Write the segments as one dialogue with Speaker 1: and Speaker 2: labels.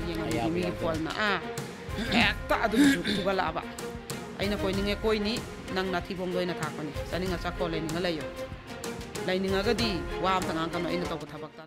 Speaker 1: yenga mi pol na ekta adu tugala aba aina koi ninge koi ni nang na thibong doi na thakoni saninga chakko le ninga layo laininga gadi wa am tanga kano aina to thabak ta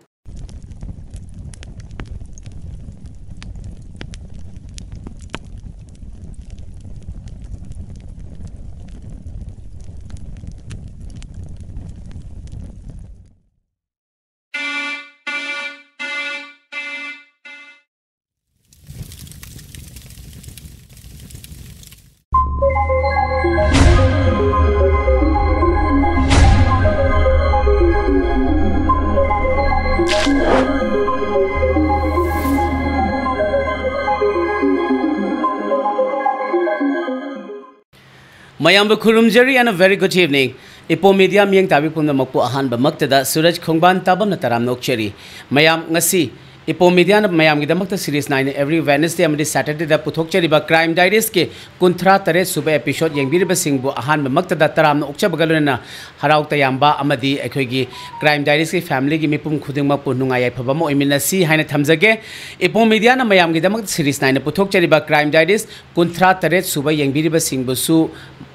Speaker 2: Mayam Kurumjari and a very good evening. Ipo media miyang tabi pun makpo ahan ba magtada Suraj Khongban tabam na taram nokcheri. Mayam ngasi Ipo media na mayam gidamakta series 9 every Wednesday amadi Saturday da puthokcheri ba Crime Diaries ke kunthra tare suba episode yengbiri ba singbo ahan ba magtada taram nokcha bagaluna harau tayamba amadi ekhoigi Crime Diaries ke family gi mipum khuding makpo nungai phaba mo iminasi haina thamjage. Ipo media na mayam gidamakta series 9 puthokcheri ba Crime Diaries kunthra tare suba yengbiri ba singbo su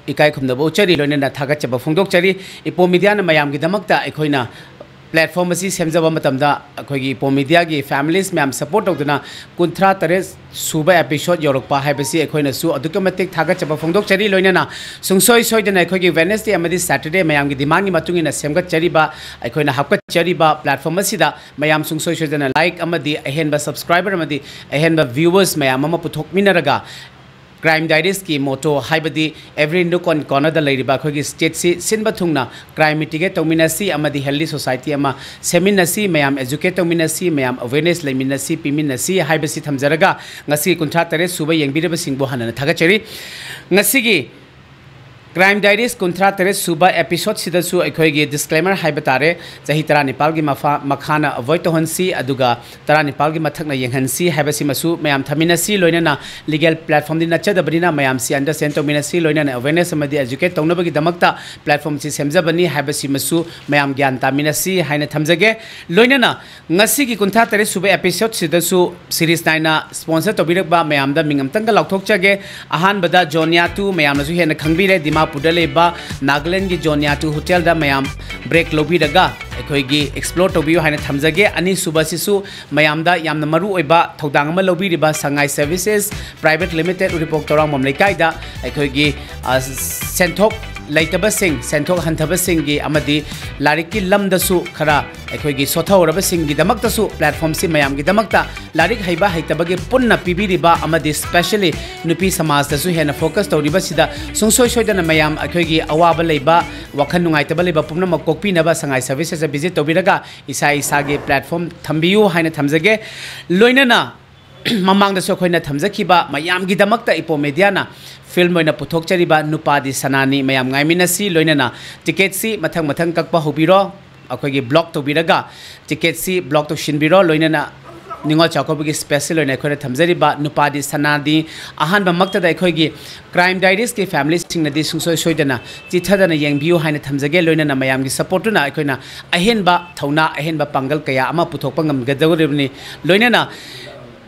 Speaker 2: ikai khumda bo chari loina thaga chaba phungdok chari ipo media na mayam gi damakta ekhoina platform asi semjaba matamda akhoigi ipo media gi families myam support tawduna kunthra tare suba episode yorokpa haibasi ekhoina su adukomatic thaga chaba phungdok chari loina na sungsoi soidana ekhoigi Wednesday amadi Saturday mayam gi dimang gi matungina semgat chari ba ekhoina hapka chari ba platform asi da mayam sungsoi soidana like amadi ahenba subscriber amadi ahenba viewers mayam ama puthokminaraga Crime Diaries ki motto haibadi every nook and corner da leiriba khogi state si sinba thungna crime mitigate tawminasi amadi healthy society ama seminasi mayam educate tawminasi mayam awareness leminasi piminasi haibasi thamjaraga ngasi kuntha tare suba yengbireba singbo hanana thagachari ngasi gi Crime Diaries kunthra tare suba episode sida su ekhoigi disclaimer haibatare jahi tara nepal gi makhana avoid to hansi aduga tara nepal gi mathakna yenghansi haibasi masu mayam thaminasi loinana legal platform din nachadabani mayam si understand to minasi loinana awareness amadi educate tawna bagi damakta platform si semjabani haibasi masu mayam gyan taminasi haina thamjage loinana ngasi gi kunthra tare suba episode sida su series 9 na sponsor to birakba mayam da mingam tanga laukthokchage ahan bada jonia 2 mayam na su hena khangbire dima Pudaleba Nagaland ki Joniatu Hotel da mayam break lobby daga ekhoigi explore tobiyo haina thamjage ani suba sisu mayam da yamna maru oiba thodang ma lobby riba Sangai Services Private Limited report torang mamlaikai da ekhoigi senthok laitaba sing senthok hanthaba sing gi amadi lariki lamda su khara ekhoigi sothawraba sing gi damakta su platform si mayam gi damakta larik haiba haitaba gi punna pibiriba amadi specially nupi samaj da su hena focus tawriba sida sungsoi soidana mayam ekhoigi awaba leiba wakhan nungaitaba leiba pumna makokpi naba Sangai Services a visit tobiraga isa isa gi platform thambiyu haina thamjage loinana mamang da so khoina thamjakhiba mayam gi damakta ipo media na film oina puthok chariba nupadi sanani mayam ngaiminasi loinana ticket si mathang mathang kakpa hobiro akhoigi block tobiraga ticket si block to shinbiro loinana ningo chakobi special oina khona thamjariba nupadi sanadi ahan ba makta da akhoigi Crime Diaries ke family sing nadi sungsoi soidana chithadana yengbiu haina thamjage loinana mayam gi support na akhoina ahenba thauna ahenba pangal kaya ama puthokpa ngamgadawribni loinana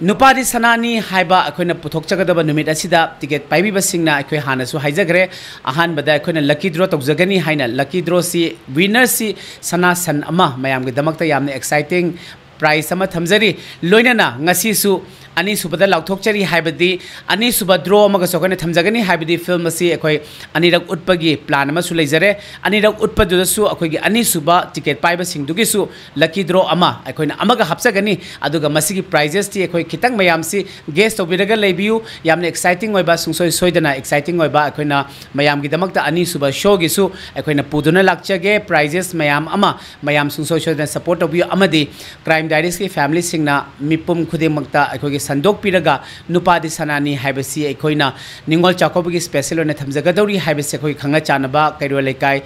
Speaker 2: Nupadi sanani haiba akoina puthok chagadaba numit asida ticket paibi singna akoi hanasu haijagre ahan bada akoina lucky draw tokjagani haina lucky draw si winner si sana san ama mayam gi damakta yamna exciting prize ama thamjari loinana ngasi su ani subada laukthokchari haibadi ani suba draw amaga sokane thamjagani haibadi film asi akoi ani rak utpagi plan ama su leijare ani rak utpadu su akoi gi ani suba ticket paiba singdugi su lucky draw ama akoina amaga hapsagani aduga masigi prizes ti akoi kitang mayam si guest obiraga leibiu yamna exciting oiba sungsoi soidana exciting oiba akoina mayam gi damakta ani suba show gi su akoina puduna lakchage prizes mayam ama mayam sungsoi soidana support obiu amadi Crime Diaries ki family singna mipum khudimakta akoi sandok piraga nupadi sanani haibasi ekoina ningol chakobi special on thamjagadori haibasi khoi khanga chanaba kairo lekai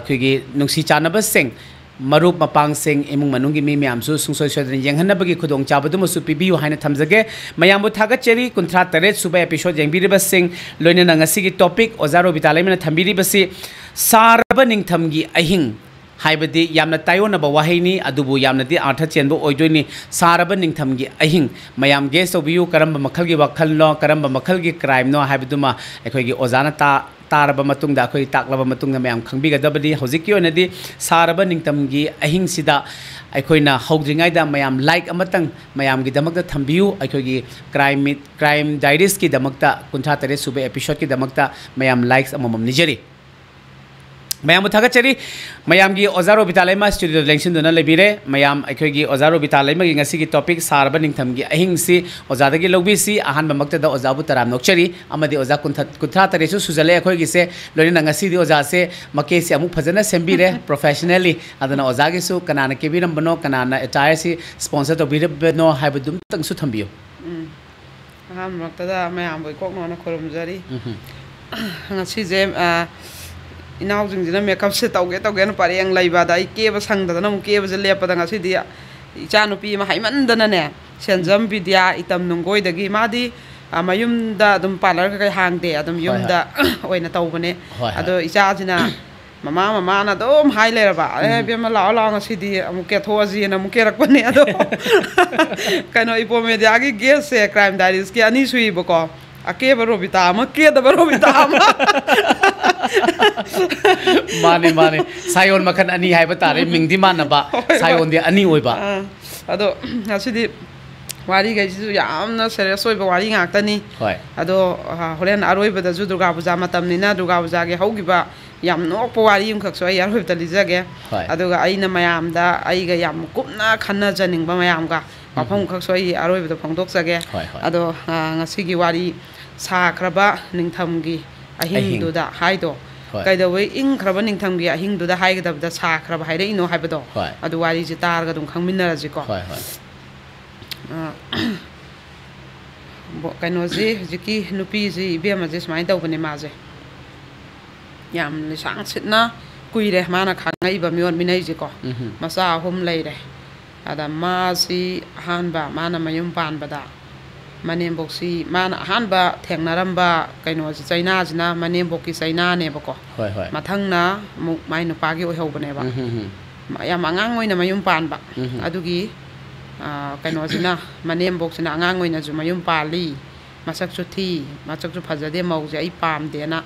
Speaker 2: khoigi nungsi chanaba sing marup mapang sing imung manungi mi myamsu sungsoi soidani yenghanabagi khudong chabadumasu pibiu haina thamjage mayambu thaga cheri kunthra tare suba episode yengbiriba sing loina ngasi gi topic ozaro bitalaimena thambiri basi saraba ningthamgi ahing हाइबदी यामना तायोनबा वाहैनी अदुबु यामनादि earth चेनबो ओइदोइनि Sarva निंगथमगी अहिंग मयाम guess तोबियु करम्बा मखलगी वखलनो करम्बा मखलगी crime no हाइबदुमा अखोइगी ओजाना तारबा मतुंगदा अखोइ ताकलबा मतुंगदा मयाम खंबिगदबदि हौजिकि ओनदि सारबा निंगथमगी अहिंग सिदा अखोइना हौद्रिङाइदा मयाम like अमतंग मयामगी दमकदा थंबियु अखोइगी crime diaries की दमकता 53 सुबे episode की दमकता मयाम likes अममम निजरी ma'am थागचरी ma'am की ओजारो बितालैमा studio लेंसिन लेबिरे ma'am अखोगी ओजारो बितालैमा की topic सारब निंगथम की अहिंसी ओजादगी लौबीसी अहानब मक्तदा ओजाबु तराम नोक्चरी अमदी ओजा कुंथा तरेसु सुजले अखोगी से लोरिना ngasi ओजा से मके से अमुक फजना सेंबिरे प्रोफेशनली अदना ओजागिसु कनाना केबिरमबनो कनाना अटायर सी स्पॉन्सर तोबिरबनो हाइबदुम तंगसु थंबियो
Speaker 1: अहान मक्तदा मैम बोय कोकनोना खोरमजरी ngasi je इनाउजिंगजिना मेकअप से तौगे तौगे पारेंग लैबादा केब संगदना मु केब जे लेपदा ngasi इचा नुपी मा हाइमनदनाने सेंजम विद्या इतम नुंगोइदगी मादी मयुमदा अदुम पार्लर कई हांगदे अदुम युमदा ओइना तौबने अदो इचाजिना ममा ना अदुम हाइ लेरबा ए बेमा लाओ लाओ ngasi अमुक केथोजी ना मुके रखबने अदो कनो इपो मेडियागी गेस से क्राइम डायरीज के अनि सुइबको अकेब रोबिता अमा केदब रोबिता अमा
Speaker 2: माने माने सायोन मखन अनि हाइबा तारे मिंगदि मानबा सायोन दे अनि ओइबा
Speaker 1: अदो ngasi वारी गैसिसु यामना सीरियस ओइबा वारी ngakतनी
Speaker 2: होय
Speaker 1: अदो होरेन अरोइबदजु दुर्गा पूजा मतमनिना दुर्गा पूजा गे हौगिबा याम नोकपा वारी उमखक्सु आई अरोइबदा लिजगे अदुगा आइना मयामदा आइगा याम कुपना खन्ना जनिंगबा मयामगा मफम खक्सु आई अरोइबदा फंगदोकसगे अदो ngasiगी वारी साख्रबा निंगथमगी अहिंगदुदा हाइदो कइदवै इंख्रबा निंगथमगी अहिंगदुदा हाइगदबदा साख्रबा हाइरैनो हाइबदो अदु वारी जि तारगा दुम खंगमिनराजिको कइनोजी जिकी नुपी जी इबेमा जे समाइ तौबने माजे याम लिसांग सिटना कुइरे माना खांगैबा मियोन मिनैजिको मसा अहुम लैरे अदा मासी हानबा माना मयुम पानबदा मनेमबोक्सी माना हानबा थेंगनारंबा कइनोजी चाइनाजिना मनेमबोकी चाइना नेबको मथंगना मुक माइ नुपागी ओइहौबनेबा याम आंगांग ओइना मयुम पानबा अदुगी कइनोजिना मनेमबोक्सिना आंगांग ओइना जु मयुम पाली मसकसु थी मसकसु फजदे मौजे आई पामदेना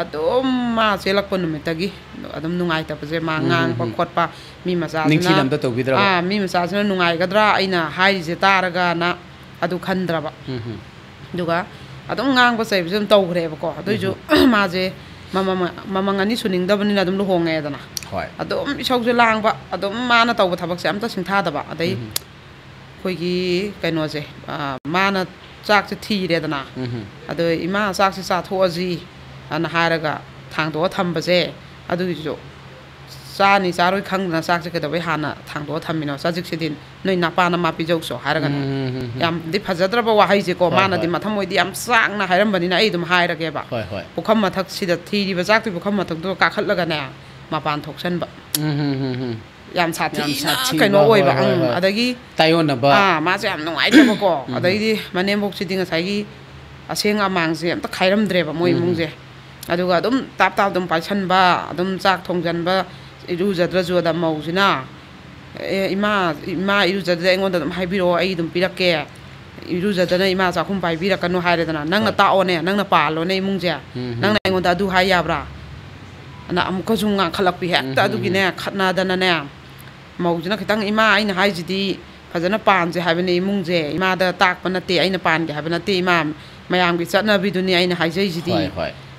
Speaker 1: अदुम मा चेलकपो नुमितगी अदुम नुंगाइतबजे मा ngang खोटपा मी मचाजना मी मचाजना नुंगाइगद्रा आइना हाइजे तारगा ना अदु खंद्रबा दुगा अदुम ngang चैबजे तौग्रेबको अदुजु माजे ममंग अनि सुनिंगदबनिना अदुम लुहोंगेदना अदुम इसौजे लांगबा अदुम माना तौबा थबकसे अमता सिंथादबा अदै खोइगी कइनोजे माना चाकसे थीरेदना अदो इमा चाकसे चाथोअजी अन हारगा थांदो थंबजे अदुगिजो चानी चारोय खंगना चाकसे कदबे हाना थांदो थमिनो चाजिकसिदिन नोइ नापाना मापि जौसो हारगा याम दि फजद्रबा वाहाइजे को मानादि मथमोइदि याम चांगना हाइरमबनिना आई दुम हाइरगेबा पुखम मथक सिदा थीरिबा चाकति पुखम मथक दो काखलगना मापान थोक्सनबा याम साथी कइनो ओइबा अदगी
Speaker 2: तायोनबा
Speaker 1: मासे याम नुंगाइजबको अदगी मनेमबोक्सिदि ngसाइगी असेंग अमांगसे अमता खाइरमद्रेबा मोइ मुंगजे अदुगा अदुम ताप ताप दुम पाइसनबा अदुम चाक थोंजनबा इरुजद्रजु अदम मौजिना इमा इरुजद्रे एंगोंदा दम हाइबिरो आई दुम पिरके इरुजदना इमा चाखुम पाइबिरकनो हाइरेदना नंगना ताओने नंगना पालोने मुंगजे नंगना एंगोंदा अदु हाइ याब्रा ना अमुका जुंगा खलकपि हेक्ता अदुगिने खतनादनाने मौजिना खितंग इमा आइना हाइजिदि फजना पानजे हाइबने मुंगजे इमादा ताकपा नते आइना पानगे हाइबा नते इमा मयामगी चटनाबिदुनि आइना हाइजैजिदि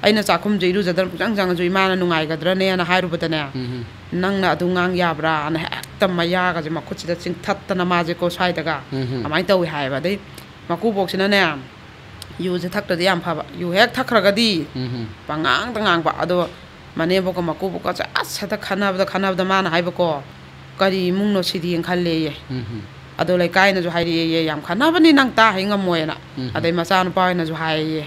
Speaker 1: अइना चाखुम जैरु जदर पुजंग जंग जु इमाना नुंगाइगद्रने ना हाइरुबदने नंगना अदु ngang याब्रा ना हेक्ता मयागा जे मखुचिदा चिंगथत्तना माजे को साइदगा अमाइ तौइ हाइबा दै मकुबोक्सिनाने युजे थक्तदि याम फाबा यु हेक थखरगदि पंगांग तंगांग बा अदो मनेबोको मकुबोको चा असदा खनाबदा माना हाइबको करी मुंगनो सिदि खल्लेये अदो लैकाइना जु हाइरिये याम खनाबनि नंग ता हिंगमोयना अदै मचान पाइना जु हाइये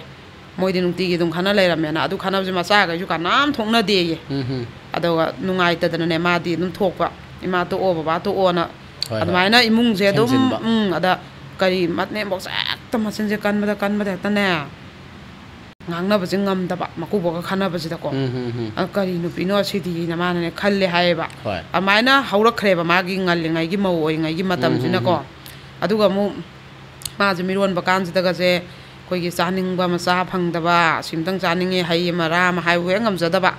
Speaker 1: मोइदि नुंतिगी दुम खना लेरमेना अदु खनाबजे मचागा जु कानाम थोंना देये अदो नुंगाइतदनने मादि दुम थोकपा इमा तो ओ बाबा तो ओना अदमाइना इमुंगजे दुम अदा करी मतने बॉक्स एकता मसिनजे कनबदा हेक्तने ꯉꯥꯡꯅꯕꯁꯦ ꯉꯝꯗꯕ ꯃꯀꯨꯕꯣꯛꯀ ꯈꯟꯅꯕꯁꯤꯗꯀꯣ ꯀꯔꯤ ꯅꯨꯄꯤꯅꯣ ꯁꯤꯗꯤꯅ ꯃꯥꯅꯅꯦ ꯈꯜꯂꯦ ꯍꯥꯏꯌꯦꯕ ꯑꯗꯨꯃꯥꯏꯅ ꯍꯧꯔꯛꯈ꯭ꯔꯦꯕ ꯃꯥꯒꯤ ꯉꯜꯂꯤꯉꯩꯒꯤ ꯃꯧ ꯑꯣꯏꯔꯤꯉꯩꯒꯤ ꯃꯇꯝꯁꯤꯅꯀꯣ ꯑꯗꯨꯒ ꯑꯃꯨꯛ ꯃꯥꯁꯦ ꯃꯤꯔꯣꯟꯕ ꯀꯥꯟꯁꯤꯗꯒꯁꯦ ꯑꯩꯈꯣꯏꯒꯤ ꯆꯥꯅꯤꯡꯕ ꯃꯆꯥ ꯐꯪꯗꯕ ꯁꯤꯝꯇꯪ ꯆꯥꯅꯤꯡꯉꯦ ꯍꯩ ꯑꯃ ꯔꯥ ꯑꯃ ꯍꯥꯏꯕ ꯍꯦꯛ ꯉꯝꯖꯗꯕ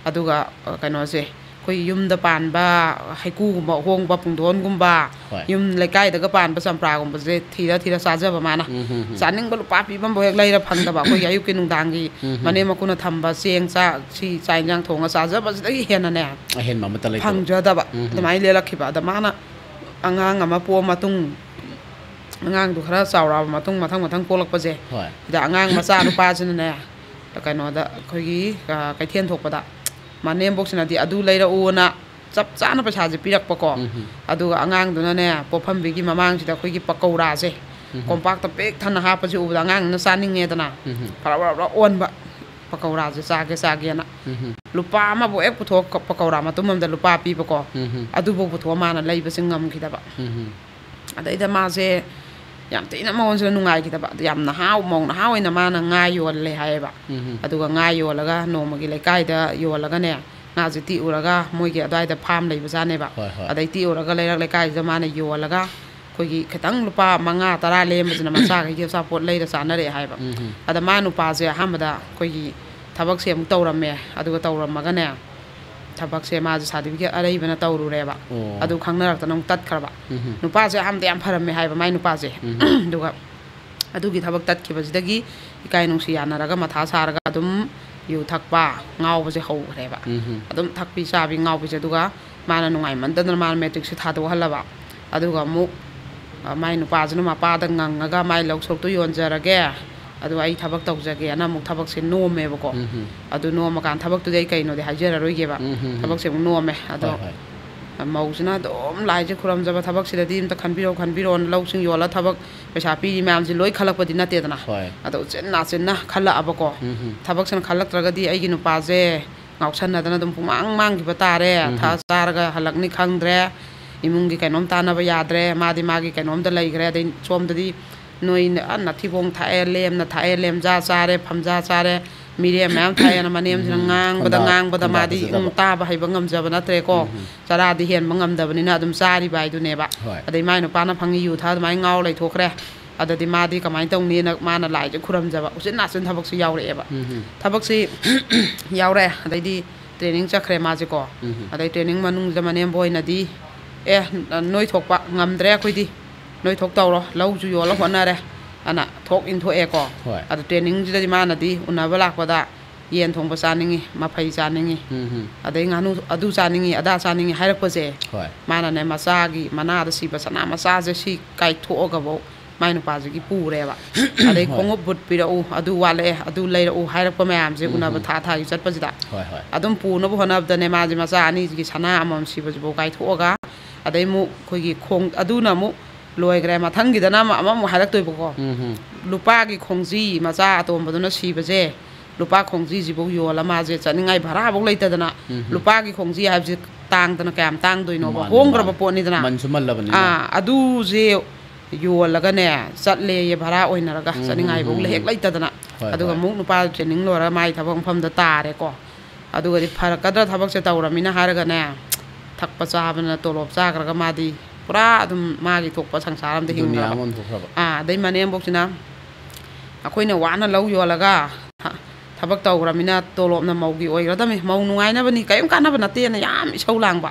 Speaker 1: ꯑꯗꯨꯒ ꯀꯩꯅꯣꯁꯦ ꯑꯩꯈꯣꯏ ꯌꯨꯝꯗ ꯄꯥꯟꯕ ꯍꯩꯀꯨꯒꯨꯝꯕ ꯑꯍꯣꯡꯕ ꯄꯨꯡꯗꯣꯟꯒꯨꯝꯕ ꯌꯨꯝ ꯂꯩꯀꯥꯏꯗꯒ ꯄꯥꯟꯕ ꯆꯝꯄ꯭ꯔꯥꯒꯨꯝꯕꯁꯦ ꯊꯤꯔ ꯆꯥꯖꯕ ꯃꯥꯅ ꯆꯥꯅꯤꯡꯕ ꯂꯨꯄꯥ ꯄꯤꯕꯝꯕꯨ ꯍꯦꯛ ꯂꯩꯔ ꯐꯪꯗꯕ ꯑꯩꯈꯣꯏꯒꯤ ꯑꯌꯨꯛꯀꯤ ꯅꯨꯡꯗꯥꯡꯒꯤ ꯃꯅꯦꯝ ꯃꯀꯨꯅ ꯊꯝꯕ ꯆꯦꯡ ꯆꯥꯛ ꯁꯤ ꯆꯥꯛ ꯏꯟꯖꯥꯡ ꯊꯣꯡꯉ ꯆꯥꯖꯕꯁꯤꯗꯒꯤ ꯍꯦꯟꯅꯅꯦ ꯐꯪꯖꯗꯕ ꯑꯗꯨꯃꯥꯏꯅ ꯂꯦꯜꯂꯛꯈꯤꯕ ꯑꯗ ꯃꯥꯅ ꯑꯉꯥꯡ ꯑꯃ ꯄꯣꯛꯑ ꯃꯇꯨꯡ ꯑꯉꯥꯡꯗꯨ ꯈꯔ ꯆꯥꯎꯔꯛꯑꯕ ꯃꯇꯨꯡ ꯃꯊꯪ ꯄꯣꯛꯂꯛꯄꯁꯦ ꯁꯤꯗ ꯑꯉꯥꯡ ꯃꯆꯥ ꯅꯨꯄꯥꯁꯤꯅꯅꯦ ꯀꯩꯅꯣꯗ ꯑꯩꯈꯣꯏꯒꯤ ꯀꯩꯊꯦꯜ ꯊꯣꯛꯄꯗ ꯃꯅꯦꯝꯕꯣꯛꯁꯤꯅꯗꯤ ꯑꯗꯨ ꯂꯩꯔꯛꯎꯅ ꯆꯞ ꯆꯥꯅ ꯄꯩꯁꯥꯁꯦ ꯄꯤꯔꯛꯄꯀꯣ ꯑꯗꯨꯒ ꯑꯉꯥꯡꯗꯨꯅꯅꯦ ꯄꯣꯠꯐꯝꯕꯤꯒꯤ ꯃꯃꯥꯡꯁꯤꯗ ꯑꯩꯈꯣꯏꯒꯤ ꯄꯀꯧꯔꯥꯁꯦ ꯀꯣꯝꯄꯥꯛꯇ ꯄꯤꯛ ꯊꯟꯅ ꯍꯥꯞꯄꯁꯦ ꯎꯕꯗ ꯑꯉꯥꯡꯗꯨꯅ ꯆꯥꯅꯤꯡꯉꯦꯗꯅ ꯐꯔꯕ ꯑꯣꯟꯕ ꯄꯀꯧꯔꯥꯁꯦ ꯆꯥꯒꯦꯅ ꯂꯨꯄꯥ ꯑꯃꯕꯨ ꯍꯦꯛ ꯄꯨꯊꯣꯛ ꯄꯀꯧꯔꯥ ꯃꯇꯨꯡ ꯑꯃꯗ ꯂꯨꯄꯥ ꯄꯤꯕꯀꯣ ꯑꯗꯨꯕꯨ ꯄꯨꯊꯣꯛꯑ ꯃꯥꯅ ꯂꯩꯕꯁꯦ ꯉꯝꯈꯤꯗꯕ ꯑꯗꯩꯗ ꯃꯥꯁꯦ ꯌꯥꯝ ꯊꯤꯅ ꯃꯉꯣꯟꯁꯤꯗ ꯅꯨꯡꯉꯥꯏꯈꯤꯗꯕ ꯑꯗꯨ ꯌꯥꯝ ꯃꯧ ꯅꯍꯥ ꯑꯣꯏꯅ ꯃꯥꯅ ꯉꯥ ꯌꯣꯜꯂꯦ ꯍꯥꯏꯌꯦꯕ ꯑꯗꯨꯒ ꯉꯥ ꯌꯣꯜꯂꯒ ꯅꯣꯡꯃꯒꯤ ꯂꯩꯀꯥꯏꯗ ꯌꯣꯜꯂꯒꯅꯦ ꯉꯥꯁꯦ ꯇꯤꯛꯎꯔꯒ ꯃꯣꯏꯒꯤ ꯑꯗꯨꯋꯥꯏꯗ ꯐꯥꯝ ꯂꯩꯕꯖꯥꯠꯅꯦꯕ ꯑꯗꯩ ꯇꯤꯛꯎꯔꯒ ꯂꯩꯔꯛ ꯂꯩꯀꯥꯏꯁꯤꯗ ꯃꯥꯅ ꯌꯣꯜꯂꯒ ꯑꯩꯈꯣꯏꯒꯤ ꯈꯤꯇꯪ ꯂꯨꯄꯥ 5-10 ꯂꯦꯝꯕꯁꯤꯅ ꯃꯆꯥꯈꯩꯒꯤ ꯑꯆꯥꯄꯣꯠ ꯂꯩꯔ ꯆꯥꯅꯔꯛꯑꯦ ꯍꯥꯏꯕ ꯑꯗ ꯃꯥ ꯅꯨꯄꯥꯁꯦ ꯑꯍꯥꯟꯕꯗ ꯑꯩꯈꯣꯏꯒꯤ ꯊꯕꯛꯁꯦ ꯑꯃꯨꯛ ꯇꯧꯔꯝꯃꯦ ꯑꯗꯨꯒ ꯇꯧꯔꯝꯃꯒꯅꯦ ꯊꯕꯛꯁꯦ ꯃꯥꯁꯦ ꯁꯥꯔꯇꯤꯐꯤꯀꯦꯠ ꯑꯔꯩꯕꯅ ꯇꯧꯔꯨꯔꯦꯕ ꯑꯗꯨ ꯈꯪꯅꯔꯛꯇꯅ ꯑꯃꯨꯛ ꯇꯠꯈ꯭ꯔꯕ ꯅꯨꯄꯥꯁꯦ ꯑꯍꯥꯟꯕꯗ ꯌꯥꯝ ꯐꯔꯝꯃꯦ ꯍꯥꯏꯕ ꯃꯥꯏ ꯅꯨꯄꯥꯁꯦ ꯑꯗꯨꯒ ꯑꯗꯨꯒꯤ ꯊꯕꯛ ꯇꯠꯈꯤꯕꯁꯤꯗꯒꯤ ꯏꯀꯥꯏ ꯅꯨꯡꯁꯤ ꯌꯥꯅꯔꯒ ꯃꯊꯥ ꯁꯥꯔꯒ ꯑꯗꯨꯝ ꯌꯨ ꯊꯛꯄ ꯉꯥꯎꯕꯁꯦ ꯍꯧꯈ꯭ꯔꯦꯕ ꯑꯗꯨꯝ ꯊꯛꯄꯤ ꯆꯥꯕꯤ ꯉꯥꯎꯕꯤꯁꯦ ꯑꯗꯨꯒ ꯃꯥꯅ ꯅꯨꯡꯉꯥꯏꯃꯟꯗꯗꯅ ꯃꯥꯅ ꯃꯦꯇ꯭ꯔꯤꯛꯁꯦ ꯊꯥꯗꯣꯛꯍꯜꯂꯕ ꯑꯗꯨꯒ ꯑꯃꯨꯛ ꯃꯥꯏ ꯅꯨꯄꯥꯁꯤꯅ ꯃꯄꯥꯗ ꯉꯪꯉꯒ ꯃꯥꯏ ꯂꯧꯁꯣꯛꯇꯣ ꯌꯣꯟꯖꯔꯒꯦ ꯑꯗꯨꯒ ꯑꯩ ꯊꯕꯛ ꯇꯧꯖꯒꯦꯅ ꯑꯃꯨꯛ ꯊꯕꯛꯁꯦ ꯅꯣꯝꯃꯦꯕꯀꯣ ꯑꯗꯨ ꯅꯣꯝꯃꯀꯥꯟꯗ ꯊꯕꯛꯇꯨꯗꯤ ꯑꯩ ꯀꯩꯅꯣꯗꯤ ꯍꯥꯏꯖꯔꯔꯣꯏꯒꯦꯕ ꯊꯕꯛꯁꯦ ꯑꯃꯨꯛ ꯅꯣꯝꯃꯦ ꯑꯗꯣ ꯃꯧꯁꯤꯅ ꯑꯗꯨꯝ ꯂꯥꯏꯁꯦ ꯈꯨꯔꯝꯖꯕ ꯊꯕꯛꯁꯤꯗꯗꯤ ꯑꯝꯇ ꯈꯟꯕꯤꯔꯣꯅ ꯂꯧꯁꯤꯡ ꯌꯣꯜꯂ ꯊꯕꯛ ꯄꯩꯁꯥ ꯄꯤꯔꯤ ꯃꯌꯥꯝꯁꯦ ꯂꯣꯏ ꯈꯜꯂꯛꯄꯗꯤ ꯅꯠꯇꯦꯗꯅ ꯑꯗꯣ ꯆꯤꯟꯅ ꯈꯜꯂꯛꯑꯕꯀꯣ ꯊꯕꯛꯁꯤꯅ ꯈꯜꯂꯛꯇ꯭ꯔꯒꯗꯤ ꯑꯩꯒꯤ ꯅꯨꯄꯥꯁꯦ ꯉꯥꯎꯁꯟꯅꯗꯅ ꯑꯗꯨꯝ ꯃꯥꯡꯈꯤꯕ ꯇꯥꯔꯦ ꯊꯥ ꯆꯥꯔꯒ ꯍꯜꯂꯛꯅꯤ ꯈꯪꯗ꯭ꯔꯦ ꯏꯃꯨꯡꯒꯤ ꯀꯩꯅꯣꯝ ꯇꯥꯟꯅꯕ ꯌꯥꯗ꯭ꯔꯦ ꯃꯥꯒꯤ ꯀꯩꯅꯣꯝꯗ ꯂꯩꯈ꯭ꯔꯦ ꯑꯗꯩ ꯁꯣꯝꯗꯗꯤ ꯅꯣꯏ ꯅꯊꯤꯕꯣꯡ ꯊꯥꯛꯑꯦ ꯂꯦꯝꯅ ꯊꯥꯛꯑꯦ ꯂꯦꯝꯖꯥ ꯆꯥꯔꯦ ꯐꯝꯖꯥ ꯆꯥꯔꯦ ꯃꯤꯔꯦꯝ ꯃꯌꯥꯝ ꯊꯥꯛꯑꯦꯅ ꯃꯅꯦꯝꯁꯤꯅ ꯉꯥꯡꯕꯗ ꯃꯥꯗꯤ ꯇꯥꯕ ꯍꯩꯕ ꯉꯝꯖꯕ ꯅꯠꯇ꯭ꯔꯦꯀꯣ ꯆꯔꯥꯗꯤ ꯍꯦꯟꯕ ꯉꯝꯗꯕꯅꯤꯅ ꯑꯗꯨꯝ ꯆꯥꯔꯤꯕ ꯍꯥꯏꯗꯨꯅꯦꯕ ꯑꯗꯩ ꯃꯥꯏ ꯅꯨꯄꯥꯅ ꯐꯪꯉꯤ ꯌꯨ ꯊꯛꯑ ꯑꯗꯨꯃꯥꯏꯅ ꯉꯥꯎꯔ ꯂꯩꯊꯣꯛꯈ꯭ꯔꯦ ꯑꯗꯨꯗꯤ ꯃꯥꯗꯤ ꯀꯃꯥꯏꯅ ꯇꯧꯅꯤꯅ ꯃꯥꯅ ꯂꯥꯏꯁꯦ ꯈꯨꯔꯝꯖꯕ ꯎꯆꯤꯟ ꯅꯥꯆꯤꯟ ꯊꯕꯛꯁꯤ ꯌꯥꯎꯔꯛꯑꯦꯕ ꯊꯕꯛꯁꯤ ꯌꯥꯎꯔꯛꯑꯦ ꯑꯗꯩꯗꯤ ꯇ꯭ꯔꯦꯅꯤꯡ ꯆꯠꯈ꯭ꯔꯦ ꯃꯥꯁꯦꯀꯣ ꯑꯗꯩ ꯇ꯭ꯔꯦꯅꯤꯡ ꯃꯅꯨꯡꯁꯤꯗ ꯃꯅꯦꯝꯕ ꯑꯣꯏꯅꯗꯤ ꯅꯣꯏ ꯊꯣꯛꯄ ꯉꯝꯗ꯭ꯔꯦ ꯑꯩꯈꯣꯏꯗꯤ ꯅꯣꯏ ꯊꯣꯛ ꯇꯧꯔꯣ ꯂꯧꯁꯨ ꯌꯣꯜꯂ ꯍꯣꯠꯅꯔꯦ ꯑꯅ ꯊꯣꯛ ꯏꯟꯊꯣꯛꯑꯦꯀꯣ ꯑꯗꯨ ꯇ꯭ꯔꯦꯅꯤꯡꯁꯤꯗꯗꯤ ꯃꯥꯅꯗꯤ ꯎꯅꯕ ꯂꯥꯛꯄꯗ ꯌꯦꯟ ꯊꯣꯡꯕ ꯆꯥꯅꯤꯡꯉꯤ ꯃꯐꯩ ꯆꯥꯅꯤꯡꯉꯤ ꯑꯗꯩ ꯉꯥꯅꯨ ꯑꯗꯨ ꯆꯥꯅꯤꯡꯉꯤ ꯑꯗꯥ ꯆꯥꯅꯤꯡꯉꯤ ꯍꯥꯏꯔꯛꯄꯁꯦ ꯃꯥꯅꯅꯦ ꯃꯆꯥꯒꯤ ꯃꯅꯥꯗ ꯁꯤꯕ ꯁꯅꯥ ꯃꯆꯥꯁꯦ ꯁꯤ ꯀꯥꯏꯊꯣꯛꯑꯒꯐꯧ ꯃꯥꯏ ꯅꯨꯄꯥꯁꯤꯒꯤ ꯄꯨꯔꯦꯕ ꯑꯗꯩ ꯈꯣꯡꯎꯞ ꯕꯨꯠ ꯄꯤꯔꯛꯎ ꯑꯗꯨ ꯋꯥꯠꯂꯛꯑꯦ ꯑꯗꯨ ꯂꯩꯔꯛꯎ ꯍꯥꯏꯔꯛꯄ ꯃꯌꯥꯝꯁꯦ ꯎꯅꯕ ꯊꯥꯒꯤ ꯆꯠꯄꯁꯤꯗ ꯑꯗꯨꯝ ꯄꯨꯅꯕ ꯍꯣꯠꯅꯕꯗꯅꯦ ꯃꯥꯁꯦ ꯃꯆꯥ ꯑꯅꯤꯁꯤꯒꯤ ꯁꯅꯥ ꯑꯃꯃꯝ ꯁꯤꯕꯁꯤꯐꯥꯎ ꯀꯥꯏꯊꯣꯛꯑꯒ ꯑꯗꯩ ꯑꯃꯨꯛ ꯑꯩꯈꯣꯏꯒꯤ ꯑꯗꯨꯅ ꯑꯃꯨꯛ ꯂꯣꯏꯈ꯭ꯔꯦ ꯃꯊꯪꯒꯤꯗꯅ ꯑꯃꯃꯨꯛ ꯍꯥꯏꯔꯛꯇꯣꯏꯕꯀꯣ ꯂꯨꯄꯥꯒꯤ ꯈꯣꯡꯖꯤ ꯃꯆꯥ ꯑꯇꯣꯝꯕꯗꯨꯅ ꯁꯤꯕꯁꯦ ꯂꯨꯄꯥ ꯈꯣꯡꯖꯤꯁꯤꯐꯧ ꯌꯣꯜꯂ ꯃꯥꯁꯦ ꯆꯠꯅꯤꯡꯉꯥꯏ ꯚꯔꯥꯐꯧ ꯂꯩꯇꯗꯅ ꯂꯨꯄꯥꯒꯤ ꯈꯣꯡꯖꯤ ꯍꯥꯏꯕꯁꯤ ꯇꯥꯡꯗꯅ ꯀꯌꯥꯝ ꯇꯥꯡꯗꯣꯏꯅꯣꯕ ꯍꯣꯡꯈ꯭ꯔꯕ ꯄꯣꯠꯅꯤꯗꯅ ꯑꯗꯨꯁꯦ ꯌꯣꯜꯂꯒꯅꯦ ꯆꯠꯂꯦꯌꯦ ꯚꯔꯥ ꯑꯣꯏꯅꯔꯒ ꯆꯠꯅꯤꯡꯉꯥꯏꯐꯧ ꯍꯦꯛ ꯂꯩꯇꯗꯅ ꯑꯗꯨꯒ ꯑꯃꯨꯛ ꯅꯨꯄꯥ ꯇ꯭ꯔꯦꯅꯤꯡ ꯂꯣꯏꯔꯒ ꯃꯥꯒꯤ ꯊꯕꯛ ꯃꯐꯝꯗ ꯇꯥꯔꯦꯀꯣ ꯑꯗꯨꯒꯗꯤ ꯐꯔꯛꯀꯗ꯭ꯔꯥ ꯊꯕꯛꯁꯦ ꯇꯧꯔꯃꯤꯅ ꯍꯥꯏꯔꯒꯅꯦ ꯊꯛꯄ ꯆꯥꯕꯅ ꯇꯣꯂꯣꯞ ꯆꯥꯈ꯭ꯔꯒ ꯃꯥꯗꯤ ꯄꯨꯔꯥ ꯑꯗꯨꯝ ꯃꯥꯒꯤ ꯊꯣꯛꯄ ꯁꯪꯁꯥꯔ ꯑꯃꯗ ꯍꯤꯡꯈ꯭ꯔꯕ ꯑꯗꯩ ꯃꯅꯦꯝꯕꯣꯛꯁꯤꯅ ꯑꯩꯈꯣꯏꯅ ꯋꯥꯅ ꯂꯧ ꯌꯣꯜꯂꯒ ꯊꯕꯛ ꯇꯧꯈ꯭ꯔꯃꯤꯅ ꯇꯣꯂꯣꯞꯅ ꯃꯧꯒꯤ ꯑꯣꯏꯒ꯭ꯔꯗꯕꯅꯤ ꯃꯧ ꯅꯨꯡꯉꯥꯏꯅꯕꯅꯤ ꯀꯔꯤꯝ ꯀꯥꯟꯅꯕ ꯅꯠꯇꯦꯅ ꯌꯥꯝ ꯏꯁꯧ ꯂꯥꯡꯕ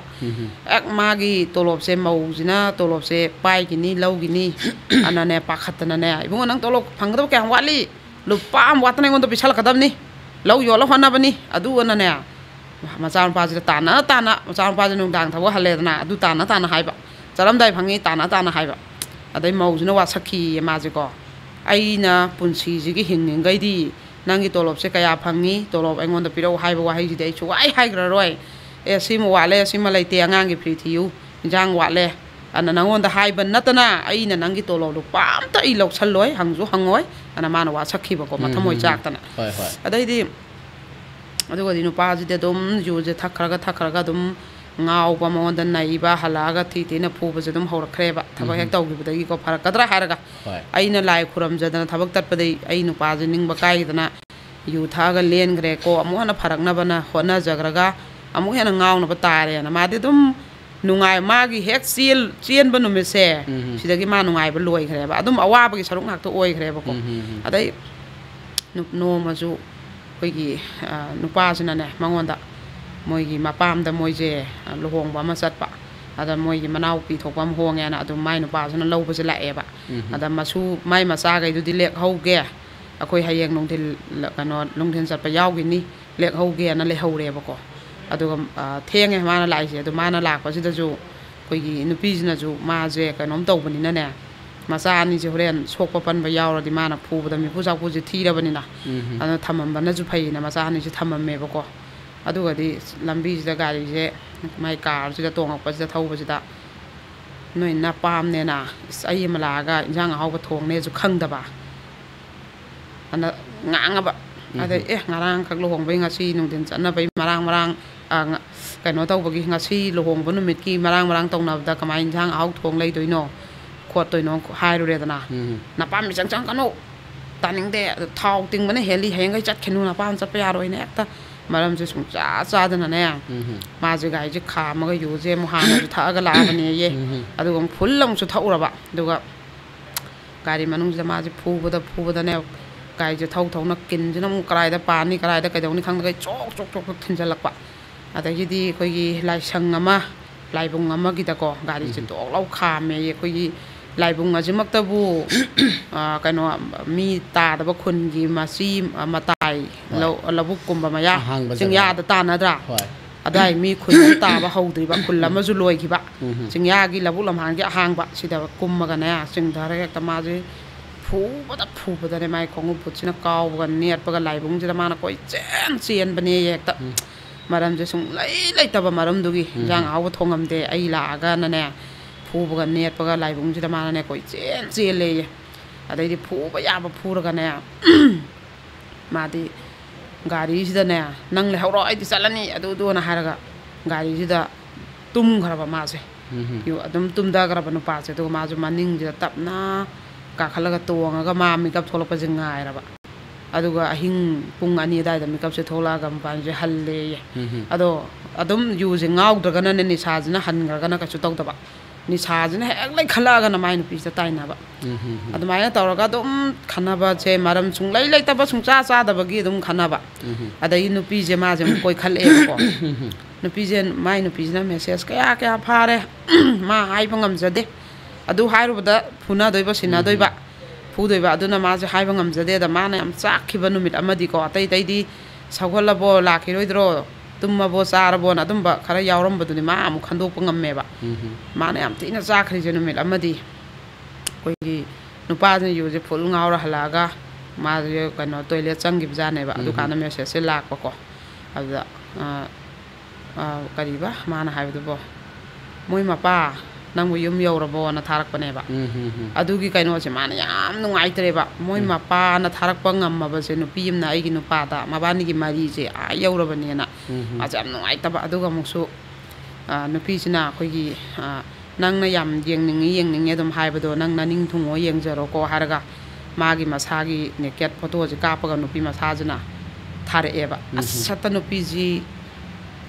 Speaker 1: ꯍꯦꯛ ꯃꯥꯒꯤ ꯇꯣꯂꯣꯞꯁꯦ ꯃꯧꯁꯤꯅ ꯇꯣꯂꯣꯞꯁꯦ ป้ꯏꯒꯤꯅꯤ ꯂꯧꯒꯤꯅꯤ ꯑꯅꯅꯦ ꯄꯥꯈꯠꯇꯅꯅꯦ ꯏꯕꯨꯡꯉꯣ ꯅꯪ ꯇꯣꯂꯣꯞ ꯐꯪꯒꯗꯕ ꯀꯌꯥꯝ ꯋꯥꯠꯂꯤ ꯂꯨꯄꯥ ꯑꯃ ꯋꯥꯠꯇꯅ ꯑꯩꯉꯣꯟꯗ ꯄꯤꯁꯜꯂꯛꯀꯗꯕꯅꯤ ꯂꯧ ꯌꯣꯜꯂ ꯍꯣꯠꯅꯕꯅꯤ ꯑꯗꯨꯅꯅꯦ ꯃꯆꯥꯅꯨꯄꯥꯁꯤꯗ ꯇꯥꯟꯅ ꯃꯆꯥꯅꯨꯄꯥꯁꯤ ꯅꯨꯡꯗꯥꯡ ꯊꯕꯛ ꯍꯜꯂꯦꯗꯅ ꯑꯗꯨ ꯇꯥꯟꯅ ꯍꯥꯏꯕ ꯆꯠꯂꯝꯗꯥꯏ ꯐꯪꯉꯤ ꯇꯥꯟꯅ ꯍꯥꯏꯕ ꯑꯗꯩ ꯃꯧꯁꯤꯅ ꯋꯥꯁꯛꯈꯤꯌꯦ ꯃꯥꯁꯦꯀꯣ ꯑꯩꯅ ꯄꯨꯟꯁꯤꯁꯤꯒꯤ ꯍꯤꯡꯉꯤꯉꯩꯗꯤ ꯅꯪꯒꯤ ꯇꯣꯂꯣꯞꯁꯦ ꯀꯌꯥ ꯐꯪꯉꯤ ꯇꯣꯂꯣꯞ ꯑꯩꯉꯣꯟꯗ ꯄꯤꯔꯛꯎ ꯍꯥꯏꯕ ꯋꯥꯍꯩꯁꯤꯗꯤ ꯑꯩ ꯁꯨꯡꯍꯥꯏ ꯍꯥꯏꯈ꯭ꯔꯔꯣꯏ ꯁꯤꯃ ꯋꯥꯠꯂꯦ ꯁꯤꯃ ꯂꯩꯇꯦ ꯑꯉꯥꯡꯒꯤ ꯐꯤ ꯊꯤꯌꯨ ꯏꯟꯖꯥꯡ ꯋꯥꯠꯂꯦ ꯑꯅ ꯅꯪꯉꯣꯟꯗ ꯍꯥꯏꯕ ꯅꯠꯇꯅ ꯑꯩꯅ ꯅꯪꯒꯤ ꯇꯣꯂꯣꯞ ꯂꯨꯄꯥ ꯑꯝꯇ ꯑꯩ ꯂꯧꯁꯜꯂꯣꯏ ꯍꯪꯁꯨ ꯍꯪꯉꯣꯏ ꯑꯅ ꯃꯥꯅ ꯋꯥꯁꯛꯈꯤꯕꯀꯣ ꯃꯊꯃꯣꯏ ꯆꯥꯛꯇꯅ ꯑꯗꯩꯗꯤ ꯑꯗꯨꯒꯗꯤ ꯅꯨꯄꯥꯁꯤꯗꯤ ꯑꯗꯨꯝ ꯌꯨꯁꯦ ꯊꯛꯈ꯭ꯔꯒ ꯑꯗꯨꯝ ꯉꯥꯎꯕ ꯃꯉꯣꯟꯗ ꯅꯩꯕ ꯍꯜꯂꯛꯑꯒ ꯊꯤꯅ ꯐꯨꯕꯁꯦ ꯑꯗꯨꯝ ꯍꯧꯔꯛꯈ꯭ꯔꯦꯕ ꯊꯕꯛ ꯍꯦꯛ ꯇꯧꯈꯤꯕꯗꯒꯤꯀꯣ ꯐꯔꯛꯀꯗ꯭ꯔꯥ ꯍꯥꯏꯔꯒ ꯑꯩꯅ ꯂꯥꯏ ꯈꯨꯔꯝꯖꯗꯅ ꯊꯕꯛ ꯇꯠꯄꯗꯩ ꯑꯩ ꯅꯨꯄꯥꯁꯦ ꯅꯤꯡꯕ ꯀꯥꯏꯗꯅ yu thaga lengre ko amu hana pharakna bana hona jagraga amu hena ngauna ba tare na ma de dum nungai magi hek chien ba nume se sidagi ma nungai ba loi khre ba adum awa ba gi saruk ngak to oi khre ba ko adai no ma ju koi gi nupa sina ne mangonda moi gi mapam da moi je lohong ba ma sat pa ada moi gi manau pi thok pam hong ya na adum mai nupa sina lo ba se la e ba ada masu mai ma sa gai du di lek hau ge akoi hayeng nong til kano long thin sat pa yaw gi ni lek hau ge na le hau re ba ko aduga thenge mana lai se adu mana lak pa sida ju koi gi nupi sina ju ma je kanom tau bani na ne masa ni je horen sok pa pan ba yaw ra di mana phu ba da mi pu sa pu je thi ra bani na ana thamam ba na ju phai na masa ni je thamam me ba ko aduga di lambi sida gari je mai car sida tong pa sida thau ba sida noi na pam ne na ai ma la ga jang hau ba thong ne ju khang da ba ana ngang ba ada ngarang khak lohong bai ngasi nung din chana bai marang kaino tau bagi ngasi lohong bu numit ki marang tong na da kamai jang hau thong lei doino khot toino hai ro re da na pam mi chang kanu taning de thau ting bane heli heng gai chat khenu na pam chat pa ya roi ne ta maram je sung cha da na ne ma je gai je kha ma ga yu je mo ha na ju tha ga la ba ne ye adu gong phul long su thau ra ba du ga gari manung je ma je phu da ne gai je thau na kin je nam krai da pa ni krai da kai dong ni khang da gai chok thin jalak pa adagi di khoi gi lai sang ama lai bung ama gi da ko gari je tok lau kha me ye khoi gi lai bung a je mak ta bu kaino mi ta da ba khun gi ma si ma tai lo bu kum ba ma ya jing ya da ta na dra adai mi khun ta ba hau dri ba khun lam ma ju loi gi ba jing ya gi la bu lam hang gi hang ba si da kum ma ga na jing da re ta ma je phu ba da ne mai khong pu china kaw ba net pa ga lai bung je da ma na koi chen ba ne ye ta maram je sung lai ta ba maram du gi jang aw thong am de ai la ga na ne phu ba ga net pa ga lai bung je da ma na ne koi chen le ye adai di phu ba ya ba phu ra ga ne ma di gari si da ne nang le haw ro ai di salani adu na ha ra ga gari si da tum khara ba ma se yu adum tum da ga ba no pa se to ma ju maning je tap na ka khala ga tong ga ma mi kap thol pa je ngai ra ba aduga ahing pung ani dai da mi kap se thola ga ban je hal le ado adum yu je ngau da ga na ni sa jina han ga na ka chu tok da ba ni sa jina hek lai khala ga na mai nu pi sa tai na ba adu mai na taw ga dum khana ba che maram chung lai ta ba chung cha da ba gi dum khana ba adai nu pi je ma je koi khal e ko nu pi je mai nu pi na message kya pha re ma ai pa ngam jade adu hairu da phuna doi ba sina doi ba phu doi ba aduna ma je hai ba ngam jade da ma na am chak khiba numit amadi ko tai di sawhala bo la khi roi dro tumma bo sar bo na dum ba khara yawram ba du ni ma am khandok pa ngam me ba ma na am tina cha khri je numit amadi koi gi nupa je yu je phul ngaw ra hala ga ma je kano toilet chang gi ja ne ba adu kana message se lak pa ko ada kari ba ma na hai du bo moi ma pa nang mo yum yaw ra bo na tharak pa ne ba adu gi kaino se ma na yam nungai tre ba moi ma pa na tharak pa ngam ma ba se nu pi na ai gi nu pa da ma ba ni gi mari je a yaw ra ba ne na a jam nungai ta ba adu ga mu su nu pi sina khoi gi nang na yam yeng ning e dum hai ba do nang na ning thung o yeng je ro ko har ga ma gi ma sa gi ne ket photo je ka pa ga nu pi ma sa jina thare e ba asata nu pi ji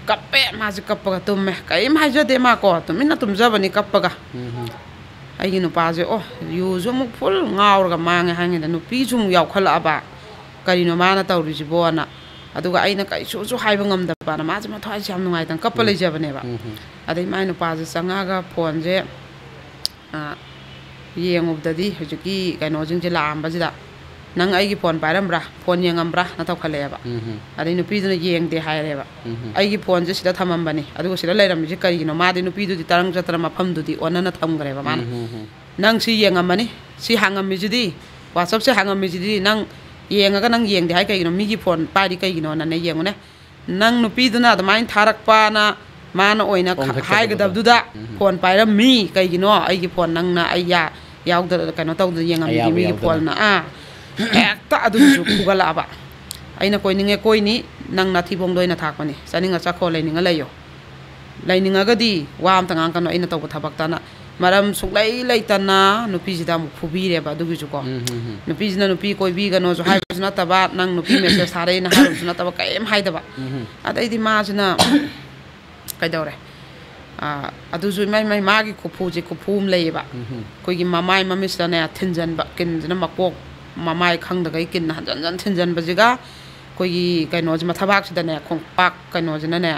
Speaker 1: kape ma ji kappa tum me kai ma ja de ma ko tum ina tum ja bani kappa ga ai gi nu pa je o yu zo mu phul ngaur ga ma nge hang da nu pi chung yaw khala ba kari no ma na taw ri ji bo na adu ga ai na kai su hai ba ngam da ba na ma ja ma thai jam nu ngai tang kappa le ja bane ba adai mai nu pa je sanga ga phone je yeng ob da di hoji ki kai no jing je la am ba ji da nang ai gi phone pai ram bra phone yeng am bra na taw khale ba adai nu pi du na yeng de hai re ba ai gi phone je sida thamam bani adu sida lai ram ji kari no ma de nu pi du di tarang jatra ma pham du di ona na tham gare ba man nang si yeng am mani si hangam mi ji di whatsapp se hangam mi ji di nang yeng ga nang yeng de hai kai no mi gi phone pai di kai no na ne yeng ne nang nu pi du na da main tharak pa na ma na oina hai ga dab du da phone pai ram mi kai gi no ai gi phone nang na ai ya yaw da kai no taw du yeng am mi gi phone na ta adu su kugala ba aina koi ninge koi ni nang na thi bong doi na thak pani saninga cha kho lai ninga lai yo lai ninga ga di wam tangang kan aina taw thabak ta na maram suklai leitana nupijida mu phubireba adugijuko nupijina nupi koibigano jo haibusna taba nang nupi message sare na harusna taba kaim haidaba adaidi majina kaidore aduju mai magi khupuje khupum leiba koigi mamai mamisla na thinjan ba kinjana makok mamai khangda gai kin hanjan thinjan bajiga koigi kaino jima thabak sida ne khongpak kaino jina ne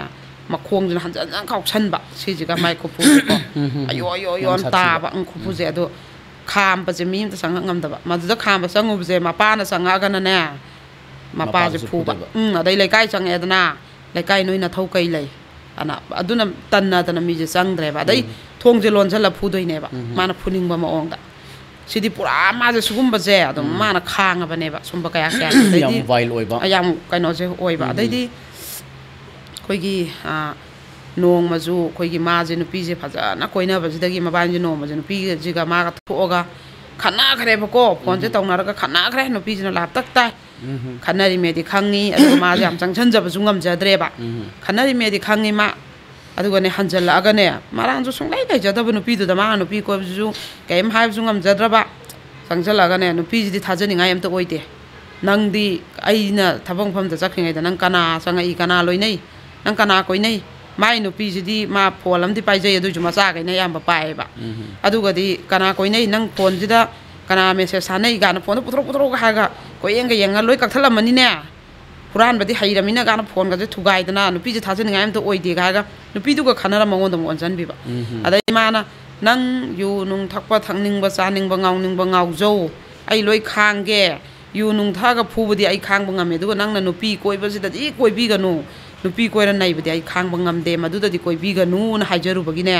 Speaker 1: makhong jina hanjan khauchan ba sijiga mai khupuje ko ayo ta ba khupuje ado kham ba je mi ta sang ngam da ba ma da kham ba sangu je mapa na sanga ga na ne mapa je phu ba adai lai kai chang edana lai kai noi na thau kai lai ana aduna tanna mi je sang dre ba dai thong je lon chala phu doi ne ba mana phuning ba ma ong da sidi pura ma je sugum ba je ado mana khang ba ne ba sum ba kaya kaya dai
Speaker 2: yam vial oi ba
Speaker 1: ayam kaino je oi ba dai di koi gi nong ma ju koi gi ma je nu pi je phaja na koi na ba ji dagi ma ban je no ma je nu pi ji ga ma ga tho ga khana khare ba ko phone je tong na ga khana khare nu pi je na lap tak tai khannari me di khangi adu ma jam changchan jab jungam jadre ba khannari me di khangi ma adu ne hanjal aga ne marang ju sungai dai jada bu pi du da ma pi ko ju kaim hai jungam jadra ba changjal aga ne pi ji thajani ngai am to oite nang di aina thabang pham da chakhingai da nang kana sangai kana loi nei nang kana koi nei mai pi ji di ma pholam di pai jai adu ju ma cha kai nei am ba pai ba adu ga di kana koi nei nang phone ji da kana message sanai ga na phone putro ga ha ga ko yenga loi kak thalam mani ne puran badi hairamina ga na phone ga je thugai dana nupi je thajani ngam to oide ga ga nupi du ga khanara mangon dam onjan bi ba adai mana nang yu nung thakpa thangning ba chaning ba ngau jo ai loi khangge yu nung tha ga phu badi ai khang ba ngame du nang na nupi koi ba sida di koi bi ga nu nupi koi ra nai badi ai khang ba ngam de madu da di koi bi ga nu na hajaru bagi ne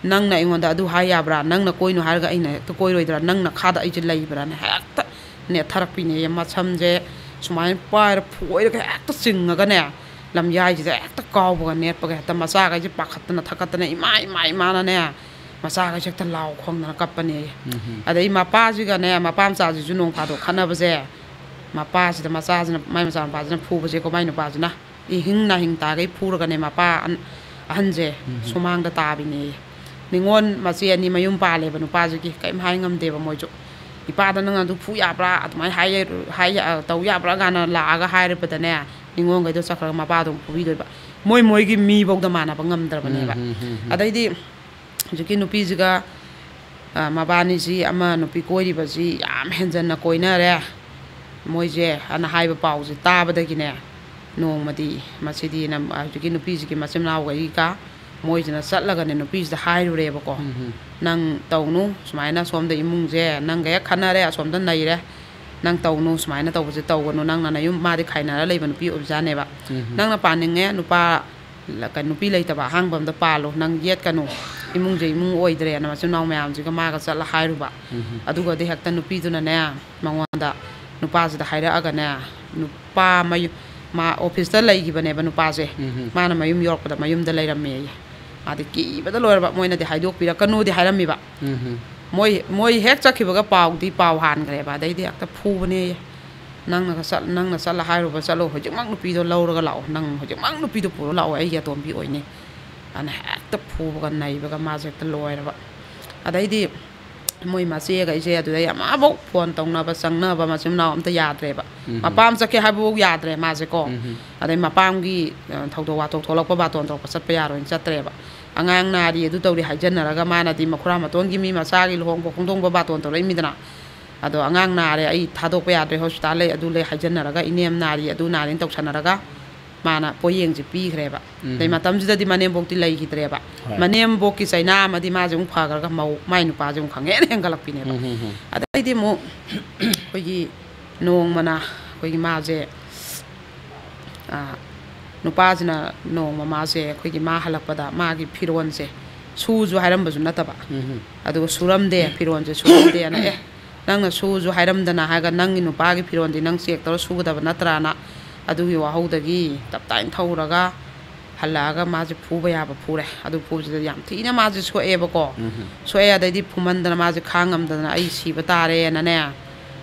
Speaker 1: nang na ingon da adu haya bra nang na koi nu har ga ai na to koi roi dra nang na khada ai je lai bra na hakta ne tharappi ne ma chamje sumai par phoi ra hakta singa ga ne lam yai je hakta kaw ba ne pa ga ta ma sa ga je pakhat na thakat na imai na ne ma sa ga je ta law khong na kap ne adai ma pa ji ga ne ma pam sa ji junong pha do khana ba je ma pa ji da ma sa ji na mai ma sa pa ji na phu ba je ko mai no pa ji na I hing ta ga phu ra ga ne ma pa an je sumang da ta bi ne ningon ma si ani mayum pa le ba nu pa ji ki kai mai ngam de ba mo jo ipa da nang du phu ya bra atmai hai tau ya bra ga na la ga hai re pa da ne ningon ga do sakra ma pa do phu bi do ba moi gi mi bok da mana ba ngam dra ba ne ba adai di jiki nu pi ji ga ma ba ni ji ama nu pi koi ri ba ji yam henjan na koi na re moi je ana hai ba pau ji ta ba da gi ne nong ma di ma si di na jiki nu pi ji ki ma sim na ga i ka moi jina satlaga ne nupi da hai re ba ko nang tawnu sumaina som da imung je nang ga khana re som da nai re nang tawnu sumaina taw je taw no nang na yum ma de khaina ra lei ba nupi obja ne ba nang na pa ninge nupa la ka nupi lei ta ba hang bam da pa lo nang yet ka no imung je imung oi dre na ma chunau mayam ji ga ma ga satla hai ru ba adu ga de hakta nupi du na ne mangwa da nupa je da hai ra aga ne nupa ma office da lei gi ba ne ba nupa je ma na mayum york da mayum da lei ra me adi ki ba da lor ba moina de haidok pira kanu di hairami ba moi hek chakhi ba ga pau di pau han gre ba dai di akta phu ne nang na sal la hairu ba salo hojik mang nu pi do law ga law nang hojik mang nu pi do pu law ai ya tom bi oi ne ana akta phu ba ga nai ba ga ma je ta loi ba adai di moi ma se ga je adu dai ama bo phone tong na ba sang na ba ma sim na am ta ya dre ba ma pam chakhe ha bo ya dre ma je ko adai ma pam gi thau do wa tok tholok pa ba ton tok pa sat pa ya ro chat tre ba angang na ri du taw ri haijan na ga ma na di ma khura ma ton gi mi ma sa gi lhong ko khong ba ton to lai mi dana ado angang na re ai thadok pa ya dre hospital le adu le haijan na ga inem na ri adu na rin tok chan na ga mana poyeng ji pi khre ba dai ma tam ji da di manem bok ti lai ki tre ba manem bok ki saina ma di ma jung pha ga mau mai nu pa jung khange ne galak pi ne ba adai di mo ko gi nong mana ko gi ma je nu pa jina nong ma je ko gi ma halak pa da ma gi phiron je su ju hairam ba ju na ta ba adu suram de phiron je suram de na nang na su ju hairam da na ha ga nang nu pa gi phiron di nang sek tor su da ba na tra na adu hi wa hodagi tap tain thauraga halaga ma je phu ba ya ba phu re adu phu je yam thina ma je so e ba ko so e da di phuman da ma je khangam da na ai si ba ta re na ne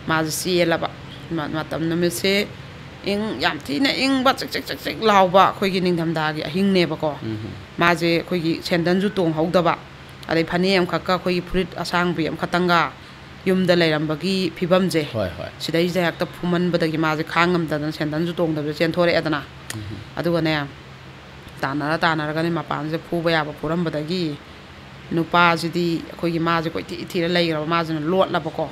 Speaker 1: ma je si la ba ma tam na me se ing yam thina ing ba chek law ba khoi gi ning dham da gi hing ne ba ko ma je khoi gi sendan ju tong hau da ba ꯑꯗꯩ ꯐꯅꯦꯛ ꯑꯃꯈꯛꯀ ꯑꯩꯈꯣꯏꯒꯤ ꯐꯨꯔꯤꯠ ꯑꯁꯥꯡꯕꯤ ꯑꯃꯈꯛꯇꯪꯒ ꯌꯨꯝꯗ ꯂꯩꯔꯝꯕꯒꯤ ꯐꯤꯕꯝꯁꯦ ꯁꯤꯗꯩꯁꯤꯗ ꯍꯦꯛꯇ ꯐꯨꯃꯟꯕꯗꯒꯤ ꯃꯥꯁꯦ ꯈꯥꯡꯉꯝꯗꯗꯅ ꯁꯦꯟꯗꯟꯁꯨ ꯇꯣꯡꯗꯕꯤꯗ ꯆꯦꯟꯊꯣꯔꯛꯑꯦꯗꯅ ꯑꯗꯨꯒꯅꯦ ꯇꯥꯟꯅꯔꯒꯅꯦ ꯃꯄꯥꯟꯁꯦ ꯐꯨꯕ ꯌꯥꯕ ꯐꯨꯔꯝꯕꯗꯒꯤ ꯅꯨꯄꯥꯁꯤꯗꯤ ꯑꯩꯈꯣꯏꯒꯤ ꯃꯥꯁꯦ ꯀꯣꯏꯊꯤ ꯊꯤꯔ ꯂꯩꯈ꯭ꯔꯕ ꯃꯥꯁꯤꯅ ꯂꯣꯠꯂꯕꯀꯣ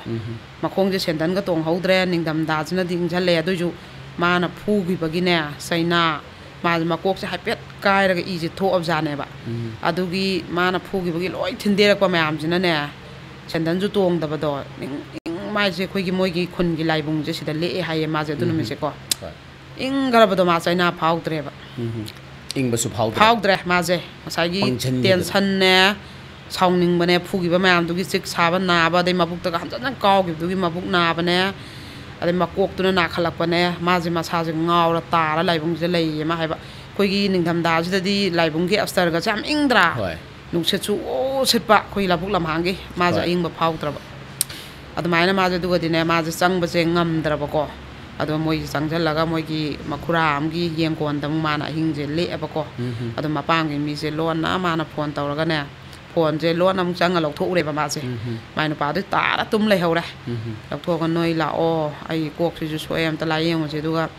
Speaker 1: ꯃꯈꯣꯡꯁꯦ ꯁꯦꯟꯗꯟꯒ ꯇꯣꯡꯍꯧꯗ꯭ꯔꯦ ꯅꯤꯡꯊꯝꯊꯥꯁꯤꯅꯗꯤ ꯏꯪꯁꯜꯂꯛꯑꯦ ꯑꯗꯨꯏꯁꯨ ꯃꯥꯅ ꯐꯨꯈꯤꯕꯒꯤꯅꯦ ꯆꯩꯅꯥ ꯃꯥꯁꯦ ꯃꯀꯣꯛꯁꯦ ꯍꯥꯏꯐꯦꯠ ꯀꯥꯏꯔꯒ ꯏꯁꯦ ꯊꯣꯛꯑꯕꯖꯥꯠꯅꯦꯕ ꯑꯗꯨꯒꯤ ꯃꯥꯅ ꯐꯨꯈꯤꯕꯒꯤ ꯂꯣꯏ ꯊꯤꯟꯗꯦꯔꯛꯄ ꯃꯌꯥꯝꯁꯤꯅꯅꯦ ꯁꯦꯟꯗꯟꯁꯨ ꯇꯣꯡꯗꯕꯗꯣ ꯃꯥꯏꯁꯦ ꯑꯩꯈꯣꯏꯒꯤ ꯃꯣꯏꯒꯤ ꯈꯨꯟꯒꯤ ꯂꯥꯏꯕꯨꯡꯁꯦ ꯁꯤꯗ ꯂꯦꯛꯑꯦ ꯍꯥꯏꯌꯦ ꯃꯥꯁꯦ ꯑꯗꯨ ꯅꯨꯃꯤꯠꯁꯦꯀꯣ ꯏꯪꯈ꯭ꯔꯕꯗꯣ ꯃꯥ ꯆꯩꯅꯥ ꯐꯥꯎꯗ꯭ꯔꯦꯕ
Speaker 2: ꯏꯪꯕꯁꯨ
Speaker 1: ꯐꯥꯎꯗ꯭ꯔꯦ ꯃꯥꯁꯦ ꯉꯁꯥꯏꯒꯤ ꯇꯦꯟꯁꯟꯅꯦ ꯁꯥꯎꯅꯤꯡꯕꯅꯦ ꯐꯨꯈꯤꯕ ꯃꯌꯥꯝꯗꯨꯒꯤ ꯆꯤꯛ ꯁꯥꯕ ꯅꯥꯕ ꯑꯗꯩ ꯃꯕꯨꯛꯇꯒ ꯍꯟꯖꯟ ꯀꯥꯎꯈꯤꯕꯗꯨꯒꯤ ꯃꯕꯨꯛ ꯅꯥꯕꯅꯦ ꯑꯗꯩ ꯃꯀꯣꯛꯇꯨꯅ ꯅꯥꯈꯠꯂꯛꯄꯅꯦ ꯃꯥꯁꯦ ꯃꯁꯥꯁꯦ ꯉꯥꯎꯔ ꯇꯥꯔ ꯂꯥꯏꯕꯨꯡꯁꯤꯗ ꯂꯩꯌꯦ ꯃꯥ ꯍꯥꯏꯕ ꯑꯩꯈꯣꯏꯒꯤ ꯅꯤꯡꯊꯝꯊꯥꯁꯤꯗꯗꯤ ꯂꯥꯏꯕꯨꯡꯒꯤ ꯑꯁꯇꯔꯒꯁꯦ ꯌꯥꯝ ꯏꯪꯗ꯭ꯔꯥ ꯅꯨꯡꯁꯤꯠꯁꯨ ꯁꯤꯠꯄ ꯑꯩꯈꯣꯏꯒꯤ ꯂꯕꯨꯛ ꯂꯝꯍꯥꯡꯒꯤ ꯃꯥꯁꯦ ꯑꯏꯪꯕ ꯐꯥꯎꯗ꯭ꯔꯕ ꯑꯗꯨꯃꯥꯏꯅ ꯃꯥꯁꯦ ꯑꯗꯨꯒꯗꯤꯅꯦ ꯃꯥꯁꯦ ꯆꯪꯕꯁꯦ ꯉꯝꯗ꯭ꯔꯕꯀோ ꯑꯗꯣ ꯃꯣꯏꯁꯦ ꯆꯪꯁꯤꯜꯂꯒ ꯃꯣꯏꯒꯤ ꯃꯈꯨꯔꯥ ꯑꯃꯒꯤ ꯌꯦꯡꯒꯣꯟꯗ ꯑꯃꯨꯛ ꯃꯥꯅ ꯑꯍꯤꯡꯁꯦ ꯂꯦꯛꯑꯦꯕꯀꯣ ꯑꯗꯣ ꯃꯄꯥꯝꯒꯤ ꯃꯤꯁꯦ ꯂꯣꯟꯅ ꯃꯥꯅ ꯐꯣꯟ ꯇꯧꯔꯒꯅꯦ ꯐꯣꯟꯁꯦ ꯂꯣꯟꯅ ꯑꯃꯨꯛ ꯆꯪꯉ ꯂꯧꯊꯣꯛꯎꯔꯦꯕ ꯃꯥꯁꯦ ꯃꯥꯏ ꯅꯨꯄꯥꯗꯨ ꯇꯥꯔ ꯇꯨꯝ ꯂꯩꯍꯧꯔꯦ ꯂꯧꯊꯣꯛꯑꯒ ꯅꯣꯏ ꯂꯥꯛꯑꯣ ꯑꯩ ꯀꯣꯛꯁꯤꯁꯨ ꯁꯣꯛꯑꯦ ꯑꯝꯇ ꯂꯥꯏꯌꯦꯡꯉꯨꯁꯦ ꯑꯗꯨꯒ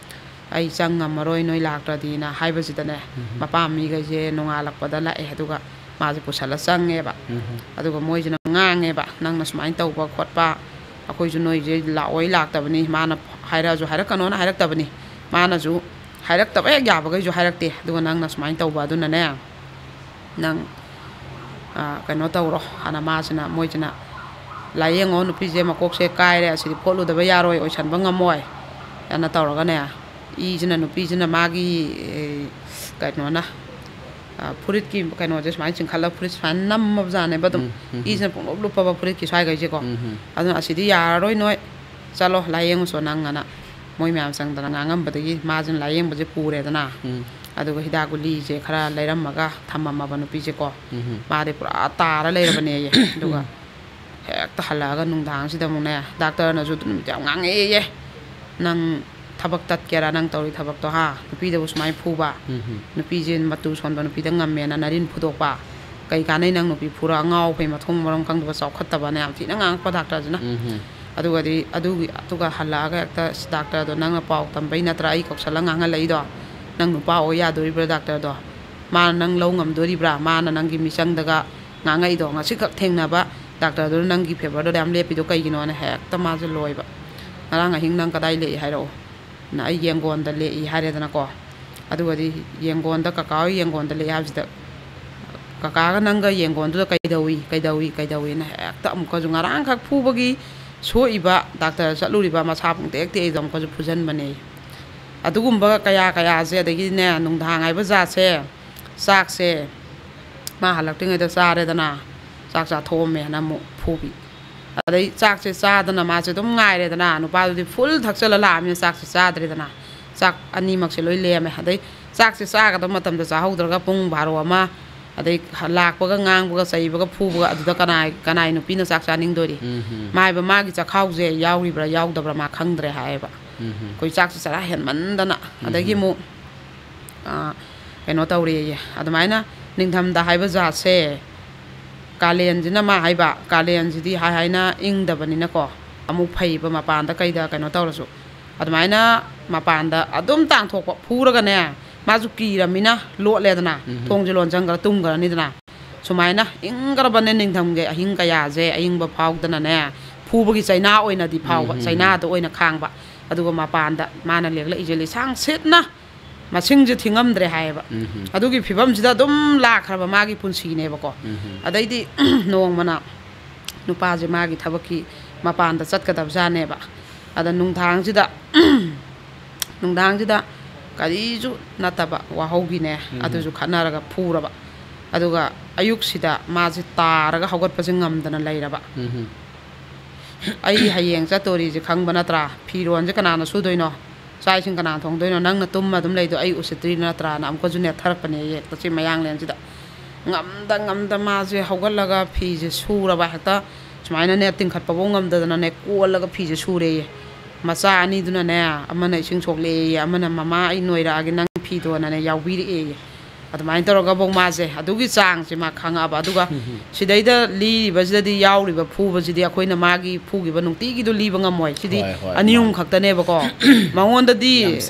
Speaker 1: ꯑꯩ ꯆꯪꯉꯝꯃꯔꯣꯏ ꯅꯣꯏ ꯂꯥꯛꯇ꯭ꯔꯗꯤꯅ ꯍꯥꯏꯕꯁꯤꯗꯅꯦ ꯃꯄꯥꯝ ꯃꯤꯈꯩꯁꯦ ꯅꯣꯡꯉꯥꯜꯂꯛꯄꯗ ꯂꯥꯛꯑꯦ ꯑꯗꯨꯒ ꯃꯥꯁꯦ ꯄꯨꯁꯜꯂ ꯆꯪꯉꯦꯕ ꯑꯗꯨꯒ ꯃꯣꯏꯁꯤꯅ ꯉꯥꯡꯉꯦꯕ ꯅꯪꯅ ꯁꯨꯃꯥꯏꯅ ꯇꯧꯕ ꯈꯣꯠꯄ ꯑꯩꯈꯣꯏꯁꯨ ꯅꯣꯏꯁꯦ ꯂꯥꯛꯑꯣꯏ ꯂꯥꯛꯇꯕꯅꯤ ꯃꯥꯅ ꯍꯥꯏꯔꯛꯑꯁꯨ ꯍꯥꯏꯔꯛꯀꯅꯣꯅ ꯍꯥꯏꯔꯛꯇꯕꯅꯤ ꯃꯥꯅꯁꯨ ꯍꯥꯏꯔꯛꯇꯕ ꯍꯦꯛ ꯌꯥꯕꯈꯩꯁꯨ ꯍꯥꯏꯔꯛꯇꯦ ꯑꯗꯨꯒ ꯅꯪꯅ ꯁꯨꯃꯥꯏꯅ ꯇꯧꯕ ꯑꯗꯨꯅꯅꯦ ꯅꯪ ꯀꯩꯅꯣ ꯇꯧꯔꯣ ꯍꯥꯟꯅ ꯃꯥꯁꯤꯅ ꯃꯣꯏꯁꯤꯅ ꯂꯥꯏꯌꯦꯡꯉꯣ ꯅꯨꯄꯤꯁꯦ ꯃꯀꯣꯛꯁꯦ ꯀꯥꯏꯔꯦ ꯑꯁꯤꯗꯤ ꯐꯣꯠꯂꯨꯗꯕ ꯌꯥꯔꯣꯏ ꯑꯣꯏꯁꯟꯕ ꯉꯝꯃꯣꯏ ꯌꯥꯝꯅ ꯇꯧꯔꯒꯅꯦ ꯏꯁꯤꯅ ꯅꯨꯄꯤꯁꯤꯅ ꯃꯥꯒꯤ ꯀꯩꯅꯣꯅ ꯐꯨꯔꯤꯠꯀꯤ ꯀꯩꯅꯣꯁꯦ ꯁꯨꯃꯥꯏꯅ ꯆꯤꯡꯈꯠꯂꯒ ꯐꯨꯔꯤꯠ ꯁꯨꯃꯥꯏꯅ ꯅꯝꯃꯕꯖꯥꯠꯅꯦꯕ ꯑꯗꯨꯝ ꯏꯁꯤꯅ ꯄꯨꯡꯂꯨꯞ ꯂꯨꯞꯄꯕ ꯐꯨꯔꯤꯠꯀꯤ ꯁ꯭ꯋꯥꯏꯈꯩꯁꯦꯀꯣ ꯑꯗꯨꯅ ꯑꯁꯤꯗꯤ ꯌꯥꯔꯔꯣꯏ ꯅꯣꯏ ꯆꯠꯂꯣ ꯂꯥꯏꯌꯦꯡꯉꯨꯁꯣ ꯅꯪ ꯑꯅ ꯃꯣꯏ ꯃꯌꯥꯝ ꯆꯪꯗꯅ ꯉꯥꯡꯉꯝꯕꯗꯒꯤ ꯃꯥꯁꯤꯅ ꯂꯥꯏꯌꯦꯡꯕꯁꯦ ꯄꯨꯔꯦꯗꯅ ꯑꯗꯨꯒ ꯍꯤꯗꯥꯛ ꯒꯨꯂꯤꯁꯦ ꯈꯔ ꯂꯩꯔꯝꯃꯒ ꯊꯝꯃꯝꯃꯕ ꯅꯨꯄꯤꯁꯦꯀꯣ ꯃꯥꯗꯤ ꯄꯨꯔꯥ ꯇꯥꯔ ꯂꯩꯔꯕꯅꯦꯌꯦ ꯑꯗꯨꯒ ꯍꯦꯛꯇ ꯍꯜꯂꯛꯑꯒ ꯅꯨꯡꯗꯥꯡꯁꯤꯗ ꯑꯃꯨꯛꯅꯦ ꯗꯥꯛꯇꯔꯅꯁꯨ ꯑꯗꯨꯝ ꯌꯥꯝ ꯉꯥꯡꯉꯛꯑꯦꯌꯦ ꯅꯪ ꯊꯕꯛ ꯇꯠꯀꯦꯔꯥ ꯅꯪ ꯇꯧꯔꯤ ꯊꯕꯛꯇꯣ ꯅꯨꯄꯤꯗꯕꯨ ꯁꯨꯃꯥꯏꯅ ꯐꯨꯕ ꯅꯨꯄꯤꯁꯦ ꯃꯇꯨ ꯁꯣꯟꯕ ꯅꯨꯄꯤꯗ ꯉꯝꯃꯦꯅ ꯅꯔꯤꯟ ꯐꯨꯗꯣꯛꯄ ꯀꯩ ꯀꯥꯟꯅꯩ ꯅꯪ ꯅꯨꯄꯤ ꯐꯨꯔ ꯑꯉꯥꯎꯕꯩ ꯃꯊꯣꯡ ꯃꯔꯝ ꯈꯪꯗꯕ ꯆꯥꯎꯈꯠꯇꯕꯅ ꯌꯥꯝ ꯊꯤꯅ ꯉꯥꯡꯉꯛꯄ ꯗꯥꯛꯇꯔꯁꯤꯅ ꯑꯗꯨꯒ ꯍꯜꯂꯛꯑꯒ ꯍꯦꯛꯇ ꯗꯥꯛꯇꯔꯗꯣ ꯅꯪꯅ ꯄꯥꯎ ꯇꯝꯕꯩ ꯅꯠꯇ꯭ꯔꯥ ꯑꯩ ꯀꯧꯁꯜꯂ ꯉꯥꯡꯍꯜꯂꯛꯏꯗꯣ ꯅꯪ ꯅꯨꯄꯥ ꯑꯣꯏ ꯌꯥꯗꯣꯔꯤꯕ꯭ꯔꯥ ꯗꯥꯛꯇꯔꯗꯣ ꯃꯥꯅ ꯅꯪ ꯂꯧ ꯉꯝꯗꯣꯔꯤꯕ꯭ꯔꯥ ꯃꯥꯅ ꯅꯪꯒꯤ ꯃꯤꯆꯪꯗꯒ ꯉꯥꯡꯉꯛꯏꯗꯣ ꯉꯁꯤꯈꯛ ꯊꯦꯡꯅꯕ ꯗꯥꯛꯇꯔꯗꯨꯅ ꯅꯪꯒꯤ ꯐꯦꯚꯔꯗꯣ ꯌꯥꯝ ꯂꯦꯞꯄꯤꯗꯣ ꯀꯩꯒꯤꯅꯣꯅ ꯍꯦꯛꯇ ꯃꯥꯁꯦ ꯂꯣꯏꯕ ꯉꯔꯥꯡ ꯑꯍꯤꯡ ꯅꯪ ꯀꯗꯥꯏ ꯂꯦꯛꯏ ꯍꯥꯏꯔꯛꯑꯣ ꯑꯩ ꯌꯦꯡꯒꯣꯟꯗ ꯂꯦꯛꯏ ꯍꯥꯏꯔꯦꯗꯅꯀꯣ ꯑꯗꯨꯒꯗꯤ ꯌꯦꯡꯒꯣꯟꯗ ꯀꯀꯥ ꯍꯣꯏ ꯌꯦꯡꯒꯣꯟꯗ ꯂꯦꯛꯑꯦ ꯍꯥꯏꯕꯁꯤꯗ ꯀꯀꯥꯒ ꯅꯪꯒ ꯌꯦꯡꯒꯣꯟꯗꯨꯗ ꯀꯩꯗꯧꯏꯅ ꯍꯦꯛꯇ ꯑꯃꯨꯛꯀꯁꯨ ꯉꯔꯥꯡꯈꯛ ꯐꯨꯕꯒꯤ ꯁꯣꯛꯏꯕ ꯗꯥꯛꯇꯔ ꯆꯠꯂꯨꯔꯤꯕ ꯃꯁꯥ ꯄꯨꯡꯇꯦꯛ ꯇꯦꯛꯏꯗꯣ ꯑꯃꯨꯛꯀꯁꯨ ꯐꯨꯖꯟꯕꯅꯦ ꯑꯗꯨꯒꯨꯝꯕ ꯀꯌꯥꯁꯦ ꯑꯗꯒꯤꯅꯦ ꯅꯨꯡꯗꯥꯡ ꯍꯥꯏꯕ ꯖꯥꯠꯁꯦ ꯆꯥꯛꯁꯦ ꯃꯥ ꯍꯜꯂꯛꯇ꯭ꯔꯤꯉꯩꯗ ꯆꯥꯔꯦꯗꯅ ꯆꯥꯛ ꯆꯥꯊꯣꯛꯑꯝꯃꯦꯅ ꯑꯃꯨꯛ ꯐꯨꯕꯤ ꯑꯗꯩ ꯆꯥꯛꯁꯦ ꯆꯥꯗꯅ ꯃꯥꯁꯦ ꯑꯗꯨꯝ ꯉꯥꯏꯔꯦꯗꯅ ꯅꯨꯄꯥꯗꯨꯗꯤ ꯐꯨꯜ ꯊꯛꯆꯜꯂ ꯂꯥꯛꯑꯕꯅꯤꯅ ꯆꯥꯛꯁꯦ ꯆꯥꯗ꯭ꯔꯦꯗꯅ ꯆꯥꯛ ꯑꯅꯤꯃꯛꯁꯦ ꯂꯣꯏ ꯂꯦꯝꯃꯦ ꯑꯗꯩ ꯆꯥꯛꯁꯦ ꯆꯥꯒꯗꯕ ꯃꯇꯝꯗ ꯆꯥꯍꯧꯗ꯭ꯔꯒ ꯄꯨꯡ 12 ꯑꯗꯩ ꯂꯥꯛꯄꯒ ꯉꯥꯡꯕꯒ ꯆꯩꯕꯒ ꯐꯨꯕꯒ ꯑꯗꯨꯗ ꯀꯅꯥꯏ ꯅꯨꯄꯤꯅ ꯆꯥꯛ ꯆꯥꯅꯤꯡꯗꯣꯔꯤ ꯃꯥꯏꯕ ꯃꯥꯒꯤ ꯆꯈꯥꯎꯁꯦ ꯌꯥꯎꯔꯤꯕ꯭ꯔꯥ ꯌꯥꯎꯗꯕ꯭ꯔꯥ ꯃꯥ ꯈꯪꯗ꯭ꯔꯦ ꯍꯥꯏꯌꯦꯕ ꯑꯩꯈꯣꯏ ꯆꯥꯛꯁꯦ ꯆꯔꯥ ꯍꯦꯟꯃꯟꯗꯅ ꯑꯗꯒꯤ ꯑꯃꯨꯛ ꯀꯩꯅꯣ ꯇꯧꯔꯦꯌꯦ ꯑꯗꯨꯃꯥꯏꯅ ꯅꯤꯡꯊꯝꯊꯥ ꯍꯥꯏꯕ ꯖꯥꯠꯁꯦ ꯀꯥꯂꯦꯟꯁꯤꯅ ꯃꯥ ꯍꯥꯏꯕ ꯀꯥꯂꯦꯟꯁꯤꯗꯤ ꯍꯥꯏꯅ ꯏꯪꯗꯕꯅꯤꯅꯀோ ꯑꯃꯨꯛ ꯐꯩꯕ ꯃꯄꯥꯟꯗ ꯀꯩꯗ ꯀꯩꯅꯣ ꯇꯧꯔꯁꯨ ꯑꯗꯨꯃꯥꯏꯅ ꯃꯄꯥꯟꯗ ꯑꯗꯨꯝ ꯇꯥꯡꯊꯣꯛꯄ ꯐꯨꯔꯒꯅꯦ ꯃꯥꯁꯨ ꯀꯤꯔꯝꯃꯤꯅ ꯂꯣꯠꯂꯦꯗꯅ ꯊꯣꯡꯁꯦ ꯂꯣꯟꯁꯤꯟꯈ꯭ꯔ ꯇꯨꯝꯈ꯭ꯔꯅꯤꯗꯅ ꯁꯨꯃꯥꯏꯅ ꯏꯪꯈ꯭ꯔꯕꯅꯦ ꯅꯤꯡꯊꯝꯒꯤ ꯑꯍꯤꯡ ꯀꯌꯥꯁꯦ ꯑꯏꯪꯕ ꯐꯥꯎꯗꯅꯅꯦ ꯐꯨꯕꯒꯤ ꯆꯩꯅꯥ ꯑꯣꯏꯅꯗꯤ ꯐꯥꯎꯕ ꯆꯩꯅꯥꯗ ꯑꯣꯏꯅ ꯈꯥꯡꯕ ꯑꯗꯨꯒ ꯃꯄꯥꯟꯗ ꯃꯥꯅ ꯂꯦꯛꯂꯛꯏꯁꯦ ꯂꯤꯁꯥꯡ ꯁꯤꯠꯅ ꯃꯁꯤꯡꯁꯦ ꯊꯤꯉꯝꯗ꯭ꯔꯦ ꯍꯥꯏꯌꯦꯕ ꯑꯗꯨꯒꯤ ꯐꯤꯕꯝꯁꯤꯗ ꯑꯗꯨꯝ ꯂꯥꯛꯈ꯭ꯔꯕ ꯃꯥꯒꯤ ꯄꯨꯟꯁꯤꯅꯦꯕꯀோ ꯑꯗꯩꯗꯤ ꯅꯣꯡꯃꯅ ꯅꯨꯄꯥꯁꯦ ꯃꯥꯒꯤ ꯊꯕꯛꯀꯤ ꯃꯄꯥꯟꯗ ꯆꯠꯀꯗꯕꯖꯥꯠꯅꯦꯕ ꯑꯗ ꯅꯨꯡꯗꯥꯡꯁꯤꯗ ꯀꯔꯤꯁꯨ ꯅꯠꯇꯕ ꯋꯥꯍꯧꯒꯤꯅꯦ ꯑꯗꯨꯁꯨ ꯈꯠꯅꯔꯒ ꯐꯨꯔꯕ ꯑꯗꯨꯒ ꯑꯌꯨꯛꯁꯤꯗ ꯃꯥꯁꯦ ꯇꯥꯔꯒ ꯍꯧꯒꯠꯄꯁꯦ ꯉꯝꯗꯅ ꯂꯩꯔꯕ ꯑꯩ ꯍꯌꯦꯡ ꯆꯠꯇꯣꯔꯤꯁꯦ ꯈꯪꯕ ꯅꯠꯇ꯭ꯔꯥ ꯐꯤꯔꯣꯟꯁꯦ ꯀꯅꯥꯅ ꯁꯨꯗꯣꯏꯅೋ ꯆꯥꯛ ꯏꯁꯤꯡ ꯀꯅꯥꯅ ꯊꯣꯡꯗꯣꯏꯅೋ ꯅꯪꯅ ꯇꯨꯝꯃ ꯑꯗꯨꯝ ꯂꯩꯗꯣ ꯑꯩ ꯎꯁꯤꯠꯇ꯭ꯔꯤ ꯅꯠꯇ꯭ꯔꯥꯅ ꯑꯃꯨꯛꯀꯁꯨ ꯅꯦꯠꯊꯔꯛꯄꯅꯦ ꯍꯦꯛꯇ ꯁꯤ ꯃꯌꯥꯡꯂꯦꯟꯁꯤꯗ ꯉꯝꯗ ꯃꯥꯁꯦ ꯍꯧꯒꯠꯂꯒ ꯐꯤꯁꯦ ꯁꯨꯔꯕ ꯍꯦꯛꯇ ꯁꯨꯃꯥꯏꯅꯅꯦ ꯇꯤꯡꯈꯠꯄꯐꯥꯎ ꯉꯝꯗꯗꯅꯅꯦ ꯀꯣꯜꯂꯒ ꯐꯤꯁꯦ ꯁꯨꯔꯦꯌꯦ ꯃꯆꯥ ꯑꯅꯤꯗꯨꯅꯅꯦ ꯑꯃꯅ ꯏꯁꯤꯡ ꯁꯣꯛꯂꯛꯑꯦꯌꯦ ꯑꯃꯅ ꯃꯃꯥ ꯑꯩ ꯅꯣꯏꯔꯛꯑꯒꯦ ꯅꯪ ꯐꯤꯗꯣꯅꯅꯦ ꯌꯥꯎꯕꯤꯔꯛꯑꯦꯌꯦ ꯑꯗꯨꯃꯥꯏꯅ ꯇꯧꯔꯒ ꯕꯧ ꯃꯥꯁꯦ ꯑꯗꯨꯒꯤ ꯆꯥꯡꯁꯦ ꯃꯥ ꯈꯪꯉꯛꯑꯕ ꯑꯗꯨꯒ ꯁꯤꯗꯩꯗ ꯂꯤꯔꯤꯕꯁꯤꯗꯗꯤ ꯌꯥꯎꯔꯤꯕ ꯐꯨꯕꯁꯤꯗꯤ ꯑꯩꯈꯣꯏꯅ ꯃꯥꯒꯤ ꯐꯨꯈꯤꯕ ꯅꯨꯡꯇꯤꯒꯤꯗꯣ ꯂꯤꯕ ꯉꯝꯃꯣꯏ ꯁꯤꯗꯤ ꯑꯅꯤꯍꯨꯝ ꯈꯛꯇꯅꯦꯕꯀꯣ ꯃꯉꯣꯟꯗꯗꯤ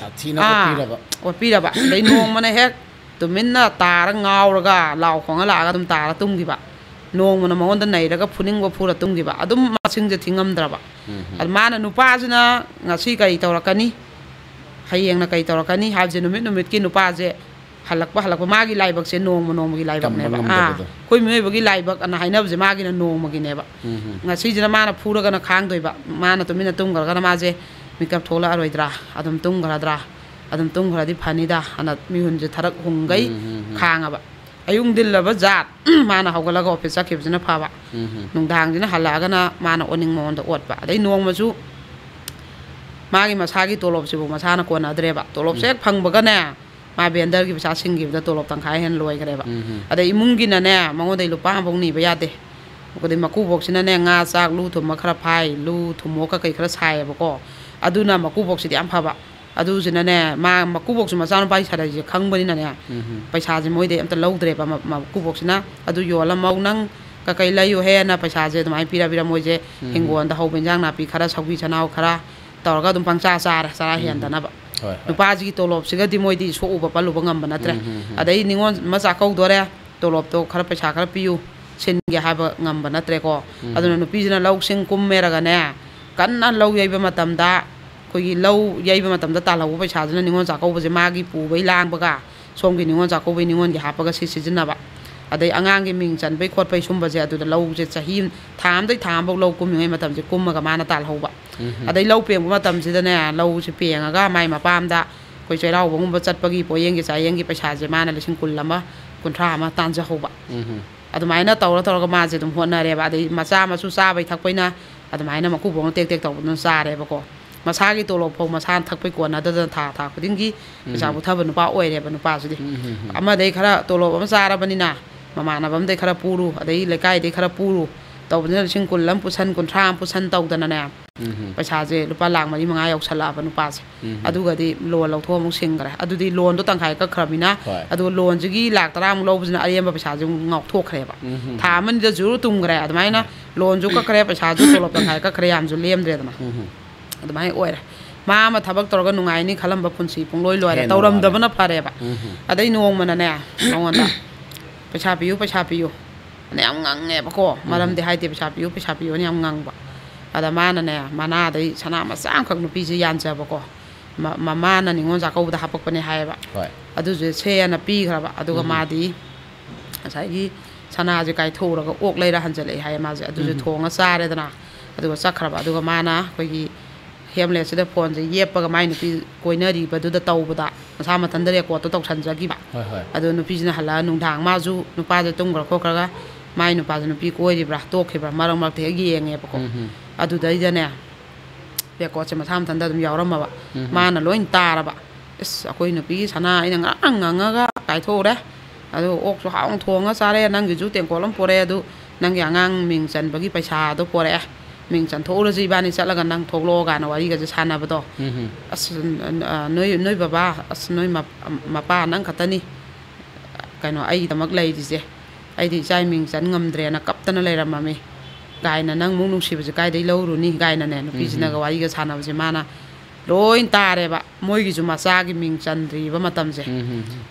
Speaker 1: ꯑꯣꯠꯄꯤꯔꯕ ꯑꯗꯩ ꯅꯣꯡꯃꯅ ꯍꯦꯛ ꯇꯨꯃꯤꯟꯅ ꯇꯥꯔ ꯉꯥꯎꯔꯒ ꯂꯥꯎ ꯈꯣꯡꯉ ꯂꯥꯛꯑꯒ ꯑꯗꯨꯝ ꯇꯥꯔ ꯇꯨꯝꯈꯤꯕ ꯅꯣꯡꯃꯅ ꯃꯉꯣꯟꯗ ꯅꯩꯔꯒ ꯐꯨꯅꯤꯡꯕ ꯐꯨꯔ ꯇꯨꯝꯈꯤꯕ ꯑꯗꯨꯝ ꯃꯁꯤꯡꯁꯦ ꯊꯤꯉꯝꯗ꯭ꯔꯕ ꯑꯗꯨ ꯃꯥꯅ ꯅꯨꯄꯥꯁꯤꯅ ꯉꯁꯤ ꯀꯔꯤ ꯇꯧꯔꯛꯀꯅꯤ ꯍꯌꯦꯡꯅ कई तौरकनी हाबजे नुमित की नुपाजे हलक मागी लाइबकसे नोंगी लाइबकनेबा कोई मियोबगी लाइबक अना हाइनबजे मागिना नोंमगिनेबा ngasiजना माना फुरगना खांगदोइबा माना तुमिना तुंगरगना माजे मिकअप थोला अरोइद्रा अदम तुंगरद्रा अदम तुंगरदि फनिदा अना मिहुनजे थरक हुंगै खांगाबा अयुंग दिल्लबा जात माना हौगलगा ऑफिस चखिबजना फाबा नुंदांगजिना हलागना माना ओनिंग मोंदा ओटबा अदै नोंमजु मागी मसागी तोलोबसिबु मसाना कोनाद्रेबा तोलोबसे फंगबगने मा बेंदर की पैसा सिंगिबदा तोलोब तंखाय हेन लोइग्रेबा अदै इमुंगिनाने मंगोदै लुपा बौनिबा यादे कोदै मकुबोक्सिनाने nga चाक लु थुम खरा फाइ लु थुमोका कै खरा सायबको अदुना मकुबोक्सिदि याम फबा अदुजिनाने मा मकुबोक्सु मसाना पाइ साराइजे खंगबनिनाने पैसाजे मोइदे अमता लौद्रेबा मकुबोक्सिना अदु योला मौनंग ककै लयु हेना पैसाजे दमाइ पिरा मोइजे हिंगोंदा हौबेंजांग नापि खरा सौबि छनाव खरा तौरगा दुम पंचा चारा चारा हेंदनाबा नुपाजी तोलोबसिगदि मोइदि सोउबा पलुबा ngamba नत्रे अदै निंगोन मचा कौदोरे तोलोब तो खरा पैसा खरा पियु सिनगे हाबा ngamba नत्रे को अदुना नुपीजिना लौसिंग कुममेरगाने कन्ना लौ यैबा मतमदा खोगी लौ यैबा मतमदा तालहौ पैसाजना निंगोन चाकौबजे मागी पुबै लांबगा सोमगी निंगोन चाकौबै निंगोनगे हापगा सिसिजिनाबा अदै अंगांगे मिंग चनबै खोटबै सुंबजे अदुदा लौजे चाही थामदै थामबौ लौ कुमिङै मतमजे कुमगा माना तालहौबा अदै लौ पेंगबा मतमसिदने लौसे पेंगागा माइ मपामदा कोइ चैरावबगुंबा चटपगी पोयेंगे चायेंगे पैसाजे माना 1,30,000 अमा तांजहौबा अदुमाइना तौरगा माजे दुम होनरेबा अदै मचा मसु चाबै थकपैना अदुमाइना मकुबोंग टेक टेक तौबन चारेबको मसागी तोलोब फौ मसान थकपै कोनाददा था खुदिंगी पैसाबु थब नुपा ओइरेबा नुपासुदि अमादै खरा तोलोब अमा चारबनिना ममानबमदै खरा पुरु अदै लेकाइदै खरा पुरु तौबना 1,20,000 पुसन 1,30 पुसन तौदनाने पैसाजे लुपा लाख 4-5 यौसलाबा नुपासे अदुगदि लोन लौथोमु सिंगरे अदुदि लोन दो तंखाय कखरबिना अदु लोन जिगी लाख 10 लौबजना अरेम पैसाजे ngauthokhreba tha amani da juru tumgre admaina loan ju kakre पैसा ju tolop tंखाय कखरे याम जु लेमद्रेदना admai oire ma thabak torga nungai ni khalamba punsi pungloi loire tauram dabana fareba adai nongmana ne nongonda पैसा पियो ne am ngangne bako maram de haite पैसा पियो ne am ngangba ada mana ne mana dai sana ma sang khak nu pi ji yancha bako mama na ningon ja ko da hapak pane haiba adu je che na pi khraba aduga madi asai gi sana je kai thoraga ok leira hanjale hai ma je adu je thonga sare dana aduga sakhraba aduga mana koi gi hemle sida phone je yepaga mai nu pi koinari badu da tawbada masa matandare ko to tawsanjagi ba adu nu pi jina hala nungdang ma ju nu pa je tunggra khokraga mai nu pa je nu pi koiribra tokhibra marang mak the yenge bako adu dai jane be ko che matham thanda dum yawramaba mana loin taraba is akoi nu pi sana ina nganga kai thore adu ok so haung thonga sare nang gi ju teng kolam pore adu nang ya ngang ming chan bagi paisa do pore ming chan thora ji bani chalaga nang thoklo ga na wari ga je sana ba do as noi baba as noi mapa nang khatani kaino ai damak lei di je ai di chai ming chan ngamdre na kaptana leiramami gaina nang mung nung sibje kai dei loruni gaina ne no pijina ga wari ga sana je mana loin tare ba moi gi juma sa gi ming chandri ba matam je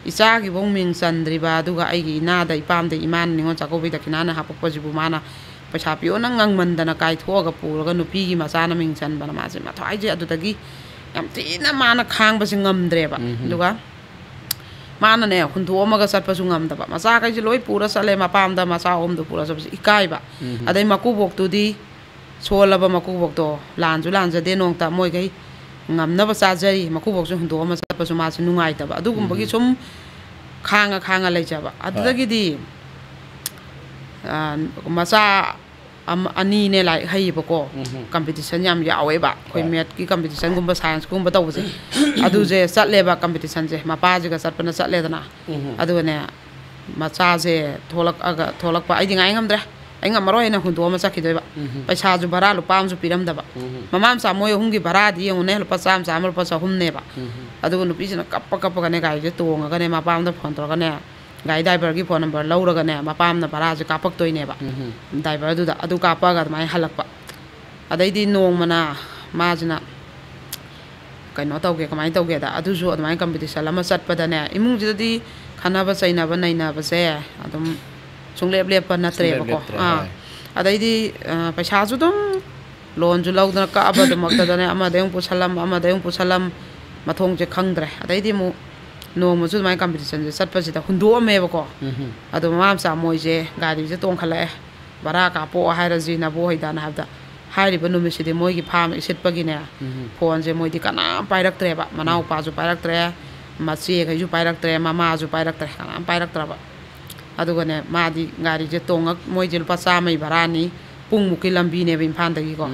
Speaker 1: isa gi bong ming chandri ba du ga ai gi na da ipam de iman ningon chako bi dakina na hapok ji bu mana पैसा पियो नंग ngangmandana kai thoga puraga nupi gi masana ming chan bana ma je ma thai je adutagi yam tina mana khang ba singamdreba duga mana ne hundu omaga sat pasu ngamdaba masa kai je loi pura sale ma pamda masa om du pura sabsi ikai ba adai maku bok tu di solaba maku bok to lanju lanja de nong ta moi gai ngamna ba sa jari maku bok ju hundu oma sat pasu ma su nungai ta ba adugum bagi sum khanga leijaba adutagi di masa ani ne lai hai bako competition yam yawe ba khoi met ki competition gumba science gumba tawse adu je satle ba competition je mapa je ga satpana satle dana adu ne macha je tholak pa ai dingai ngamdre ai ngamaroi na hundu ma sakhi doiba paisa ju bara lu pam ju piram daba mamam sa moy hungi bara di ne lu pa sam lu pa sa hum ne ba adu nu pi jina kappa ga ne ga je tonga ga ne ma pam da phon tor ga ne ꯒꯥꯔꯤ ꯗ꯭ꯔꯥꯏꯚꯔꯒꯤ phone number ꯂꯧꯔꯒꯅꯦ ꯃꯄꯥꯝꯅ ꯚꯔꯥꯁꯦ ꯀꯥꯞꯄꯛꯇꯣꯏꯅꯦꯕ ꯗ꯭ꯔꯥꯏꯚꯔꯗꯨꯗ ꯑꯗꯨ ꯀꯥꯞꯄꯒ ꯑꯗꯨꯃꯥꯏꯅ ꯍꯜꯂꯛꯄ ꯑꯗꯩꯗꯤ ꯅꯣꯡꯃꯅ ꯃꯥꯁꯤꯅ ꯀꯩꯅꯣ ꯇꯧꯒꯦ ꯀꯃꯥꯏꯅ ꯇꯧꯒꯦꯗ ꯑꯗꯨꯁꯨ ꯑꯗꯨꯃꯥꯏꯅ ꯀꯝꯄꯤꯇꯤꯁꯟ ꯑꯃ ꯆꯠꯄꯗꯅꯦ ꯏꯃꯨꯡꯁꯤꯗꯗꯤ ꯈꯟꯅꯕ ꯆꯩꯅꯕ ꯅꯩꯅꯕꯁꯦ ꯑꯗꯨꯝ ꯁꯨꯡꯂꯦꯞ ꯂꯦꯞꯄ ꯅꯠꯇ꯭ꯔꯦꯕꯀꯣ ꯑꯗꯩꯗꯤ ꯄꯩꯁꯥꯁꯨ ꯑꯗꯨꯝ ꯂꯣꯟꯁꯨ ꯂꯧꯗꯅ ꯀꯛꯑꯕꯗꯨꯃꯛꯇꯗꯅꯦ ꯑꯃꯗꯩ ꯑꯃꯨꯛ ꯄꯨꯁꯜꯂꯝ ꯑꯃꯗꯩ ꯑꯃꯨꯛ ꯄꯨꯁꯜꯂꯝ ꯃꯊꯣꯡꯁꯦ ꯈꯪꯗ꯭ꯔꯦ ꯑꯗꯩꯗꯤ ꯑꯃꯨꯛ ꯅꯣꯡꯃꯁꯨ ꯑꯗꯨꯃꯥꯏꯅ ꯀꯝꯄꯤꯇꯤꯁꯟꯁꯦ ꯆꯠꯄꯁꯤꯗ ꯍꯨꯟꯗꯣꯛꯑꯝꯃꯦꯕꯀꯣ ꯑꯗꯣ ꯃꯃꯥ ꯃꯆꯥ ꯃꯣꯏꯁꯦ ꯒꯥꯔꯤꯁꯦ ꯇꯣꯡꯈꯠꯂꯛꯑꯦ ꯚꯔꯥ ꯀꯥꯞꯄꯣꯛꯑꯣ ꯍꯥꯏꯔꯁꯤ ꯅꯕꯣ ꯍꯣꯏꯗꯥꯅ ꯍꯥꯏꯕꯗ ꯍꯥꯏꯔꯤꯕ ꯅꯨꯃꯤꯠꯁꯤꯗꯤ ꯃꯣꯏꯒꯤ ꯐꯥꯔꯝ ꯏꯁꯤꯠꯄꯒꯤꯅꯦ ꯐꯣꯟꯁꯦ ꯃꯣꯏꯗꯤ ꯀꯅꯥꯝ ꯄꯥꯏꯔꯛꯇ꯭ꯔꯦꯕ ꯃꯅꯥꯎꯄꯥꯁꯨ ꯄꯥꯏꯔꯛꯇ꯭ꯔꯦ ꯃꯆꯦꯈꯩꯁꯨ ꯄꯥꯏꯔꯛꯇ꯭ꯔꯦ ꯃꯃꯥꯁꯨ ꯄꯥꯏꯔꯛꯇ꯭ꯔꯦ ꯀꯅꯥꯝ ꯄꯥꯏꯔꯛꯇ꯭ꯔꯕ ꯑꯗꯨꯒꯅꯦ ꯃꯥꯗꯤ ꯒꯥꯔꯤꯁꯦ ꯃꯣꯏꯁꯦ ꯂꯨꯄꯥ 100ꯒꯤ ꯚꯔꯥꯅꯤ ꯄꯨꯡꯃꯨꯛꯀꯤ ꯂꯝꯕꯤꯅꯦꯕ ꯏꯝꯐꯥꯜꯗꯒꯤꯀꯣ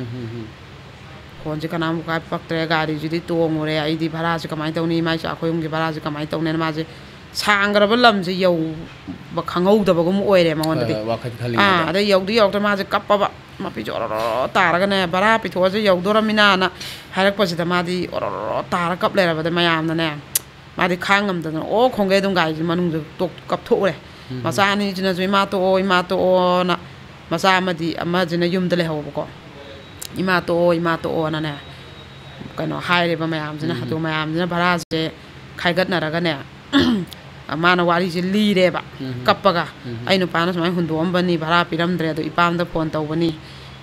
Speaker 1: ꯐꯣꯟꯁꯦ ꯀꯅꯥꯃꯨꯛ ꯄꯥꯏꯔꯛꯇ꯭ꯔꯦ ꯒꯥꯔꯤꯁꯤꯗꯤ ꯇꯣꯡꯉꯨꯔꯦ ꯑꯩꯗꯤ ꯚꯔꯥꯁꯦ ꯀꯃꯥꯏꯅ ꯇꯧꯅꯤ ꯏꯃꯥ ꯏꯆꯥ ꯑꯩꯈꯣꯏ ꯌꯨꯝꯒꯤ ꯚꯔꯥꯁꯦ ꯀꯃꯥꯏꯅ ꯇꯧꯅꯤꯅ ꯃꯥꯁꯦ ꯁꯥꯡꯈ꯭ꯔꯕ ꯂꯝꯁꯦ ꯌꯧꯕ ꯈꯪꯍꯧꯗꯕꯒꯨꯝ ꯑꯣꯏꯔꯦ ꯃꯉꯣꯟꯗꯗꯤ ꯑꯗꯩ ꯌꯧꯗ꯭ꯔꯦ ꯃꯥꯁꯦ ꯀꯞꯄꯕ ꯃꯄꯤꯁꯦ ꯑꯣꯔꯣꯔꯣ ꯇꯥꯔꯒꯅꯦ ꯚꯔꯥ ꯄꯤꯊꯣꯛꯑꯁꯦ ꯌꯧꯗꯣꯔꯃꯤꯅꯥꯅ ꯍꯥꯏꯔꯛꯄꯁꯤꯗ ꯃꯥꯗꯤ ꯑꯣꯔꯣꯔꯣ ꯇꯥꯔ ꯀꯞ ꯂꯩꯔꯕꯗ ꯃꯌꯥꯝꯅꯅꯦ ꯃꯥꯗꯤ ꯈꯥꯡꯉꯝꯗꯅ ꯈꯣꯡꯒꯩ ꯑꯗꯨꯝ ꯒꯥꯔꯤꯁꯦ ꯃꯅꯨꯡꯗ ꯀꯞꯊꯣꯛꯎꯔꯦ ꯃꯆꯥ ꯑꯅꯤꯁꯤꯅꯁꯨ ꯏꯃꯥ ꯇꯣꯛꯑꯣꯅ ꯃꯆꯥ ꯑꯃꯁꯤꯅ ꯌꯨꯝꯗ ꯂꯩꯍꯧꯕꯀꯣ ꯏꯃꯥ ꯇꯣꯛꯑꯣꯅꯅꯦ ꯀꯩꯅꯣ ꯍꯥꯏꯔꯦꯕ ꯃꯌꯥꯝꯁꯤꯅ ꯑꯗꯨ ꯃꯌꯥꯝꯁꯤꯅ ꯚꯔꯥꯁꯦ ꯈꯥꯏꯒꯠꯅꯔꯒꯅꯦ ꯃꯥꯅ ꯋꯥꯔꯤꯁꯦ ꯂꯤꯔꯦꯕ ꯀꯞꯄꯒ ꯑꯩ ꯅꯨꯄꯥꯅ ꯁꯨꯃꯥꯏꯅ ꯍꯨꯟꯗꯣꯛꯑꯝꯕꯅꯤ ꯚꯔꯥ ꯄꯤꯔꯝꯗ꯭ꯔꯦ ꯑꯗꯣ ꯏꯄꯥꯝꯗ ꯐꯣꯟ ꯇꯧꯕꯅꯤ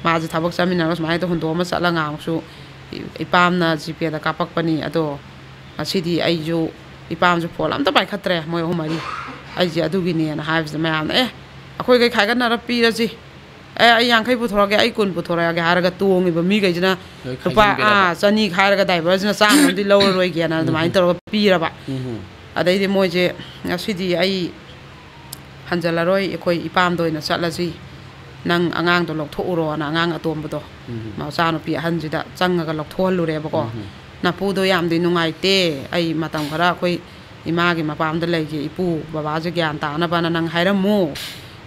Speaker 1: ꯃꯥꯁꯦ ꯊꯕꯛ ꯆꯠꯃꯤꯟꯅꯔꯒ ꯁꯨꯃꯥꯏꯅ ꯍꯨꯟꯗꯣꯛꯑꯝꯃ ꯆꯠꯂ ꯉꯥꯃꯨꯛꯁꯨ ꯏꯄꯥꯝꯅ ꯖꯤꯄꯦꯗ ꯀꯥꯞꯄꯛꯄꯅꯤ ꯑꯗꯣ ꯉꯁꯤꯗꯤ ꯑꯩꯁꯨ ꯏꯄꯥꯝꯁꯨ ꯐꯣꯟ ꯑꯝꯇ ꯄꯥꯏꯈꯠꯇ꯭ꯔꯦ ꯃꯣꯏ 3 ꯑꯩꯁꯦ ꯑꯗꯨꯒꯤꯅꯦꯅ ꯍꯥꯏꯕꯁꯤꯗ ꯃꯌꯥꯝꯅ ꯑꯩꯈꯣꯏꯒꯩ ꯈꯥꯏꯒꯠꯅꯔ ꯄꯤꯔꯁꯤ ꯑꯩ 50 ꯄꯨꯊꯣꯔꯛꯑꯒꯦ ꯑꯩ 10 ꯄꯨꯊꯣꯔꯛꯑꯒꯦ ꯍꯥꯏꯔꯒ ꯇꯣꯡꯉꯤꯕ ꯃꯤꯈꯩꯁꯤ나 ꯂꯨꯄꯥ 100 ꯈꯥꯏꯔꯒ ꯗ꯭ꯔꯥꯏꯚꯔꯁꯤꯅ 100 ꯂꯧꯔꯔꯣꯏꯒꯦꯅ ꯑꯗꯨꯃꯥꯏꯅ ꯇꯧꯔꯒ ꯄꯤꯔꯕ ꯑꯗꯩꯗꯤ ꯃꯣꯏꯁꯦ ꯉꯁꯤꯗꯤ ꯑꯩ ꯍꯟꯖꯜꯂꯔꯣꯏ ꯑꯩꯈꯣꯏ ꯏꯄꯥꯝꯗ ꯑꯣꯏꯅ ꯆꯠꯂꯁꯤ ꯅꯪ ꯑꯉꯥꯡꯗꯣ ꯂꯧꯊꯣꯛꯎꯔꯣꯅ ꯑꯉꯥꯡ ꯑꯇꯣꯝꯕꯗꯣ ꯃꯆꯥꯅꯨꯄꯤ ꯑꯍꯟꯁꯤꯗ ꯆꯪꯉꯒ ꯂꯧꯊꯣꯛꯍꯜꯂꯨꯔꯦꯕꯀꯣ ꯅꯄꯨꯗꯣ ꯌꯥꯝꯗꯤ ꯅꯨꯡꯉꯥꯏꯇꯦ ꯑꯩ ꯃꯇꯝ ꯈꯔ ꯑꯩꯈꯣꯏ ꯏꯃꯥꯒꯤ ꯃꯄꯥꯝꯗ ꯂꯩꯒꯦ ꯏꯄꯨ ꯕꯕꯥꯁꯦ ꯒ꯭ꯌꯥꯟ ꯇꯥꯅꯕꯅ ꯅꯪ ꯍꯥꯏꯔꯝꯃꯨ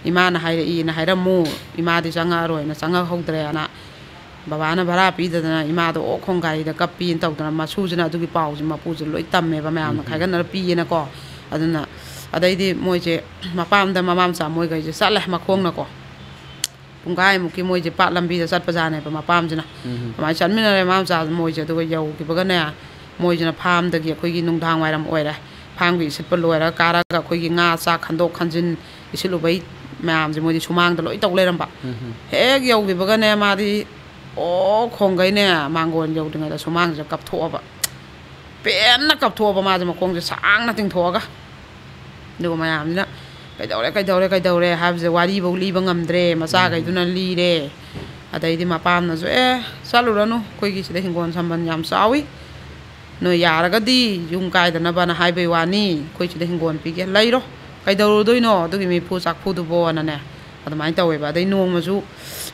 Speaker 1: 이마나 하이래 하이라무 이마디 장아로이나 장아호드래나 바바나 바라 비드나 이마도 오콩가이다 까삐인 떡드나 마수즈나 두기 빠우지 마푸즈 로이 땀메바 매암나 가이가나 삐이나 거 아드나 아다이디 뭐 이제 마밤다 마맘사 뭐이가 이제 살레 마콩나고 pungai muki mo je pat lambi da sat pajane pa mapam jina ma chan min re mam sa mo je do yau ki baga ne mo je na pham da gi khoi gi nung dang wairam oi ra pham gi sit pa loi ra ka ra ga khoi gi nga sa khandok khanjin isilu bai mam je mo je chumang da loi tok le ram ba he yau gi baga ne ma di o khong gai ne mangon yau ding da chumang je kap tho ba pen na kap tho ba ma je ma khong je sang na ting tho ga do ma yam na kaidaure habse wari bo li bangam dre masa gai duna li re adai di mapam na zo saluranu koi gi sida hingon samban yam sawi no yara ga di yung kai da na bana hai be wani koi sida hingon pi ge lai ro kaidauru doi no du gi mi phu sak phu du bo na ne adamai tawe ba dai nong ma su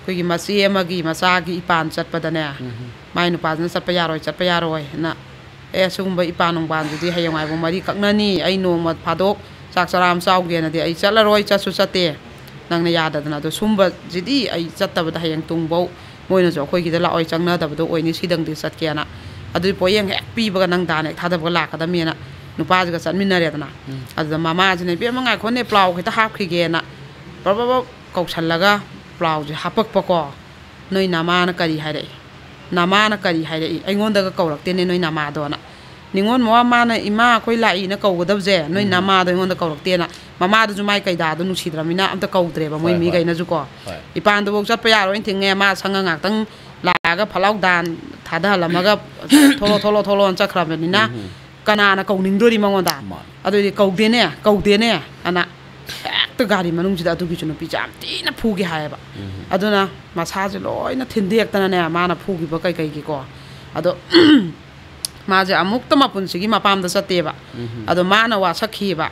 Speaker 1: koi gi masi ema gi masa gi ipan chat pa da ne mai nu pa na chat pa yaroi na sugumba ipan nong ban di hayang ai bo mari kakna ni ai nong ma phadok sak saram saw ge na di ai chalaroi chasu chate nangna yada dana do sumba jidi ai chatta ba hayang tungbo moina jo khoi gi da la oi changna da do oi ni sidang di chat ke na adu poyeng hek pi ba nang da ne thada ba la ka da me na nupa ji ga chat min na re dana adu mama ji ne be ma ngai khone plau khita hap khi ge na ba kau challaga plau ji hapak pa ko noi nama na kari hai re ai ngon da ga kaurak te ne noi nama do na ningon mo mana ima khoi lai na kau gadab je noi nama do ngon da kau rakte na mama du mai kai da do nu sidramina am ta kau tre ba moi mi gai na ju ko ipan do bok chat pa yaro in thinge ma sanga ngak tang la ga phalau dan thada lamaga tholo an chakra ni na kana na kau ning do ri mangon da adu di kau de ne ana ta gari manung ji da du gi chu no pi jam ti na phu gi hai ba aduna ma sa je loi na thindek ta na ne ma na phu gi ba kai gi ko ado maje amukta mapun sigi mapam da sateba ado mana wa sakhi ba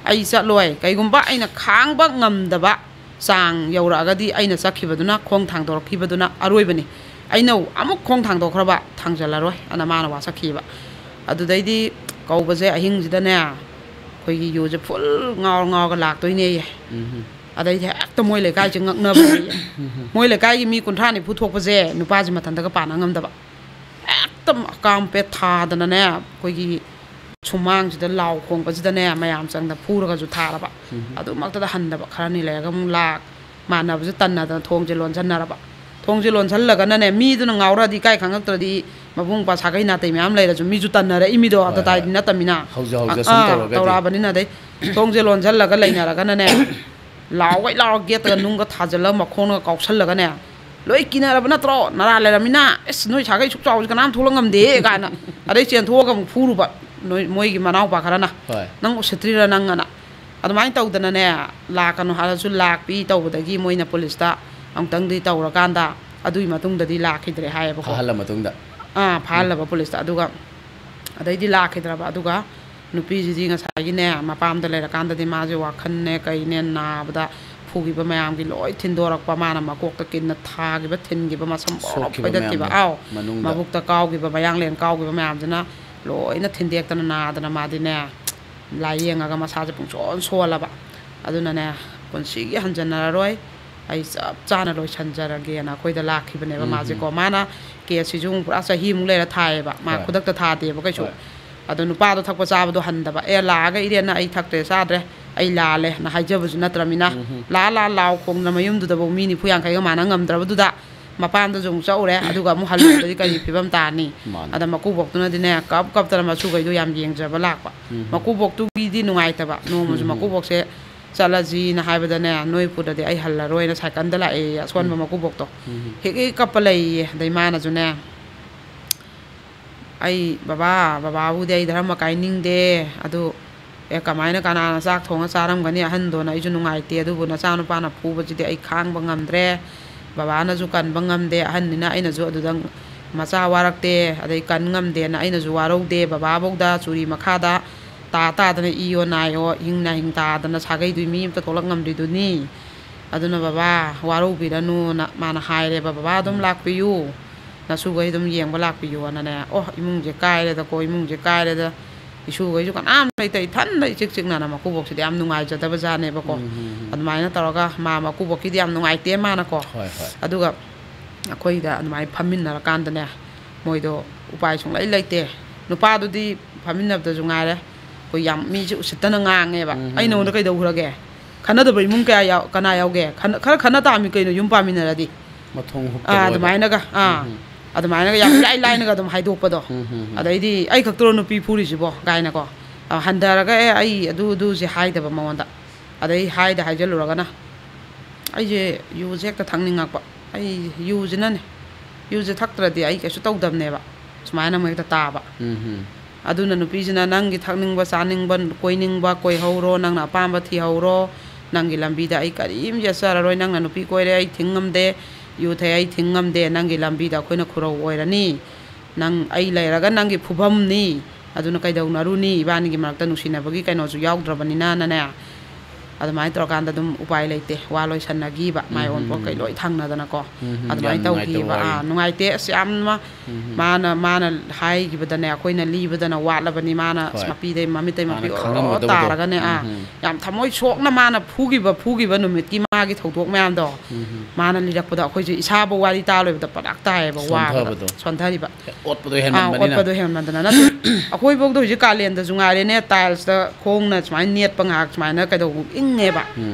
Speaker 1: ai sa loi kaigumba aina khang ba ngam da ba sang yaura ga di aina sakhi baduna khong thang dor khi baduna aroi bani aina amuk khong thang dor khra ba thang jala roi ana mana wa sakhi ba adu dai di kau ba je ahing ji da ne khoi gi yu je full ngao ga lak toi ne ye adai the ta moi le kai je ngak na ba moi le kai gi mi kun tha ni phu thok ba je nupa ji mathan da ga pa na ngam da ba tam kam pe tha da na ne koi gi ꯁꯨꯃꯥꯡꯁꯤꯗ ꯂꯥꯎ ꯈꯣꯡꯕꯁꯤꯗꯅꯦ ꯃꯌꯥꯝ ꯆꯪꯗ ꯐꯨꯔꯒꯁꯨ ꯊꯥꯔꯕ ꯑꯗꯨꯃꯛꯇꯗ ꯍꯟꯗꯕ ꯈꯔꯅꯤ ꯂꯩꯔꯒ ꯑꯃꯨꯛ ꯂꯥꯛ ꯃꯥꯟꯅꯕꯁꯦ ꯇꯟꯅꯗꯅ ꯊꯣꯡꯁꯦ ꯂꯣꯟꯁꯤꯟꯅꯔꯕ ꯊꯣꯡꯁꯦ ꯂꯣꯟꯁꯤꯜꯂꯒꯅꯅꯦ ꯃꯤꯗꯨꯅ ꯉꯥꯎꯔꯛꯑꯗꯤ ꯏꯀꯥꯏ ꯈꯪꯉꯛꯇ꯭ꯔꯗꯤ ꯃꯕꯨꯡ ꯃꯧꯄ꯭ꯋꯥ ꯁꯥꯒꯩ ꯅꯥꯇꯩ ꯃꯌꯥꯝ ꯂꯩꯔꯁꯨ ꯃꯤꯁꯨ ꯇꯟꯅꯔꯛꯏ ꯃꯤꯗꯣ ꯑꯇꯇꯥꯏꯗꯤ ꯅꯠꯇꯃꯤꯅ ꯇꯧꯔꯛꯑꯕꯅꯤꯅ ꯑꯗꯩ ꯊꯣꯡꯁꯦ ꯂꯣꯟꯁꯤꯜꯂꯒ ꯂꯩꯅꯔꯒꯅꯅꯦ ꯂꯥꯎꯒꯩ ꯂꯥꯎꯔꯒ ꯒꯦꯠꯇꯒ ꯅꯨꯡꯒ ꯊꯥꯖꯤꯜꯂꯒ ꯃꯈꯣꯡꯒ ꯀꯥꯎꯁꯜꯂꯒꯅꯦ ꯂꯣꯏ ꯀꯤꯅꯔꯕ ꯅꯠꯇ꯭ꯔꯣ ꯅꯔꯥ ꯂꯩꯔꯝꯃꯤꯅ ꯑꯁ ꯅꯣꯏ ꯁꯥꯒꯩ ꯁꯨꯛ ꯆꯥꯎꯕꯁꯤ ꯀꯅꯥꯝ ꯊꯣꯛꯂꯛ ꯉꯝꯗꯦ ꯀꯥꯏꯅ ꯑꯗꯩ ꯆꯦꯟꯊꯣꯛꯑꯒ ꯑꯃꯨꯛ ꯐꯨꯔꯨꯕ ꯃꯣꯏꯒꯤ ꯃꯅꯥꯎꯄꯥ ꯈꯔꯅ ꯅꯪ ꯎꯁꯤꯠꯇ꯭ꯔꯤꯔ ꯅꯪ ꯑꯅ ꯑꯗꯨꯃꯥꯏꯅ ꯇꯧꯗꯅꯅꯦ ꯂꯥꯛꯀꯅꯨ ꯍꯥꯏꯔꯁꯨ ꯂꯥꯛꯄꯤ ꯇꯧꯕꯗꯒꯤ ꯃꯣꯏꯅ ꯄꯨꯂꯤꯁꯇ ꯑꯃꯨꯛꯇꯪꯗꯤ ꯇꯧꯔꯀꯥꯟꯗ ꯑꯗꯨꯒꯤ ꯃꯇꯨꯡꯗꯗꯤ ꯂꯥꯛꯈꯤꯗ꯭ꯔꯦ ꯍꯥꯏꯌꯦꯕꯀꯣ
Speaker 2: ꯐꯥꯍꯜꯂ ꯃꯇꯨꯡꯗ
Speaker 1: ꯐꯥꯍꯜꯂꯕ ꯄꯨꯂꯤꯁꯇ ꯑꯗꯨꯒ ꯑꯗꯩꯗꯤ ꯂꯥꯛꯈꯤꯗ꯭ꯔꯕ ꯑꯗꯨꯒ ꯅꯨꯄꯤꯁꯤꯗꯤ ꯉꯁꯥꯏꯒꯤꯅꯦ ꯃꯄꯥꯝꯗ ꯂꯩꯔꯀꯥꯟꯗꯗꯤ ꯃꯥꯁꯦ ꯋꯥꯈꯜꯅꯦ ꯀꯩꯅꯦ ꯅꯥꯕꯗ ꯐꯨꯈꯤꯕ ꯃꯌꯥꯝꯒꯤ ꯂꯣꯏ ꯊꯤꯟꯗꯣꯔꯛꯄ ꯃꯥꯅ ꯃꯀꯣꯛꯇ ꯀꯤꯟꯅ ꯊꯥꯈꯤꯕ ꯊꯤꯟꯈꯤꯕ ꯃꯁꯝ ꯐꯣꯏꯗꯠꯈꯤꯕ ꯃꯕꯨꯛꯇ ꯀꯥꯎꯈꯤꯕ ꯃꯌꯥꯡꯂꯦꯟ ꯀꯥꯎꯈꯤꯕ ꯃꯌꯥꯝꯁꯤꯅ ꯂꯣꯏꯅ ꯊꯤꯟꯗꯦꯛꯇꯅ ꯅꯥꯗꯅ ꯃꯥꯗꯤꯅꯦ ꯂꯥꯏꯌꯦꯡꯉꯒ ꯃꯁꯥꯁꯦ ꯄꯨꯡꯁꯣꯟ ꯁꯣꯜꯂꯕ ꯑꯗꯨꯅꯅꯦ ꯄꯨꯟꯁꯤꯒꯤ ꯍꯟꯖꯟꯅꯔꯔꯣꯏ ꯑꯩ ꯆꯞ ꯆꯥꯅ ꯂꯣꯏꯁꯟꯖꯔꯒꯦꯅ ꯑꯩꯈꯣꯏꯗ ꯂꯥꯛꯈꯤꯕꯅꯦꯕ ꯃꯥꯁꯦꯀꯣ ꯃꯥꯅ ꯀꯦꯁꯁꯤꯁꯨ ꯄꯨꯔꯥ ꯆꯍꯤꯃꯨꯛ ꯂꯩꯔ ꯊꯥꯏꯌꯦꯕ ꯃꯥ ꯈꯨꯗꯛꯇ ꯊꯥꯗꯦꯕ ꯀꯩꯁꯨ ꯑꯗꯣ ꯅꯨꯄꯥꯗꯣ ꯊꯛꯄ ꯆꯥꯕꯗꯣ ꯍꯟꯗꯕ ꯂꯥꯛꯑꯒ ꯏꯔꯦꯟꯅ ꯑꯩ ꯊꯛꯇ꯭ꯔꯦ ꯆꯥꯗ꯭ꯔꯦ ꯑꯩ ꯂꯥꯜꯂꯦꯅ ꯍꯥꯏꯖꯕꯁꯨ ꯅꯠꯇ꯭ꯔꯃꯤꯅ ꯂꯥ ꯂꯥꯎ ꯈꯣꯡꯗꯅ ꯃꯌꯨꯝꯗꯨꯗꯐꯥꯎ ꯃꯤ ꯅꯤꯐꯨ ꯌꯥꯡꯈꯩꯒ ꯃꯥꯅ ꯉꯝꯗ꯭ꯔꯕꯗꯨꯗ ꯃꯄꯥꯟꯗꯁꯨ ꯑꯃꯨꯛ ꯆꯠꯎꯔꯦ ꯑꯗꯨꯒ ꯑꯃꯨꯛ ꯍꯜꯂꯛꯄꯗꯗꯤ ꯀꯔꯤ ꯐꯤꯕꯝ ꯇꯥꯔꯅꯤ ꯑꯗ ꯃꯀꯨꯕꯣꯛꯇꯨꯅꯗꯤꯅꯦ ꯀꯞꯇꯅ ꯃꯆꯨꯈꯩꯗꯣ ꯌꯥꯝ ꯌꯦꯡꯖꯕ ꯂꯥꯛꯄ ꯃꯀꯨꯕꯣꯛꯇꯨꯒꯤꯗꯤ ꯅꯨꯡꯉꯥꯏꯇꯕ ꯅꯣꯡꯃꯁꯨ ꯃꯀꯨꯕꯣꯛꯁꯦ ꯆꯠꯂꯁꯤꯅ ꯍꯥꯏꯕꯗꯅꯦ ꯅꯣꯏ ꯄꯨꯗꯗꯤ ꯑꯩ ꯍꯜꯂꯔꯣꯏꯅ ꯁꯥꯏꯀꯜꯗ ꯂꯥꯛꯑꯦ ꯑꯁꯣꯟꯕ ꯃꯀꯨꯕꯣꯛꯇꯣ ꯍꯦꯛ ꯀꯞꯄ ꯂꯩꯌꯦ ꯑꯗꯩ ꯃꯥꯅꯁꯨꯅꯦ ꯑꯩ ꯕꯕꯥꯕꯨꯗꯤ ꯑꯩ ꯙꯔꯃ ꯀꯥꯏꯅꯤꯡꯗꯦ ꯑꯗꯨ ꯀꯃꯥꯏꯅ ꯀꯅꯥꯅ ꯆꯥꯛ ꯊꯣꯡꯉ ꯆꯥꯔꯝꯒꯅꯤ ꯑꯍꯟꯗꯣꯅ ꯑꯩꯁꯨ ꯅꯨꯡꯉꯥꯏꯇꯦ ꯑꯗꯨꯕꯨ ꯅꯆꯥꯅꯨꯄꯥꯅ ꯐꯨꯕꯁꯤꯗꯤ ꯑꯩ ꯈꯥꯡꯕ ꯉꯝꯗ꯭ꯔꯦ ꯕꯕꯥꯅꯁꯨ ꯀꯟꯕ ꯉꯝꯗꯦ ꯑꯍꯟꯅꯤꯅ ꯑꯩꯅꯁꯨ ꯑꯗꯨꯗ ꯃꯆꯥ ꯋꯥꯔꯛꯇꯦ ꯑꯗꯩ ꯀꯟ ꯉꯝꯗꯦꯅ ꯑꯩꯅꯁꯨ ꯋꯥꯔꯧꯗꯦ ꯕꯕꯥꯕꯧꯗ ꯆꯨꯔꯤ ꯃꯈꯥꯗ ꯇꯥꯗꯅ ꯏꯌꯣ ꯅꯥꯏꯌꯣ ꯍꯤꯡꯅ ꯍꯤꯡ ꯇꯥꯗꯅ ꯁꯥꯒꯩꯗꯨꯒꯤ ꯃꯤ ꯑꯃꯇ ꯊꯣꯛꯂꯛ ꯉꯝꯗ꯭ꯔꯤꯗꯨꯅꯤ ꯑꯗꯨꯅ ꯕꯕꯥ ꯋꯥꯔꯧꯕꯤꯔꯅꯨꯅ ꯃꯥꯅ ꯍꯥꯏꯔꯦꯕ ꯕꯕꯥ ꯑꯗꯨꯝ ꯂꯥꯛꯄꯤꯌꯨ ꯅꯁꯨꯒꯩ ꯑꯗꯨꯝ ꯌꯦꯡꯕ ꯂꯥꯛꯄꯤꯌꯨꯅꯅꯦ ꯏꯃꯨꯡꯁꯦ ꯀꯥꯏꯔꯦꯗꯀꯣ ꯏꯃꯨꯡꯁꯦ ꯀꯥꯏꯔꯦꯗ ꯏꯁꯨꯒꯩꯁꯨ ꯀꯅꯥꯝ ꯂꯩꯇꯦ ꯏꯊꯟꯗ ꯏꯆꯤꯛ ꯆꯤꯛꯅꯅ ꯃꯀꯨꯕꯣꯛꯁꯤꯗꯤ ꯌꯥꯝ ꯅꯨꯡꯉꯥꯏꯖꯗꯕ ꯖꯥꯠꯅꯦꯕꯀꯣ ꯑꯗꯨꯃꯥꯏꯅ ꯇꯧꯔꯒ ꯃꯀꯨꯕꯣꯛꯀꯤꯗꯤ ꯌꯥꯝ ꯅꯨꯡꯉꯥꯏꯇꯦ ꯃꯥꯅꯀꯣ ꯑꯗꯨꯒ ꯑꯩꯈꯣꯏꯗ ꯑꯗꯨꯃꯥꯏꯅ ꯐꯝꯃꯤꯟꯅꯔꯀꯥꯟꯗꯅꯦ ꯃꯣꯏꯗꯣ ꯎꯄꯥꯏ ꯁꯨꯡꯂꯩ ꯂꯩꯇꯦ ꯅꯨꯄꯥꯗꯨꯗꯤ ꯐꯝꯃꯤꯟꯅꯕꯗꯁꯨ ꯉꯥꯏꯔꯦ ꯑꯩꯈꯣꯏ ꯌꯥꯝ ꯃꯤꯁꯦ ꯎꯁꯤꯠꯇꯅ ꯉꯥꯡꯉꯦꯕ ꯑꯩ ꯅꯉꯣꯟꯗ ꯀꯩꯗꯧꯈ꯭ꯔꯒꯦ ꯈꯟꯅꯗꯕ ꯏꯃꯨꯡ ꯀꯅꯥ ꯌꯥꯎꯒꯦ ꯈꯔ ꯈꯟꯅ ꯇꯥꯝꯃꯤ ꯀꯩꯅꯣ ꯌꯨꯝ ꯄꯥꯃꯤꯟꯅꯔꯗꯤ ꯑꯗꯨꯃꯥꯏꯅꯒ ꯌꯥꯝ ꯏꯔꯥꯏ ꯂꯥꯏꯅꯒ ꯑꯗꯨꯝ ꯍꯥꯏꯗꯣꯛꯄꯗꯣ ꯑꯗꯩꯗꯤ ꯑꯩ ꯈꯛꯇꯔꯣ ꯅꯨꯄꯤ ꯐꯨꯔꯤꯁꯤꯕꯣ ꯀꯥꯏꯅꯀോ ꯍꯟꯊꯔꯒ ꯑꯩ ꯑꯗꯨꯁꯦ ꯍꯥꯏꯗꯕ ꯃꯉꯣꯟꯗ ꯑꯗꯩ ꯍꯥꯏꯖꯜꯂꯨꯔꯒꯅ ꯑꯩꯁꯦ ꯌꯨꯁꯦ ꯍꯦꯛꯇ ꯊꯛꯅꯤꯡꯉꯛꯄ ꯑꯩ ꯌꯨꯁꯤꯅꯅꯦ ꯌꯨꯁꯦ ꯊꯛꯇ꯭ꯔꯗꯤ ꯑꯩ ꯀꯩꯁꯨ ꯇꯧꯗꯕꯅꯦꯕ ꯁꯨꯃꯥꯏꯅ ꯑꯃꯨꯛ ꯍꯦꯛꯇ ꯇꯥꯕ ꯑꯗꯨꯅ ꯅꯨꯄꯤꯁꯤꯅ ꯅꯪꯒꯤ ꯊꯛꯅꯤꯡꯕ ꯆꯥꯅꯤꯡꯕ ꯀꯣꯏꯅꯤꯡꯕ ꯀꯣꯏꯍꯧꯔꯣ ꯅꯪꯅ ꯑꯄꯥꯝꯕ ꯊꯤꯍꯧꯔꯣ ꯅꯪꯒꯤ ꯂꯝꯕꯤꯗ ꯑꯩ ꯀꯔꯤꯝ ꯌꯦꯠꯆꯔꯔꯣꯏ ꯅꯪꯅ ꯅꯨꯄꯤ ꯀꯣꯏꯔꯦ ꯑꯩ ꯊꯤꯡꯉꯝꯗꯦ ꯌꯨ ꯊꯛꯑꯦ ꯑꯩ ꯊꯤꯡꯉꯝꯗꯦ ꯅꯪꯒꯤ ꯂꯝꯕꯤꯗ ꯑꯩꯈꯣꯏꯅ ꯈꯨꯔꯧ ꯑꯣꯏꯔꯅꯤ ꯅꯪ ꯑꯩ ꯂꯩꯔꯒ ꯅꯪꯒꯤ ꯐꯨꯐꯝꯅꯤ ꯑꯗꯨꯅ ꯀꯩꯗꯧꯅꯔꯨꯅꯤ ꯏꯕꯥꯅꯤꯒꯤ ꯃꯔꯛꯇ ꯅꯨꯡꯁꯤꯅꯕꯒꯤ ꯀꯩꯅꯣꯁꯨ ꯌꯥꯎꯗ꯭ꯔꯕꯅꯤꯅꯅꯦ ꯑꯗꯨꯃꯥꯏꯅ ꯇꯧꯔꯀꯥꯟꯗ ꯑꯗꯨꯝ ꯎꯄꯥꯏ ꯂꯩꯇꯦ ꯋꯥ ꯂꯣꯏꯁꯟꯅꯈꯤꯕ ꯃꯥꯏ ꯑꯣꯟꯄꯣꯠ ꯀꯩ ꯂꯣꯏ ꯊꯪꯅꯗꯅꯀꯣ ꯑꯗꯨꯃꯥꯏꯅ ꯇꯧꯈꯤꯕ ꯅꯨꯡꯉꯥꯏꯇꯦ ꯑꯁ ꯌꯥꯝꯅ ꯃꯥꯅ ꯍꯥꯏꯈꯤꯕꯗꯅꯦ ꯑꯩꯈꯣꯏꯅ ꯂꯤꯕꯗꯅ ꯋꯥꯠꯂꯕꯅꯤ ꯃꯥꯅ ꯃꯄꯤꯗꯩ ꯃꯃꯤꯠꯇꯩ ꯃꯄꯤ ꯑꯣꯔꯣ ꯇꯥꯔꯒꯅꯦ ꯌꯥꯝ ꯊꯃꯣꯏ ꯁꯣꯛꯅ ꯃꯥꯅ ꯐꯨꯈꯤꯕ ꯅꯨꯃꯤꯠꯀꯤ ꯃꯥꯒꯤ ꯊꯧꯗꯣꯛ ꯃꯌꯥꯝꯗꯣ ꯃꯥꯅ ꯂꯤꯔꯛꯄꯗ ꯑꯩꯈꯣꯏꯁꯦ ꯏꯁꯥꯕꯨ ꯋꯥꯔꯤ ꯇꯥ ꯂꯣꯏꯕꯗ ꯄꯗꯥꯛ ꯇꯥꯏꯌꯦꯕ ꯋꯥꯕꯗ ꯁꯣꯟꯊꯔꯤꯕ ꯑꯣꯠꯄꯗꯣ ꯍꯦꯟꯃꯟꯗꯅ ꯅꯠꯇꯦ ꯑꯩꯈꯣꯏꯐꯧꯗ ꯍꯧꯖꯤꯛ ꯀꯥꯂꯦꯟꯗꯁꯨ ꯉꯥꯏꯔꯦꯅꯦ ꯇꯥꯏꯜꯁꯇ ꯈꯣꯡꯅ ꯁꯨꯃꯥꯏꯅ ꯅꯦꯠꯄ ꯉꯥꯏꯍꯥꯛ ꯁꯨꯃꯥꯏꯅ ꯀꯩꯗꯧꯕ ꯏꯪꯉꯦꯕ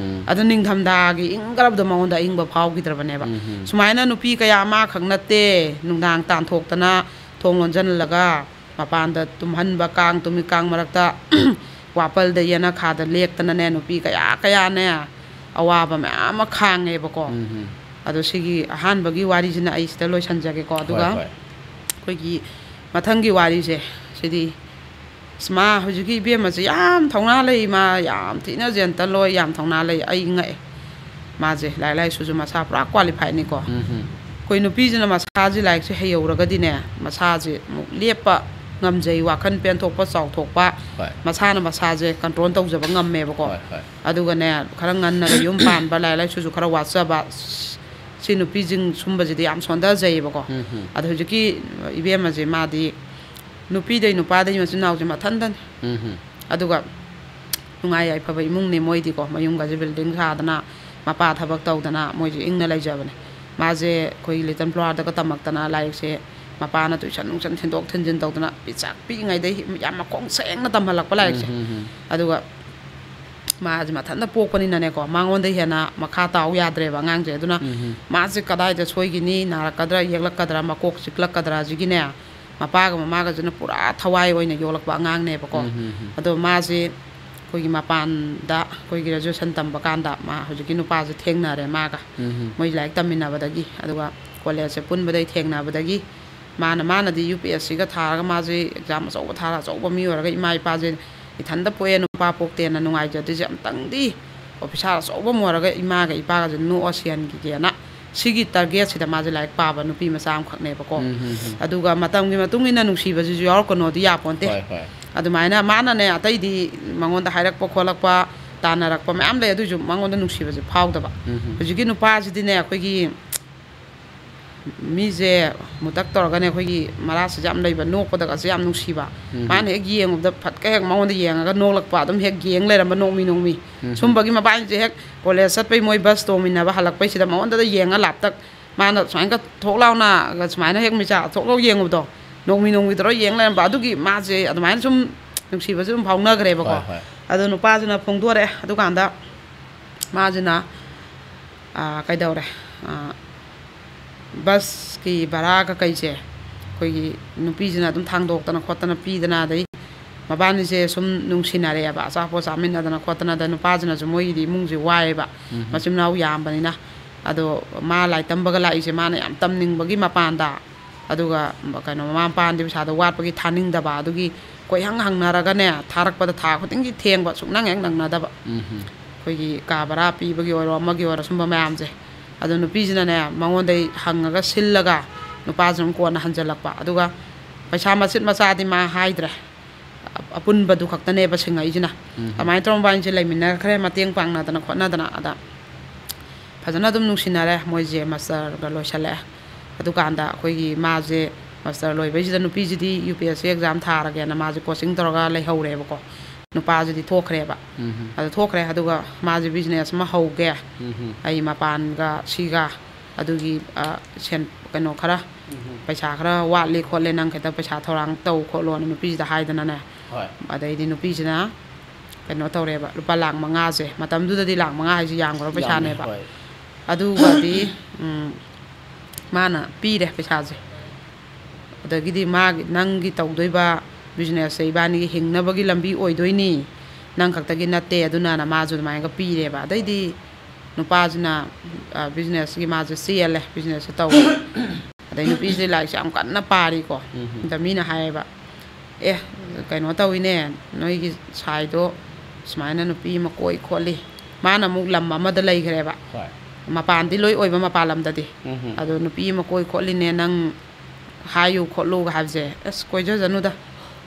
Speaker 1: ꯑꯗꯨ ꯅꯤꯡꯊꯝꯊꯥꯒꯤ ꯏꯪꯒꯔꯕꯗꯣ ꯃꯉꯣꯟꯗ ꯑꯏꯪꯕ ꯐꯥꯎꯈꯤꯗ꯭ꯔꯕꯅꯦꯕ ꯁꯨꯃꯥꯏꯅ ꯅꯨꯄꯤ ꯀꯌా ꯑꯃꯈꯛ ꯅꯠꯇꯦ ꯅꯨꯡꯗꯥꯡ ꯇꯥꯟꯊꯣꯛꯇꯅ ꯊꯣꯡ ꯂꯣꯟꯁꯤꯜꯂꯒ ꯃꯄꯥꯟꯗ ꯇꯨꯝꯍꯟꯕ ꯇꯨꯃꯤꯠ ꯀꯥꯡ ꯃꯔꯛꯇ ꯋꯥꯄꯜꯗ ꯌꯦꯅꯈꯥꯗ ꯂꯦꯛꯇꯅꯅꯦ ꯅꯨꯄꯤ ꯀꯌꯥꯅꯦ ꯑꯋꯥꯕ ꯃꯌꯥꯝ ꯑꯃ ꯈꯥꯡꯉꯦꯕꯀꯣ ꯑꯗꯣ ꯁꯤꯒꯤ ꯑꯍꯥꯟꯕꯒꯤ ꯋꯥꯔꯤꯁꯤꯅ ꯑꯩ ꯁꯤꯗ ꯂꯣꯏꯁꯟꯖꯒꯦꯀꯣ ꯑꯗꯨꯒ ꯑꯩꯈꯣꯏꯒꯤ ꯃꯊꯪꯒꯤ ꯋꯥꯔꯤꯁꯦ ꯁꯤꯗꯤ ꯃꯥ ꯍꯧꯖꯤꯛꯀꯤ ꯏꯕꯦꯝꯃꯁꯦ ꯌꯥꯝ ꯊꯧꯅꯥ ꯂꯩ ꯃꯥ ꯌꯥꯝ ꯊꯤꯅ ꯖꯦꯟꯇꯜ ꯑꯣꯏ ꯌꯥꯝ ꯊꯧꯅꯥ ꯂꯩ ꯑꯩ ꯉꯛꯑꯦ ꯃꯥꯁꯦ ꯂꯥꯏꯔꯤꯛ ꯂꯥꯏꯁꯨꯁꯨ ꯃꯁꯥ ꯄꯨꯔꯥ ꯀ꯭ꯋꯥꯂꯤꯐꯥꯏꯗꯅꯤꯀꯣ ꯑꯩꯈꯣই ꯅꯨꯄꯤꯁꯤꯅ ꯃꯁꯥꯁꯦ ꯂꯥꯏꯔꯤꯛꯁꯦ ꯍꯩꯍꯧꯔꯒꯗꯤꯅꯦ ꯃꯁꯥꯁꯦ ꯑꯃꯨꯛ ꯂꯦꯞꯄ ꯉꯝꯖꯩ ꯋꯥꯈꯜ ꯄꯦꯟꯊꯣꯛꯄ ꯆꯥꯎꯊꯣꯛꯄ ꯃꯁꯥꯅ ꯃꯁꯥꯁꯦ ꯀꯟꯇ꯭ꯔꯣꯜ ꯇꯧꯖꯕ ꯉꯝꯃꯦꯕꯀꯣ ꯑꯗꯨꯒꯅꯦ ꯈꯔ ꯉꯟꯅꯒ ꯌꯨꯝ ꯄꯥꯟꯕ ꯂꯥꯏꯔꯤꯛ ꯂꯥꯏꯁꯨꯁꯨ ꯈꯔ ꯋꯥꯠꯆꯕ ꯁꯤ ꯅꯨꯄꯤꯁꯤꯡ ꯁꯨꯝꯕꯁꯤꯗꯤ ꯌꯥꯝ ꯁꯣꯟꯊꯖꯩꯌꯦꯕꯀꯣ ꯑꯗꯣ ꯍꯧꯖꯤꯛꯀꯤ ꯏꯕꯦꯝꯃꯁꯦ ꯃꯥꯗꯤ ꯅꯨꯄꯤꯗꯩ ꯅꯨꯄꯥꯗꯩ ꯃꯆꯤꯟ ꯃꯅꯥꯎꯁꯦ ꯃꯊꯟꯇꯅꯤ ꯑꯗꯨꯒ ꯅꯨꯡꯉꯥꯏ ꯌꯥꯏꯐꯕ ꯏꯃꯨꯡꯅꯤ ꯃꯣꯏꯗꯤꯀꯣ ꯃꯌꯨꯝꯒꯁꯦ ꯕꯤꯜꯗꯤꯡ ꯁꯥꯗꯅ ꯃꯄꯥ ꯊꯕꯛ ꯇꯧꯗꯅ ꯃꯣꯏꯁꯦ ꯏꯪꯅ ꯂꯩꯖꯕꯅꯦ ꯃꯥꯁꯦ ꯑꯩꯈꯣꯏ ꯂꯤꯇꯜ ꯐ꯭ꯂꯋꯥꯔꯗꯒ ꯇꯝꯃꯛꯇꯅ ꯂꯥꯏꯔꯤꯛꯁꯦ mapana tuition nungchan thindok thinjin tawdana pichak pi ngai dei yam makong sengna tamhalak palai se aduga ma ji mathanda pokpani nane ko mangon dei hena makha taw yadre ba ngang je aduna ma ji kadai da soi gini nara kadra yeglak kadra makok siklak kadra ji gine mapaga mamaga jina pura thawai oina yolak ba ngang ne ba ko ado ma ji koi gi mapan da koi graduation tamba kanda ma hojiki nupa ji thengna re ma ga moi laik tamina badagi aduga college se pun badai thengna badagi mana di UPSC ga tharaga ma ji exam so thara so ba mi oraga imai pa je ithanda poe nupa pokte na nungai ja di am tang di officer so ba mo oraga ima ga ipa ga no ocean gi ge na sigi target sida ma ji laik pa ba nupi ma sam khakne ba ko aduga matam gi matungina nungsi ba ji yor ko no di ya ponte adumaina mana ne atai di mangonda hairak pa kholak pa tanarak pa mam le adu ju mangonda nungsi ba ji phau da ba hujigi nupa ji di ne akoi gi mi je mutak tor ga ne khoi gi mara sa jam lei ba nok pa da ga jam nungsi ba man he gi yeng da phat ka hek mangonda yeng ga nok lak pa dum hek gieng le ram ba nok mi sum ba gi ma ban je hek college sat pai moi bus to mi na ba halak pai sida mangonda da yeng a lap tak mana swain ka thok lau na ga smaina hek mi cha thok lau yeng do nong mi tro yeng le ba du gi ma je admain sum nungsi ba sum phau na gre ba ko adu nu pa jina phong do re adu kan da ma jina kai daw re bus ki bara ka kai je koi gi nupi jina dum thang dok tana khotana pi dana dai ma ban je sum nungsi na re ba sa po sa min na dana khotana da nu pa jina ju moi di mung je wai ba ma sim nau yam ba ni na ado ma lai tam ba ga lai je ma na yam tam ning ba gi ma pan da aduga kano mama pan di sa da wat pagi thaning da ba adugi koi hang naraga ne tharak pa da tha khoting gi theng ba suk nang yang nang na da ba koi gi ka bara pi bagi oro ma gi oro sum ba mam je adu nu pi jina ne mangon dei hangaga sillaga nu pa jum ko na hanjalak pa aduga paisa masit masa di ma haidra apun ba du khakta ne ba singa ijina amai trom ban je leimina khare mateng pang na dana khona dana ada phajana dum nungsina re moi je master ga lo shala adu kanda koi gi ma je master loi bai jida nupi jidi UPSC exam thara ge na ma je coaching torga lai haure ba ko nupa jidi thokre ba adu thokre adu ga ma je business ma hau ge ai ma pan ga siga adu gi sen kano khara paisa khara wa le khole nang khata paisa thorang tau kholo nupi jida haidana ne adai di nupi jina kano tawre ba lupa lang manga je matam du da di lang manga ji yang ko paisa ne ba adu ga di mana pi re paisa je adagidi ma nangi tawdoi ba business sei bani hingna bagi lambi oidoi ni nang khakta gi natte aduna na ma ju mai ga pi re ba dai di nupa jina business gi ma ju CL business taw adai nupi je lai sam kan na pari ko da mi na hai ba kai no tawi ne noi gi sai do smaina nupi ma koi kholi mana muk lam ma da lai gre ba ma pan di loi oi ba ma palam da di ado nupi ma koi kholi ne nang hayu kholu ga habje es koi jo janu da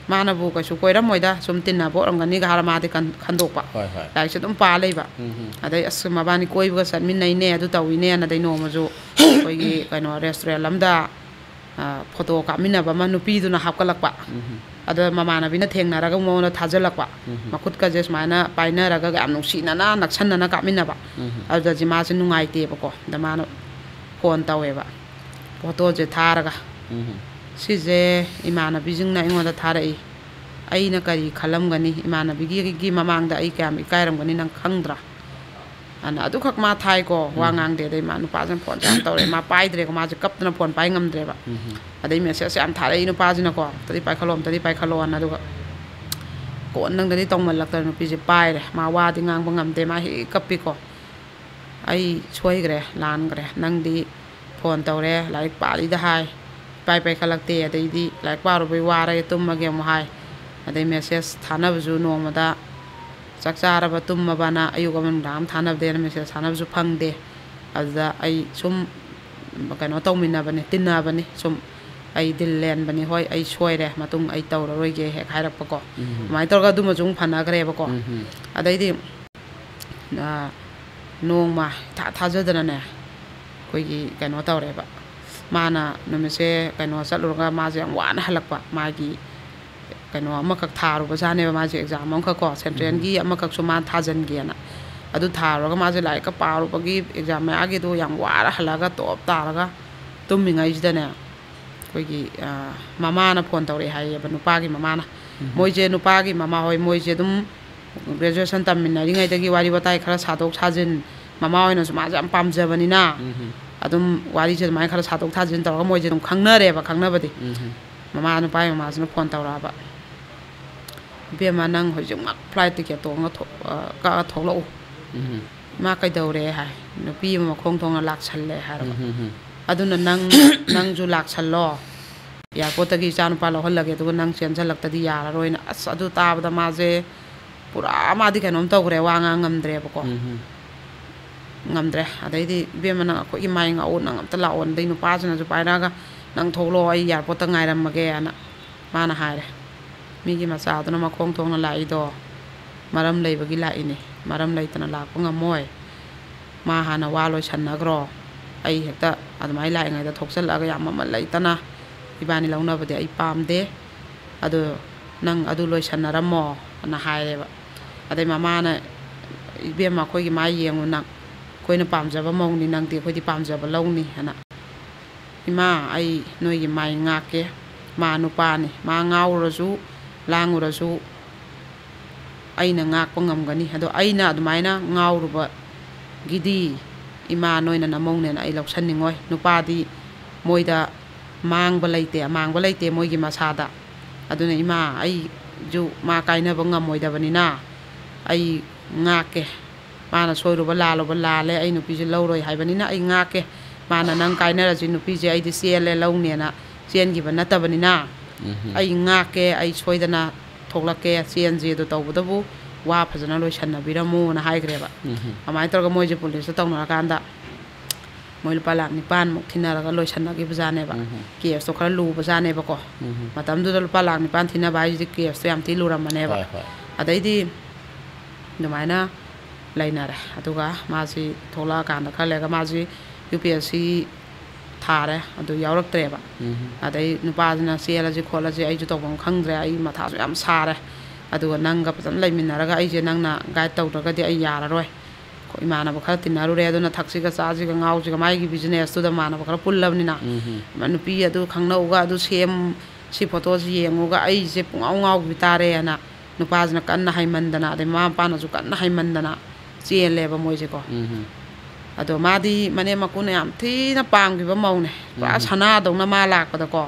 Speaker 1: mana bu ka su koi ra moi da sum tin na bo ram gani ga har ma de kan khandok pa lai se dum pa lei ba adai as ma bani koi ba san min nei ne adu tawi ne na dai no ma jo koi gi kai no restaurant lam da photo ka min na ba ma nupi du na hap ka lak pa ada mama na bina theng na ra ga mo na thajalak pa makut ka jes mana paina ra ga am nusi na na naksan na ka min na ba ada ji ma se nungai te ba ko da ma no phone tawe ba photo je thara ga si je imana bijing na ingoda tharai ai na kari khalam gani imana bigi gi mamang da ai kam ikairam gani nang khangdra ana adu khak ma thai ko wangang de dei manu pa jan phone jam tawre ma pai dre ko ma je kap na phone pai ngam dre ba adai message am tharai nu pa jina ko tadi pai khalom adu ko nang dai tong mal lak tar nu pi je pai re ma wa di ngang bangam de ma hi kapi ko ai choi gre lan gre nang di phone tawre lai pa di da hai pai khalak te adai di lai pa ro bai wa ra tum ma ge mo hai adai message thana bu no ma da saksa ba tum ma bana ayu ga man ram thana de message thana bu phang de azza ai sum ba no taw min na bane tin na bane sum ai dil len bani hoi ai choi re matung ai taw ro roi ge he khai rak pa ko mai tor ga du ma jung phana gre ba ko adai di na nong ma tha ja dana ne koi gi kano taw re ba mana no me se kano sat lu ga ma je wan halak pa ma gi kano ama kak tharu ba jane ba ma je exam am kha ko central gi ama kak su ma tha jan gi na adu tharu ga ma je lai ka paru ba gi exam ma age do yang wa ra halaga top ta ra ga tum mi ngai jida ne ꯑꯩꯈꯣꯏꯒꯤ ꯃꯃꯥꯅ phone ꯇꯧꯔꯛꯑꯦ ꯍꯥꯏꯌꯦꯕ ꯅꯨꯄꯥꯒꯤ ꯃꯃꯥꯅ ꯃꯣꯏꯁꯦ ꯅꯨꯄꯥꯒꯤ ꯃꯃꯥ ꯍꯣꯏ ꯃꯣꯏꯁꯦ ꯑꯗꯨꯝ ꯒ꯭ꯔꯦꯖꯨꯑꯦꯁꯟ ꯇꯝꯃꯤꯟꯅꯔꯤꯉꯩꯗꯒꯤ ꯋꯥꯔꯤ ꯋꯥꯇꯥꯏ ꯈꯔ ꯁꯥꯗꯣꯛ ꯁꯥꯖꯤꯟ ꯃꯃꯥ ꯍꯣꯏꯅꯁꯨ ꯃꯥꯁꯦ ꯌꯥꯝ ꯄꯥꯝꯖꯕꯅꯤ나 ꯑꯗꯨꯝ ꯋꯥꯔꯤꯁꯦ ꯑꯗꯨꯃꯥꯏꯅ ꯈꯔ ꯁꯥꯗꯣꯛ ꯁꯥꯖꯤꯟ ꯇꯧꯔꯒ ꯃꯣꯏꯁꯦ ꯑꯗꯨꯝ ꯈꯪꯅꯔꯦꯕ ꯈꯪꯅꯕꯗꯤ ꯃꯃꯥ ꯅꯨꯄꯥꯒꯤ ꯃꯃꯥꯁꯤꯅ ꯐꯣꯟ ꯇꯧꯔꯛꯑꯕ ꯏꯕꯦꯝꯃ ꯅꯪ ꯍꯧꯖꯤꯛꯃꯛ ꯐ꯭ꯂꯥꯏꯠ ꯇꯤꯀꯦꯠ ꯇꯣꯡꯉꯒ ꯀꯛꯑ ꯊꯣꯛꯂꯛꯎ ꯃꯥ ꯀꯩꯗꯧꯔꯦ ꯍꯥꯏ ꯅꯨꯄꯤ ꯑꯃ ꯃꯈꯣꯡ ꯊꯣꯡꯅ ꯂꯥꯛꯁꯜꯂꯦ ꯍꯥꯏꯔꯕ ꯑꯗꯨꯅ ꯅꯪꯁꯨ ꯂꯥꯛꯁꯜꯂꯣ ꯏꯌꯥꯔꯄꯣꯔꯠꯇꯒꯤ ꯏꯆꯥꯅꯨꯄꯥ ꯂꯧꯍꯜꯂꯒꯦ ꯑꯗꯨꯒ ꯅꯪ ꯆꯦꯟꯁꯤꯜꯂꯛꯇꯗꯤ ꯌꯥꯔꯔꯣꯏꯅ ꯑꯁ ꯑꯗꯨ ꯇꯥꯕꯗ ꯃꯥꯁꯦ ꯄꯨꯔꯥ ꯃꯥꯗꯤ ꯀꯩꯅꯣꯝ ꯇꯧꯈ꯭ꯔꯦ ꯋꯥ ꯉꯥꯡ ꯉꯝꯗ꯭ꯔꯦꯕꯀꯣ ꯉꯝꯗ꯭ꯔꯦ ꯑꯗꯩꯗꯤ ꯏꯕꯦꯝꯃ ꯅꯪ ꯑꯩꯈꯣꯏꯒꯤ ꯃꯥꯏ ꯉꯥꯛꯎ ꯅꯪ ꯑꯝꯇ ꯂꯥꯛꯑꯣ ꯑꯗꯩ ꯅꯨꯄꯥꯁꯤꯅꯁꯨ ꯄꯥꯏꯔꯛꯑꯒ ꯅꯪ ꯊꯣꯛꯂꯛꯑꯣ ꯑꯩ ꯏꯌꯥꯔꯄꯣꯔꯠꯇ ꯉꯥꯏꯔꯝꯃꯒꯦꯅ ꯃꯥꯅ ꯍꯥꯏꯔꯦ ꯃꯤꯒꯤ ꯃꯆꯥꯗꯨꯅ ꯃꯈꯣꯡ ꯊꯣꯡꯅ ꯂꯥꯛꯏꯗꯣ ꯃꯔꯝ ꯂꯩꯕꯒꯤ ꯂꯥꯛꯏꯅꯤ ꯃꯔꯝ ꯂꯩꯇꯅ ꯂꯥꯛꯄ ꯉꯝꯃꯣꯏ ꯃꯥ ꯍꯥꯟꯅ ꯋꯥ ꯂꯣꯏꯁꯟꯅꯈ꯭ꯔꯣ ꯑꯩ ꯍꯦꯛꯇ ꯑꯗꯨꯃꯥꯏꯅ ꯂꯥꯛꯏꯉꯩꯗ ꯊꯣꯛꯆꯜꯂꯛꯑꯒ ꯌꯥꯝ ꯃꯃꯜ ꯂꯩꯇꯅ ꯏꯕꯥꯅꯤ ꯂꯧꯅꯕꯗꯤ ꯑꯩ ꯄꯥꯝꯗꯦ ꯑꯗꯨ ꯅꯪ ꯑꯗꯨ ꯂꯣꯏꯁꯟꯅꯔꯝꯃꯣ ꯑꯅ ꯍꯥꯏꯔꯦꯕ ꯑꯗꯩ ꯃꯃꯥꯅ ꯏꯕꯦꯝꯃ ꯑꯩꯈꯣꯏꯒꯤ ꯃꯥ ꯌꯦꯡꯉꯨ ꯅꯪ ꯑꯩꯈꯣꯏꯅ ꯄꯥꯝꯖꯕ ꯃꯧꯅꯤ ꯅꯪꯗꯤ ꯑꯩꯈꯣꯏꯗꯤ ꯄꯥꯝꯖꯕ ꯂꯧꯅꯤ ꯍꯥꯏꯅ ꯏꯃꯥ ꯑꯩ ꯅꯣꯏꯒꯤ ꯃꯥꯏ ꯉꯥꯛꯀꯦ ꯃꯥ ꯅꯨꯄꯥꯅꯤ ꯃꯥ ꯉꯥꯎꯔꯁꯨ ꯂꯥꯡꯉꯨꯔꯁꯨ ꯑꯩꯅ ꯉꯥꯛꯄ ꯉꯝꯒꯅꯤ ꯑꯗꯣ ꯑꯩꯅ ꯑꯗꯨꯃꯥꯏꯅ ꯉꯥꯎꯔꯨꯕꯒꯤꯗꯤ ꯏꯃꯥ ꯅꯣꯏꯅ ꯅꯃꯧꯅꯦꯅ ꯑꯩ ꯂꯧꯁꯟꯅꯤꯡꯉꯣꯏ ꯅꯨꯄꯥꯗꯤ ꯃꯣꯏꯗ ꯃꯥꯡꯕ ꯂꯩꯇꯦ ꯃꯣꯏꯒꯤ ꯃꯁꯥꯗ ꯑꯗꯨꯅ ꯏꯃꯥ ꯑꯩꯁꯨ ꯃꯥ ꯀꯥꯏꯅꯕ ꯉꯝꯃꯣꯏꯗꯕꯅꯤꯅ ꯑꯩ ꯉꯥꯛꯀꯦ ꯃꯥꯅ ꯁꯣꯏꯔꯨꯕ ꯂꯥꯜꯂꯨꯕ ꯂꯥꯜꯂꯦ ꯑꯩ ꯅꯨꯄꯤꯁꯦ ꯂꯧꯔꯣꯏ ꯍꯥꯏꯕꯅꯤꯅ ꯑꯩ ꯉꯥꯛꯀꯦ ꯃꯥꯅ ꯅꯪ ꯀꯥꯏꯅꯔꯁꯤ ꯅꯨꯄꯤꯁꯦ ꯑꯩꯗꯤ ꯆꯦꯜꯂꯦ ꯂꯧꯅꯦꯅ ꯆꯦꯟꯈꯤꯕ ꯅꯠꯇꯕꯅꯤꯅ ꯑꯩ ꯉꯥꯛꯀꯦ ꯑꯩ ꯁꯣꯏꯗꯅ ꯊꯣꯛꯂꯛꯀꯦ ꯆꯦꯟꯁꯤ ꯑꯗꯨ ꯇꯧꯕꯗꯕꯨ ꯋꯥ ꯐꯖꯅ ꯂꯣꯏꯁꯟꯅꯕꯤꯔꯝꯃꯨꯅ ꯍꯥꯏꯈ꯭ꯔꯦꯕ ꯑꯗꯨꯃꯥꯏꯅ ꯇꯧꯔꯒ ꯃꯣꯏꯁꯦ ꯄꯨꯂꯤꯁꯇ ꯇꯧꯅꯔꯀꯥꯟꯗ ꯃꯣꯏ ꯂꯨꯄꯥ ꯂꯥꯛ 9ꯃꯨꯛ ꯊꯤꯅꯔꯒ ꯂꯣꯏꯁꯟꯅꯈꯤꯕꯖꯥꯠꯅꯦꯕ ꯀꯦꯁꯇꯣ ꯈꯔ ꯂꯨꯕꯖꯥꯠꯅꯦꯕꯀꯣ ꯃꯇꯝꯗꯨꯗ ꯂꯨꯄꯥ ꯂꯥꯛ 9 ꯊꯤꯅꯕ ꯍꯥꯏꯁꯤꯗꯤ ꯀꯦꯁꯇꯣ ꯌꯥꯝ ꯊꯤ ꯂꯨꯔꯝꯕꯅꯦꯕ ꯑꯗꯩꯗꯤ ꯑꯗꯨꯃꯥꯏꯅ ꯂꯩꯅꯔꯦ ꯑꯗꯨꯒ ꯃꯥꯁꯤ ꯊꯣꯛꯂꯛꯑꯀꯥꯟꯗ ꯈꯔ ꯂꯩꯔꯒ ꯃꯥꯁꯤ UPSC ꯊꯥꯔꯦ ꯑꯗꯨ ꯌꯥꯎꯔꯛꯇ꯭ꯔꯦꯕ ꯑꯗꯩ ꯅꯨꯄꯥꯁꯤꯅ ꯆꯦꯜꯂꯁꯤ ꯈꯣꯠꯂꯁꯤ ꯑꯩꯁꯨ ꯇꯧꯐꯝ ꯈꯪꯗ꯭ꯔꯦ ꯑꯩ ꯃꯊꯥꯁꯨ ꯌꯥꯝ ꯁꯥꯔꯦ ꯑꯗꯨꯒ ꯅꯪꯒ ꯐꯖꯅ ꯂꯩꯃꯤꯟꯅꯔꯒ ꯑꯩꯁꯦ ꯅꯪꯅ ꯒꯥꯏꯗ ꯇꯧꯗ꯭ꯔꯒꯗꯤ ꯑꯩ ꯌꯥꯔꯔꯣꯏ ꯏꯃꯥꯟꯅꯕ ꯈꯔ ꯇꯤꯟꯅꯔꯨꯔꯦ ꯑꯗꯨꯅ ꯊꯛꯁꯤꯒ ꯆꯥꯁꯤꯒ ꯉꯥꯎꯁꯤꯒ ꯃꯥꯒꯤ ꯕꯤꯖꯤꯅꯦꯁꯇꯨꯗ ꯃꯥꯟꯅꯕ ꯈꯔ ꯄꯨꯜꯂꯕꯅꯤꯅ ꯅꯨꯄꯤ ꯑꯗꯨ ꯈꯪꯅꯧꯒ ꯑꯗꯨ ꯁꯦꯝ ꯁꯤ ꯐꯣꯇꯣꯁꯤ ꯌꯦꯡꯉꯨꯒ ꯑꯩꯁꯦ ꯄꯨꯡꯉꯥꯎ ꯉꯥꯎꯈꯤ ꯇꯥꯔꯦꯅ ꯅꯨꯄꯥꯁꯤꯅ ꯀꯟꯅ ꯍꯥꯏꯃꯟꯗꯅ ꯑꯗꯩ ꯃꯃꯥ ꯃꯄꯥꯅꯁꯨ ꯀꯟꯅ ꯍꯥꯏꯃꯟꯗꯅ ꯆꯦꯜꯂꯦꯕ ꯃꯣꯏꯁꯦꯀꯣ ꯑꯗꯣ ꯃꯥꯗꯤ ꯃꯅꯦꯝ ꯃꯀꯨꯅ ꯌꯥꯝ ꯊꯤꯅ ꯄꯥꯝꯈꯤꯕ ꯃꯧꯅꯦ ꯄꯨꯔꯥ ꯁꯅꯥꯗꯧꯅ ꯃꯥ ꯂꯥꯛꯄꯗꯀꯣ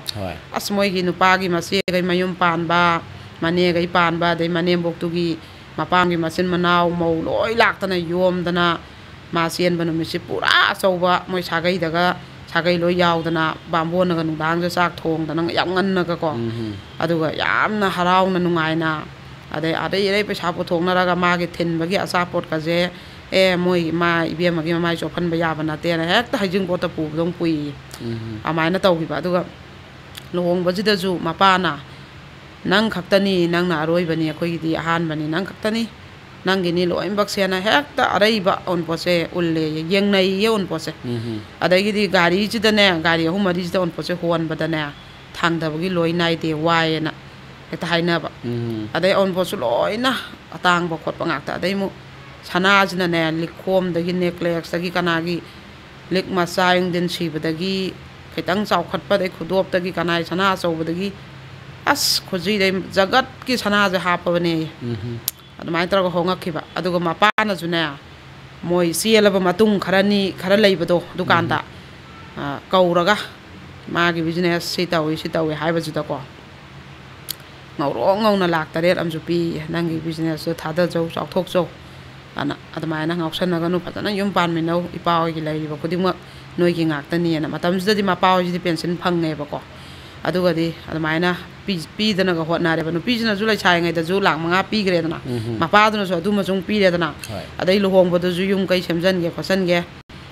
Speaker 1: ꯑꯁ ꯃꯣꯏꯒꯤ ꯅꯨꯄꯥꯒꯤ ꯃꯆꯦꯈꯩ ꯃꯌꯨꯝ ꯄꯥꯟꯕ ꯃꯅꯦꯈꯩ ꯄꯥꯟꯕ ꯑꯗꯩ ꯃꯅꯦꯝꯕꯣꯛꯇꯨꯒꯤ ꯃꯄꯥꯝꯒꯤ ꯃꯆꯤꯟ ꯃꯅꯥꯎ ꯃꯧ ꯂꯣꯏ ꯂꯥꯛꯇꯅ ꯌꯣꯝꯗꯅ ꯃꯥ ꯆꯦꯟꯕ ꯅꯨꯃꯤꯠꯁꯤ ꯄꯨꯔꯥ ꯑꯆꯧꯕ ꯃꯣꯏ ꯁꯥꯒꯩꯗꯒ ꯁꯥꯒꯩ ꯂꯣꯏ ꯌꯥꯎꯗꯅ ꯕꯥꯝꯕꯣꯟꯅꯒ ꯅꯨꯡꯗꯥꯡꯁꯦ ꯆꯥꯛ ꯊꯣꯡꯗꯅ ꯌꯥꯝ ꯉꯟꯅꯒꯀꯣ ꯑꯗꯨꯒ ꯌꯥꯝꯅ ꯍꯔꯥꯎꯅ ꯅꯨꯡꯉꯥꯏꯅ ꯑꯗꯩ ꯑꯔꯩ ꯄꯩꯁꯥ ꯄꯨꯊꯣꯛꯅꯔꯒ ꯃꯥꯒꯤ ꯊꯤꯟꯕꯒꯤ ꯑꯆꯥꯄꯣꯠꯀꯁꯦ ꯃꯣꯏ ꯃꯥ ꯏꯕꯦꯝꯃꯒꯤ ꯃꯃꯥꯏ ꯆꯣꯞꯍꯟꯕ ꯌꯥꯕ ꯅꯠꯇꯦꯅ ꯍꯦꯛꯇ ꯍꯩꯖꯤꯡꯄꯣꯠꯇ ꯄꯨꯕꯗꯧ ꯄꯨꯏꯌꯦ ꯑꯗꯨꯃꯥꯏꯅ ꯇꯧꯈꯤꯕ ꯑꯗꯨꯒ ꯂꯨꯍꯣꯡꯕꯁꯤꯗꯁꯨ ꯃꯄꯥꯅ ꯅꯪ ꯈꯛꯇꯅꯤ ꯅꯪꯅ ꯑꯔꯣꯏꯕꯅꯤ ꯑꯩꯈꯣꯏꯒꯤꯗꯤ ꯑꯍꯥꯟꯕꯅꯤ ꯅꯪ ꯈꯛꯇꯅꯤ ꯅꯪꯒꯤꯅꯤ ꯂꯣꯏꯅꯃꯛꯁꯦꯅ ꯍꯦꯛꯇ ꯑꯔꯩꯕ ꯑꯎꯟꯄꯣꯠꯁꯦ ꯎꯜꯂꯦ ꯌꯦꯡꯅꯩꯌꯦ ꯑꯎꯟꯄꯣꯠꯁꯦ ꯑꯗꯒꯤꯗꯤ ꯒꯥꯔꯤꯁꯤꯗꯅꯦ ꯒꯥꯔꯤ 3 4 ꯑꯎꯟꯄꯣꯠꯁꯦ ꯍꯣꯟꯕꯗꯅꯦ ꯊꯥꯡꯗꯕꯒꯤ ꯂꯣꯏ ꯅꯥꯏꯗꯦ ꯋꯥꯏꯌꯦꯅ ꯍꯦꯛꯇ ꯍꯥꯏꯅꯕ ꯑꯗꯩ ꯑꯎꯟꯄꯣꯠꯁꯨ ꯂꯣꯏꯅ ꯑꯇꯥꯡꯕ ꯈꯣꯠꯄ ꯉꯥꯛꯇ ꯑꯗꯩ ꯑꯃꯨꯛ ꯁꯅꯥꯁꯤꯅꯅꯦ ꯂꯤꯛꯈꯣꯝꯗꯒꯤ ꯅꯦꯛꯀ꯭ꯂꯦꯁꯇꯒꯤ ꯀꯅꯥꯒꯤ ꯂꯤꯛ ꯃꯆꯥ ꯌꯨꯡꯗꯤꯟ ꯁꯤꯕꯗꯒꯤ ꯈꯤꯇꯪ ꯆꯥꯎꯈꯠꯄꯗꯩ ꯈꯨꯗꯣꯞꯇꯒꯤ ꯀꯅꯥꯏ ꯁꯅꯥ ꯑꯆꯧꯕꯗꯒꯤ ꯑꯁ ꯈꯨꯖꯤꯗꯩ ꯖꯒꯠꯀꯤ ꯁꯅꯥꯁꯦ ꯍꯥꯞꯄꯕꯅꯦ ꯑꯗꯨꯃꯥꯏꯅ ꯇꯧꯔꯒ ꯍꯣꯡꯉꯛꯈꯤꯕ ꯑꯗꯨꯒ ꯃꯄꯥꯅꯁꯨꯅꯦ ꯃꯣꯏ ꯆꯦꯜꯂꯕ ꯃꯇꯨꯡ ꯈꯔ ꯂꯩꯕꯗꯣ ꯗꯨꯀꯥꯟꯗ ꯀꯧꯔꯒ ꯃꯥꯒꯤ ꯕꯤꯖꯤꯅꯦꯁ ꯁꯤ ꯇꯧꯏ ꯍꯥꯏꯕꯁꯤꯗꯀꯣ ꯉꯧꯔꯣꯛ ꯉꯧꯅ ꯂꯥꯛ 9 ꯑꯃꯁꯨ ꯄꯤ ꯅꯪꯒꯤ ꯕꯤꯖꯤꯅꯦꯁꯇꯣ ꯊꯥꯗꯖꯧ ꯆꯥꯎꯊꯣꯛꯆꯧ ꯑꯅ ꯑꯗꯨꯃꯥꯏꯅ ꯉꯥꯎꯁꯟꯅꯒꯅꯨ ꯐꯖꯅ ꯌꯨꯝ ꯄꯥꯟꯃꯤꯟꯅꯧ ꯏꯄꯥ ꯍꯣꯏꯒꯤ ꯂꯩꯔꯤꯕ ꯈꯨꯗꯤꯡꯃꯛ ꯅꯣꯏꯒꯤ ꯉꯥꯛꯇꯅꯤꯅ ꯃꯇꯝꯁꯤꯗꯗꯤ ꯃꯄꯥ ꯍꯣꯏꯁꯤꯗꯤ ꯄꯦꯟꯁꯤꯟ ꯐꯪꯉꯦꯕꯀꯣ ꯑꯗꯨꯒꯗꯤ ꯑꯗꯨꯃꯥꯏꯅ ꯄꯤꯗꯅꯒ ꯍꯣꯠꯅꯔꯦꯕ ꯅꯨꯄꯤꯁꯤꯅꯁꯨ ꯂꯩꯁꯥꯔꯤꯉꯩꯗꯁꯨ ꯂꯥꯛ 5 ꯄꯤꯈ꯭ꯔꯦꯗꯅ ꯃꯄꯥꯗꯨꯅꯁꯨ ꯑꯗꯨ ꯃꯆꯨꯡ ꯄꯤꯔꯦꯗꯅ ꯑꯗꯩ ꯂꯨꯍꯣꯡꯕꯗꯁꯨ ꯌꯨꯝ ꯀꯩ ꯁꯦꯝꯖꯟꯒꯦ ꯈꯣꯠꯆꯟꯒꯦ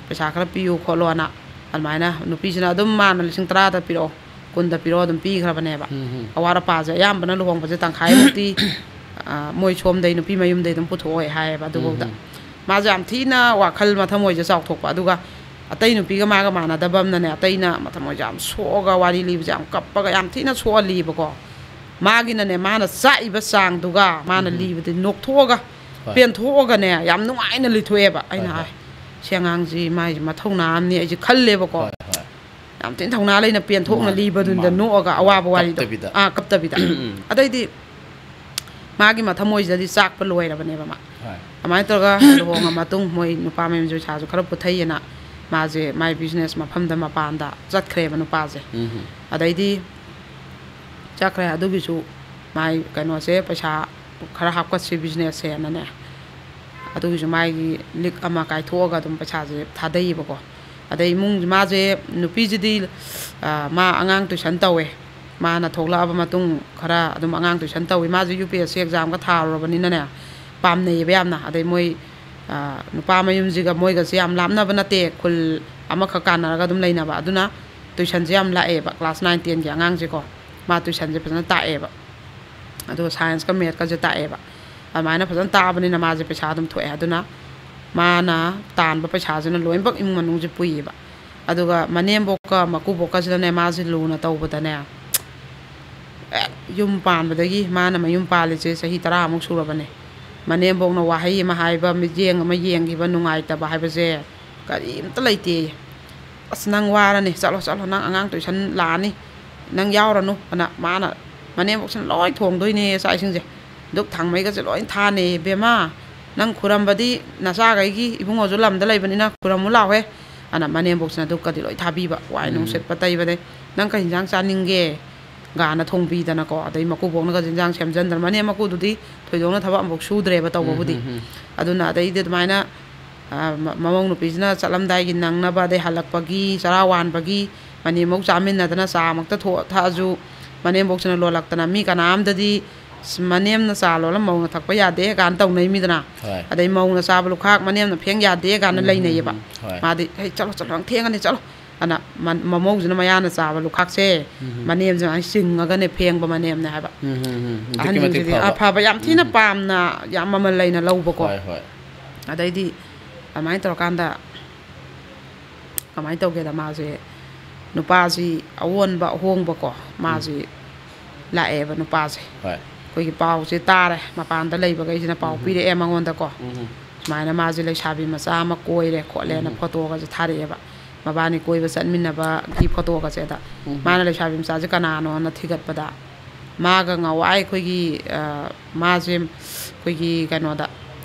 Speaker 1: ꯄꯩꯁా ꯈꯔ ꯄꯤꯌꯨ ꯈꯣꯠꯂꯣꯅ ꯑꯗꯨꯃꯥꯏꯅ ꯅꯨꯄꯤꯁꯤꯅ ꯑꯗꯨꯝ ꯃꯥꯅ 10,000ꯗ ꯄꯤꯔꯛꯑꯣ 10ꯗ ꯄꯤꯔꯛꯑꯣ ꯑꯗꯨꯝ ꯄꯤꯈ꯭ꯔꯕꯅꯦꯕ ꯑꯋꯥꯠ ꯑꯄꯥꯁꯦ ꯑꯌꯥꯝꯕꯅ ꯂꯨꯍꯣꯡꯕꯁꯦ ꯇꯪꯈꯥꯏꯃꯨꯛꯇꯤ ꯃꯣꯏ ꯁꯣꯝꯗꯩ ꯅꯨꯄꯤ ꯃꯌꯨꯝꯗꯩ ꯑꯗꯨꯝ ꯄꯨꯊꯣꯛꯑꯣꯏ ꯍꯥꯏꯌꯦꯕ ꯑꯗꯨꯐꯥꯎꯗ ꯃꯥꯁꯦ ꯌꯥꯝ ꯊꯤꯅ ꯋꯥꯈꯜ ꯃꯊꯃꯣꯏꯁꯦ ꯆꯥꯎꯊꯣꯛꯄ ꯑꯗꯨꯒ ꯑꯇꯩ ꯅꯨꯄꯤꯒ ꯃꯥꯒ ꯃꯥꯟꯅꯗꯕ ꯑꯃꯅꯅꯦ ꯑꯇꯩꯅ ꯃꯊꯃꯣꯏꯁꯦ ꯌꯥꯝ ꯁꯣꯛꯑꯒ ꯋꯥꯔꯤ ꯂꯤꯕꯁꯦ ꯌꯥꯝ ꯀꯞꯄꯒ ꯌꯥꯝ ꯊꯤꯅ ꯁꯣꯛꯍꯜꯂꯤꯕꯀꯣ ꯃꯥꯒꯤꯅꯅꯦ ꯃꯥꯅ ꯆꯥꯛꯏꯕ ꯆꯥꯡꯗꯨꯒ ꯃꯥꯅ ꯂꯤꯕꯗꯤ ꯅꯣꯛꯊꯣꯛꯑꯒ ꯄꯦꯟꯊꯣꯛꯑꯒꯅꯦ ꯌꯥꯝ ꯅꯨꯡꯉꯥꯏꯅ ꯂꯤꯊꯣꯛꯑꯦꯕ ꯑꯩꯅ ꯍꯥꯏ ꯁꯤ ꯑꯉꯥꯡꯁꯤ ꯃꯥꯏꯁꯤ ꯃꯊꯧꯅꯥ ꯑꯃꯅꯤ ꯑꯩꯁꯦ ꯈꯜꯂꯦꯕꯀꯣ ꯌꯥꯝ ꯊꯤꯅ ꯊꯧꯅꯥ ꯂꯩꯅ ꯄꯦꯟꯊꯣꯛꯅ ꯂꯤꯕꯗꯨꯗ ꯅꯣꯛꯑꯒ ꯑꯋꯥꯕ ꯋꯥꯔꯤꯗꯣ ꯀꯞꯇꯕꯤꯗ ꯑꯗꯩꯗꯤ ꯃꯥꯒꯤ ꯃꯊꯃꯣꯏꯁꯤꯗꯗꯤ ꯆꯥꯛꯄ ꯂꯣꯏꯔꯕꯅꯦꯕ ꯃꯥ ꯑꯗꯨꯃꯥꯏꯅ ꯇꯧꯔꯒ ꯂꯨꯍꯣꯡꯉ ꯃꯇꯨꯡ ꯃꯣꯏ ꯅꯨꯄꯥ ꯃꯌꯨꯝꯁꯨ ꯄꯩꯁꯥꯁꯨ ꯈꯔ ꯄꯨꯊꯩꯌꯦꯅ 마제 마이 비즈니스 마팜다 마반다 ꯆꯠꯈ꯭ꯔꯦꯕ ꯅꯨꯄꯥꯁꯦ ꯑꯗꯩꯗꯤ ꯆꯠꯈ꯭ꯔꯦ ꯑꯗꯨꯒꯤꯁꯨ 마이 ꯀꯩꯅꯣꯁꯦ ꯄꯩꯁꯥ ꯈꯔ ꯍꯥꯞꯀꯠꯁꯤ ꯕꯤꯖꯤꯅꯦꯁꯁꯦꯅꯅꯦ ꯑꯗꯨꯒꯤꯁꯨ 마이ꯒꯤ ꯂꯤꯛ ꯑꯃ ꯀꯥꯏꯊꯣꯛꯑꯒ ꯑꯗꯨꯝ ꯄꯩꯁꯥꯁꯦ ꯊꯥꯗꯩꯌꯦꯕꯀꯣ ꯑꯗꯩ ꯏꯃꯨꯡ 마제 ꯅꯨꯄꯤꯁꯤꯗꯤ ꯃꯥ ꯑꯉꯥꯡ ꯇꯨꯏꯁꯟ ꯇꯧꯋꯦ 마나 ꯊꯣꯛꯂꯛꯑꯕ ꯃꯇꯨꯡ ꯈꯔ ꯑꯗꯨꯝ ꯑꯉꯥꯡ ꯇꯨꯏꯁꯟ ꯇꯧꯋꯤ 마제 UPSC ꯑꯦꯛꯖꯥꯝꯒ ꯊꯥꯔꯨꯔꯕꯅꯤꯅꯅꯦ ꯄꯥꯝꯅꯩꯌꯦꯕ ꯌꯥꯝꯅ ꯑꯗꯩ ꯃꯣꯏ ꯅꯨꯄꯥ ꯃꯌꯨꯝꯁꯤꯒ ꯃꯣꯏꯒꯁꯦ ꯌꯥꯝ ꯂꯥꯞꯅꯕ ꯅꯠꯇꯦ ꯈꯨꯜ ꯑꯃꯈꯛ ꯀꯥꯟꯅꯔꯒ ꯑꯗꯨꯝ ꯂꯩꯅꯕ ꯑꯗꯨꯅ ꯇꯨꯏꯁꯟꯁꯦ ꯌꯥꯝ ꯂꯥꯛꯑꯦꯕ ꯀ꯭ꯂꯥꯁ 9 10ꯒꯤ ꯑꯉꯥꯡꯁꯦꯀꯣ ꯃꯥ ꯇꯨꯏꯁꯟꯁꯦ ꯐꯖꯅ ꯇꯥꯛꯑꯦꯕ ꯑꯗꯨꯒ ꯁꯥꯏꯟꯁꯀ ꯃꯦꯠꯀꯁꯦ ꯇꯥꯛꯑꯦꯕ ꯑꯗꯨꯃꯥꯏꯅ ꯐꯖꯅ ꯇꯥꯛꯑꯕꯅꯤꯅ ꯃꯥꯁꯦ ꯄꯩꯁꯥ ꯑꯗꯨꯝ ꯊꯣꯛꯑꯦ ꯑꯗꯨꯅ ꯃꯥꯅ ꯇꯥꯟꯕ ꯄꯩꯁꯥꯁꯤꯅ ꯂꯣꯏꯅꯃꯛ ꯏꯃꯨꯡ ꯃꯅꯨꯡꯁꯦ ꯄꯨꯏꯌꯦꯕ ꯑꯗꯨꯒ ꯃꯅꯦꯝꯕꯣꯛꯀ ꯃꯀꯨꯕꯣꯛꯀꯁꯤꯅꯅꯦ ꯃꯥꯁꯦ ꯂꯨꯅ ꯇꯧꯕꯗꯅꯦ ꯌꯨꯝ ꯄꯥꯟꯕꯗꯒꯤ ꯃꯥꯅ ꯃꯌꯨꯝ ꯄꯥꯜꯂꯤꯁꯦ ꯆꯍꯤ 10ꯃꯨꯛ ꯁꯨꯔꯕꯅꯦ ꯃꯅꯦꯝꯕꯣꯛꯅ ꯋꯥꯍꯩ ꯑꯃ ꯍꯥꯏꯕ ꯃꯤꯠꯌꯦꯡ ꯑꯃ ꯌꯦꯡꯈꯤꯕ ꯅꯨꯡꯉꯥꯏꯇꯕ ꯍꯥꯏꯕꯁꯦ ꯀꯔꯤꯝꯇ ꯂꯩꯇꯦ ꯑꯁ ꯅꯪ ꯋꯥꯔꯅꯤ ꯆꯠꯂꯣ ꯆꯠꯂꯣ ꯅꯪ ꯑꯉꯥꯡ ꯇꯨꯏꯁꯟ ꯂꯥꯛꯑꯅꯤ ꯅꯪ ꯌꯥꯎꯔꯅꯨ ꯑꯅ ꯃꯥꯅ ꯃꯅꯦꯝꯕꯣꯛꯁꯤꯅ ꯂꯣꯏ ꯊꯣꯡꯗꯣꯏꯅꯦ ꯆꯥꯛ ꯏꯁꯤꯡꯁꯦ ꯗꯨꯛ ꯊꯥꯡꯃꯩꯒꯁꯦ ꯂꯣꯏ ꯊꯥꯅꯦ ꯕꯦꯝꯃ ꯅꯪ ꯈꯨꯔꯝꯕꯗꯤ ꯅꯆꯥꯈꯩꯒꯤ ꯏꯕꯨꯡꯉꯣꯁꯨ ꯂꯝꯗ ꯂꯩꯕꯅꯤꯅ ꯈꯨꯔꯝꯃꯨ ꯂꯥꯎꯍꯦ ꯑꯅ ꯃꯅꯦꯝꯕꯣꯛꯁꯤꯅ ꯗꯨꯛꯀꯗꯤ ꯂꯣꯏ ꯊꯥꯕꯤꯕ ꯋꯥꯏ ꯅꯨꯡ ꯁꯤꯠꯄ ꯇꯩꯕꯗꯩ ꯅꯪ ꯀꯩ ꯏꯟꯖꯥꯡ ꯆꯥꯅꯤꯡꯒꯦ ꯒꯥꯅ ꯊꯣꯡꯕꯤꯗꯅꯀꯣ ꯑꯗꯩ ꯃꯀꯨꯕꯣꯛꯅꯒ ꯏꯟꯖꯥꯡ ꯁꯦꯝꯖꯟꯗꯅ ꯃꯅꯦꯝ ꯃꯀꯨꯗꯨꯗꯤ ꯊꯣꯏꯗꯣꯛꯅ ꯊꯕꯛ ꯑꯃꯐꯥꯎ ꯁꯨꯗ꯭ꯔꯦꯕ ꯇꯧꯕꯕꯨꯗꯤ ꯑꯗꯨꯅ ꯑꯗꯩꯗꯤ ꯑꯗꯨꯃꯥꯏꯅ ꯃꯃꯧ ꯅꯨꯄꯤꯁꯤꯅ ꯆꯠꯂꯝꯗꯥꯏꯒꯤ ꯅꯪꯅꯕ ꯑꯗꯩ ꯍꯜꯂꯛꯄꯒꯤ ꯆꯔꯥ ꯋꯥꯟꯕꯒꯤ ꯃꯅꯦꯝꯕꯣꯛ ꯆꯥꯃꯤꯟꯅꯗꯅ ꯆꯥꯃꯛꯇ ꯊꯛꯑꯁꯨ ꯃꯅꯦꯝꯕꯣꯛꯁꯤꯅ ꯂꯣꯜꯂꯛꯇꯅ ꯃꯤ ꯀꯅꯥꯝꯗꯗꯤ ꯃꯅꯦꯝꯅ ꯆꯥ ꯂꯣꯜꯂ ꯃꯧꯅ ꯊꯛꯄ ꯌꯥꯗꯦ ꯀꯥꯟꯅ ꯇꯧꯅꯩꯃꯤꯗꯅ ꯑꯗꯩ ꯃꯧꯅ ꯆꯥꯕ ꯂꯨꯈꯥꯛ ꯃꯅꯦꯝꯅ ꯐꯦꯡ ꯌꯥꯗꯦ ꯀꯥꯟꯅ ꯂꯩꯅꯩꯌꯦꯕ ꯃꯥꯗꯤ ꯍꯩ ꯆꯠꯂꯣ ꯆꯠꯂꯣ ꯅꯪ ꯊꯦꯡꯉꯅꯤ ꯆꯠꯂꯣ ꯑꯅ ꯃꯃꯧꯁꯤꯅ ꯃꯌꯥꯅ ꯆꯥꯕ ꯂꯨꯈꯥꯛꯁꯦ ꯃꯅꯦꯝꯁꯦ ꯑꯩ ꯆꯤꯡꯉꯒꯅꯦ ꯐꯦꯡꯕ ꯃꯅꯦꯝꯅꯦ ꯍꯥꯏꯕ ꯑꯍꯟꯁꯤꯡꯁꯤꯗꯤ ꯑꯐꯕ ꯌꯥꯝ ꯊꯤꯅ ꯄꯥꯝꯅ ꯌꯥꯝ ꯃꯃꯜ ꯂꯩꯅ ꯂꯧꯕꯀꯣ ꯑꯗꯩꯗꯤ ꯑꯗꯨꯃꯥꯏꯅ ꯇꯧꯔꯀꯥꯟꯗ ꯀꯃꯥꯏꯅ ꯇꯧꯒꯦꯗ ꯃꯥꯁꯦ ꯅꯨꯄꯥꯁꯤ ꯑꯑꯣꯟꯕ ꯑꯍꯣꯡꯕꯀꯣ ꯃꯥꯁꯤ ꯂꯥꯛꯑꯦꯕ ꯅꯨꯄꯥꯁꯦ ꯑꯩꯈꯣꯏꯒꯤ ꯄꯥꯎꯁꯦ ꯇꯥꯔꯦ ꯃꯄꯥꯟꯗ ꯂꯩꯕꯈꯩꯁꯤꯅ ꯄꯥꯎ ꯄꯤꯔꯛꯑꯦ ꯃꯉꯣꯟꯗꯀꯣ ꯁꯨꯃꯥꯏꯅ ꯃꯥꯁꯦ ꯂꯩꯁꯥꯕꯤ ꯃꯆꯥ ꯑꯃ ꯀꯣꯏꯔꯦ ꯈꯣꯠꯂꯦꯅ ꯐꯣꯇꯣꯒꯁꯦ ꯊꯥꯔꯛꯑꯦꯕ ꯃꯕꯥꯅꯤ ꯀꯣꯏꯕ ꯆꯠꯃꯤꯟꯅꯕꯒꯤ ꯐꯣꯇꯣꯒꯁꯦꯗ ꯃꯥꯅ ꯂꯩꯁꯥꯕꯤ ꯃꯆꯥꯁꯦ ꯀꯅꯥꯅꯣꯅ ꯊꯤꯒꯠꯄꯗ ꯃꯥꯒ ꯉꯋꯥꯏ ꯑꯩꯈꯣꯏꯒꯤ ꯃꯥꯁꯦ ꯑꯩꯈꯣꯏꯒꯤ ꯀꯩꯅꯣꯗ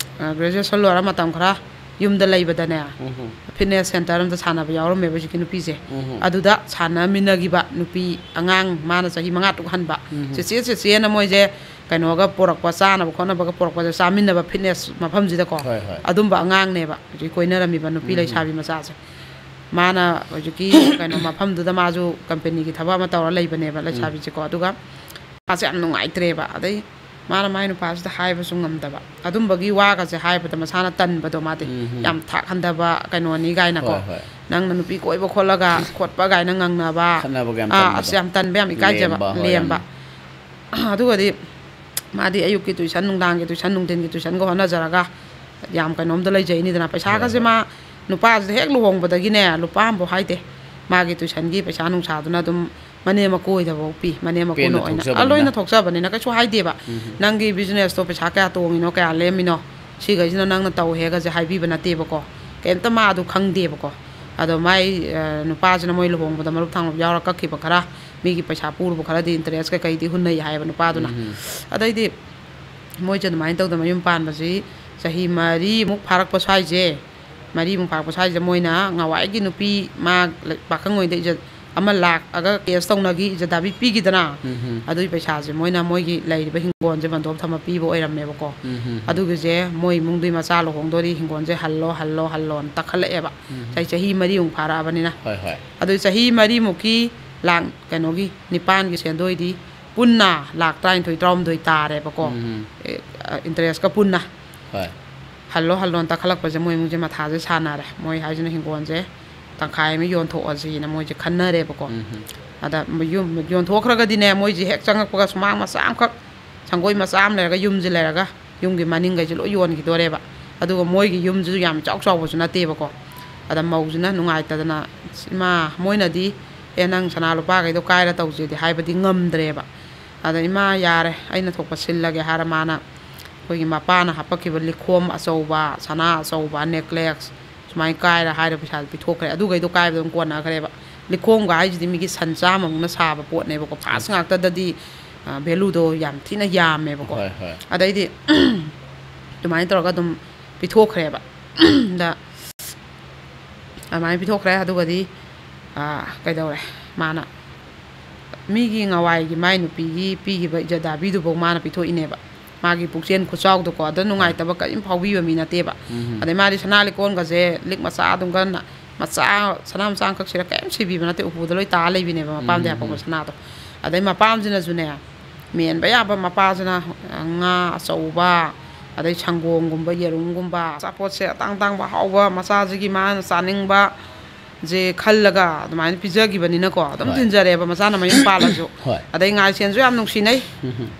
Speaker 1: ꯒ꯭ꯔꯦꯖꯨꯑꯦꯁꯟ ꯂꯣꯏꯔ ꯃꯇꯝ ꯈꯔ ꯌꯨꯝꯗ ꯂꯩꯕꯗꯅꯦ ꯐꯤꯠꯅꯦꯁ ꯁꯦꯟꯇꯔ ꯑꯃꯗ ꯁꯥꯟꯅꯕ ꯌꯥꯎꯔꯝꯃꯦꯕ ꯍꯧꯖꯤꯛꯀꯤ ꯅꯨꯄꯤꯁꯦ ꯑꯗꯨꯗ ꯁꯥꯟꯅꯃꯤꯟꯅꯈꯤꯕ ꯅꯨꯄꯤ ꯑꯉꯥꯡ ꯃꯥꯅ ꯆꯍꯤ 5 ꯇꯨꯛ ꯍꯟꯕ ꯆꯦꯆꯦꯅ ꯃꯣꯏꯁꯦ ꯀꯩꯅꯣꯒ ꯄꯣꯔꯛꯄ ꯆꯥꯅꯕ ꯈꯣꯠꯅꯕꯒ ꯄꯣꯔꯛꯄꯁꯦ ꯆꯥꯃꯤꯟꯅꯕ ꯐꯤꯠꯅꯦꯁ ꯃꯐꯝꯁꯤꯗꯀꯣ ꯑꯗꯨꯝꯕ ꯑꯉꯥꯡꯅꯦꯕ ꯍꯧꯖꯤꯛ ꯀꯣꯏꯅꯔꯝꯃꯤꯕ ꯅꯨꯄꯤ ꯂꯩꯁꯥꯕꯤ ꯃꯆꯥꯁꯦ ꯃꯥꯅ ꯍꯧꯖꯤꯛꯀꯤ ꯀꯩꯅꯣ ꯃꯐꯝꯗꯨꯗ ꯃꯥꯁꯨ ꯀꯝꯄꯦꯅꯤꯒꯤ ꯊꯕꯛ ꯑꯃ ꯇꯧꯔ ꯂꯩꯕꯅꯦꯕ ꯂꯩꯁꯥꯕꯤꯁꯦꯀꯣ ꯑꯗꯨꯒ ꯃꯥꯁꯦ ꯌꯥꯝ ꯅꯨꯡꯉꯥꯏꯇ꯭ꯔꯦꯕ ꯑꯗꯩ ꯃꯥꯅ ꯃꯥꯏ ꯅꯨꯄꯥꯁꯤꯗ ꯍꯥꯏꯕꯁꯨ ꯉꯝꯗꯕ ꯑꯗꯨꯝꯕꯒꯤ ꯋꯥꯒꯁꯦ ꯍꯥꯏꯕꯗ ꯃꯁꯥꯅ ꯇꯟꯕꯗꯣ ꯃꯥꯗꯤ ꯌꯥꯝ ꯊꯥꯛ ꯍꯟꯗꯕ ꯀꯩꯅꯣꯅꯤ ꯒꯥꯏꯅꯀꯣ ꯅꯪꯅ ꯅꯨꯄꯤ ꯀꯣꯏꯕ ꯈꯣꯠꯄ ꯒꯥꯏꯅ ꯉꯪꯅꯕ ꯑꯁ ꯌꯥꯝ ꯇꯟꯕ ꯌꯥꯝ ꯏꯀꯥꯏꯖꯕ ꯂꯦꯝꯕ ꯑꯗꯨꯒꯗꯤ ꯃꯥꯗꯤ ꯑꯌꯨꯛꯀꯤ ꯇꯨꯏꯁꯟ ꯅꯨꯡꯗꯥꯡꯒꯤ ꯇꯨꯏꯁꯟ ꯅꯨꯡꯊꯤꯟꯒꯤ ꯇꯨꯏꯁꯟꯒ ꯍꯣꯠꯅꯖꯔꯒ ꯌꯥꯝ ꯀꯩꯅꯣꯝꯗ ꯂꯩꯖꯩꯅꯤꯗꯅ ꯄꯩꯁꯥꯒꯁꯦ ꯃꯥ ꯅꯨꯄꯥꯁꯤꯗ ꯍꯦꯛ ꯂꯨꯍꯣꯡꯕꯗꯒꯤꯅꯦ ꯂꯨꯄꯥ ꯑꯃꯐꯥꯎ ꯍꯥꯏꯗꯦ ꯃꯥꯒꯤ ꯇꯨꯏꯁꯟꯒꯤ ꯄꯩꯁꯥ ꯅꯨꯡꯁꯥꯗꯨꯅ ꯑꯗꯨꯝ ꯃꯅꯦꯝ ꯃꯀꯨꯗꯐꯥꯎ ꯄꯤ ꯃꯅꯦꯝ ꯃꯀꯨꯅ ꯑꯣꯏꯅ ꯂꯣꯏꯅ ꯊꯣꯛꯆꯕꯅꯤꯅ ꯀꯩꯁꯨ ꯍꯥꯏꯗꯦꯕ ꯅꯪꯒꯤ ꯕꯤꯖꯤꯅꯦꯁꯇꯣ ꯄꯩꯁꯥ ꯀꯌꯥ ꯇꯣꯡꯉꯤꯅꯣ ꯀꯌꯥ ꯂꯦꯝꯃꯤꯅꯣ ꯁꯤꯈꯩꯁꯤꯅ ꯅꯪꯅ ꯇꯧꯍꯦꯒꯁꯦ ꯍꯥꯏꯕꯤꯕ ꯅꯠꯇꯦꯕꯀꯣ ꯀꯩꯝꯇ ꯃꯥ ꯑꯗꯨ ꯈꯪꯗꯦꯕꯀꯣ ꯑꯗꯣ ꯃꯥꯏ ꯅꯨꯄꯥꯁꯤꯅ ꯃꯣꯏ ꯂꯨꯍꯣꯡꯕꯗ ꯃꯔꯨꯞ ꯊꯥꯡꯂꯨꯞ ꯌꯥꯎꯔ ꯀꯛꯈꯤꯕ ꯈꯔ ꯃꯤꯒꯤ ꯄꯩꯁꯥ ꯄꯨꯔꯨꯕ ꯈꯔꯗꯤ ꯏꯟꯇꯔꯦꯁ ꯀꯩꯀꯩꯗꯤ ꯍꯨꯟꯅꯩ ꯍꯥꯏꯌꯦꯕ ꯅꯨꯄꯥꯗꯨꯅ ꯑꯗꯩꯗꯤ ꯃꯣꯏꯁꯦ ꯑꯗꯨꯃꯥꯏꯅ ꯇꯧꯗꯅ ꯃꯌꯨꯝ ꯄꯥꯟꯕꯁꯤ ꯆꯍꯤ 4ꯃꯨꯛ ꯐꯥꯔꯛꯄ ꯁ꯭ꯋꯥꯏꯁꯦ 4ꯃꯨꯛ ꯐꯥꯔꯛꯄ ꯁ꯭ꯋꯥꯏꯁꯦ ꯃꯣꯏꯅ ꯉꯋꯥꯏꯒꯤ ꯅꯨꯄꯤ ꯃꯥ ꯄꯥꯈꯪꯉꯣꯏꯗ ꯏꯖꯠ ꯑꯃ ꯂꯥꯛꯑꯒ ꯀꯦꯁ ꯇꯧꯅꯒꯤ ꯏꯖꯠꯗꯥꯕꯤ ꯄꯤꯈꯤꯗꯅ ꯑꯗꯨꯒꯤ ꯄꯩꯁꯥꯁꯦ ꯃꯣꯏꯅ ꯃꯣꯏꯒꯤ ꯂꯩꯔꯤꯕ ꯍꯤꯡꯒꯣꯜꯁꯦ ꯕꯟꯗꯣꯞ ꯊꯝꯃ ꯄꯤꯕ ꯑꯣꯏꯔꯝꯃꯦꯕꯀꯣ ꯑꯗꯨꯒꯤꯁꯦ ꯃꯣꯏ ꯏꯃꯨꯡꯗꯨꯒꯤ ꯃꯆꯥ ꯂꯨꯍꯣꯡꯗꯣꯔꯤ ꯍꯤꯡꯒꯣꯜꯁꯦ ꯍꯜꯂꯣꯅ ꯇꯛꯈꯠꯂꯛꯑꯦꯕ ꯆꯍꯤ 4ꯃꯨꯛ ꯐꯥꯔꯛꯑꯕꯅꯤꯅ ꯑꯗꯨ ꯆꯍꯤ 4ꯃꯨꯛꯀꯤ ꯂꯥꯛ ꯀꯩꯅꯣꯒꯤ 9ꯒꯤ ꯁꯦꯟꯗꯣꯏꯗꯤ ꯄꯨꯟꯅ ꯂꯥꯛ 23 ꯇꯥꯔꯦꯕꯀꯣ ꯏꯟꯇꯔꯦꯁꯀ ꯄꯨꯟꯅ ꯍꯜꯂꯣꯅ ꯇꯛꯈꯠꯂꯛꯄꯁꯦ ꯃꯣꯏ ꯏꯃꯨꯡꯁꯦ ꯃꯊꯥꯁꯦ ꯁꯥꯟꯅꯔꯦ ꯃꯣꯏ ꯍꯥꯏꯁꯤꯅ ꯍꯤꯡꯒꯣꯜꯁꯦ ꯇꯪꯈꯥꯏ ꯑꯃ ꯌꯣꯟꯊꯣꯛꯑꯁꯤꯅ ꯃꯣꯏꯁꯦ ꯈꯟꯅꯔꯦꯕꯀꯣ ꯑꯗ ꯌꯣꯟꯊꯣꯛꯈ꯭ꯔꯒꯗꯤꯅꯦ ꯃꯣꯏꯁꯦ ꯍꯦꯛ ꯆꯪꯉꯛꯄꯒ ꯁꯨꯃꯥꯡ ꯃꯆꯥ ꯑꯃꯈꯛ ꯁꯪꯒꯣꯏ ꯃꯆꯥ ꯑꯃ ꯂꯩꯔꯒ ꯌꯨꯝꯁꯦ ꯂꯩꯔꯒ ꯌꯨꯝꯒꯤ ꯃꯅꯤꯡꯈꯩꯁꯦ ꯂꯣꯏ ꯌꯣꯟꯈꯤꯗꯣꯔꯦꯕ ꯑꯗꯨꯒ ꯃꯣꯏꯒꯤ ꯌꯨꯝꯁꯤꯁꯨ ꯌꯥꯝ ꯆꯥꯎꯕꯁꯨ ꯅꯠꯇꯦꯕꯀꯣ ꯑꯗ ꯃꯧꯁꯤꯅ ꯅꯨꯡꯉꯥꯏꯇꯗꯅ ꯏꯃꯥ ꯃꯣꯏꯅꯗꯤ ꯅꯪ ꯁꯅꯥ ꯂꯨꯄꯥꯈꯩꯗꯣ ꯀꯥꯏꯔ ꯇꯧꯁꯦꯗꯤ ꯍꯥꯏꯕꯗꯤ ꯉꯝꯗ꯭ꯔꯦꯕ ꯑꯗ ꯏꯃꯥ ꯌꯥꯔꯦ ꯑꯩꯅ ꯊꯣꯛꯄ ꯁꯤꯜꯂꯒꯦ ꯍꯥꯏꯔ ꯃꯥꯅ ꯑꯩꯈꯣꯏꯒꯤ ꯃꯄꯥꯅ ꯍꯥꯞꯄꯛꯈꯤꯕ ꯂꯤꯈꯣꯝ ꯑꯆꯧꯕ ꯁꯅꯥ ꯑꯆꯧꯕ ꯅꯦꯛꯀ꯭ꯂꯦꯁ ꯁꯨꯃꯥꯏꯅ ꯀꯥꯏꯔ ꯍꯥꯏꯔ ꯄꯩꯁꯥꯗꯣ ꯄꯤꯊꯣꯛꯈ꯭ꯔꯦ ꯑꯗꯨꯈꯩꯗꯣ ꯀꯥꯏꯕꯗ ꯑꯗꯨꯝ ꯀꯣꯟꯅꯈ꯭ꯔꯦꯕ ꯂꯤꯀꯣꯡꯒ ꯍꯥꯏꯁꯤꯗꯤ ꯃꯤꯒꯤ ꯁꯟ ꯆꯥꯝꯃꯃꯨꯛꯅ ꯁꯥꯕ ꯄꯣꯠꯅꯦꯕꯀꯣ ꯐꯥꯁ ꯉꯥꯛꯇꯗꯗꯤ ꯚꯦꯂꯨꯗꯣ ꯌꯥꯝ ꯊꯤꯅ ꯌꯥꯝꯃꯦꯕꯀꯣ ꯑꯗꯩꯗꯤ ꯑꯗꯨꯃꯥꯏꯅ ꯇꯧꯔꯒ ꯑꯗꯨꯝ ꯄꯤꯊꯣꯛꯈ꯭ꯔꯦꯕ ꯗ ꯑꯗꯨꯃꯥꯏꯅ ꯄꯤꯊꯣꯛꯈ꯭ꯔꯦ ꯑꯗꯨꯒꯗꯤ ꯀꯩꯗꯧꯔꯦ ꯃꯥꯅ ꯃꯤꯒꯤ ꯉꯋꯥꯏꯒꯤ ꯃꯥꯏ ꯅꯨꯄꯤꯒꯤ ꯄꯤꯈꯤꯕ ꯏꯖꯗꯥꯕꯤꯗꯨꯐꯥꯎ ꯃꯥꯅ ꯄꯤꯊꯣꯛꯏꯅꯦꯕ ꯃꯥꯒꯤ ꯄꯨꯛꯆꯦꯟ ꯈꯨꯆꯥꯎꯗꯣꯀꯣ ꯑꯗ ꯅꯨꯡꯉꯥꯏꯇꯕ ꯀꯔꯤꯝ ꯐꯥꯎꯕꯤꯕ ꯃꯤ ꯅꯠꯇꯦꯕ ꯑꯗꯩ ꯃꯥꯗꯤ ꯁꯅꯥ ꯂꯤꯀꯣꯟꯒꯁꯦ ꯂꯤꯛ ꯃꯆꯥ ꯑꯗꯨꯝ ꯀꯟꯅ ꯃꯆꯥ ꯁꯅꯥ ꯃꯆꯥ ꯑꯃꯈꯛꯁꯤꯗ ꯀꯔꯤꯝ ꯁꯤꯕꯤꯕ ꯅꯠꯇꯦ ꯎꯄꯨꯗ ꯂꯣꯏ ꯇꯥ ꯂꯩꯕꯤꯅꯦꯕ ꯃꯄꯥꯝꯗ ꯍꯥꯞꯄꯛꯄ ꯁꯅꯥꯗꯣ ꯑꯗꯩ ꯃꯄꯥꯝꯁꯤꯅꯁꯨꯅꯦ ꯃꯦꯟꯕ ꯌꯥꯕ ꯃꯄꯥꯁꯤꯅ ꯉꯥ ꯑꯆꯧꯕ ꯑꯗꯩ ꯁꯪꯒꯣꯝꯒꯨꯝꯕ ꯌꯦꯔꯨꯝꯒꯨꯝꯕ ꯑꯆꯥꯄꯣꯠꯁꯦ ꯑꯇꯥꯡ ꯑꯇꯥꯡꯕ ꯍꯥꯎꯕ ꯃꯆꯥꯁꯤꯒꯤ ꯃꯥꯅ ꯆꯥꯅꯤꯡꯕ ꯖꯦ ꯈꯜꯂꯒ ꯑꯗꯨꯃꯥꯏꯅ ꯄꯤꯖꯈꯤꯕꯅꯤꯅꯀꯣ ꯑꯗꯨꯝ ꯊꯤꯟꯖꯔꯦꯕ ꯃꯆꯥꯅ ꯃꯌꯨꯝ ꯄꯥꯜꯂꯁꯨ ꯑꯗꯩ ꯉꯥꯏꯁꯦꯟꯁꯨ ꯌꯥꯝ ꯅꯨꯡꯁꯤꯅꯩ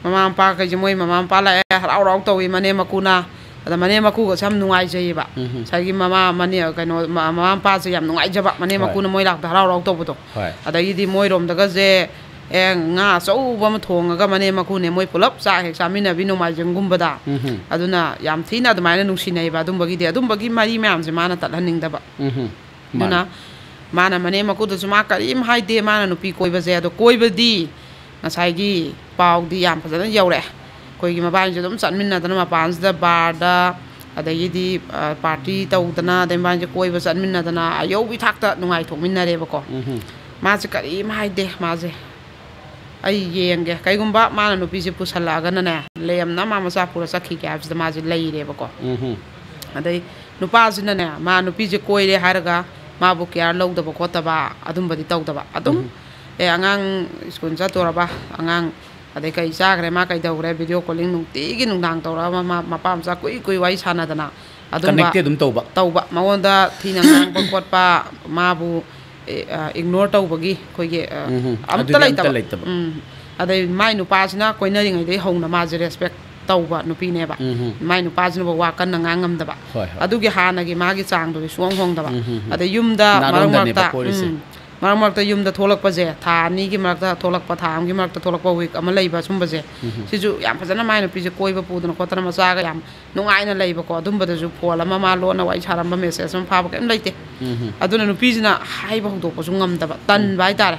Speaker 1: ꯃꯃꯥ ꯃꯄꯥ ꯀꯩꯁꯦ ꯃꯣꯏ ꯃꯃꯥ ꯃꯄꯥ ꯂꯥꯛꯑꯦ ꯍꯔꯥꯎ ꯍꯔꯥꯎ ꯇꯧꯏ ꯃꯅꯦꯝ ꯃꯀꯨꯅ ꯑꯗ ꯃꯅꯦꯝ ꯃꯀꯨꯒꯁꯦ ꯌꯥꯝ ꯅꯨꯡꯉꯥꯏꯖꯩꯌꯦꯕ ꯉꯁꯥꯏꯒꯤ ꯀꯩꯅꯣ ꯃꯃꯥ ꯃꯄꯥꯁꯦ ꯌꯥꯝ ꯅꯨꯡꯉꯥꯏꯖꯕ ꯃꯅꯦꯝ ꯃꯀꯨꯅ ꯃꯣꯏ ꯂꯥꯛꯄꯗ ꯍꯔꯥꯎ ꯍꯔꯥꯎ ꯇꯧꯕꯗꯣ ꯑꯗꯒꯤꯗꯤ ꯃꯣꯏꯔꯣꯝꯗꯒꯁꯦ ꯉꯥ ꯑꯆꯧꯕ ꯑꯃ ꯊꯣꯡꯉꯒ ꯃꯅꯦꯝ ꯃꯀꯨꯅꯦ ꯃꯣꯏ ꯄꯨꯂꯞ ꯆꯥꯛ ꯍꯦꯛ ꯆꯥꯃꯤꯟꯅꯕꯤ ꯅꯣꯡꯃꯥꯏꯖꯤꯡꯒꯨꯝꯕꯗ ꯑꯗꯨꯅ ꯌꯥꯝ ꯊꯤꯅ ꯑꯗꯨꯃꯥꯏꯅ ꯅꯨꯡꯁꯤꯅꯩꯕ ꯑꯗꯨꯝꯕꯒꯤ ꯃꯔꯤ ꯃꯌꯥꯝꯁꯦ ꯃꯥꯅ ꯇꯠꯍꯟꯅꯤꯡꯗꯕ ꯑꯗꯨꯅ ꯃꯥꯅ ꯃꯅꯦꯝ ꯃꯀꯨꯗꯁꯨ ꯃꯥ ꯀꯔꯤꯝ ꯍꯥꯏꯗꯦ ꯃꯥꯅ ꯅꯨꯄꯤ ꯀꯣꯏꯕꯁꯦ ꯑꯗꯣ ꯀꯣꯏꯕꯗꯤ ꯉꯁꯥꯏꯒꯤ ꯄꯥꯎꯗꯤ ꯌꯥꯝ ꯐꯖꯅ ꯌꯧꯔꯛꯑꯦ ꯑꯩꯈꯣꯏꯒꯤ ꯃꯕꯥꯅꯤꯁꯦ ꯑꯗꯨꯝ ꯆꯠꯃꯤꯟꯅꯗꯅ ꯃꯄꯥꯟꯁꯤꯗ ꯕꯥꯔꯗ ꯑꯗꯒꯤꯗꯤ ꯄꯥꯔꯇꯤ ꯇꯧꯗꯅ ꯑꯗꯩ ꯃꯕꯥꯅꯤꯁꯦ ꯀꯣꯏꯕ ꯆꯠꯃꯤꯟꯅꯗꯅ ꯑꯌꯧꯕꯤ ꯊꯥꯛꯇ ꯅꯨꯡꯉꯥꯏꯊꯣꯛꯃꯤꯟꯅꯔꯦꯕꯀꯣ ꯃꯥꯁꯦ ꯀꯔꯤꯝ ꯍꯥꯏꯗꯦ ꯃꯥꯁꯦ ꯑꯩ ꯌꯦꯡꯒꯦ ꯀꯩꯒꯨꯝꯕ ꯃꯥꯅ ꯅꯨꯄꯤꯁꯦ ꯄꯨꯁꯜꯂꯛꯑꯒꯅꯅꯦ ꯂꯩꯔꯝꯅ ꯃꯥ ꯃꯆꯥ ꯄꯨꯔ ꯆꯠꯈꯤꯒꯦ ꯍꯥꯏꯕꯁꯤꯗ ꯃꯥꯁꯦ ꯂꯩꯔꯦꯕꯀꯣ ꯑꯗꯩ ꯅꯨꯄꯥꯁꯤꯅꯅꯦ ꯃꯥ ꯅꯨꯄꯤꯁꯦ ꯀꯣꯏꯔꯦ ꯍꯥꯏꯔꯒ ꯃꯥꯕꯨ ꯀꯦꯌꯥꯔ ꯂꯧꯗꯕ ꯈꯣꯠꯇꯕ ꯑꯗꯨꯝꯕꯗꯤ ꯇꯧꯗꯕ ꯑꯗꯨꯝ ꯑꯉꯥꯡ ꯁ꯭ꯀꯨꯜ ꯆꯠꯇꯣꯔꯕ ꯑꯉꯥꯡ ꯑꯗꯩ ꯀꯩ ꯆꯥꯈ꯭ꯔꯦ ꯃꯥ ꯀꯩꯗꯧꯈ꯭ꯔꯦ ꯚꯤꯗꯤꯑꯣ ꯀꯣꯂꯤꯡ ꯅꯨꯡꯇꯤꯒꯤ ꯅꯨꯡꯗꯥꯡ ꯇꯧꯔꯒ ꯃꯄꯥ ꯃꯆꯥ ꯀꯨꯏ ꯋꯥꯔꯤ ꯁꯥꯟꯅꯗꯅ ꯑꯗꯨꯝꯕ ꯇꯧꯕ ꯃꯉꯣꯟꯗ ꯊꯤꯅ ꯉꯥꯡꯕ ꯈꯣꯠꯄ ꯃꯥꯕꯨ ꯏꯒꯅꯣꯔ ꯇꯧꯕꯒꯤ ꯑꯩꯈꯣꯏꯒꯤ ꯑꯝꯇ ꯂꯩꯇꯕ ꯑꯗꯩ ꯃꯥꯏ ꯅꯨꯄꯥꯁꯤꯅ ꯀꯣꯏꯅꯔꯤꯉꯩꯗꯒꯤ ꯍꯧꯅ ꯃꯥꯁꯦ ꯔꯦꯁꯄꯦꯛ ꯇꯧꯕ ꯅꯨꯄꯤꯅꯦꯕ ꯃꯥꯏ ꯅꯨꯄꯥꯁꯤꯅꯕꯨ ꯋꯥ ꯀꯟꯅ ꯉꯥꯡ ꯉꯝꯗꯕ ꯑꯗꯨꯒꯤ ꯍꯥꯟꯅꯒꯤ ꯃꯥꯒꯤ ꯆꯥꯡꯗꯨꯗꯤ ꯁꯨꯡꯍꯣꯡ ꯍꯣꯡꯗꯕ ꯑꯗꯩ ꯌꯨꯝꯗ ꯃꯔꯛ ꯃꯔꯛꯇ ꯌꯨꯝꯗ ꯊꯣꯛꯂꯛꯄꯁꯦ ꯊꯥ 2ꯒꯤ ꯃꯔꯛꯇ ꯊꯣꯛꯂꯛꯄ ꯊꯥ 1ꯒꯤ ꯃꯔꯛꯇ ꯊꯣꯛꯂꯛꯄ ꯋꯤꯛ ꯑꯃ ꯂꯩꯕ ꯁꯨꯝꯕꯁꯦ ꯁꯤꯁꯨ ꯌꯥꯝ ꯐꯖꯅ ꯃꯥꯏ ꯅꯨꯄꯤꯁꯦ ꯀꯣꯏꯕ ꯄꯨꯗꯅ ꯈꯣꯠꯇꯅ ꯃꯆꯥꯒ ꯌꯥꯝ ꯅꯨꯡꯉꯥꯏꯅ ꯂꯩꯕꯀꯣ ꯑꯗꯨꯝꯕꯗꯁꯨ ꯐꯣꯟ ꯑꯃ ꯃꯥ ꯂꯣꯟꯅ ꯋꯥꯔꯤ ꯁꯥꯔꯝꯕ ꯃꯦꯁꯦꯖ ꯑꯃ ꯐꯥꯕ ꯀꯩꯝ ꯂꯩꯇꯦ ꯑꯗꯨꯅ ꯅꯨꯄꯤꯁꯤꯅ ꯍꯥꯏꯕ ꯍꯧꯗꯣꯛꯄꯁꯨ ꯉꯝꯗꯕ ꯇꯟꯕ ꯍꯥꯏꯇꯥꯔꯦ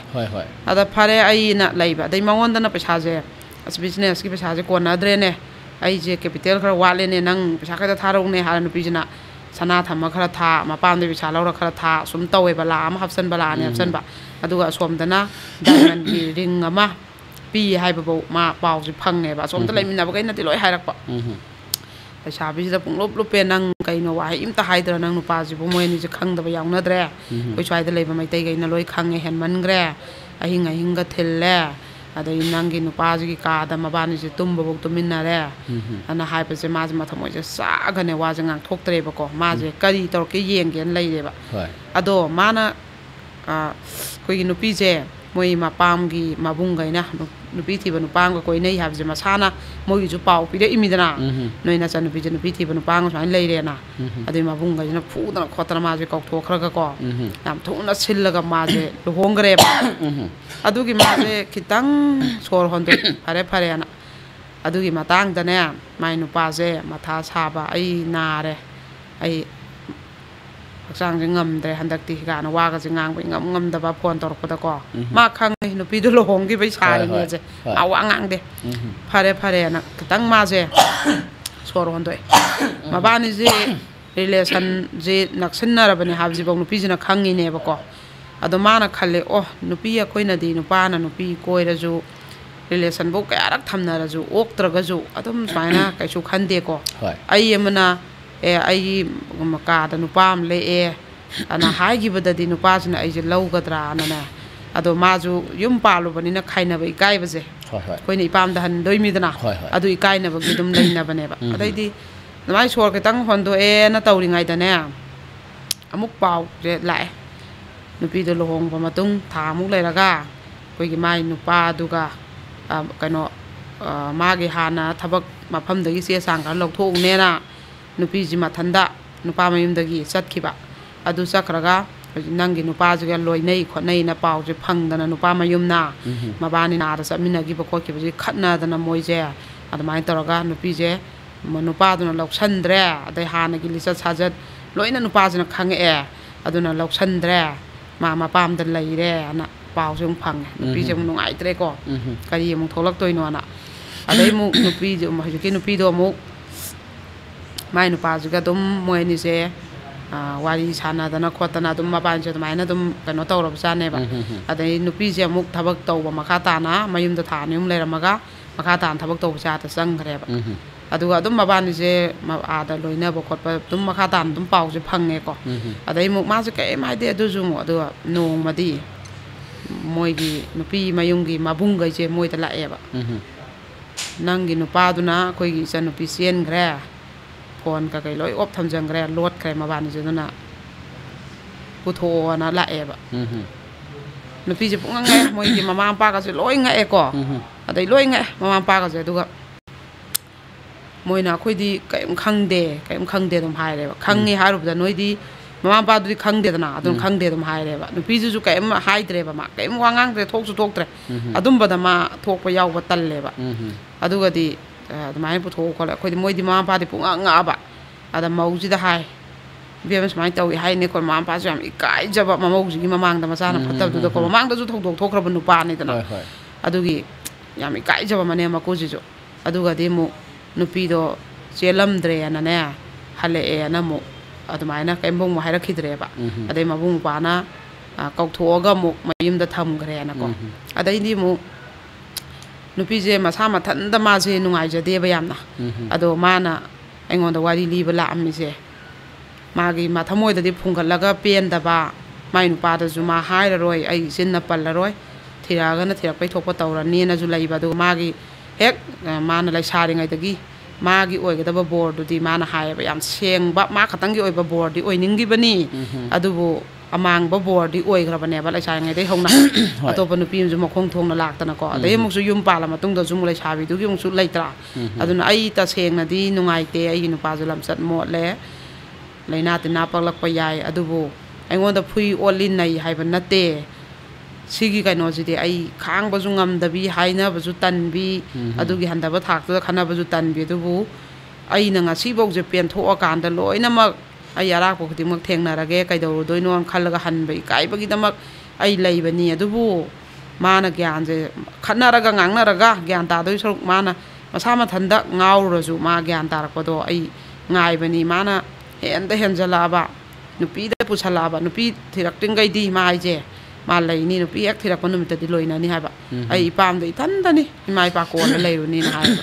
Speaker 1: ꯑꯗ ꯐꯔꯦ ꯑꯩꯅ ꯂꯩꯕ ꯑꯗꯩ ꯃꯉꯣꯟꯗꯅ ꯄꯩꯁꯥꯁꯦ ꯑꯁ ꯕꯤꯖꯤꯅꯦꯁꯀꯤ ꯄꯩꯁꯥꯁꯦ ꯀꯣꯟꯅꯗ꯭ꯔꯦꯅꯦ ꯑꯩꯁꯦ ꯀꯦꯄꯤꯇꯦꯜ ꯈꯔ ꯋꯥꯠꯂꯦꯅꯦ ꯅꯪ ꯄꯩꯁా ꯈꯛꯇ ꯊꯥꯔꯛꯎꯅꯦ ꯍꯥꯏꯔ ꯅꯨꯄꯤꯁꯤꯅ ꯁꯅꯥ ꯊꯝꯃ ꯈꯔ ꯊꯥ ꯃꯄꯥꯝꯗꯩ ꯄꯩꯁా ꯂꯧꯔ ꯈꯔ ꯊꯥ ꯁꯨꯝ ꯇꯧꯋꯦꯕ ꯂꯥꯛ ꯑꯃ ꯍꯥꯞꯆꯟꯕ ꯂꯥꯛ ꯑꯅꯤ ꯍꯥꯞꯆꯟꯕ ꯑꯗꯨꯒ ꯑꯁꯣꯝꯗꯅ ꯗꯥꯏꯃꯟꯒꯤ ꯔꯤꯡ ꯑꯃ ꯄꯤ ꯍꯥꯏꯕꯐꯥꯎ ꯃꯥ ꯄꯥꯎꯁꯦ ꯐꯪꯉꯦꯕ ꯑꯁꯣꯝꯗ ꯂꯩꯃꯤꯟꯅꯕꯈꯩꯅꯗꯤ ꯂꯣꯏ ꯍꯥꯏꯔꯛꯄ ꯂꯩꯁꯥꯕꯤꯁꯤꯗ ꯄꯨꯡꯂꯨꯞ ꯂꯨꯞꯄꯦ ꯅꯪ ꯀꯩꯅꯣ ꯋꯥꯍꯩ ꯑꯝꯇ ꯍꯥꯏꯗ꯭ꯔꯥ ꯅꯪ ꯅꯨꯄꯥꯁꯤꯕꯨ ꯃꯣꯏ ꯑꯅꯤꯁꯦ ꯈꯪꯗꯕ ꯌꯥꯎꯅꯗ꯭ꯔꯦ ꯑꯩꯈꯣꯏ ꯁ꯭ꯋꯥꯏꯗ ꯂꯩꯕ ꯃꯩꯇꯩꯈꯩꯅ ꯂꯣꯏ ꯈꯪꯉꯦ ꯍꯦꯟꯃꯟꯈ꯭ರೆ ꯑꯍꯤꯡꯒ ꯊꯤꯜꯂꯦ ꯑꯗꯩ ꯅꯪꯒꯤ ꯅꯨꯄꯥꯁꯤꯒꯤ ꯀꯥꯗ ꯃꯕꯥꯅꯤꯁꯦ ꯇꯨꯝꯕꯐꯥꯎ ꯇꯨꯃꯤꯟꯅꯔꯦ ꯑꯅ ꯍꯥꯏꯕꯁꯦ ꯃꯥꯁꯦ ꯃꯊꯃꯣꯏꯁꯦ ꯆꯥꯛꯑꯒꯅꯦ ꯋꯥꯁꯦ ꯉꯥꯡꯊꯣꯛꯇ꯭ꯔꯦꯕꯀꯣ ꯃꯥꯁꯦ ꯀꯔꯤ ꯇꯧꯔꯛꯀꯦ ꯌꯦꯡꯒꯦꯅ ꯂꯩꯔꯦꯕ ꯑꯗꯣ ꯃꯥꯅ ꯑꯩꯈꯣꯏꯒꯤ ꯅꯨꯄꯤꯁꯦ ꯃꯣꯏ ꯃꯄꯥꯝꯒꯤ ꯃꯕꯨꯡꯈꯩꯅ ꯅꯨꯄꯤ ꯊꯤꯕ ꯅꯨꯄꯥ ꯑꯃꯒ ꯀꯣꯏꯅꯩ ꯍꯥꯏꯕꯁꯦ ꯃꯁꯥꯅ ꯃꯣꯏꯒꯤꯁꯨ ꯄꯥꯎ ꯄꯤꯔꯛꯏꯃꯤꯗꯅ ꯅꯣꯏ ꯅꯆꯟꯅꯨꯄꯤꯁꯦ ꯅꯨꯄꯤ ꯊꯤꯕ ꯅꯨꯄꯥ ꯑꯃ ꯁꯨꯃꯥꯏꯅ ꯂꯩꯔꯦꯅ ꯑꯗꯨꯏ ꯃꯕꯨꯡꯈꯩꯁꯤꯅ ꯐꯨꯗꯅ ꯈꯣꯠꯇꯅ ꯃꯥꯁꯦ ꯀꯧꯊꯣꯛꯈ꯭ꯔꯒꯀꯣ ꯌꯥꯝ ꯊꯨꯅ ꯁꯤꯜꯂꯒ ꯃꯥꯁꯦ ꯂꯨꯍꯣꯡꯈ꯭ꯔꯦꯕ ꯑꯗꯨꯒꯤ ꯃꯥꯁꯦ ꯈꯤꯇꯪ ꯁꯣꯔ ꯍꯣꯟꯗꯣꯛ ꯐꯔꯦꯅ ꯑꯗꯨꯒꯤ ꯃꯇꯥꯡꯗꯅꯦ ꯃꯥꯏ ꯅꯨꯄꯥꯁꯦ ꯃꯊꯥ ꯁꯥꯕ ꯑꯩ ꯅꯥꯔꯦ ꯑꯩ ꯍꯛꯆꯥꯡꯁꯦ ꯉꯝꯗ꯭ꯔꯦ ꯍꯟꯗꯛꯇꯤ ꯀꯥꯏꯅ ꯋꯥꯒꯁꯦ ꯉꯥꯡꯕ ꯉꯝꯗꯕ ꯐꯣꯟ ꯇꯧꯔꯛꯄꯗꯀꯣ ꯃꯥ ꯈꯪꯉꯦ ꯅꯨꯄꯤꯗꯣ ꯂꯨꯍꯣꯡꯈꯤꯕꯩ ꯁꯥꯔꯤꯅꯦꯁꯦ ꯃꯥ ꯋꯥ ꯉꯥꯡꯗꯦ ꯐꯔꯦꯅ ꯈꯤꯇꯪ ꯃꯥꯁꯦ ꯁꯣꯔ ꯍꯣꯟꯗꯣꯛꯑꯦ ꯃꯕꯥꯅꯤꯁꯦ ꯔꯤꯂꯦꯁꯟꯁꯦ ꯅꯛꯁꯤꯟꯅꯔꯕꯅꯦ ꯍꯥꯏꯕꯁꯤꯐꯥꯎ ꯅꯨꯄꯤꯁꯤꯅ ꯈꯪꯉꯤꯅꯦꯕꯀꯣ ꯑꯗꯣ ꯃꯥꯅ ꯈꯜꯂꯦ ꯅꯨꯄꯤ ꯑꯩꯈꯣꯏꯅꯗꯤ ꯅꯨꯄꯥꯅ ꯅꯨꯄꯤ ꯀꯣꯏꯔꯁꯨ ꯔꯤꯂꯦꯁꯟꯐꯧ ꯀꯌꯥꯔꯛ ꯊꯝꯅꯔꯁꯨ ꯑꯣꯛꯇ꯭ꯔꯒꯁꯨ ꯑꯗꯨꯝ ꯁꯨꯃꯥꯏꯅ ꯀꯩꯁꯨ ꯈꯟꯗꯦꯀꯣ ꯑꯩ ꯑꯃꯅ ꯑꯩꯒꯤ ꯀꯥꯗ ꯅꯨꯄꯥ ꯑꯃ ꯂꯦꯛꯑꯦ ꯑꯅ ꯍꯥꯏꯈꯤꯕꯗꯗꯤ ꯅꯨꯄꯥꯁꯤꯅ ꯑꯩꯁꯦ ꯂꯧꯒꯗ꯭ꯔꯥꯅꯅꯦ ꯑꯗꯣ ꯃꯥꯁꯨ ꯌꯨꯝ ꯄꯥꯜꯂꯨꯕꯅꯤꯅ ꯈꯥꯏꯅꯕ ꯏꯀꯥꯏꯕꯁꯦ ꯑꯩꯈꯣꯏꯅ ꯏꯄꯥꯝꯗ ꯍꯟꯗꯣꯏꯃꯤꯗꯅ ꯑꯗꯨ ꯏꯀꯥꯏꯅꯕꯒꯤ ꯑꯗꯨꯝ ꯂꯩꯅꯕꯅꯦꯕ ꯑꯗꯩꯗꯤ ꯑꯗꯨꯃꯥꯏꯅ ꯁꯣꯔ ꯈꯤꯇꯪ ꯍꯣꯟꯗꯣꯛꯑꯦꯅ ꯇꯧꯔꯤꯉꯩꯗꯅꯦ ꯑꯃꯨꯛ ꯄꯥꯎꯁꯦ ꯂꯥꯛꯑꯦ ꯅꯨꯄꯤꯗꯣ ꯂꯨꯍꯣꯡꯕ ꯃꯇꯨꯡ ꯊꯥ ꯑꯃꯨꯛ ꯂꯩꯔꯒ ꯑꯩꯈꯣꯏꯒꯤ ꯃꯥꯏ ꯅꯨꯄꯥꯗꯨꯒ ꯀꯩꯅꯣ ꯃꯥꯒꯤ ꯍꯥꯟꯅ ꯊꯕꯛ ꯃꯐꯝꯗꯒꯤ ꯆꯦ ꯆꯥꯡ ꯈꯔ ꯂꯧꯊꯣꯛꯎꯅꯦꯅ ꯅꯨꯄꯤꯁꯤ ꯃꯊꯟꯇ ꯅꯨꯄꯥ ꯃꯌꯨꯝꯗꯒꯤ ꯆꯠꯈꯤꯕ ꯑꯗꯨ ꯆꯠꯈ꯭ꯔꯒ ꯅꯪꯒꯤ ꯅꯨꯄꯥꯁꯤꯒ ꯂꯣꯏꯅꯩ ꯈꯣꯠꯅꯩꯅ ꯄꯥꯎꯁꯦ ꯐꯪꯗꯅ ꯅꯨꯄꯥ ꯃꯌꯨꯝꯅ ꯃꯕꯥꯅꯤꯅ ꯑꯥꯗ ꯆꯠꯃꯤꯟꯅꯈꯤꯕ ꯈꯣꯠꯈꯤꯕꯁꯤ ꯈꯠꯅꯗꯅ ꯃꯣꯏꯁꯦ ꯑꯗꯨꯃꯥꯏꯅ ꯇꯧꯔꯒ ꯅꯨꯄꯤꯁꯦ ꯅꯨꯄꯥꯗꯨꯅ ꯂꯧꯁꯟꯗ꯭ꯔꯦ ꯑꯗꯩ ꯍꯥꯟꯅꯒꯤ ꯂꯤꯆꯠ ꯁꯥꯖꯠ ꯂꯣꯏꯅ ꯅꯨꯄꯥꯁꯤꯅ ꯈꯪꯉꯛꯑꯦ ꯑꯗꯨꯅ ꯂꯧꯁꯟꯗ꯭ꯔꯦ ꯃꯄꯥꯝꯗ ꯂꯩꯔꯦꯅ ꯄꯥꯎꯁꯦ ꯑꯃꯨꯛ ꯐꯪꯉꯦ ꯅꯨꯄꯤꯁꯦ ꯑꯃꯨꯛ ꯅꯨꯡꯉꯥꯏꯇ꯭ꯔꯦꯀꯣ ꯀꯔꯤ ꯑꯃꯨꯛ ꯊꯣꯛꯂꯛꯇꯣꯏꯅꯣꯅ ꯑꯗꯩ ꯑꯃꯨꯛ ꯅꯨꯄꯤꯗꯣ ꯍꯧꯖꯤꯛꯀꯤ ꯅꯨꯄꯤꯗꯣ ꯑꯃꯨꯛ ꯃꯥꯏ ꯅꯨꯄꯥꯁꯤꯒ ꯑꯗꯨꯝ ꯃꯣꯏ ꯑꯅꯤꯁꯦ ꯋꯥꯔꯤ ꯁꯥꯟꯅꯗꯅ ꯈꯣꯠꯇꯅ ꯑꯗꯨꯝ ꯃꯄꯥꯟꯁꯦ ꯑꯗꯨꯃꯥꯏꯅ ꯑꯗꯨꯝ ꯀꯩꯅꯣ ꯇꯧꯔꯕꯖꯥꯠꯅꯦꯕ ꯑꯗꯩ ꯅꯨꯄꯤꯁꯦ ꯑꯃꯨꯛ ꯊꯕꯛ ꯇꯧꯕ ꯃꯈꯥ ꯇꯥꯅ ꯃꯌꯨꯝꯗ ꯊꯥ ꯑꯅꯤ ꯑꯍꯨꯝ ꯂꯩꯔꯝꯃꯒ ꯃꯈꯥ ꯇꯥꯅ ꯊꯕꯛ ꯇꯧꯕꯁꯦ ꯑꯥꯗ ꯆꯪꯈ꯭ꯔꯦꯕ ꯑꯗꯨꯒ ꯑꯗꯨꯝ ꯃꯕꯥꯅꯤꯁꯦ ꯑꯥꯗ ꯂꯣꯏꯅꯕ ꯈꯣꯠꯄ ꯑꯗꯨم ꯃꯈꯥ ꯇꯥꯅ ꯑꯗꯨꯝ ꯄꯥꯎꯁꯦ ꯐꯪꯉꯦꯀꯣ ꯑꯗꯩ ꯑꯃꯨꯛ ꯃꯥꯁꯦ ꯀꯔꯤꯝ ꯍꯥꯏꯗꯦ ꯑꯗꯨꯁꯨ ꯑꯃꯨꯛ ꯑꯗꯨꯒ ꯅꯣꯡꯃꯗꯤ ꯃꯣꯏꯒꯤ ꯅꯨꯄꯤ ꯃꯌꯨꯝꯒꯤ ꯃꯕꯨꯡꯈꯩꯁꯦ ꯃꯣꯏꯗ ꯂꯥꯛꯑꯦꯕ ꯅꯪꯒꯤ ꯅꯨꯄꯥꯗꯨꯅ ꯑꯩꯈꯣꯏꯒꯤ ꯏꯆꯟꯅꯨꯄꯤ ꯆꯦꯟꯈ꯭ꯔꯦ ꯐꯣꯟ ꯀꯩꯀꯩ ꯂꯣꯏ ꯑꯣꯞ ꯊꯝꯖꯟꯈ꯭ꯔꯦ ꯂꯣꯠꯈ꯭ꯔꯦ ꯃꯕꯥꯅꯤꯁꯦ ꯑꯗꯨꯅ ꯄꯨꯊꯣꯛꯑꯣꯅ ꯂꯥꯛꯑꯦꯕ ꯅꯨꯄꯤꯁꯦ ꯄꯨꯡꯉꯛ ꯉꯛꯑꯦ ꯃꯣꯏꯒꯤ ꯃꯃꯥ ꯃꯄꯥꯒꯁꯦ ꯂꯣꯏ ꯉꯛꯑꯦꯀꯣ ꯑꯗꯩ ꯂꯣꯏ ꯉꯛꯑꯦ ꯃꯃꯥ ꯃꯄꯥꯒꯁꯦ ꯑꯗꯨꯒ ꯃꯣꯏꯅ ꯑꯩꯈꯣꯏꯗꯤ ꯀꯔꯤꯝ ꯈꯪꯗꯦ ꯑꯗꯨꯝ ꯍꯥꯏꯔꯦꯕ ꯈꯪꯉꯦ ꯍꯥꯏꯔꯨꯕꯗ ꯅꯣꯏꯗꯤ ꯃꯃꯥ ꯃꯄꯥꯗꯨꯗꯤ ꯈꯪꯗꯦꯗꯅ ꯑꯗꯨꯝ ꯈꯪꯗꯦ ꯑꯗꯨꯝ ꯍꯥꯏꯔꯦꯕ ꯅꯨꯄꯤꯗꯨꯁꯨ ꯀꯔꯤꯝ ꯍꯥꯏꯗ꯭ꯔꯦꯕ ꯃꯥ ꯀꯔꯤꯝ ꯋꯥ ꯉꯥꯡꯗ꯭ꯔꯦ ꯊꯣꯛꯁꯨ ꯊꯣꯛꯇ꯭ꯔꯦ ꯑꯗꯨꯝꯕꯗ ꯃꯥ ꯊꯣꯛꯄ ꯌꯥꯎꯕ ꯇꯜꯂꯦꯕ ꯑꯗꯨꯒꯗꯤ ꯑꯗꯨꯃꯥꯏꯅ ꯄꯨꯊꯣꯛꯑ ꯈꯣꯠꯂꯦ ꯑꯩꯈꯣꯏꯗꯤ ꯃꯣꯏꯗꯤ ꯃꯃꯥ ꯃꯄꯥꯗꯤ ꯄꯨꯡꯉꯛ ꯉꯛꯑꯕ ꯑꯗ ꯃꯧꯁꯤꯗ ꯍꯥꯏ ꯏꯕꯦꯝꯃ ꯁꯨꯃꯥꯏꯅ ꯇꯧꯏ ꯍꯥꯏꯅꯦ ꯑꯩꯈꯣꯏ ꯃꯃꯥ ꯃꯄꯥꯁꯨ ꯌꯥꯝ ꯏꯀꯥꯏꯖꯕ ꯃꯃꯧꯁꯤꯒꯤ ꯃꯃꯥꯡꯗ ꯃꯆꯥꯅ ꯐꯠꯇꯕꯗꯨꯗꯀꯣ ꯃꯃꯥꯡꯗꯁꯨ ꯊꯧꯗꯣꯛ ꯊꯣꯛꯈ꯭ꯔꯕ ꯅꯨꯄꯥꯅꯤꯗꯅ ꯑꯗꯨꯒꯤ ꯌꯥꯝ ꯏꯀꯥꯏꯖꯕ ꯃꯅꯦꯝ ꯃꯀꯨꯁꯤꯁꯨ ꯑꯗꯨꯒꯗꯤ ꯑꯃꯨꯛ ꯅꯨꯄꯤꯗꯣ ꯆꯦꯜꯂꯝꯗ꯭ꯔꯦꯅꯅꯦ ꯍꯜꯂꯛꯑꯦꯅ ꯑꯃꯨꯛ ꯑꯗꯨꯃꯥꯏꯅ ꯀꯩꯝꯕꯧ ꯑꯃꯨꯛ ꯍꯥꯏꯔꯛꯈꯤꯗ꯭ꯔꯦꯕ ꯑꯗꯩ ꯃꯕꯨꯡ ꯃꯧꯄꯥꯅ ꯀꯧꯊꯣꯛꯑꯒ ꯑꯃꯨꯛ ꯃꯌꯨꯝꯗ ꯊꯝꯈ꯭ꯔꯦꯅꯀꯣ ꯑꯗꯩꯗꯤ ꯑꯃꯨꯛ ꯅꯨꯄꯤꯁꯦ ꯃꯁꯥ ꯃꯊꯟꯇ ꯃꯥꯁꯦ ꯅꯨꯡꯉꯥꯏꯖꯗꯦꯕ ꯌꯥꯝꯅ ꯑꯗꯣ ꯃꯥꯅ ꯑꯩꯉꯣꯟꯗ ꯋꯥꯔꯤ ꯂꯤꯕ ꯂꯥꯛꯑꯝꯃꯤꯁꯦ ꯃꯥꯒꯤ ꯊꯃꯣꯏꯗꯗꯤ ꯐꯨꯡꯒꯠꯂꯒ ꯄꯦꯟꯗꯕ ꯃꯥꯏ ꯅꯨꯄꯥꯗꯁꯨ ꯃꯥ ꯍꯥꯏꯔꯔꯣꯏ ꯑꯩ ꯆꯤꯟꯅ ꯄꯜꯂꯔꯣꯏ ꯊꯤꯔꯛꯑꯒꯅ ꯊꯤꯔꯛꯄꯩ ꯊꯣꯛꯄ ꯇꯧꯔꯅꯤꯅꯁꯨ ꯂꯩꯕ ꯑꯗꯨꯒ ꯃꯥꯒꯤ ꯍꯦꯛ ꯃꯥꯅ ꯂꯩꯁꯥꯔꯤꯉꯩꯗꯒꯤ ꯃꯥꯒꯤ ꯑꯣꯏꯒꯗꯕ ꯕꯣꯔꯗꯨꯗꯤ ꯃꯥꯅ ꯍꯥꯏꯌꯦꯕ ꯌꯥꯝ ꯁꯦꯡꯕ ꯃꯥ ꯈꯛꯇꯪꯒꯤ ꯑꯣꯏꯕ ꯕꯣꯔꯗꯤ ꯑꯣꯏꯅꯤꯡꯈꯤꯕꯅꯤ ꯑꯗꯨꯕꯨ ꯑꯃꯥꯡꯕ ꯕꯣꯔꯗꯤ ꯑꯣꯏꯈ꯭ꯔꯕꯅꯦꯕ ꯂꯩꯁꯥꯔꯤꯉꯩꯗꯒꯤ ꯍꯧꯅ ꯑꯇꯣꯞꯄ ꯅꯨꯄꯤ ꯑꯃꯁꯨ ꯃꯈꯣꯡ ꯊꯣꯡꯅ ꯂꯥꯛꯇꯅꯀꯣ ꯑꯗꯩ ꯑꯃꯨꯛꯁꯨ ꯌꯨꯝ ꯄꯥꯜꯂ ꯃꯇꯨꯡꯗꯁꯨ ꯑꯃꯨꯛ ꯂꯩꯁꯥꯕꯤꯗꯨꯒꯤ ꯑꯃꯨꯛꯁꯨ ꯂꯩꯇ꯭ꯔꯥ ꯑꯗꯨꯅ ꯑꯩ ꯇꯁꯦꯡꯅꯗꯤ ꯅꯨꯡꯉꯥꯏꯇꯦ ꯑꯩꯒꯤ ꯅꯨꯄꯥꯁꯨ ꯂꯝꯆꯠ ꯃꯣꯠꯂꯦ ꯂꯩꯅꯥ ꯇꯤꯟꯅꯥ ꯄꯛꯂꯛꯄ ꯌꯥꯏ ꯑꯗꯨꯕꯨ ꯑꯩꯉꯣꯟꯗ ꯐꯨꯏ ꯑꯣꯠꯂꯤ ꯅꯩ ꯍꯥꯏꯕ ꯅꯠꯇꯦ ꯁꯤꯒꯤ ꯀꯩꯅꯣꯁꯤꯗꯤ ꯑꯩ ꯈꯥꯡꯕꯁꯨ ꯉꯝꯗꯕꯤ ꯍꯥꯏꯅꯕꯁꯨ ꯇꯟꯕꯤ ꯑꯗꯨꯒꯤ ꯍꯟꯊꯕ ꯊꯥꯛꯇꯨꯗ ꯈꯟꯅꯕꯁꯨ ꯇꯟꯕꯤ ꯑꯗꯨꯕꯨ ꯑꯩꯅ ꯉꯁꯤꯐꯥꯎꯁꯦ ꯄꯦꯟꯊꯣꯛꯑꯀꯥꯟꯗ ꯂꯣꯏꯅꯃꯛ ꯑꯩ ꯑꯔꯥꯛꯄ ꯈꯨꯗꯤꯡꯃꯛ ꯊꯦꯡꯅꯔꯒꯦ ꯀꯩꯗꯧꯔꯨꯗꯣꯏꯅꯣ ꯈꯜꯂꯒ ꯍꯟꯕ ꯏꯀꯥꯏꯕꯒꯤꯗꯃꯛ ꯑꯩ ꯂꯩꯕꯅꯤ ꯑꯗꯨꯕꯨ ꯃꯥꯅ ꯒ꯭ꯌꯥꯟꯁꯦ ꯈꯠꯅꯔꯒ ꯉꯥꯡꯅꯔꯒ ꯒ꯭ꯌꯥꯟ ꯇꯥꯗꯣꯏ ꯁꯔꯨꯛ ꯃꯥꯅ ꯃꯁꯥ ꯃꯊꯟꯇ ꯉꯥꯎꯔꯨꯔꯁꯨ ꯃꯥ ꯒ꯭ꯌꯥꯟ ꯇꯥꯔꯛꯄꯗꯣ ꯑꯩ ꯉꯥꯏꯕꯅꯤ ꯃꯥꯅ ꯍꯦꯟꯖꯜꯂꯛꯑꯕ ꯅꯨꯄꯤꯗ ꯄꯨꯁꯜꯂꯛꯑꯕ ꯅꯨꯄꯤ ꯊꯤꯔꯛꯇ꯭ꯔꯤꯉꯩꯗꯤ ꯃꯥ ꯍꯥꯏꯁꯦ ꯃꯥ ꯂꯩꯅꯤ ꯅꯨꯄꯤ ꯍꯦꯛ ꯊꯤꯔꯛꯄ ꯅꯨꯃꯤꯠꯇꯗꯤ ꯂꯣꯏꯅꯅꯤ ꯍꯥꯏꯕ ꯑꯩ ꯏꯄꯥꯝꯗ ꯏꯊꯟꯇꯅꯤ ꯏꯃꯥ ꯏꯄꯥ ꯀꯣꯟꯅ ꯂꯩꯔꯨꯅꯤꯅ ꯍꯥꯏꯕ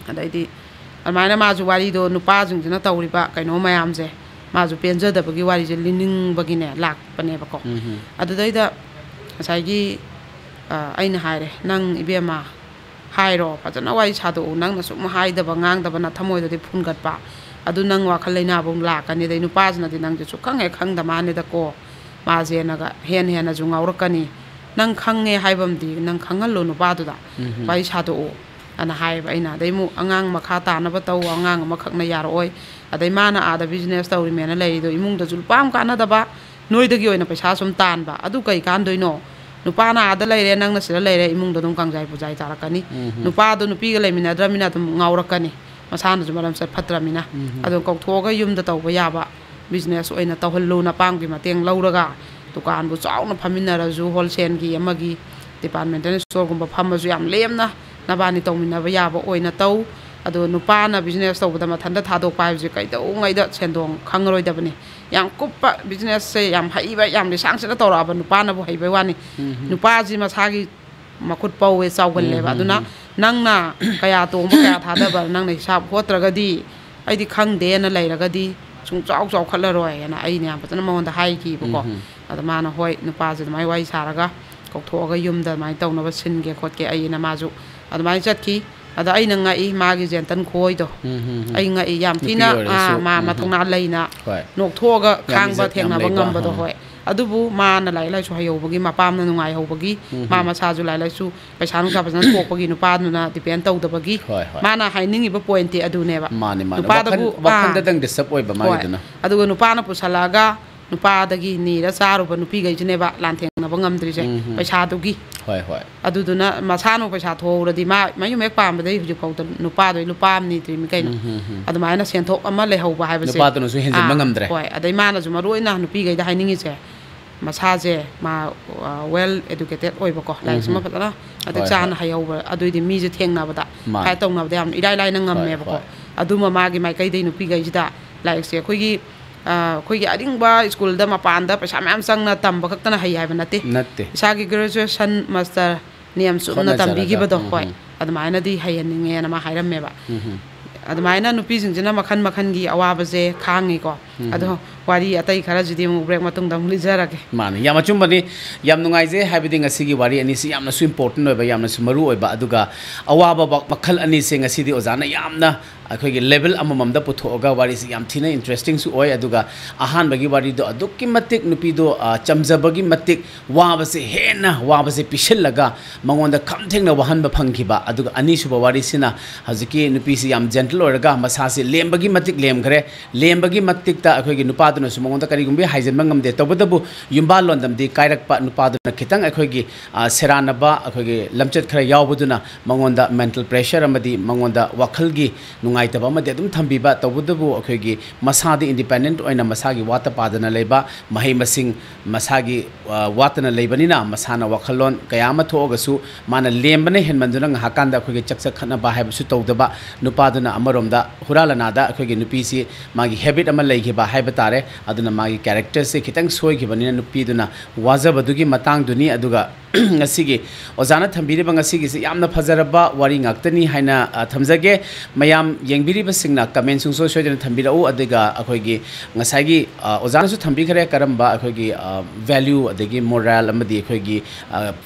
Speaker 1: ꯑꯗꯩꯗꯤ ꯑꯗꯨꯃꯥꯏꯅ ꯃꯥꯁꯨ ꯋꯥꯔꯤꯗꯣ ꯅꯨꯄꯥꯁꯤꯡꯁꯤꯅ ꯇꯧꯔꯤꯕ ꯀꯩꯅꯣ ꯃꯌꯥꯝꯁꯦ ꯃꯥꯁꯨ ꯄꯦꯟꯖꯗꯕꯒꯤ ꯋꯥꯔꯤꯁꯦ ꯂꯤꯅꯤꯡꯕꯒꯤꯅꯦ ꯂꯥꯛꯄꯅꯦꯕꯀꯣ ꯑꯗꯨꯗꯩꯗ ꯉꯁꯥꯏꯒꯤ ꯑꯩꯅ ꯍꯥꯏꯔꯦ ꯅꯪ ꯏꯕꯦꯝꯃ ꯍꯥꯏꯔꯣ ꯐꯖꯅ ꯋꯥꯔꯤ ꯁꯥꯗꯣꯛꯎ ꯅꯪꯅ ꯁꯨꯝ ꯍꯥꯏꯗꯕ ꯉꯥꯡꯗꯕꯅ ꯊꯃꯣꯏꯗꯗꯤ ꯐꯨꯟꯒꯠꯄ ꯑꯗꯨ ꯅꯪ ꯋꯥꯈꯜ ꯂꯩꯅꯥꯕꯨ ꯂꯥꯛꯀꯅꯤ ꯑꯗꯩ ꯅꯨꯄꯥꯁꯤꯅꯗꯤ ꯅꯪꯁꯦ ꯁꯨꯛꯈꯪ ꯍꯦꯛ ꯈꯪꯗ ꯃꯥꯅꯤꯗꯀꯣ ꯃꯥꯁꯦꯅꯒ ꯍꯦꯟꯅꯁꯨ ꯉꯥꯎꯔꯛꯀꯅꯤ ꯅꯪ ꯈꯪꯉꯦ ꯍꯥꯏꯕꯝꯗꯤ ꯅꯪ ꯈꯪꯍꯜꯂꯣ ꯅꯨꯄꯥꯗꯨꯗ ꯋꯥꯔꯤ ꯁꯥꯗꯣꯛꯑꯣ ꯑꯅ ꯍꯥꯏꯌꯦꯕ ꯑꯩꯅ ꯑꯗꯩ ꯑꯃꯨꯛ ꯑꯉꯥꯡ ꯃꯈꯥ ꯇꯥꯅꯕ ꯇꯧ ꯑꯉꯥꯡ ꯑꯃꯈꯛꯅ ꯌꯥꯔꯛꯑꯣই ꯑꯗꯩ ꯃꯥꯅ ꯑꯥꯗ ꯕꯤꯖꯤꯅꯦꯁ ꯇꯧꯔꯤꯃꯦꯅ ꯂꯩꯔꯤꯗꯣ ꯏꯃꯨꯡꯗꯁꯨ ꯂꯨꯄꯥ ꯑꯃ ꯀꯥꯟꯅꯗꯕ ꯅꯣꯏꯗꯒꯤ ꯑꯣꯏꯅ ꯄꯩꯁా ꯁꯨꯝ ꯇꯥꯟꯕ ꯑꯗꯨ ꯀꯩ ꯀꯥꯟꯗꯣꯏꯅꯣ ꯅꯨꯄꯥꯅ ꯑꯥꯗ ꯂꯩꯔꯦ ꯅꯪꯅ ꯁꯤꯗ ꯂꯩꯔꯦ ꯏꯃꯨꯡꯗ ꯑꯗꯨꯝ ꯀꯪꯖꯥꯏ ꯄꯨꯖꯥꯏ ꯇꯥꯔꯛꯀꯅꯤ ꯅꯨꯄꯥꯗꯣ ꯅꯨꯄꯤꯒ ꯂꯩꯃꯤꯟꯅꯗ꯭ꯔꯃꯤꯅ ꯑꯗꯨꯝ ꯉꯥꯎꯔꯛꯀꯅꯤ ꯃꯁꯥꯅꯁꯨ ꯃꯔꯝꯆꯠ ꯐꯠꯇ꯭ꯔꯃꯤꯅ ꯑꯗꯨ ꯀꯧꯊꯣꯛꯑꯒ ꯌꯨꯝꯗ ꯇꯧꯕ ꯌꯥꯕ ꯕꯤꯖꯤꯅꯦꯁ ꯑꯣꯏꯅ ꯇꯧꯍꯜꯂꯨ ꯅꯄꯥꯝꯒꯤ ꯃꯇꯦꯡ ꯂꯧꯔꯒ ꯗꯨꯀꯥꯟꯕꯨ ꯆꯥꯎꯅ ꯐꯝꯃꯤꯟꯅꯔꯁꯨ ꯍꯣꯜꯁꯦꯜꯒꯤ ꯑꯃꯒꯤ ꯗꯤꯄꯥꯔꯠꯃꯦꯟꯇꯦꯜ ꯁ꯭ꯇꯣꯔꯒꯨꯝꯕ ꯐꯝꯃꯁꯨ ꯌꯥꯝ ꯂꯦꯝꯅ ꯅꯕꯥꯅꯤ ꯇꯧꯃꯤꯟꯅꯕ ꯌꯥꯕ ꯑꯣꯏꯅ ꯇꯧ ꯑꯗꯣ ꯅꯨꯄꯥꯅ ꯕꯤꯖꯤꯅꯦꯁ ꯇꯧꯕꯗ ꯃꯊꯟꯇ ꯊꯥꯗꯣꯛꯄ ꯍꯥꯏꯕꯁꯦ ꯀꯩꯗꯧꯉꯩꯗ ꯁꯦꯟꯗꯣꯡ ꯈꯪꯉꯔꯣꯏꯗꯕꯅꯤ ꯌꯥꯝ ꯀꯨꯞꯄ ꯕꯤꯖꯤꯅꯦꯁꯁꯦ ꯌꯥꯝ ꯍꯩꯕ ꯌꯥꯝ ꯂꯤꯁꯥꯡꯁꯤꯗ ꯇꯧꯔꯛꯑꯕ ꯅꯨꯄꯥꯅꯕꯨ ꯍꯩꯕꯩ ꯋꯥꯅꯤ ꯅꯨꯄꯥꯁꯤ ꯃꯁꯥꯒꯤ ꯃꯈꯨꯠ ꯄꯧꯋꯦ ꯆꯥꯎꯒꯜꯂꯦꯕ ꯑꯗꯨꯅ ꯅꯪꯅ ꯀꯌా ꯇꯣꯡꯕ ꯀꯌా ꯊꯥꯗꯕ ꯅꯪꯅ ꯍꯤꯁꯥꯞ ꯍꯣꯠꯇ꯭ꯔꯒꯗꯤ ꯑꯩꯗꯤ ꯈꯪꯗꯦꯅ ꯂꯩꯔꯒꯗꯤ ꯁꯨꯡꯆꯥꯎ ꯆꯥꯎꯈꯠꯂꯔꯣꯏꯅ ꯑꯩꯅ ꯌꯥꯝ ꯐꯖꯅ ꯃꯉꯣꯟꯗ ꯍꯥꯏꯈꯤꯕꯀꯣ ꯑꯗ ꯃꯥꯅ ꯍꯣꯏ ꯅꯨꯄꯥꯁꯦ ꯑꯗꯨꯃꯥꯏꯅ ꯋꯥꯔꯤ ꯁꯥꯔꯒ ꯀꯧꯊꯣꯛꯑꯒ ꯌꯨꯝꯗ ꯑꯗꯨꯃꯥꯏꯅ ꯇꯧꯅꯕ ꯁꯤꯟꯒꯦ ꯈꯣꯠꯀꯦ ꯑꯩꯅ ꯃꯥꯁꯨ ꯑꯗꯨꯃꯥꯏꯅ ꯆꯠꯈꯤ ꯑꯗ ꯑꯩꯅ ꯉꯛꯏ ꯃꯥꯒꯤ ꯖꯦꯟꯇꯟ ꯈꯣꯏꯗꯣ ꯑꯩ ꯉꯛꯏ ꯌꯥꯝ ꯊꯤꯅ ꯃꯥ ꯃꯊꯧꯅꯥ ꯂꯩꯅ ꯅꯣꯛꯊꯣꯛꯑꯒ ꯈꯥꯡꯕ ꯊꯦꯡꯅꯕ ꯉꯝꯕꯗꯣ ꯍꯣꯏ ꯑꯗꯨꯕꯨ ꯃꯥꯅ ꯂꯥꯏꯔꯤꯛ ꯂꯥꯏꯁꯨ ꯍꯩꯍꯧꯕꯒꯤ ꯃꯄꯥꯝꯅ ꯅꯨꯡꯉꯥꯏꯍꯧꯕꯒꯤ ꯃꯥ ꯃꯁꯥꯁꯨ ꯂꯥꯏꯔꯤꯛ ꯂꯥꯏꯁꯨ ꯄꯩꯁꯥ ꯅꯨꯡꯁꯥ ꯐꯖꯅ ꯊꯣꯛꯄꯒꯤ ꯅꯨꯄꯥꯗꯨꯅ ꯗꯤꯄꯦꯟ ꯇꯧꯗꯕꯒꯤ ꯃꯥꯅ ꯍꯥꯏꯅꯤꯡꯉꯤꯕ ꯄꯣꯏꯟꯇꯤ ꯑꯗꯨꯅꯦꯕ ꯅꯨꯄꯥꯗꯕꯨ
Speaker 2: ꯋꯥꯈꯟꯗꯗꯪ ꯗꯤꯁꯇꯔꯕ ꯑꯣꯏꯕ ꯃꯥꯒꯤꯗꯨꯅ
Speaker 1: ꯑꯗꯨꯒ ꯅꯨꯄꯥꯅ ꯄꯨꯁꯜꯂꯛꯑꯒ ꯅꯨꯄꯥꯗꯒꯤ ꯅꯤꯔ ꯆꯥꯔꯨꯕ ꯅꯨꯄꯤꯈꯩꯁꯤꯅꯦꯕ ꯂꯥꯟꯊꯦꯡꯅꯕ ꯉꯝꯗ꯭ꯔꯤꯁꯦ ꯄꯩꯁꯥꯗꯨꯒꯤ ꯑꯗꯨꯗꯨꯅ ꯃꯁꯥꯅ ꯄꯩꯁా ꯊꯣꯛꯍꯧꯔꯗꯤ ꯃꯥ ꯃꯌꯨꯝ ꯍꯦꯛ ꯄꯥꯟꯕꯗꯩ ꯍꯧꯖꯤꯛꯐꯥꯎꯗ ꯅꯨꯄꯥꯗꯣ ꯂꯨꯄꯥ ꯑꯃ ꯅꯤꯗ꯭ꯔꯤꯃꯤ ꯀꯩꯅꯣ ꯑꯗꯨꯃꯥꯏꯅ ꯁꯦꯟꯊꯣꯛ ꯑꯃ ꯂꯩꯍꯧꯕ ꯍꯥꯏꯕꯁꯦ
Speaker 2: ꯅꯨꯄꯥꯗꯨꯅꯁꯨ ꯍꯦꯟꯖꯤꯟꯕ ꯉꯝꯗ꯭ꯔꯦ
Speaker 1: ꯍꯣꯏ ꯑꯗꯩ ꯃꯥꯅꯁꯨ ꯃꯔꯨ ꯑꯣꯏꯅ ꯅꯨꯄꯤꯈꯩꯗ ꯍꯥꯏꯅꯤꯡꯉꯤꯁꯦ masage ma well educated oibako like sama patana adu chan hayauba aduidi mi je thengna bada kai tong na bada yam idai lai na ngamme bako adu ma gi mai kai dei nupi gai jida like se khoi gi ading ba school da ma pan da paisa mam sang na tam ba khak na hai hai ba nate sa gi graduation master niam su na tam bi gi ba do khoi adu mai na di hai ni nge na ma hai ram me ba adu mai na nupi jing jina makhan makhan gi awa ba je khangi ko adu wari atai khara jidi mu break matung dam li jara ke
Speaker 2: mani yam achum bani yam nungai je habidi ngasi gi wari ani si yamna su important oi ba yamna su maru oi ba aduga awa ba makhal ani se ngasi di ozana yamna akhoi gi level amamam da puthoga wari si yam thina interesting su oi aduga ahan bagi wari do adukki matik nupi do chamjabagi matik wa ba se hena wa ba se pishil laga mangonda khamtheng na wahan ba phangki ba aduga ani su ba wari sina haziki nupi si yam gentle oraga masa se lembagi matik lem gre lembagi matik ta akhoi gi nupa no sumonda kari gumbi haizen mangam de tobadabu yumba londam di kairak pa nupa na khitang akhoi gi seranaba akhoi gi lamchet khara yawbuduna mangonda mental pressure amadi mangonda wakhal gi nungai taba amadi adum thambi ba tobadabu akhoi gi masadi independent oina masagi wata padana leba mahai masing masagi watana lebanina masana wakhalon kayama thogasu mana lembane henmanduna ngahakanda akhoi gi chaksa khana ba haibu su tawdaba nupa duna amaromda huralana da akhoi gi nupi si magi habit ama leigi ba haiba tare aduna magi character se khitang soi gi banina nupi duna wajabadugi matang duni aduga ngasigi ozana thambiri ba ngasigi se yamna phajaraba wari ngaktani haina thamjage mayam yengbiri ba singna comment sung so soidena thambira u aduga akhoi gi ngasagi ozana su thambi khare karamba akhoi gi value adagi moral amadi akhoi gi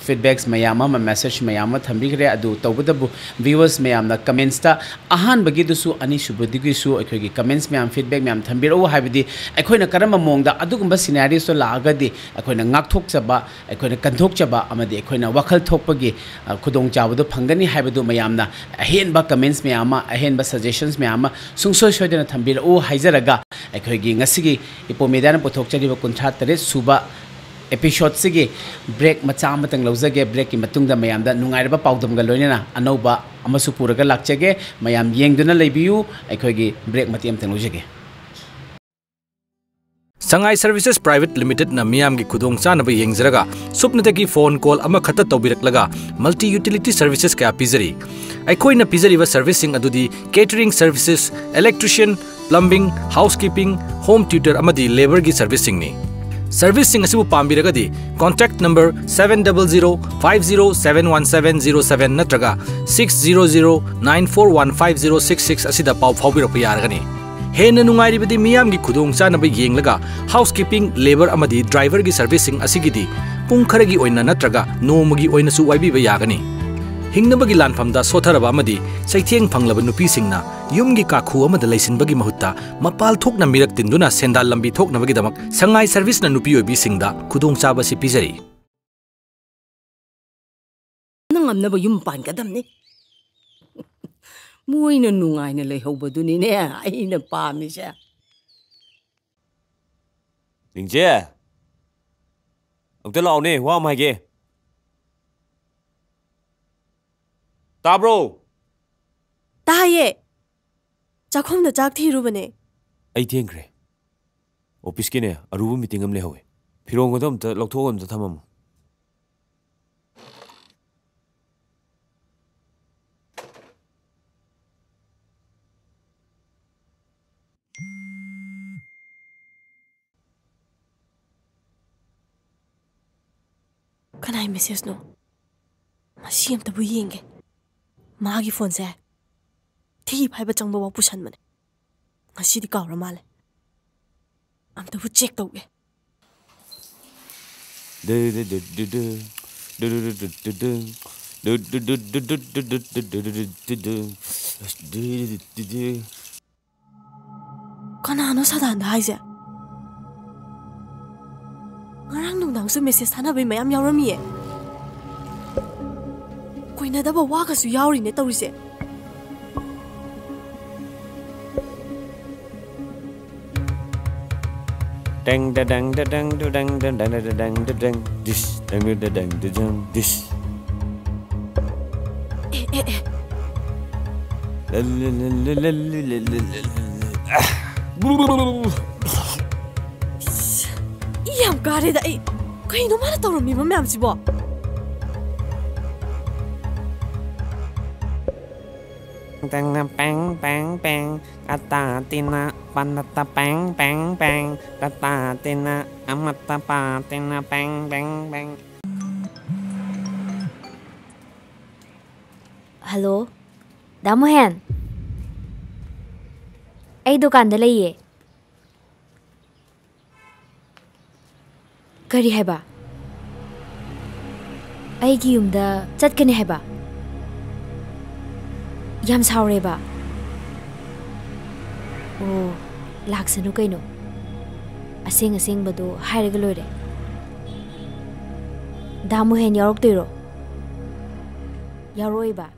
Speaker 2: feedbacks mayama ma message mayama thambi khare adu tawbudabu viewers mayamna comments ta ahan bagi dusu ani subudigi su akhoi gi comments mayam feedback mayam thambira u haibidi akhoi na karamba mongda adugumba scenario so laagadi akhoi na ngakthok chaba akhoi na kanthok chaba amadi akhoi na wakhal thokpagi khudong chawdu phangani haibadu mayamna ahen ba comments mayama ahen ba suggestions mayama sungso soidena thambira u haijaraga akhoi gi ngasigi ipomedia na pothok chari ba 53 suba episode sigi break macha matang lawjage break ki matungda mayamda nungairaba pawdamga loinena anoba amasu puraga lakchage mayam yengduna leibiu akhoi gi break matiam tang lawjage
Speaker 3: Sangai Services Private Limited na miyam gi khudong chanaba yengjaraga supnatagi phone call ama khata tawbiraklaga multi utility services ka pizari aikoina pizari ba servicing adudi catering services electrician plumbing housekeeping home tutor amadi labor gi servicing ni servicing asibu pambiragadi contact number 7005071707 natraga 6009415066 asida paw phawbirapa yaragani Hena nungairibadi miyam gi khudong chanaba yenglaga housekeeping labor amadi driver gi servicing asigidi pung kharagi oina natraga nomagi oina su waibi ba yagani hingnabagi lanfamda sotharaba amadi saitheng phanglaba nupi singna yumgi kakhu amada leisinbagi mahutta mapal thokna mirak tinduna sendal lambi thoknabagi damak sangai service na nupi obi singda khudong chaba si pizari
Speaker 4: nangamnaba yum pan kadamni Moina nungai na leihobaduni ne aina pamisa
Speaker 5: Ningje Ông tới lọ nè, hoa mày kìa Ta bro
Speaker 6: Ta ye Chakhom na chak thi ru bane
Speaker 5: Ai thiên kre Office ke ne arubu meeting am le howe Phirong ko dam ta lokthok am ta thamam
Speaker 6: Kanai message no Masiam tabu yenge Magi phone se Thi phaiba changba wa pusan mane Ngasi di kawra male Am tabu check tawge Kanano sadan da haise Ngarang nungdang su message thanabai mayam yawramiye Koina daba waga su yawri ne tawrise
Speaker 5: Dang da dang da dang da dang da dang da dang da dang this dang da dang da dang this
Speaker 6: Iyam kare da ꯀꯩꯅꯣ ꯃꯥꯅ ꯇꯧꯔꯝꯃꯤꯕ ꯃꯌꯥꯝꯁꯤꯕꯣ?
Speaker 7: Bang bang bang kata tina panata bang bang bang kata tina amata patina bang bang bang.
Speaker 8: Hello, Damohen. Ay dukaan da laiye. Kari hai ba? Ay gi yumda chatkani hai ba? Yam saure ba? Oh, laksanu kaino. Asing bado hairaga loire. Damohen yarok toiro. Yaroi ba?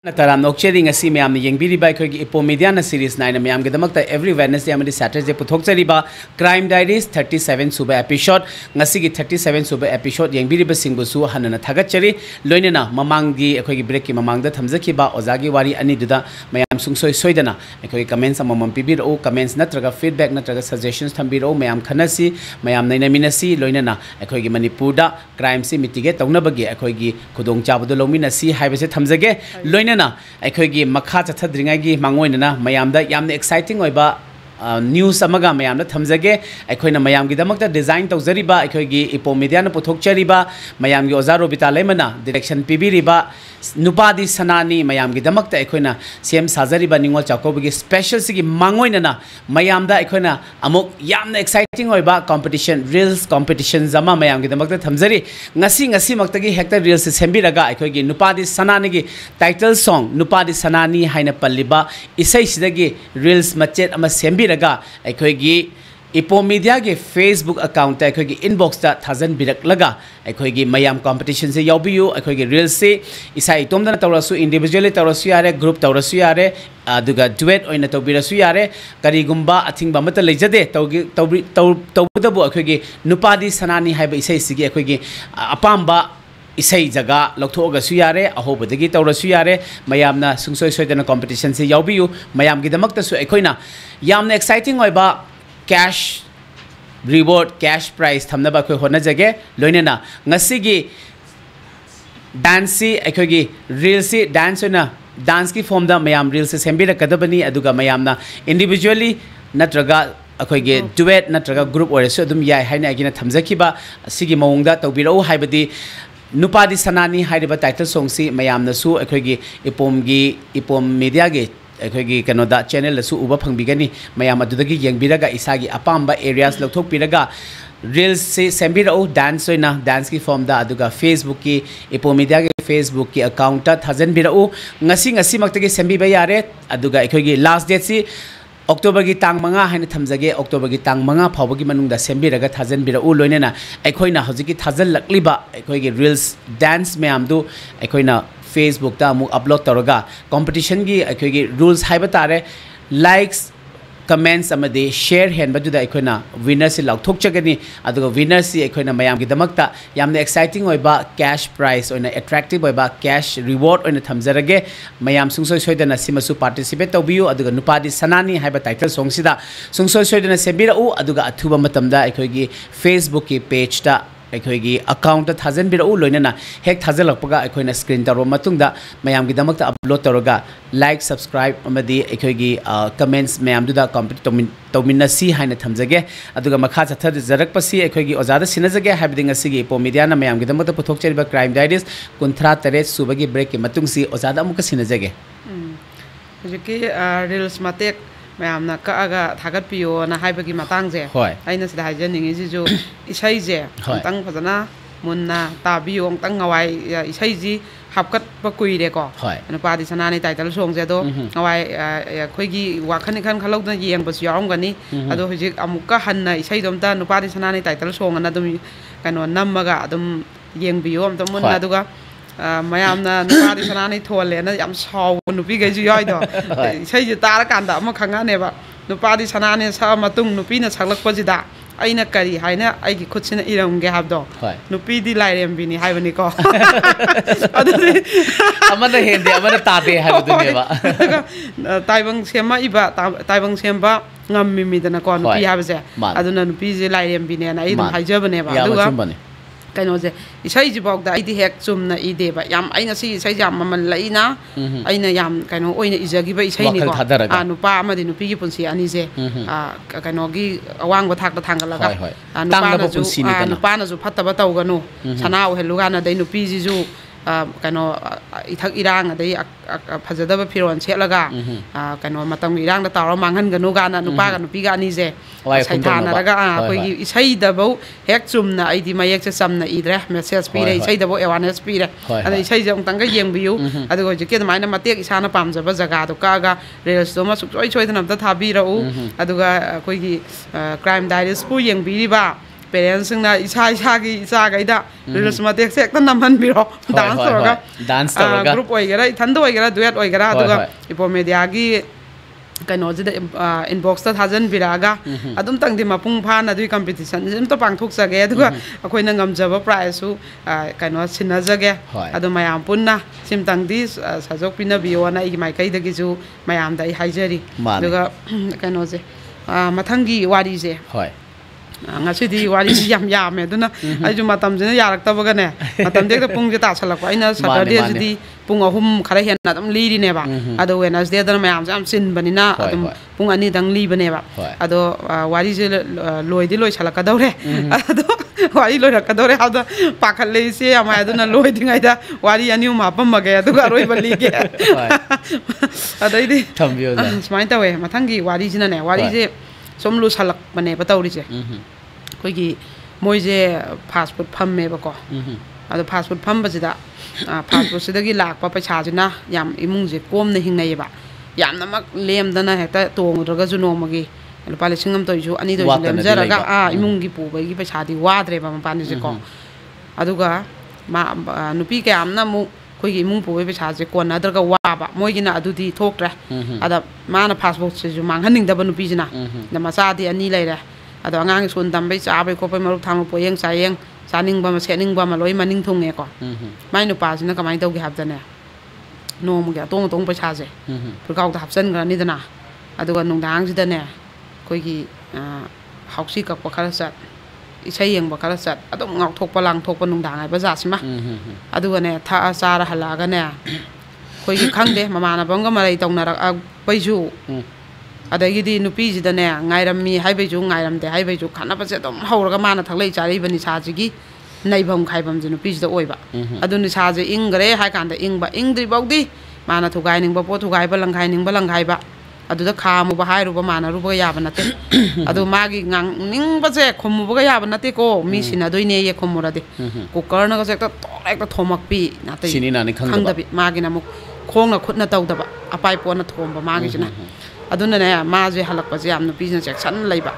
Speaker 2: Taram nokchering asi mayam ni yengbiri ba khoi ipo media na series 9 mayam ge damak ta every Wednesday amadi Saturday puthokchari ba Crime Diaries 37 suba episode ngasi gi 37 suba episode yengbiri ba singbu su hanana thagachari loinena mamang gi khoi gi break ki mamang da thamjaki ba ozagi wari ani duda mayam sungsoi soidana khoi comments amam pibir o comments natraga feedback natraga suggestions thambiro mayam khanasi mayam naina minasi loinena khoi gi Manipur da crime si mitigate tawna bagi khoi gi khudong chabadu lomina si haibase thamjage loina na akhoi makha chathadringai mangoina mayamda yamna exciting oiba news amaga mayamda thamjage akhoi mayam gi damakta design tawjariba akhoi ipo media na puthokchariba mayam gi ozaro bitalemana direction pibiriba nupadi sanani mayam gi damakta akhoi sem sajariba ningol chakobi special sigi mangoina mayamda akhoi amuk yamna exciting oiba competition reels competition zama mayam gi damakta thamjari ngasi makta gi hector reels sembiraga akhoi nupadi sanani gi title song nupadi sanani haina palliba isai sidagi reels machet ama sembiraga akhoi ipo media ge Facebook account ta akhoi inbox ta thousand birak laga akhoi mayam competition se yaubiyu akhoi reels se isai tomdana tawrasu individually tawrasu yare group tawrasu yare aduga duet oina tawbirasu yare karigumba athingba mata lejade tawbudabu akhoi nupadi sanani haiba isai sigi akhoi apamba isai jaga lokthooga su yare ahobadagi tawrasu yare mayamna sungsoi soidana competition se yaubiyu mayam gi damakta su akhoi yamna exciting oiba cash reward cash prize thamnaba khoi hona jage loinena ngasigi dance akhoi reels si dance na dance ki form da mayam reels se sembira kadabani aduga mayamna individually natraga akhoi duet natraga group oresu adum yai haina agina thamjakiba sigi mawungda tawbirau haibadi nupadi sanani haiba title song si mayamna su akhoi ipom media ge akhoi kanoda channel su uba phangbigani mayam adudagi yengbiraga isagi apamba areas lokthok piraga reels se sembirau dance oina dance ki form da aduga Facebook ki ipo media ge Facebook ki account ta thousand birau ngasi makta ge sembi ba yare aduga akhoi last date si October ki tang manga haina thamjage October ki tang manga phawbagi manungda sembiraga thousand birau loinena akhoi na hojiki thousand lakliba akhoi reels dance mayam du akhoi Facebook ta mu upload taraga competition gi akhoi rules haiba tare likes comments amade share hen baduda akhoi winner si lauthok chagani aduga winner si akhoi mayam gi damakta yamna exciting oiba cash prize oina attractive oiba cash reward oina thamjarage mayam sungsoi soidana simasu participate tawbiyu aduga nupadi sanani haiba title song sida sungsoi soidana sebira u aduga athuba matamda akhoi Facebook ki page ta akhoi account ta thousand birau loinana hek thajalakpaga akhoi screen taro matungda mayam gi damakta upload taraga like subscribe amadi akhoi comments mayam duda complete tawminna si haina thamjage aduga makha chathar jarakpa si akhoi ozada sinajage habding asigi ipo media na mayam gi damakta puthokchariba Crime Diaries 53 subagi break ki matung si ozada amuka sinajage
Speaker 1: hojiki reels matek mayamna kaaga thagat piyo na haibagi matang je aina sida hajaningi jijo isai je tang phajana munna tabiyo tang ngawai isai ji hapkat pa kuire ko na padi sanani title song je do ngawai khoigi wakhan khan khalok na yeng bas yaung gani ado hojik amuka hanna isai domta no padi sanani title song na dum kano nammaga dum yeng biyo am mun na duga mayamna nupadi sanani thole na yam saw nupi gai ju yai do sai ji tar kan da ma khanga ne ba nupadi sanani sa matung nupi na saklak pa ji da ꯑꯩꯅ ꯀꯔꯤ ꯍꯥꯏꯅ ꯑꯩꯒꯤ ꯈꯨꯠꯁꯤꯅ ꯏꯔꯝꯒꯦ ꯍꯥꯏꯕꯗꯣ ꯅꯨꯄꯤꯗꯤ ꯂꯥꯏꯔꯦꯝꯕꯤꯅꯤ ꯍꯥꯏꯕꯅꯤꯀꯣ ꯑꯗꯨꯗꯤ
Speaker 2: ꯑꯃꯅ ꯍꯦꯟꯗꯦ ꯑꯃꯅ ꯇꯥꯗꯦ ꯍꯥꯏꯕꯗꯨꯅꯦꯕ
Speaker 1: ꯇꯥꯏꯕꯪ ꯁꯦꯝꯃꯛꯏꯕ ꯇꯥꯏꯕꯪ ꯁꯦꯝꯕ ꯉꯝꯃꯤꯃꯤꯗꯅꯀꯣ ꯅꯨꯄꯤ ꯍꯥꯏꯕꯁꯦ ꯑꯗꯨꯅ ꯅꯨꯄꯤꯁꯦ ꯂꯥꯏꯔꯦꯝꯕꯤꯅꯦꯅ ꯑꯩ ꯑꯗꯨꯝ ꯍꯥꯏꯖꯕꯅꯦꯕ ꯑꯗꯨꯒ ꯀꯩꯅꯣꯁꯦ ꯏꯁꯩꯁꯤꯐꯥꯎꯗ ꯑꯩꯗꯤ ꯍꯦꯛ ꯆꯨꯝꯅ ꯏꯗꯦꯕ ꯌꯥꯝ ꯑꯩ ꯉꯁꯤ ꯏꯁꯩꯁꯦ ꯌꯥꯝ ꯃꯃꯜ ꯂꯩꯅ ꯑꯩꯅ ꯌꯥꯝ ꯀꯩꯅꯣ ꯑꯣꯏꯅ ꯏꯖꯈꯤꯕ ꯏꯁꯩꯅꯤꯀꯣ ꯅꯨꯄꯥ ꯑꯃꯗꯤ ꯅꯨꯄꯤꯒꯤ ꯄꯨꯟꯁꯤ ꯑꯅꯤꯁꯦ ꯀꯩꯅꯣꯒꯤ ꯑꯋꯥꯡꯕ ꯊꯥꯛꯇ ꯊꯥꯡꯒꯠꯂꯒ ꯅꯨꯄꯥꯅꯁꯨ ꯐꯠꯇꯕ ꯇꯧꯒꯅꯨ ꯁꯅꯥ ꯑꯣꯏꯍꯜꯂꯨ ꯀꯥꯟꯗ ꯑꯗꯩ ꯅꯨꯄꯤꯁꯤꯁꯨ ꯀꯩꯅꯣ ꯏꯊꯛ ꯏꯔꯥꯡ ꯑꯗꯩ ꯐꯖꯗꯕ ꯐꯤꯔꯣꯜ ꯁꯦꯠꯂꯒ ꯀꯩꯅꯣ ꯃꯇꯝꯒꯤ ꯏꯔꯥꯡꯗ ꯇꯥꯎꯔ ꯃꯥꯡꯍꯟꯒꯅꯨ ꯀꯥꯟꯗ ꯅꯨꯄꯥꯒ ꯅꯨꯄꯤꯒ ꯑꯅꯤꯁꯦ ꯁꯩꯊꯥꯅꯔꯒ ꯑꯩꯈꯣꯏꯒꯤ ꯏꯁꯩꯗꯐꯧ ꯍꯦꯛ ꯆꯨꯝꯅ ꯑꯩꯗꯤ ꯃꯌꯦꯛꯁꯦ ꯆꯝꯅ ꯏꯗ꯭ꯔꯦ ꯃꯦꯁꯦꯖ ꯄꯤꯔꯦ ꯏꯁꯩꯗꯐꯧ ꯑꯦꯋꯥꯔꯅꯦꯁ ꯄꯤꯔꯦ ꯑꯗ ꯏꯁꯩꯁꯦ ꯑꯃꯨꯛꯇꯪꯒ ꯌꯦꯡꯕꯤꯌꯨ ꯑꯗꯨꯒ ꯍꯧꯖꯤꯛꯀꯤ ꯑꯗꯨꯃꯥꯏꯅ ꯃꯇꯦꯛ ꯏꯁꯥꯅ ꯄꯥꯝꯖꯕ ꯖꯒꯥꯗꯣ ꯀꯛꯑꯒ ꯔꯤꯜꯁꯇꯨꯃ ꯁꯨꯡꯁꯣꯏ ꯁꯣꯏꯗꯅ ꯑꯝꯇ ꯊꯥꯕꯤꯔꯛꯎ ꯑꯗꯨꯒ ꯑꯩꯈꯣꯏꯒꯤ ꯀ꯭ꯔꯥꯏꯝ ꯗꯥꯏꯔꯤꯁꯄꯨ ꯌꯦꯡꯕꯤꯔꯤꯕ ꯄꯦꯔꯦꯟꯁꯁꯤꯡꯅ ꯏꯁꯥꯒꯤ ꯏꯆꯥꯈꯩꯗ ꯔꯤꯜꯁ ꯃꯇꯦꯛꯁꯦ ꯍꯦꯛꯇ ꯅꯝꯍꯟꯕꯤꯔꯣ ꯗꯥꯟꯁ ꯇꯧꯔꯒ ꯒ꯭ꯔꯨꯞ ꯑꯣꯏꯒꯦꯔꯥ ꯏꯊꯟꯗ ꯑꯣꯏꯒꯦꯔꯥ ꯗꯨꯋꯦꯠ ꯑꯣꯏꯒꯦꯔꯥ ꯑꯗꯨꯒ ꯏꯄꯣꯃꯦꯗꯤꯌꯥꯒꯤ ꯀꯩꯅꯣꯁꯤꯗ ꯏꯟꯕꯣꯛꯁꯇ ꯊꯥꯖꯟꯕꯤꯔꯛꯑꯒ ꯑꯗꯨꯝꯇꯪꯗꯤ ꯃꯄꯨꯡ ꯐꯥꯅ ꯑꯗꯨꯒꯤ ꯀꯝꯄꯤꯇꯤꯁꯟꯁꯤ ꯑꯝꯇ ꯄꯥꯡꯊꯣꯛꯆꯒꯦ ꯑꯗꯨꯒ ꯑꯩꯈꯣꯏꯅ ꯉꯝꯖꯕ ꯄ꯭ꯔꯥꯏꯖꯁꯨ ꯀꯩꯅꯣ ꯁꯤꯟꯅꯖꯒꯦ ꯑꯗꯣ ꯃꯌꯥꯝ ꯄꯨꯟꯅ ꯁꯤꯝꯇꯪꯗꯤ ꯁꯖꯣꯛ ꯄꯤꯅꯕꯤꯌꯣꯅ ꯑꯩꯒꯤ ꯃꯥꯏꯀꯩꯗꯒꯤꯁꯨ ꯃꯌꯥꯝꯗ ꯑꯩ ꯍꯥꯏꯖꯔꯤ ꯑꯗꯨꯒ ꯀꯩꯅꯣꯁꯦ ꯃꯊꯪꯒꯤ ꯋꯥꯔꯤꯁꯦ ngasi wari yam yam eduna aiju matam jina yaraktabagane matam dekta pungje tasalakwa aina saturday jidi pung ahum khara hen adum liri neba ado wednesday dana mayam jam sin banina adum pung ani dang li baneba ado wari je loidi loi salakadore ado wari loi rakadore hada pakhalle se ama aduna loi dingai da wari ani uma pamage adu aroi bali ge ado idi thambio da smain tawe mathangi wari jina ne wari je somlu salak bane batauri je koigi moije fast food phamme ba ko ado fast food phamba sida fast food sida gi lakpa paisa jina yam imung je komna hingnai ba yam namak lemdana heta tongdraga ju nomagi lupa lisingam toisu ani do lemjaraga imung gi pu ba gi paisa di wadre ba mapani je ko aduga ma nupi ke amna mu koigi imung pu ba paisa je kon adraga waba moigina adudi thoktra ada mana fast food se ju manghaning da ba nupi jina na macha di ani leire ado angang sun tambai chabai ko pai maru thang poyeng sayeng saning ba ma sening ba ma loi maning thunge ko mai nu pa sina kamai tau gi habdane no mu ga tong tong paisa je purkau da hapsan ga ni dana ado ga nung dang ji dane koi gi hausi kak pa khara sat isai yeng ba khara sat ado ngau thok pa lang thok pa nung dang ai ba ja sima ado ga ne tha achara hala ga ne koi gi khangde mama na bang ga marai tong na ra pai ju adagidi nupi jidane ngairammi haibeju ngairamde haibeju khana pase dom hauraga mana thaklei chari bani sajigi naibam khaibam je nupi jida oiba aduni saje ingre hai kanda ingba ingdri bawdi mana thugai ningba po thugai ba langhai ba aduda khamu ba hairu ba mana ru ba yaba nate adu magi ngang ningba je khomu ba yaba nate ko mi sina doine ye khomurade cooker na ga sekta ekta thomak pi nate
Speaker 2: sini nani
Speaker 1: khangdabi magi na muk khongna khutna tawdaba apai pona thomba magi jina aduna ne ma je halakpa je amna pi section leiba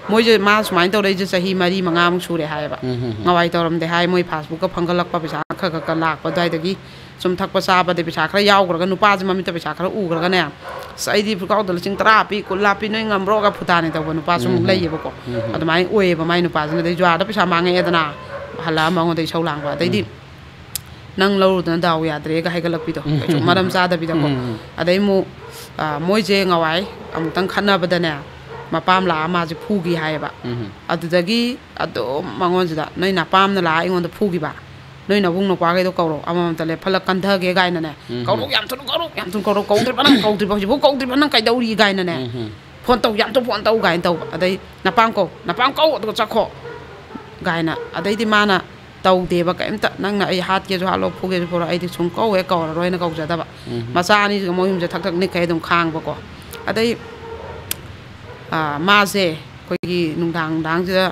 Speaker 1: moje ma sumain taw dei je sahi mari manga mu sure haiba ngawai tawram de hai moi facebook ka phangalakpa pisa kha lakpa dai dagi sum thakpa saba de pisa khara yaw graga nupa je mamita pisa khara u graga ne saidi pukau dal sing tra pi kulla pi noi ngamro ga phutani taw nupa sum leiba ko adumai oe ba mai nupa je de jwa da pisa mangai edana hala ma ngo dei saulang ba dai di nang lau dan daw ya dre ga haigalak pi do maram sa da bi da ko adai mu moije ngawai amutang khana badane mapam la ma je phugi haiba adudagi ado mangon jida noi na pam na la ingon da phugi ba noi na bung no kwa ge do kauro amam tale phalak kantha ge gai na ne kauro yam tun kauro kaudri banang kaudri banang kai dauri gai na ne phone tau yam to phone tau gai tau adai na pam ko do chakho gai na adai di mana tau deba kaimta nangna ai hat ke jo halo phuge jo pora ai di chung ko we ka roi na ka ja da ba macha ni mo him je thak ni kai dum khang ba ko adai ma je koi gi nung dang je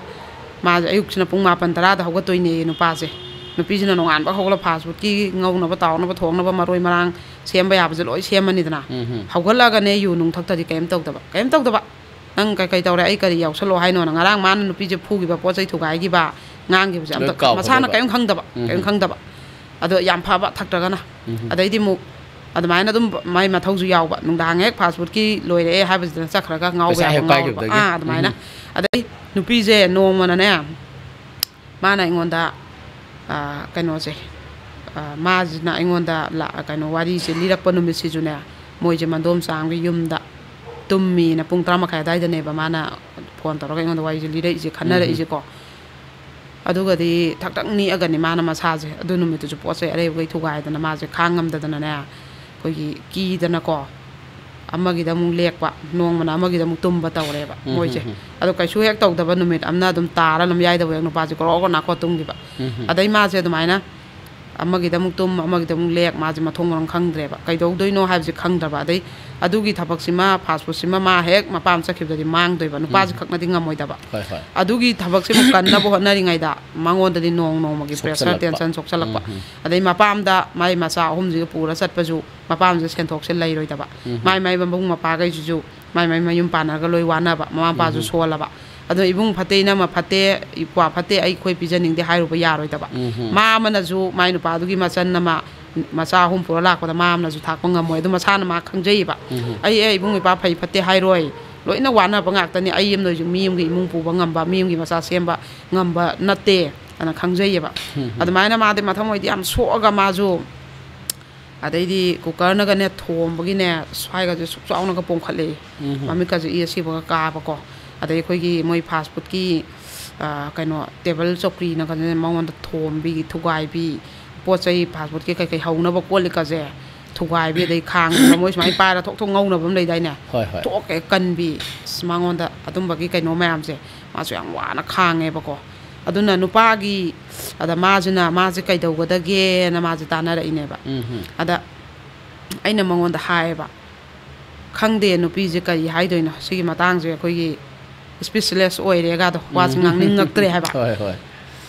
Speaker 1: ma je ayuk sina pung ma pan tara da hoga toine nu pa je nu pi sina nongan ba hogla fast food ki ngau na ba taw na ba thong na ba maroi marang sem ba ya ba je loi sem ani dana hogla ga ne yu nung thak ta di kaim tau da ba nang kai tawre ai kari yaw salo hai no na ngarang man nu pi je phu gi ba po chai thu gai gi ba ngang gi ba masana kaim khang da ba ado yam pha ba thak ta ga na adai di mu ꯑꯗꯨꯃꯥꯏꯅ ꯑꯗꯨꯝ ꯃꯥꯏ ꯃꯊꯧꯁꯨ ꯌꯥꯎꯕ ꯅꯨꯡꯗꯥꯡ ꯍꯦꯛ ꯐꯥꯁ ꯐꯨꯗꯀꯤ ꯂꯣꯏꯔꯛꯑꯦ ꯍꯥꯏꯕꯁꯤꯗ ꯆꯠꯈ꯭ꯔꯒ ꯉꯥꯎꯕ ꯌꯥꯕ ꯑꯗꯨꯃꯥꯏꯅ ꯑꯗꯩ ꯅꯨꯄꯤꯁꯦ ꯅꯣꯡꯃꯅꯅꯦ ꯃꯥꯅ ꯑꯩꯉꯣꯟꯗ ꯀꯩꯅꯣꯁꯦ ꯃꯥꯁꯤꯅ ꯑꯩꯉꯣꯟꯗ ꯀꯩꯅꯣ ꯋꯥꯔꯤꯁꯦ ꯂꯤꯔꯛꯄ ꯅꯨꯃꯤꯠꯁꯤꯁꯨꯅꯦ ꯃꯣꯏꯁꯦ ꯃꯟꯗꯣꯝ ꯆꯥꯡꯒꯤ ꯌꯨꯝꯗ ꯇꯨꯝꯃꯤꯅ ꯄꯨꯡ 11:30 ꯑꯗꯨꯋꯥꯏꯗꯅꯦꯕ ꯃꯥꯅ ꯐꯣꯟ ꯇꯧꯔꯒ ꯑꯩꯉꯣꯟꯗ ꯋꯥꯔꯤꯁꯦ ꯂꯤꯔꯛꯏꯁꯦ ꯈꯟꯅꯔꯛꯏꯁꯦꯀꯣ ꯑꯗꯨꯒꯗꯤ ꯊꯛꯇꯛ ꯅꯤꯛꯑꯒꯅꯤ ꯃꯥꯅ ꯃꯁꯥꯁꯦ ꯑꯗꯨ ꯅꯨꯃꯤꯠꯇꯨꯁꯨ ꯄꯣꯠ ꯆꯩ ꯑꯔꯩꯕꯈꯩ ꯊꯨꯒꯥꯏꯗꯅ ꯃꯥꯁꯦ ꯈꯥꯡꯉꯝꯗꯗꯅꯅꯦ ꯑꯩꯈꯣꯏꯒꯤ ꯀꯤꯗꯅꯀꯣ ꯑꯃꯒꯤꯗ ꯑꯃꯨꯛ ꯂꯦꯛꯄ ꯅꯣꯡꯃꯅ ꯑꯃꯒꯤꯗ ꯑꯃꯨꯛ ꯇꯨꯝꯕ ꯇꯧꯔꯦꯕ ꯃꯣꯏꯁꯦ ꯑꯗꯣ ꯀꯩꯁꯨ ꯍꯦꯛ ꯇꯧꯗꯕ ꯅꯨꯃꯤꯠ ꯑꯃꯅ ꯑꯗꯨꯝ ꯇꯥꯔ ꯑꯗꯨꯝ ꯌꯥꯏꯗꯕ ꯍꯦꯛ ꯅꯨꯄꯥꯁꯦ ꯀꯣꯔꯣꯛ ꯅꯥꯈꯣ ꯇꯨꯝꯈꯤꯕ ꯑꯗꯩ ꯃꯥꯁꯦ ꯑꯗꯨꯃꯥꯏꯅ ꯑꯃꯒꯤꯗ ꯑꯃꯨꯛ ꯇꯨꯝ ꯑꯃꯒꯤꯗ ꯑꯃꯨꯛ ꯂꯦꯛ ꯃꯥꯁꯦ ꯃꯊꯣꯡ ꯃꯔꯝ ꯈꯪꯗ꯭ꯔꯦꯕ ꯀꯩꯗꯧꯗꯣꯏꯅꯣ ꯍꯥꯏꯕꯁꯦ ꯈꯪꯗ꯭ꯔꯕ ꯑꯗꯩ ꯑꯗꯨꯒꯤ ꯊꯕꯛꯁꯤꯃ ꯐꯥꯁ ꯐꯨꯗꯁꯤꯃ ꯃꯥ ꯍꯦꯛ ꯃꯄꯥꯝ ꯆꯠꯈꯤꯕꯗꯗꯤ ꯃꯥꯡꯗꯣꯏꯕ ꯅꯨꯄꯥꯁꯤ ꯈꯛꯅꯗꯤ ꯉꯝꯃꯣꯏꯗꯕ ꯑꯗꯨꯒꯤ ꯊꯕꯛꯁꯤꯃꯨ ꯀꯟꯅꯕ ꯍꯣꯠꯅꯔꯤꯉꯩꯗ ꯃꯉꯣꯟꯗꯗꯤ ꯅꯣꯡꯃꯒꯤ ꯄ꯭ꯔꯦꯁꯔ ꯇꯦꯟꯁꯟ ꯁꯣꯛꯆꯜꯂꯛꯄ ꯑꯗꯩ ꯃꯄꯥꯝꯗ ꯃꯥꯏ ꯃꯆꯥ ꯑꯍꯨꯝꯁꯤꯒ ꯄꯨꯔ ꯆꯠꯄꯁꯨ ꯃꯄꯥꯝꯁꯦ ꯁꯦꯟꯊꯣꯛꯁꯦ ꯂꯩꯔꯣꯏꯗꯕ ꯃꯥꯏ ꯃꯕꯨꯡ ꯃꯄꯥꯈꯩꯁꯤꯁꯨ ꯃꯥꯏ ꯃꯌꯨꯝ ꯄꯥꯟꯅꯔꯒ ꯂꯣꯏ ꯋꯥꯅꯕ ꯃꯃꯥ ꯃꯄꯥꯁꯨ ꯁꯣꯜꯂꯕ ꯑꯗꯣ ꯏꯕꯨꯡ ꯐꯠꯇꯦ ꯏꯅꯝꯃ ꯐꯠꯇꯦ ꯏꯄ꯭ꯋꯥ ꯐꯠꯇꯦ ꯑꯩꯈꯣꯏ ꯄꯤꯖꯅꯤꯡꯗꯦ ꯍꯥꯏꯔꯨꯕ ꯌꯥꯔꯣꯏꯗꯕ ꯃꯥ ꯑꯃꯅꯁꯨ ꯃꯥꯏ ꯅꯨꯄꯥꯗꯨꯒꯤ ꯃꯆꯟ ꯑꯃ ꯃꯆꯥ 3 ꯄꯨꯔ ꯂꯥꯛꯄꯗ ꯃꯥ ꯑꯃꯅꯁꯨ ꯊꯥꯛꯄ ꯉꯝꯃꯣꯏ ꯑꯗꯨ ꯃꯁꯥꯅ ꯃꯥ ꯈꯪꯖꯩꯌꯦꯕ ꯑꯩ ꯏꯕꯨꯡ ꯏꯄꯥ ꯐꯩ ꯐꯠꯇꯦ ꯍꯥꯏꯔꯣꯏ ꯂꯣꯏꯅ ꯋꯥꯅꯕ ꯉꯥꯛꯇꯅꯤ ꯑꯩ ꯑꯃꯅꯁꯨ ꯃꯤ ꯑꯃꯒꯤ ꯏꯃꯨꯡ ꯄꯨꯕ ꯉꯝꯕ ꯃꯤ ꯑꯃꯒꯤ ꯃꯆꯥ ꯁꯦꯝꯕ ꯉꯝꯕ ꯅꯠꯇꯦ ꯑꯅ ꯈꯪꯖꯩꯌꯦꯕ ꯑꯗꯨꯃꯥꯏꯅ ꯃꯥꯗꯤ ꯃꯊꯃꯣꯏꯗꯤ ꯌꯥꯝ ꯁꯣꯛꯑꯒ ꯃꯥꯁꯨ ꯑꯗꯩꯗꯤ ꯀꯨꯀꯔꯅꯒꯅꯦ ꯊꯣꯝꯕꯒꯤꯅꯦ ꯁ꯭ꯋꯥꯏꯒꯁꯦ ꯁꯨꯛ ꯆꯥꯎꯅꯒ ꯄꯣꯝꯈꯠꯂꯛꯏ ꯃꯃꯤꯠꯀꯁꯦ ꯁꯤꯕꯒ ꯀꯥꯕꯀꯣ ꯑꯗꯩ ꯑꯩꯈꯣꯏꯒꯤ ꯃꯣꯏ ꯐꯥꯁ ꯐꯨꯗꯀꯤ ꯀꯩꯅꯣ ꯇꯦꯕꯜ ꯆꯧꯀ꯭ꯔꯤꯅꯒꯅꯦ ꯃꯉꯣꯟꯗ ꯊꯣꯝꯕꯤ ꯊꯨꯒꯥꯏꯕꯤ ꯄꯣꯠ ꯆꯩ ꯐꯥꯁ ꯐꯨꯗꯀꯤ ꯀꯩꯀꯩ ꯍꯧꯅꯕ ꯀꯣꯜꯂꯤꯛꯀꯁꯦ ꯊꯨꯒꯥꯏꯕꯤ ꯑꯗꯩ ꯈꯥꯡꯒꯨꯝꯕ ꯃꯣꯏ ꯁꯨꯃꯥꯏꯅ ꯄꯥꯏꯔ ꯊꯣꯛ ꯉꯧꯅꯕ ꯑꯃ ꯂꯩꯗꯥꯏꯅꯦ ꯊꯣꯛꯀꯦ ꯀꯟꯕꯤ ꯃꯉꯣꯟꯗ ꯑꯗꯨꯝꯕꯒꯤ ꯀꯩꯅꯣ ꯃꯌꯥꯝꯁꯦ ꯃꯥꯁꯨ ꯌꯥꯝ ꯋꯥꯅ ꯈꯥꯡꯉꯦꯕꯀꯣ ꯑꯗꯨꯅ ꯅꯨꯄꯥꯒꯤ ꯑꯗ ꯃꯥꯁꯦ ꯀꯩꯗꯧꯒꯗꯒꯦꯅ ꯃꯥꯁꯦ ꯇꯥꯟꯅꯔꯛꯏꯅꯦꯕ ꯑꯗ ꯑꯩꯅ ꯃꯉꯣꯟꯗ ꯍꯥꯏꯌꯦꯕ ꯈꯪꯗꯦ ꯅꯨꯄꯤꯁꯦ ꯀꯔꯤ ꯍꯥꯏꯗꯣꯏꯅꯣ ꯁꯤꯒꯤ ꯃꯇꯥꯡꯁꯦ ꯑꯩꯈꯣꯏꯒꯤ ꯁ꯭ꯄꯤꯁꯂꯦꯁ ꯑꯣꯏꯔꯦꯒꯥꯗꯣ ꯋꯥꯁꯦ ꯉꯥꯡꯅꯤꯡꯉꯛꯇ꯭ꯔꯦ ꯍꯥꯏꯕ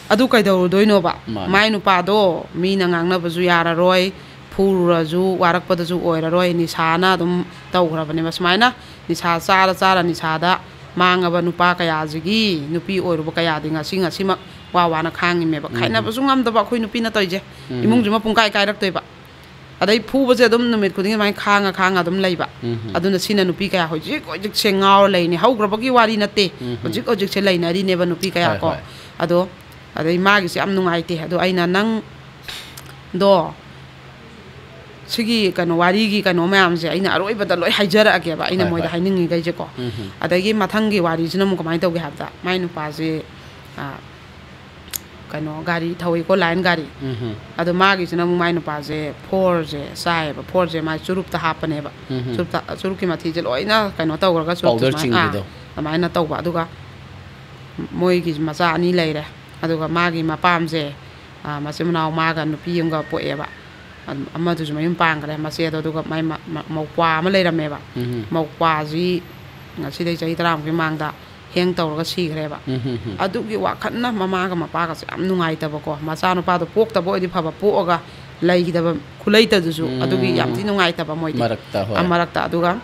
Speaker 1: ꯑꯗꯨ ꯀꯩꯗꯧꯔꯨꯗꯣꯏꯅꯣꯕ ꯃꯥꯏ ꯅꯨꯄꯥꯗꯣ ꯃꯤꯅ ꯉꯥꯡꯅꯕꯁꯨ ꯌꯥꯔꯔꯣꯏ ꯐꯨꯔꯨꯔꯁꯨ ꯋꯥꯔꯛꯄꯗꯁꯨ ꯑꯣꯏꯔꯔꯣꯏ ꯅꯤꯁꯥꯅ ꯑꯗꯨꯝ ꯇꯧꯈ꯭ꯔꯕꯅꯦꯕ ꯁꯨꯃꯥꯏꯅ ꯅꯤꯁꯥ ꯆꯥꯔ ꯅꯤꯁꯥꯗ ꯃꯥꯡꯉꯕ ꯅꯨꯄꯥ ꯀꯌꯥꯁꯤꯒꯤ ꯅꯨꯄꯤ ꯑꯣꯏꯔꯨꯕ ꯀꯌꯥꯗꯤ ꯉꯁꯤꯃꯛ ꯋꯥꯅ ꯈꯥꯡꯉꯤꯃꯦꯕ ꯈꯥꯏꯅꯕꯁꯨ ꯉꯝꯗꯕ ꯑꯩꯈꯣꯏ ꯅꯨꯄꯤꯅ ꯇꯧꯔꯤꯁꯦ ꯏꯃꯨꯡꯁꯤꯃ ꯄꯨꯡꯀꯥꯏ ꯀꯥꯏꯔꯛꯇꯣꯏꯕ ꯑꯗꯩ ꯐꯨꯕꯁꯦ ꯑꯗꯨꯝ ꯅꯨꯃꯤꯠ ꯈꯨꯗꯤꯡꯒꯤ ꯑꯗꯨꯃꯥꯏꯅ ꯈꯥꯡꯉ ꯑꯗꯨꯝ ꯂꯩꯕ ꯑꯗꯨꯅ ꯁꯤꯅ ꯅꯨꯄꯤ ꯀꯌꯥ ꯍꯧꯖꯤꯛꯁꯦ ꯉꯥꯎꯔ ꯂꯩꯅꯤ ꯍꯧꯈ꯭ꯔꯕꯒꯤ ꯋꯥꯔꯤ ꯅꯠꯇꯦ ꯍꯧꯖꯤꯛꯁꯦ ꯂꯩꯅꯔꯤꯅꯦꯕ ꯅꯨꯄꯤ ꯀꯌꯥ ꯀꯣ ꯑꯗꯣ ꯑꯗꯩ ꯃꯥꯒꯤꯁꯦ ꯌꯥꯝ ꯅꯨꯡꯉꯥꯏꯇꯦ ꯑꯗꯣ ꯑꯩꯅ ꯅꯪꯗꯣ ꯁꯤꯒꯤ ꯀꯩꯅꯣ ꯋꯥꯔꯤꯒꯤ ꯀꯩꯅꯣ ꯃꯌꯥꯝꯁꯦ ꯑꯩꯅ ꯑꯔꯣꯏꯕꯗ ꯂꯣꯏ ꯍꯥꯏꯖꯔꯛꯑꯒꯦꯕ ꯑꯩꯅ ꯃꯣꯏꯗ ꯍꯥꯏꯅꯤꯡꯉꯤꯈꯩꯁꯦꯀꯣ ꯑꯗꯒꯤ ꯃꯊꯪꯒꯤ ꯋꯥꯔꯤꯁꯤꯅ ꯑꯃꯨꯛ ꯀꯃꯥꯏꯅ ꯇꯧꯒꯦ ꯍꯥꯏꯕꯗ ꯃꯥꯏ ꯅꯨꯄꯥꯁꯦ ꯀꯩꯅꯣ ꯒꯥꯔꯤ ꯊꯧꯋꯤꯀꯣ ꯂꯥꯏꯟ ꯒꯥꯔꯤ ꯑꯗꯣ ꯃꯥꯒꯤꯁꯤꯅ ꯑꯃꯨꯛ ꯃꯥꯏ ꯅꯨꯄꯥꯁꯦ 4ꯁꯦ ꯆꯥꯏꯌꯦꯕ 4ꯁꯦ ꯃꯥꯏ ꯆꯨꯔꯨꯞꯇ ꯍꯥꯞꯄꯅꯦꯕ ꯆꯨꯔꯨꯞꯀꯤ ꯃꯊꯤꯁꯦ ꯂꯣꯏꯅ ꯀꯩꯅꯣ ꯇꯧꯈ꯭ꯔꯒ ꯑꯗꯨꯃꯥꯏꯅ ꯇꯧꯕ ꯑꯗꯨꯒ ꯃꯣꯏꯒꯤ ꯃꯆꯥ 2 ꯂꯩꯔꯦ ꯑꯗꯨꯒ ꯃꯥꯒꯤ ꯃꯄꯥꯝꯁꯦ ꯃꯆꯤꯟ ꯃꯅꯥꯎ ꯃꯥꯒ ꯅꯨꯄꯤ ꯑꯃꯒ ꯄꯣꯛꯑꯦꯕ ꯑꯃꯗꯨꯁꯨ ꯃꯌꯨꯝ ꯄꯥꯟꯈ꯭ꯔꯦ ꯃꯆꯦꯗꯣ ꯑꯗꯨꯒ ꯃꯥꯏ ꯃꯧꯄ꯭ꯋꯥ ꯑꯃ ꯂꯩꯔꯝꯃꯦꯕ ꯃꯧꯄ꯭ꯋꯥꯁꯤ ꯉꯁꯤꯗꯩ ꯆꯍꯤ 30 ꯃꯃꯥꯡꯗ ꯍꯦꯡ ꯇꯧꯔꯒ ꯁꯤꯈ꯭ꯔꯦꯕ ꯑꯗꯨꯒꯤ ꯋꯥꯈꯜꯅ ꯃꯃꯥꯒ ꯃꯄꯥꯒꯁꯦ ꯌꯥꯝ ꯅꯨꯡꯉꯥꯏꯇꯕꯀꯣ ꯃꯆꯥꯅꯨꯄꯥꯗꯣ ꯄꯣꯛꯇꯕ ꯑꯣꯏꯗꯤ ꯐꯕ ꯄꯣꯛꯑꯒ ꯂꯩꯈꯤꯗꯕ ꯈꯨꯂꯩꯇꯗꯨꯁꯨ ꯑꯗꯨꯒꯤ ꯌꯥꯝ ꯊꯤ ꯅꯨꯡꯉꯥꯏꯇꯕ ꯃꯣꯏꯗꯤ ꯃꯔꯛꯇ ꯑꯗꯨꯒ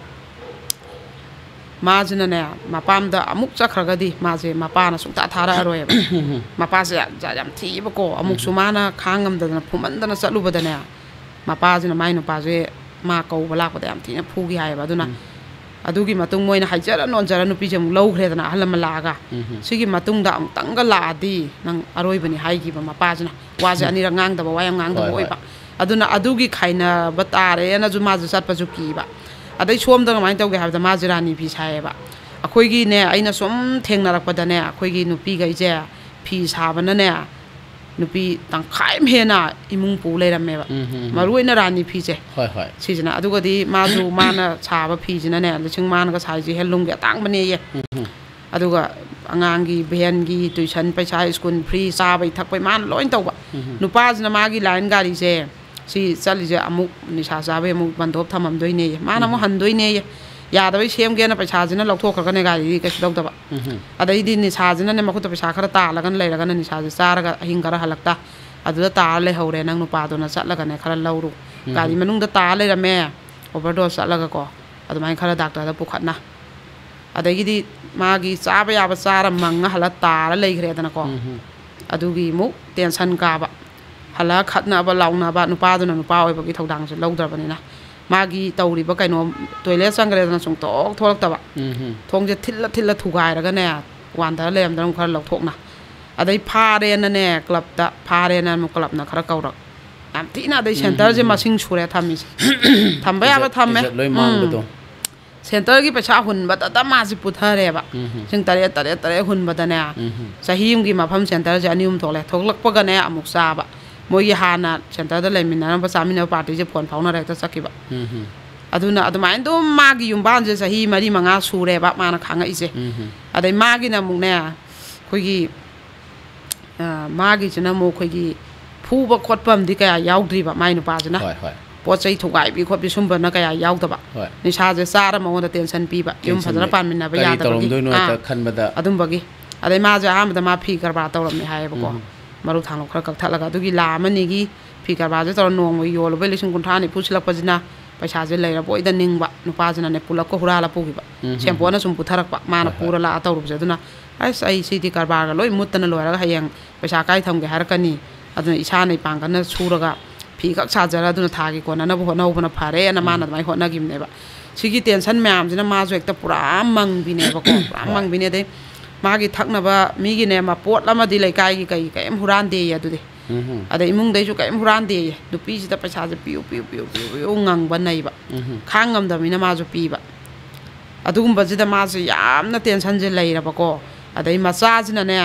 Speaker 1: ꯃꯥꯁꯤꯅꯅꯦ ꯃꯄꯥꯝꯗ ꯑꯃꯨꯛ ꯆꯠꯈ꯭ꯔꯒꯗꯤ ꯃꯥꯁꯦ ꯃꯄꯥꯅ ꯁꯨꯡꯊꯥ ꯊꯥꯔꯛꯑꯔꯣꯏꯕ ꯃꯄꯥꯁꯦ ꯌꯥꯝ ꯊꯤꯕꯀꯣ ꯑꯃꯨꯛꯁꯨ ꯃꯥꯅ ꯈꯥꯡꯉꯝꯗꯗꯅ ꯐꯨꯃꯟꯗꯅ ꯆꯠꯂꯨꯕꯗꯅꯦ ꯃꯄꯥꯁꯤꯅ ꯃꯥꯏ ꯅꯨꯄꯥꯁꯦ ꯃꯥ ꯀꯧꯕ ꯂꯥꯛꯄꯗ ꯌꯥꯝ ꯊꯤꯅ ꯐꯨꯈꯤ ꯍꯥꯏꯌꯦꯕ ꯑꯗꯨꯅ ꯑꯗꯨꯒꯤ ꯃꯇꯨꯡ ꯃꯣꯏꯅ ꯍꯥꯏꯖꯔ ꯅꯣꯟꯖꯔ ꯅꯨꯄꯤꯁꯦ ꯑꯃꯨꯛ ꯂꯧꯈ꯭ꯔꯦꯗꯅ ꯑꯍꯜ ꯑꯃ ꯂꯥꯛꯑꯒ ꯁꯤꯒꯤ ꯃꯇꯨꯡꯗ ꯑꯃꯨꯛꯇꯪꯒ ꯂꯥꯛꯑꯗꯤ ꯅꯪ ꯑꯔꯣꯏꯕꯅꯤ ꯍꯥꯏꯈꯤꯕ ꯃꯄꯥꯁꯤꯅ ꯋꯥꯁꯦ ꯑꯅꯤꯔꯛ ꯉꯥꯡꯗꯕ ꯋꯥ ꯌꯥꯝ ꯉꯥꯡꯗꯕ ꯑꯣꯏꯕ ꯑꯗꯨꯅ ꯑꯗꯨꯒꯤ ꯈꯥꯏꯅꯕ ꯇꯥꯔꯦꯅꯁꯨ ꯃꯥꯁꯨ ꯆꯠꯄꯁꯨ ꯀꯤꯕ ꯑꯗꯩ ꯁꯣꯝꯗ ꯀꯃꯥꯏꯅ ꯇꯧꯒꯦ ꯍꯥꯏꯕꯗ ꯃꯥꯁꯦ ꯔꯥꯅꯤ ꯐꯤ ꯁꯥꯏꯌꯦꯕ ꯑꯩꯈꯣꯏꯒꯤꯅꯦ ꯑꯩꯅ ꯁꯨꯝ ꯊꯦꯡꯅꯔꯛꯄꯗꯅꯦ ꯑꯩꯈꯣꯏꯒꯤ ꯅꯨꯄꯤꯈꯩꯁꯦ ꯐꯤ ꯁꯥꯕꯅꯅꯦ ꯅꯨꯄꯤ ꯇꯪꯈꯥꯏ ꯑꯃ ꯍꯦꯟꯅ ꯏꯃꯨꯡ ꯄꯨ ꯂꯩꯔꯝꯃꯦꯕ ꯃꯔꯨ ꯑꯣꯏꯅ ꯔꯥꯅꯤ ꯐꯤꯁꯦ ꯁꯤꯁꯤꯅ ꯑꯗꯨꯒꯗꯤ ꯃꯥꯅ ꯁꯥꯕ ꯐꯤꯁꯤꯅꯅꯦ ꯃꯥꯅꯒ ꯁꯥꯏꯁꯦ ꯍꯦꯟꯂꯨꯝꯒꯤ ꯑꯇꯥꯡꯕꯅꯦꯌꯦ ꯑꯗꯨꯒ ꯑꯉꯥꯡꯒꯤ ꯚꯦꯟꯒꯤ ꯇꯨꯏꯁꯟ ꯄꯩꯁꯥ ꯁ꯭ꯀꯨꯜ ꯐ꯭ꯔꯤ ꯆꯥꯕꯩ ꯊꯛꯄꯩ ꯃꯥꯅ ꯂꯣꯏ ꯇꯧꯕ ꯅꯨꯄꯥꯁꯤꯅ ꯃꯥꯒꯤ ꯂꯥꯏꯟ ꯒꯥꯔꯤꯁꯦ ꯁꯤ ꯆꯠꯂꯤꯁꯦ ꯑꯃꯨꯛ ꯅꯤꯁꯥ ꯆꯥꯕꯩ ꯑꯃꯨꯛ ꯕꯟꯗꯣꯞ ꯊꯝꯃꯝꯗꯣꯏꯅꯦꯌꯦ ꯃꯥꯅ ꯑꯃꯨꯛ ꯍꯟꯗꯣꯏꯅꯦꯌꯦ ꯌꯥꯗꯕꯩ ꯁꯦꯝꯒꯦꯅ ꯄꯩꯁꯥꯁꯤꯅ ꯂꯧꯊꯣꯛꯈ꯭ꯔꯒꯅꯦ ꯒꯥꯔꯤꯗꯤ ꯀꯩꯁꯨ ꯇꯧꯗꯕ ꯑꯗꯩꯗꯤ ꯅꯤꯁꯥꯁꯤꯅꯅꯦ ꯃꯈꯨꯠꯇ ꯄꯩꯁꯥ ꯈꯔ ꯇꯥꯜꯂꯒꯅ ꯂꯩꯔꯒꯅ ꯅꯤꯁꯥꯁꯦ ꯆꯥꯔꯒ ꯑꯍꯤꯡ ꯈꯔ ꯍꯜꯂꯛꯇ ꯑꯗꯨꯗ ꯇꯥꯔ ꯂꯩꯍꯧꯔꯦ ꯅꯪ ꯅꯨꯄꯥꯗꯨꯅ ꯆꯠꯂꯒꯅꯦ ꯈꯔ ꯂꯧꯔꯨ ꯒꯥꯔꯤ ꯃꯅꯨꯡꯗ ꯇꯥꯔ ꯂꯩꯔꯝꯃꯦ ꯑꯣꯚꯔꯗꯣꯁ ꯆꯠꯂꯒꯀꯣ ꯑꯗꯨꯃꯥꯏꯅ ꯈꯔ ꯗꯥꯛꯇꯔꯗ ꯄꯨꯈꯠꯅ ꯑꯗꯒꯤꯗꯤ ꯃꯥꯒꯤ ꯆꯥꯕ ꯌꯥꯕ ꯆꯥꯔ ꯃꯪꯉ ꯍꯜꯂ ꯇꯥꯔ ꯂꯩꯈ꯭ꯔꯦꯗꯅꯀꯣ ꯑꯗꯨꯒꯤ ꯑꯃꯨꯛ ꯇꯦꯟꯁꯟ ꯀꯥꯕ ꯍꯜꯂ ꯈꯠꯅꯕ ꯂꯥꯎꯅꯕ ꯅꯨꯄꯥꯗꯨꯅ ꯅꯨꯄꯥ ꯑꯣꯏꯕꯒꯤ ꯊꯧꯗꯥꯡꯁꯨ ꯂꯧꯗ꯭ꯔꯕꯅꯤꯅ ꯃꯥꯒꯤ ꯇꯧꯔꯤꯕ ꯀꯩꯅꯣ ꯇꯣꯏꯂꯦꯠ ꯆꯪꯈ꯭ꯔꯦꯗꯅ ꯁꯨꯡꯊꯣꯛ ꯊꯣꯛꯂꯛꯇꯕ ꯊꯣꯡꯁꯦ ꯊꯤꯜꯂ ꯊꯨꯒꯥꯏꯔꯒꯅꯦ ꯋꯥꯟꯊꯔ ꯂꯩꯔꯝꯗꯅꯈꯔ ꯂꯧꯊꯣꯛꯅ ꯑꯗꯩ ꯐꯥꯔꯦꯅꯅꯦ ꯀ꯭ꯂꯕꯇ ꯐꯥꯔꯦꯅ ꯑꯃꯨꯛ ꯀ꯭ꯂꯕꯅ ꯈꯔ ꯀꯧꯔꯛ ꯌꯥꯝ ꯊꯤꯅ ꯑꯗꯩ ꯁꯦꯟꯇꯔꯁꯦ ꯃꯁꯤꯡ ꯁꯨꯔꯦ ꯊꯝꯃꯤꯁꯦ ꯊꯝꯕ ꯌꯥꯕ ꯊꯝꯃꯦ ꯁꯦꯟꯇꯔꯒꯤ ꯄꯩꯁꯥ ꯍꯨꯟꯕꯗ ꯃꯥꯁꯤ ꯄꯨꯊꯔꯦꯕ ꯂꯤꯁꯤꯡ 8 ꯍꯨꯟꯕꯗꯅꯦ ꯆꯍꯤ ꯑꯃꯒꯤ ꯃꯐꯝ ꯁꯦꯟꯇꯔꯁꯦ 2 ꯊꯣꯛꯂꯦ ꯊꯣꯛꯂꯛꯄꯒꯅꯦ ꯑꯃꯨꯛ ꯆꯥꯕ ꯃꯣꯏꯒꯤ ꯍꯥꯟꯅ ꯁꯦꯟꯇꯔꯗ ꯂꯩꯃꯤꯟꯅꯔꯝꯕ ꯆꯥꯃꯤꯟꯅꯕ ꯄꯥꯔꯇꯤꯁꯦ ꯐꯣꯟ ꯐꯥꯎꯅꯔ ꯍꯦꯛꯇ ꯆꯠꯈꯤꯕ ꯑꯗꯨꯅ ꯑꯗꯨꯃꯥꯏꯅ ꯑꯗꯨꯝ ꯃꯥꯒꯤ ꯌꯨꯝꯕꯥꯟꯁꯦ ꯆꯍꯤ 4-5 ꯁꯨꯔꯦꯕ ꯃꯥꯅ ꯈꯥꯡꯉꯛꯏꯁꯦ ꯑꯗꯩ ꯃꯥꯒꯤꯅ ꯑꯃꯨꯛꯅꯦ ꯑꯩꯈꯣꯏꯒꯤ ꯃꯥꯒꯤꯁꯤꯅ ꯑꯃꯨꯛ ꯑꯩꯈꯣꯏꯒꯤ ꯐꯨꯕ ꯈꯣꯠꯄ ꯑꯃꯗꯤ ꯀꯌꯥ ꯌꯥꯎꯗ꯭ꯔꯤꯕ ꯃꯥꯏ ꯅꯨꯄꯥꯁꯤꯅ ꯄꯣꯠ ꯆꯩ ꯊꯨꯒꯥꯏꯕꯤ ꯈꯣꯠꯄꯤ ꯁꯨꯝꯕꯅ ꯀꯌꯥ ꯌꯥꯎꯗꯕ ꯅꯤꯁꯥꯁꯦ ꯆꯥꯔ ꯃꯉꯣꯟꯗ ꯇꯦꯟꯁꯟ ꯄꯤꯕ ꯌꯨꯝ ꯐꯖꯅ ꯄꯥꯟꯃꯤꯟꯅꯕ ꯌꯥꯗꯕꯒꯤ ꯑꯗꯨꯝꯕꯒꯤ ꯑꯗꯩ ꯃꯥꯁꯦ ꯑꯍꯥꯟꯕꯗ ꯃꯥ ꯐꯤ ꯀꯔꯕꯥꯔ ꯇꯧꯔꯝꯃꯦ ꯍꯥꯏꯌꯦꯕꯀꯣ ꯃꯔꯨ ꯊꯥꯡꯂꯣꯞ ꯈꯔ ꯀꯛꯊꯠꯂꯒ ꯑꯗꯨꯒꯤ ꯂꯥ ꯑꯃꯅꯤꯒꯤ ꯐꯤ ꯀꯔꯕꯥꯔꯁꯦ ꯇꯧꯔ ꯅꯣꯡꯃꯒꯤ ꯌꯣꯜꯂꯨꯕꯩ 50-60 ꯁꯤꯜꯂꯛꯄꯁꯤꯅ ꯄꯩꯁꯥꯁꯦ ꯂꯩꯔꯕꯣꯏꯗ ꯅꯤꯡꯕ ꯅꯨꯄꯥꯁꯤꯅꯅꯦ ꯄꯨꯂꯞꯀ ꯍꯨꯔꯥꯜꯂ ꯄꯨꯈꯤꯕ ꯁꯦꯝꯄꯣꯅ ꯁꯨꯝ ꯄꯨꯊꯔꯛꯄ ꯃꯥꯅ ꯄꯨꯔ ꯂꯥꯛꯑ ꯇꯧꯔꯨꯕꯁꯦ ꯑꯗꯨꯅ ꯑꯁ ꯑꯩ ꯁꯤꯗꯤ ꯀꯔꯕꯥꯔꯒ ꯂꯣꯏ ꯃꯨꯠꯇꯅ ꯂꯣꯏꯔꯒ ꯍꯌꯦꯡ ꯄꯩꯁꯥ ꯀꯥꯏ ꯊꯝꯒꯦ ꯍꯥꯏꯔꯛꯀꯅꯤ ꯑꯗꯨꯅ ꯏꯁꯥꯅ ꯏꯄꯥꯡꯒꯜꯅ ꯁꯨꯔꯒ ꯐꯤ ꯈꯛ ꯁꯥꯖꯔ ꯑꯗꯨꯅ ꯊꯥꯒꯤ ꯀꯣꯟꯅꯅꯕ ꯍꯣꯠꯅꯍꯧꯕꯅ ꯐꯔꯦꯅ ꯃꯥꯅ ꯑꯗꯨꯃꯥꯏꯅ ꯍꯣꯠꯅꯈꯤꯕꯅꯦꯕ ꯁꯤꯒꯤ ꯇꯦꯟꯁꯟ ꯃꯌꯥꯝꯁꯤꯅ ꯃꯥꯁꯨ ꯍꯦꯛꯇ ꯄꯨꯔꯥ ꯃꯪꯕꯤꯅꯦꯕꯀꯣ ꯄꯨꯔꯥ ꯃꯪꯕꯤꯅꯦ ꯑꯗꯩ ꯃꯥꯒꯤ ꯊꯛꯅꯕ ꯃꯤꯒꯤꯅꯦ ꯄꯣꯠ ꯑꯃꯗꯤ ꯂꯩꯀꯥꯏꯒꯤ ꯀꯩꯝ ꯍꯨꯔꯥꯟꯗꯦꯌꯦ ꯑꯗꯨꯗꯤ ꯑꯗꯩ ꯏꯃꯨꯡꯗꯩꯁꯨ ꯀꯩꯝ ꯍꯨꯔꯥꯟꯗꯦꯌꯦ ꯅꯨꯄꯤꯁꯤꯗ ꯄꯩꯁꯥꯁꯦ ꯄꯤꯌꯨ ꯉꯪꯕ ꯅꯩꯕ ꯈꯥꯡ ꯉꯝꯗꯕꯅꯤ나 ꯃꯥꯁꯨ ꯄꯤꯕ ꯑꯗꯨꯒꯨꯝꯕꯁꯤꯗ ꯃꯥꯁꯦ ꯌꯥꯝꯅ ꯇꯦꯟꯁꯟꯁꯦ ꯂꯩꯔꯕꯀꯣ ꯑꯗꯩ ꯃꯆꯥꯁꯤꯅꯅꯦ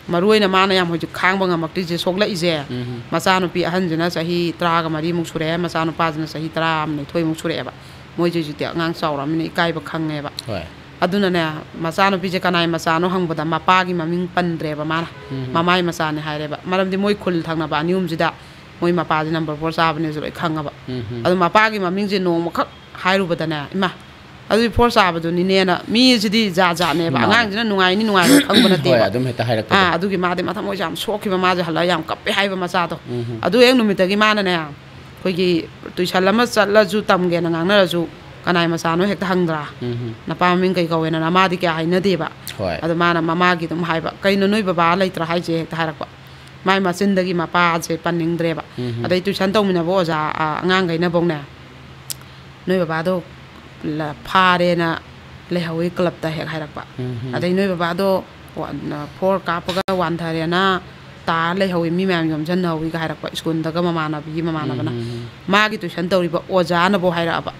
Speaker 1: ꯃꯔꯨ ꯑꯣꯏꯅ ꯃꯥꯅ ꯌꯥꯝ ꯍꯧꯖꯤꯛ ꯈꯥꯡꯕ ꯉꯝꯃꯛꯇ꯭ꯔꯤꯁꯦ ꯁꯣꯛꯂꯛꯏꯁꯦ ꯃꯆꯥꯅꯨꯄꯤ ꯑꯍꯟꯁꯤꯅ ꯆꯍꯤ 34 ꯁꯨꯔꯛꯑꯦ ꯃꯆꯥꯅꯨꯄꯥꯁꯤꯅ ꯆꯍꯤ 12 ꯁꯨꯔꯛꯑꯦꯕ ꯃꯣꯏꯁꯦ ꯍꯧꯖꯤꯛꯇꯤ ꯑꯉꯥꯡ ꯆꯥꯎꯔꯕꯅꯤꯅ ꯏꯀꯥꯏꯕ ꯈꯪꯉꯦꯕ ꯑꯗꯨꯅꯅꯦ ꯃꯆꯥꯅꯨꯄꯤꯁꯦ ꯀꯅꯥꯏ ꯃꯆꯥꯅꯣ ꯍꯪꯕꯗ ꯃꯄꯥꯒꯤ ꯃꯃꯤꯡ ꯄꯟꯗ꯭ꯔꯦꯕ ꯃꯥꯅ ꯃꯃꯥꯏ ꯃꯆꯥꯅꯦ ꯍꯥꯏꯔꯦꯕ ꯃꯔꯝꯗꯤ ꯃꯣꯏ ꯈꯨꯜ ꯊꯪꯅꯕ ꯑꯅꯤꯍꯨꯝꯁꯤꯗ ꯃꯣꯏ ꯃꯄꯥꯁꯦ ꯅꯝꯕꯔ 4 ꯆꯥꯕꯅꯦꯁꯨ ꯂꯣꯏ ꯈꯪꯉꯕ ꯑꯗꯨ ꯃꯄꯥꯒꯤ ꯃꯃꯤꯡꯁꯦ ꯅꯣꯡꯃꯈꯛ ꯍꯥꯏꯔꯨꯕꯗꯅꯦ ꯏꯃꯥ ꯑꯗꯨꯗꯤ 4 ꯆꯥꯕꯗꯨꯅꯤꯅꯦꯅ ꯃꯤꯁꯤꯗꯤ ꯖꯥꯠꯅꯦꯕ ꯑꯉꯥꯡꯁꯤꯅ ꯅꯨꯡꯉꯥꯏꯔꯣꯏ ꯈꯪꯕ ꯅꯠꯇꯦꯕ
Speaker 2: ꯑꯗꯨꯝ ꯍꯦꯛꯇ ꯍꯥꯏꯔꯛꯄ
Speaker 1: ꯑꯗꯨꯒꯤ ꯃꯥꯗꯤ ꯃꯊꯪ ꯃꯣꯏꯁꯦ ꯌꯥꯝ ꯁꯣꯛꯈꯤꯕ ꯃꯥꯁꯦ ꯍꯜꯂꯒ ꯌꯥꯝ ꯀꯞꯄꯦ ꯍꯥꯏꯕ ꯃꯆꯥꯗꯣ ꯑꯗꯨ ꯍꯦꯛ ꯅꯨꯃꯤꯠꯇꯒꯤ ꯃꯥꯅꯅꯦ ꯑꯩꯈꯣꯏꯒꯤ ꯇꯨꯏꯁꯟ ꯑꯃ ꯆꯠꯂꯁꯨ ꯇꯝꯒꯦꯅ ꯉꯥꯡꯅꯔꯁꯨ ꯀꯅꯥꯏ ꯃꯆꯥꯅꯣ ꯍꯦꯛꯇ ꯍꯪꯗ꯭ꯔꯥ ꯅꯄꯥ ꯃꯃꯤꯡ ꯀꯩ ꯀꯧꯋꯦꯅ ꯃꯥꯗꯤ ꯀꯌꯥ ꯍꯥꯏꯅꯗꯦꯕ ꯑꯗꯣ ꯃꯥꯅ ꯃꯃꯥꯒꯤ ꯑꯗꯨꯝ ꯍꯥꯏꯕ ꯀꯩꯅꯣ ꯅꯣꯏ ꯕꯕꯥ ꯂꯩꯇ꯭ꯔꯥ ꯍꯥꯏꯁꯦ ꯍꯦꯛꯇ ꯍꯥꯏꯔꯛꯄ ꯃꯥꯏ ꯃꯆꯤꯟꯗꯒꯤ ꯃꯄꯥꯁꯦ ꯄꯟꯅꯤꯡꯗ꯭ꯔꯦꯕ ꯑꯗꯩ ꯇꯨꯏꯁꯟ ꯇꯧꯃꯤꯟꯅꯕ ꯑꯣꯖꯥ ꯑꯉꯥꯡꯈꯩꯅꯐꯧꯅꯦ ꯅꯣꯏ ꯕꯕꯥꯗꯣ ꯐꯥꯔꯦꯅ ꯂꯩꯍꯧꯋꯤ ꯀ꯭ꯂꯕꯇ ꯍꯦꯛ ꯍꯥꯏꯔꯛꯄ ꯑꯗꯩ ꯅꯣꯏ ꯕꯕꯥꯗꯣ 4 ꯀꯥꯞꯄꯒ ꯋꯥꯟꯊꯔꯦꯅ ꯇꯥꯔ ꯂꯩꯍꯧꯋꯤ ꯃꯤ ꯃꯌꯥꯝ ꯌꯣꯝꯁꯤꯟꯅꯍꯧꯋꯤꯒ ꯍꯥꯏꯔꯛꯄ ꯁ꯭ꯀꯨꯜꯗꯒ ꯃꯃꯥꯟꯅꯕꯅ ꯃꯥꯒꯤ ꯇꯨꯏꯁꯟ ꯇꯧꯔꯤꯕ ꯑꯣꯖꯥꯅꯐꯧ ꯍꯥꯏꯔꯛꯑꯕ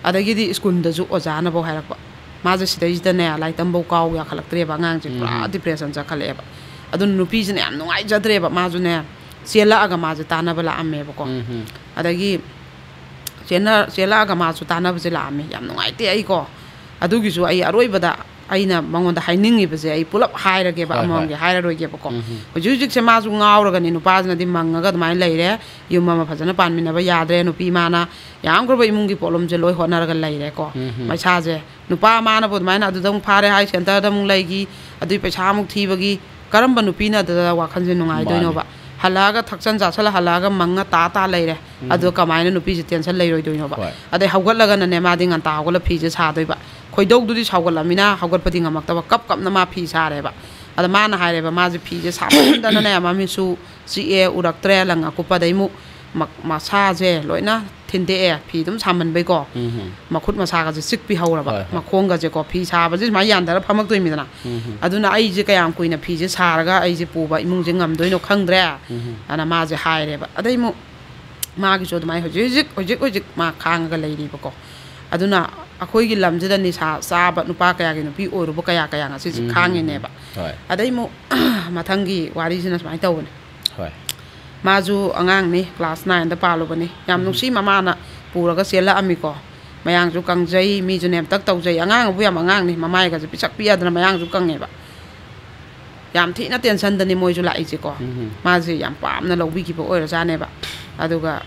Speaker 1: ꯑꯗꯒꯤꯗꯤ ꯁ꯭ꯀꯨꯜꯗꯁꯨ ꯑꯣꯖꯥꯅꯐꯧ ꯍꯥꯏꯔꯛꯄ ꯃꯥꯁꯦ ꯁꯤꯗꯩꯁꯤꯗꯅꯦ ꯂꯥꯏꯔꯤꯛ ꯇꯝꯐꯧ ꯀꯥꯎ ꯌꯥꯈꯠꯂꯛꯇ꯭ꯔꯦꯕ ꯑꯉꯥꯡꯁꯦ ꯄꯨꯔꯥ ꯗꯤꯄ꯭ꯔꯦꯁꯟ ꯆꯠꯈꯠꯂꯛꯑꯦꯕ ꯑꯗꯨꯅ ꯅꯨꯄꯤꯁꯤꯅ ꯌꯥꯝ ꯅꯨꯡꯉꯥꯏꯖꯗ꯭ꯔꯦꯕ ꯃꯥꯁꯨꯅꯦ ꯆꯦꯜꯂꯛꯑꯒ ꯃꯥꯁꯦ ꯇꯥꯟꯅꯕ ꯂꯥꯛꯑꯝꯃꯦꯕꯀꯣ ꯑꯗꯒꯤ ꯆꯦꯜꯂꯛꯑꯒ ꯃꯥꯁꯨ ꯇꯥꯟꯅꯕꯁꯦ ꯂꯥꯛꯑꯝꯃꯦ ꯌꯥꯝ ꯅꯨꯡꯉꯥꯏꯇꯦ ꯑꯩꯀꯣ ꯑꯗꯨꯒꯤꯁꯨ ꯑꯩ ꯑꯔꯣꯏꯕꯗ ꯑꯩꯅ ꯃꯉꯣꯟꯗ ꯍꯥꯏꯅꯤꯡꯉꯤꯕꯁꯦ ꯑꯩ ꯄꯨꯂꯞ ꯍꯥꯏꯔꯒꯦꯕ ꯑꯃꯃꯝꯒꯤ ꯍꯥꯏꯔꯔꯣꯏꯒꯦꯕꯀꯣ ꯍꯧꯖꯤꯛꯁꯦ ꯃꯥꯁꯨ ꯉꯥꯎꯔꯒꯅꯤ ꯅꯨꯄꯥꯁꯤꯅꯗꯤ ꯃꯪꯉꯒ ꯑꯗꯨꯃꯥꯏꯅ ꯂꯩꯔꯦ ꯌꯨꯝ ꯑꯃ ꯐꯖꯅ ꯄꯥꯟꯃꯤꯟꯅꯕ ꯌꯥꯗ꯭ꯔꯦ ꯅꯨꯄꯤ ꯃꯥꯅ ꯌꯥꯝꯈ꯭ꯔꯕ ꯏꯃꯨꯡꯒꯤ ꯄꯣꯠꯂꯨꯝꯁꯦ ꯂꯣꯏ ꯍꯣꯠꯅꯔꯒ ꯂꯩꯔꯦꯀꯣ ꯃꯩꯁꯥꯁꯦ ꯅꯨꯄꯥ ꯃꯥꯅꯕꯨ ꯑꯗꯨꯃꯥꯏꯅ ꯑꯗꯨꯗ ꯑꯃꯨꯛ ꯐꯥꯔꯦ ꯍꯥꯏ ꯁꯦꯟꯇꯔꯗ ꯑꯃꯨꯛ ꯂꯩꯈꯤ ꯑꯗꯨꯏ ꯄꯩꯁꯥ ꯑꯃꯨꯛ ꯊꯤꯕꯒꯤ ꯀꯔꯝꯕ ꯅꯨꯄꯤꯅ ꯑꯗꯨꯗ ꯋꯥꯈꯜꯁꯦ ꯅꯨꯡꯉꯥꯏꯗꯣꯏꯅꯣꯕ ꯍꯜꯂꯛꯑꯒ ꯊꯛꯆꯟ ꯆꯥꯁꯜꯂ ꯍꯜꯂꯛꯑꯒ ꯃꯪꯉ ꯇꯥ ꯂꯩꯔꯦ ꯑꯗꯣ ꯀꯃꯥꯏꯅ ꯅꯨꯄꯤꯁꯦ ꯇꯦꯟꯁꯟ ꯂꯩꯔꯣꯏꯗꯣꯏꯅꯣꯕ ꯑꯗꯩ ꯍꯧꯒꯠꯂꯒꯅꯅꯦ ꯃꯥꯗꯤ ꯉꯟꯇꯥ ꯍꯧꯒꯠꯂ ꯐꯤꯁꯦ ꯁꯥꯗꯣꯏꯕ ꯈꯣꯏꯗꯧꯗꯨꯗꯤ ꯁꯥꯎꯒꯠꯂꯝꯃꯤꯅ ꯍꯧꯒꯠꯄꯗꯤ ꯉꯝꯃꯛꯇꯕ ꯀꯞꯅ ꯃꯥ ꯐꯤ ꯁꯥꯔꯦꯕ ꯑꯗ ꯃꯥꯅ ꯍꯥꯏꯔꯦꯕ ꯃꯥꯁꯦ ꯐꯤꯁꯦ ꯁꯥꯃꯟꯗꯅꯅꯦ ꯃꯃꯤꯠꯁꯨ ꯆꯤꯛꯑꯦ ꯎꯔꯛꯇ꯭ꯔꯦ ꯂꯪ ꯑꯀꯨꯞꯄꯗꯩ ꯑꯃꯨꯛ ꯃꯁꯥꯁꯦ ꯂꯣꯏꯅ ꯊꯤꯟꯗꯦꯛꯑꯦ ꯐꯤ ꯑꯗꯨꯝ ꯁꯥꯃꯟꯕꯩꯀꯣ ꯃꯈꯨꯠ ꯃꯁꯥꯒꯁꯦ ꯆꯤꯛꯄꯤ ꯍꯧꯔꯕ ꯃꯈꯣꯡꯒꯁꯦꯀꯣ ꯐꯤ ꯁꯥꯕꯁꯦ ꯁꯨꯃꯥꯏꯅ ꯌꯥꯟꯊꯔ ꯐꯝꯃꯛꯇꯣꯏꯅꯤꯗꯅ ꯑꯗꯨꯅ ꯑꯩꯁꯦ ꯀꯌꯥꯝ ꯀꯨꯏꯅ ꯐꯤꯁꯦ ꯁꯥꯔꯒ ꯑꯩꯁꯦ ꯄꯨꯕ ꯏꯃꯨꯡꯁꯦ ꯉꯝꯗꯣꯏꯅꯣ ꯈꯪꯗ꯭ꯔꯦ ꯑꯗꯨꯅ ꯃꯥꯁꯦ ꯍꯥꯏꯔꯦꯕ ꯑꯗꯩ ꯑꯃꯨꯛ ꯃꯥꯒꯤꯁꯨ ꯑꯗꯨꯃꯥꯏꯅ ꯍꯧꯖꯤꯛ ꯃꯥ ꯈꯥꯡꯉꯒ ꯂꯩꯔꯤꯕꯀꯣ ꯑꯗꯨꯅ ꯑꯩꯈꯣꯏꯒꯤ ꯂꯝꯁꯤꯗ ꯅꯤꯁꯥ ꯆꯥꯕ ꯅꯨꯄꯥ ꯀꯌꯥꯒꯤ ꯅꯨꯄꯤ ꯑꯣꯏꯔꯨꯕ ꯀꯌꯥ ꯉꯁꯤꯁꯦ ꯈꯥꯡꯉꯤꯅꯦꯕ ꯑꯗꯩ ꯑꯃꯨꯛ ꯃꯊꯪꯒꯤ ꯋꯥꯔꯤꯁꯤꯅ ꯁꯨꯃꯥꯏꯅ ꯇꯧꯕꯅꯦ ꯃꯥꯁꯨ ꯑꯉꯥꯡꯅꯤ ꯀ꯭ꯂꯥꯁ 9ꯗ ꯄꯥꯜꯂꯨꯕꯅꯤ ꯌꯥꯝ ꯅꯨꯡꯁꯤ ꯃꯃꯥꯅ ꯄꯨꯔꯒ ꯆꯦꯜꯂꯛꯑꯝꯃꯤꯀꯣ ꯃꯌꯥꯡꯁꯨ ꯀꯪꯖꯩ ꯃꯤꯁꯨ ꯅꯦꯝꯇꯛ ꯇꯧꯖꯩ ꯑꯉꯥꯡꯕꯨ ꯌꯥꯝ ꯑꯉꯥꯡꯅꯤ ꯃꯃꯥꯏꯒꯁꯦ ꯄꯤꯁꯛ ꯄꯤꯛꯑꯗꯅ ꯃꯌꯥꯡꯁꯨ ꯀꯪꯉꯦꯕ ꯌꯥꯝ ꯊꯤꯅ ꯇꯦꯟꯁꯟꯗꯅꯤ ꯃꯣꯏꯁꯨ ꯂꯥꯛꯏꯁꯦꯀꯣ ꯃꯥꯁꯦ ꯌꯥꯝ ꯄꯥꯝꯅ ꯂꯧꯕꯤꯈꯤꯕ ꯑꯣꯏꯔꯖꯥꯅꯦꯕ ꯑꯗꯨꯒ